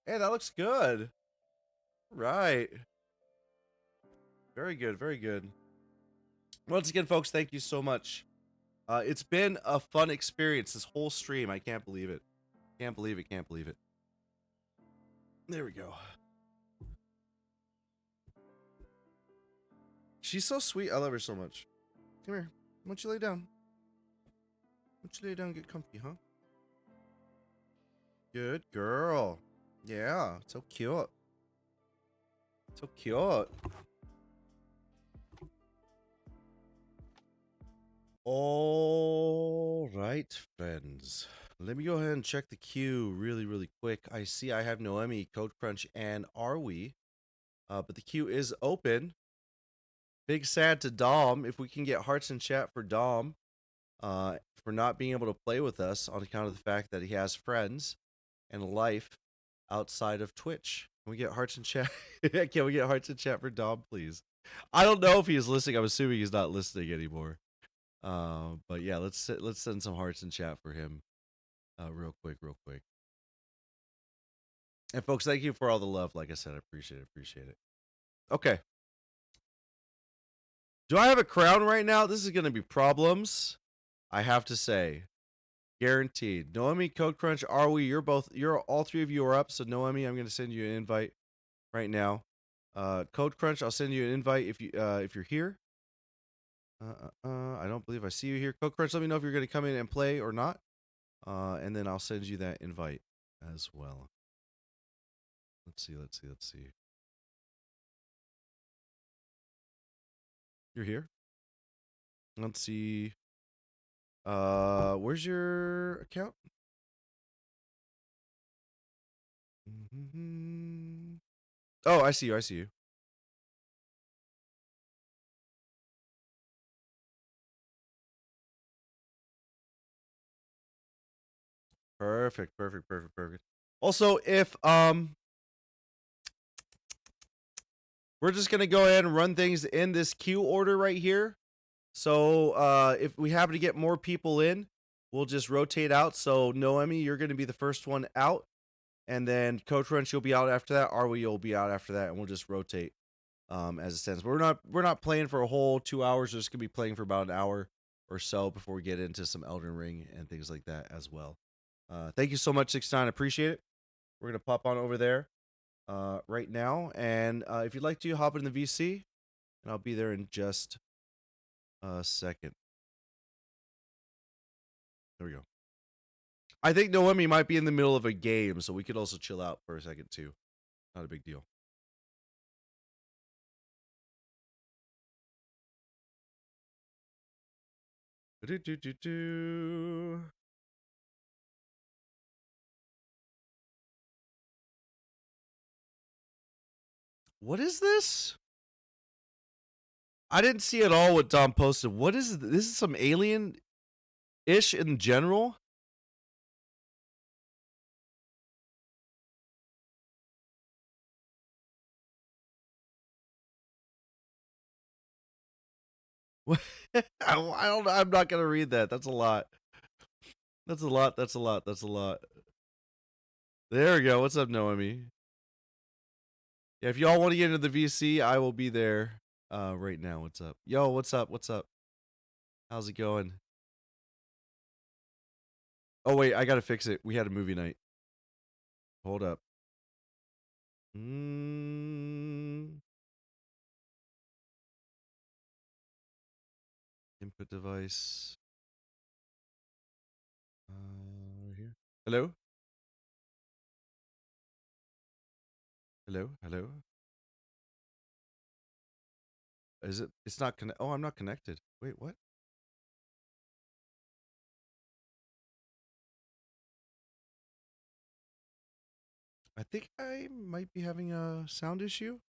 Hey, that looks good. Right. Very good. Very good. Once again, folks, thank you so much. It's been a fun experience, this whole stream. I can't believe it. Can't believe it. Can't believe it. There we go. She's so sweet. I love her so much. Come here. Why don't you lay down? Why don't you lay down and get comfy, huh? Good girl. Yeah, so cute. So cute. All right, friends. Let me go ahead and check the queue really quick. I see I have Noemi, Code Crunch, and Are We? But the queue is open. Big sad to Dom. If we can get hearts in chat for Dom, for not being able to play with us on account of the fact that he has friends and life outside of Twitch. Can we get hearts in chat? Can we get hearts in chat for Dom, please? I don't know if he's listening. I'm assuming he's not listening anymore. But yeah, let's send some hearts in chat for him, real quick. And folks, thank you for all the love. Like I said, I appreciate it. Okay. Do I have a crown right now? This is gonna be problems. I have to say, guaranteed. Noemi, Code Crunch, Are We? You're all three of you are up. So Noemi, I'm gonna send you an invite right now. Code Crunch, I'll send you an invite if you're here. I don't believe I see you here. Code Crunch, let me know if you're gonna come in and play or not. And then I'll send you that invite as well. Let's see. You're here? Let's see. Where's your account? Oh, I see you. Perfect. Also, if we're just gonna go ahead and run things in this queue order right here. So if we happen to get more people in, we'll just rotate out. So Noemi, you're gonna be the first one out, and then Coach Crunch, you'll be out after that. Are We, you'll be out after that, and we'll just rotate as it stands. But we're not playing for a whole 2 hours. We're just gonna be playing for about an hour or so before we get into some Elden Ring and things like that as well. Thank you so much, 69. Appreciate it. We're gonna pop on over there right now, and if you'd like to hop in the VC, and I'll be there in just a second. There we go. I think Noemi might be in the middle of a game, so we could also chill out for a second too. Not a big deal. Do-do-do-do. What is this? I didn't see at all what Dom posted. What is this? This is some alien-ish in general? I don't know. I'm not gonna read that. That's a lot. That's a lot. That's a lot. That's a lot. There we go. What's up, Noemi? Yeah, if y'all want to get into the VC, I will be there right now. What's up? Yo, what's up? What's up? How's it going? Oh wait, I gotta fix it. We had a movie night. Hold up. Input device. Right here. Hello? Hello? Hello? Is it? It's not connect. Oh, I'm not connected. Wait, what? I think I might be having a sound issue.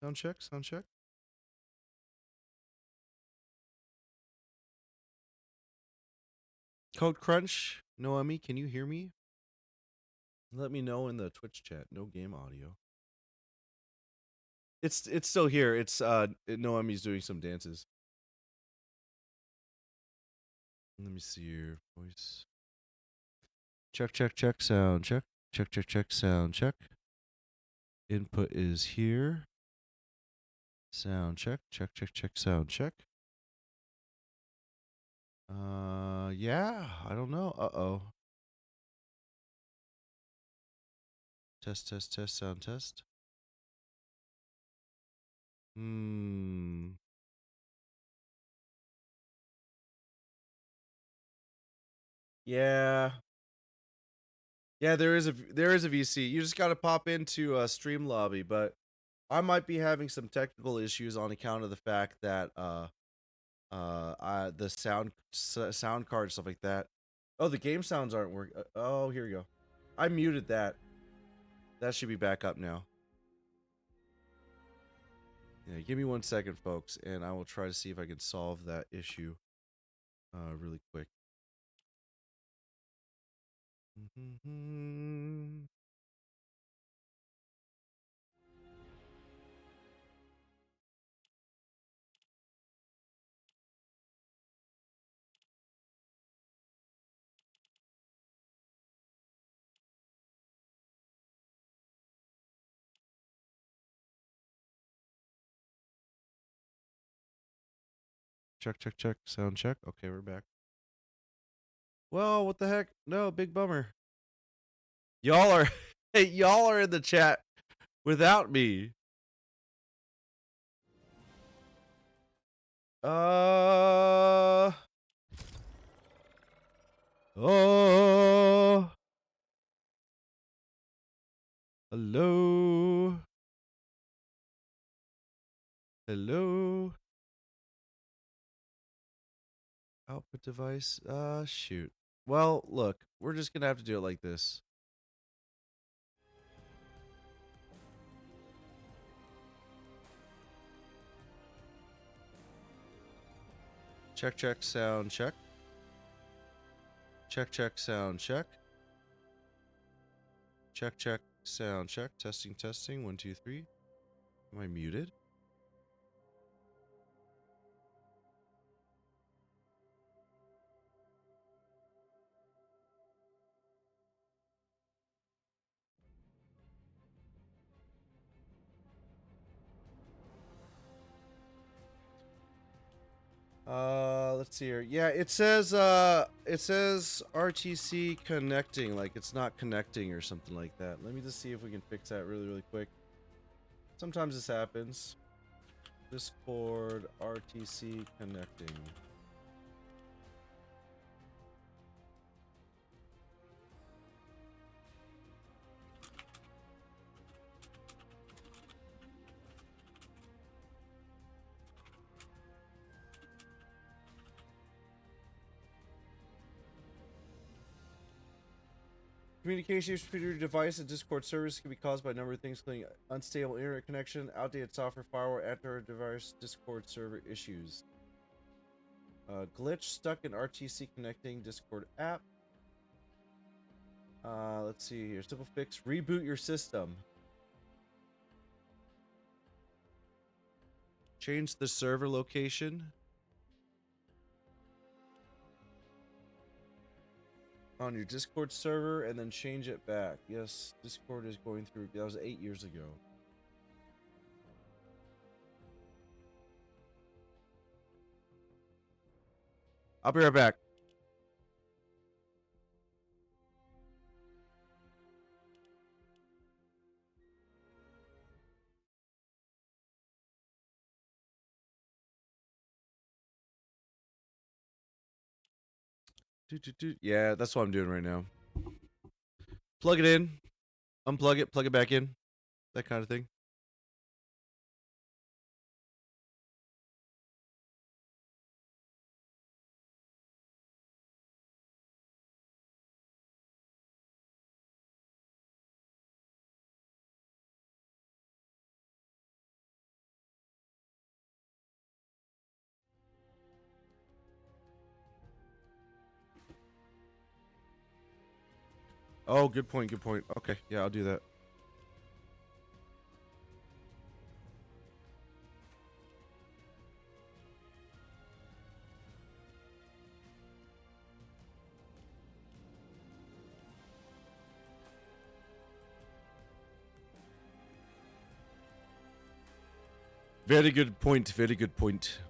Sound check. Sound check. Code Crunch. Noemi, can you hear me? Let me know in the Twitch chat. No game audio. It's still here. It's Noemi's doing some dances. Let me see your voice. Check, check, check, sound check. Check, check, check, sound check. Input is here. Sound check. Check, check, check, sound check. Yeah, I don't know. Uh-oh. Test, test, test, sound test. Yeah. Yeah, there is a VC. You just got to pop into Stream Lobby, but I might be having some technical issues on account of the fact that the sound card and stuff like that. Oh, the game sounds aren't working. Oh, here we go. I muted that. That should be back up now. Yeah, give me 1 second, folks, and I will try to see if I can solve that issue really quick. Check, check, check. Sound check. Okay, we're back. Well, what the heck? No, big bummer. Y'all are hey, y'all are in the chat without me. Oh. Hello. Hello. Output device. Shoot. Well, look, we're just gonna have to do it like this. Check, check, sound check. Check, check, sound check. Check, check, sound check. Testing, testing. 1, 2, 3. Am I muted? Let's see here. Yeah, it says RTC connecting, like it's not connecting or something like that. Let me just see if we can fix that really quick. Sometimes this happens. Discord RTC connecting. Communication between your device and Discord service can be caused by a number of things, including unstable internet connection, outdated software, firewall, after device Discord server issues. Glitch stuck in RTC connecting Discord app. Let's see here. Simple fix. Reboot your system. Change the server location. On your Discord server and then change it back. Yes, Discord is going through. That was 8 years ago. I'll be right back. Yeah, that's what I'm doing right now. Plug it in, unplug it, plug it back in, that kind of thing. Oh, good point, good point. Okay, yeah, I'll do that. Very good point, very good point.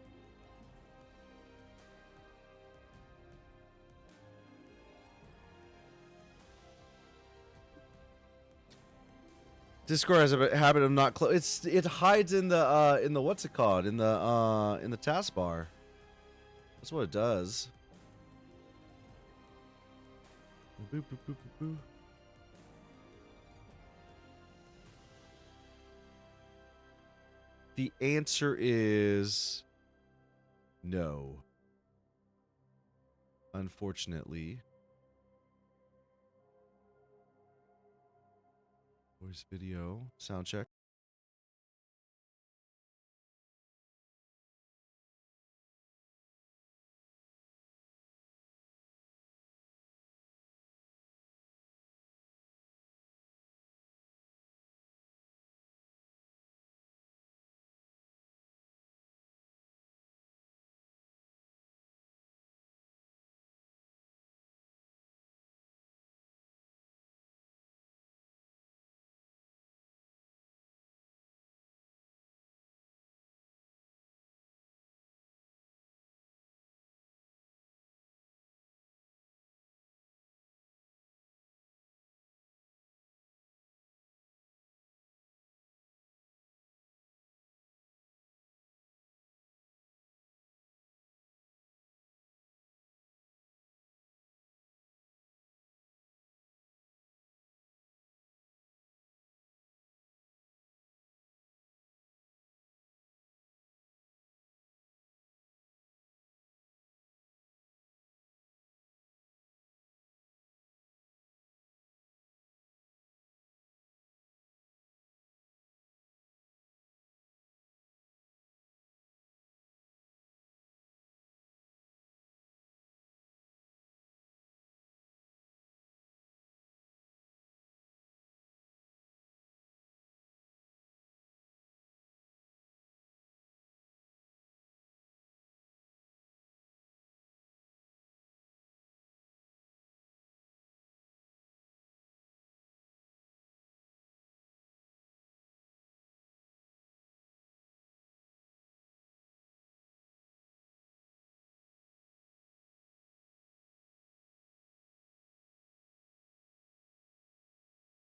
Discord has a habit of not close. It hides in the what's it called, in the taskbar. That's what it does. Boop, boop, boop, boop, boop. The answer is no. Unfortunately. Voice video. Sound check.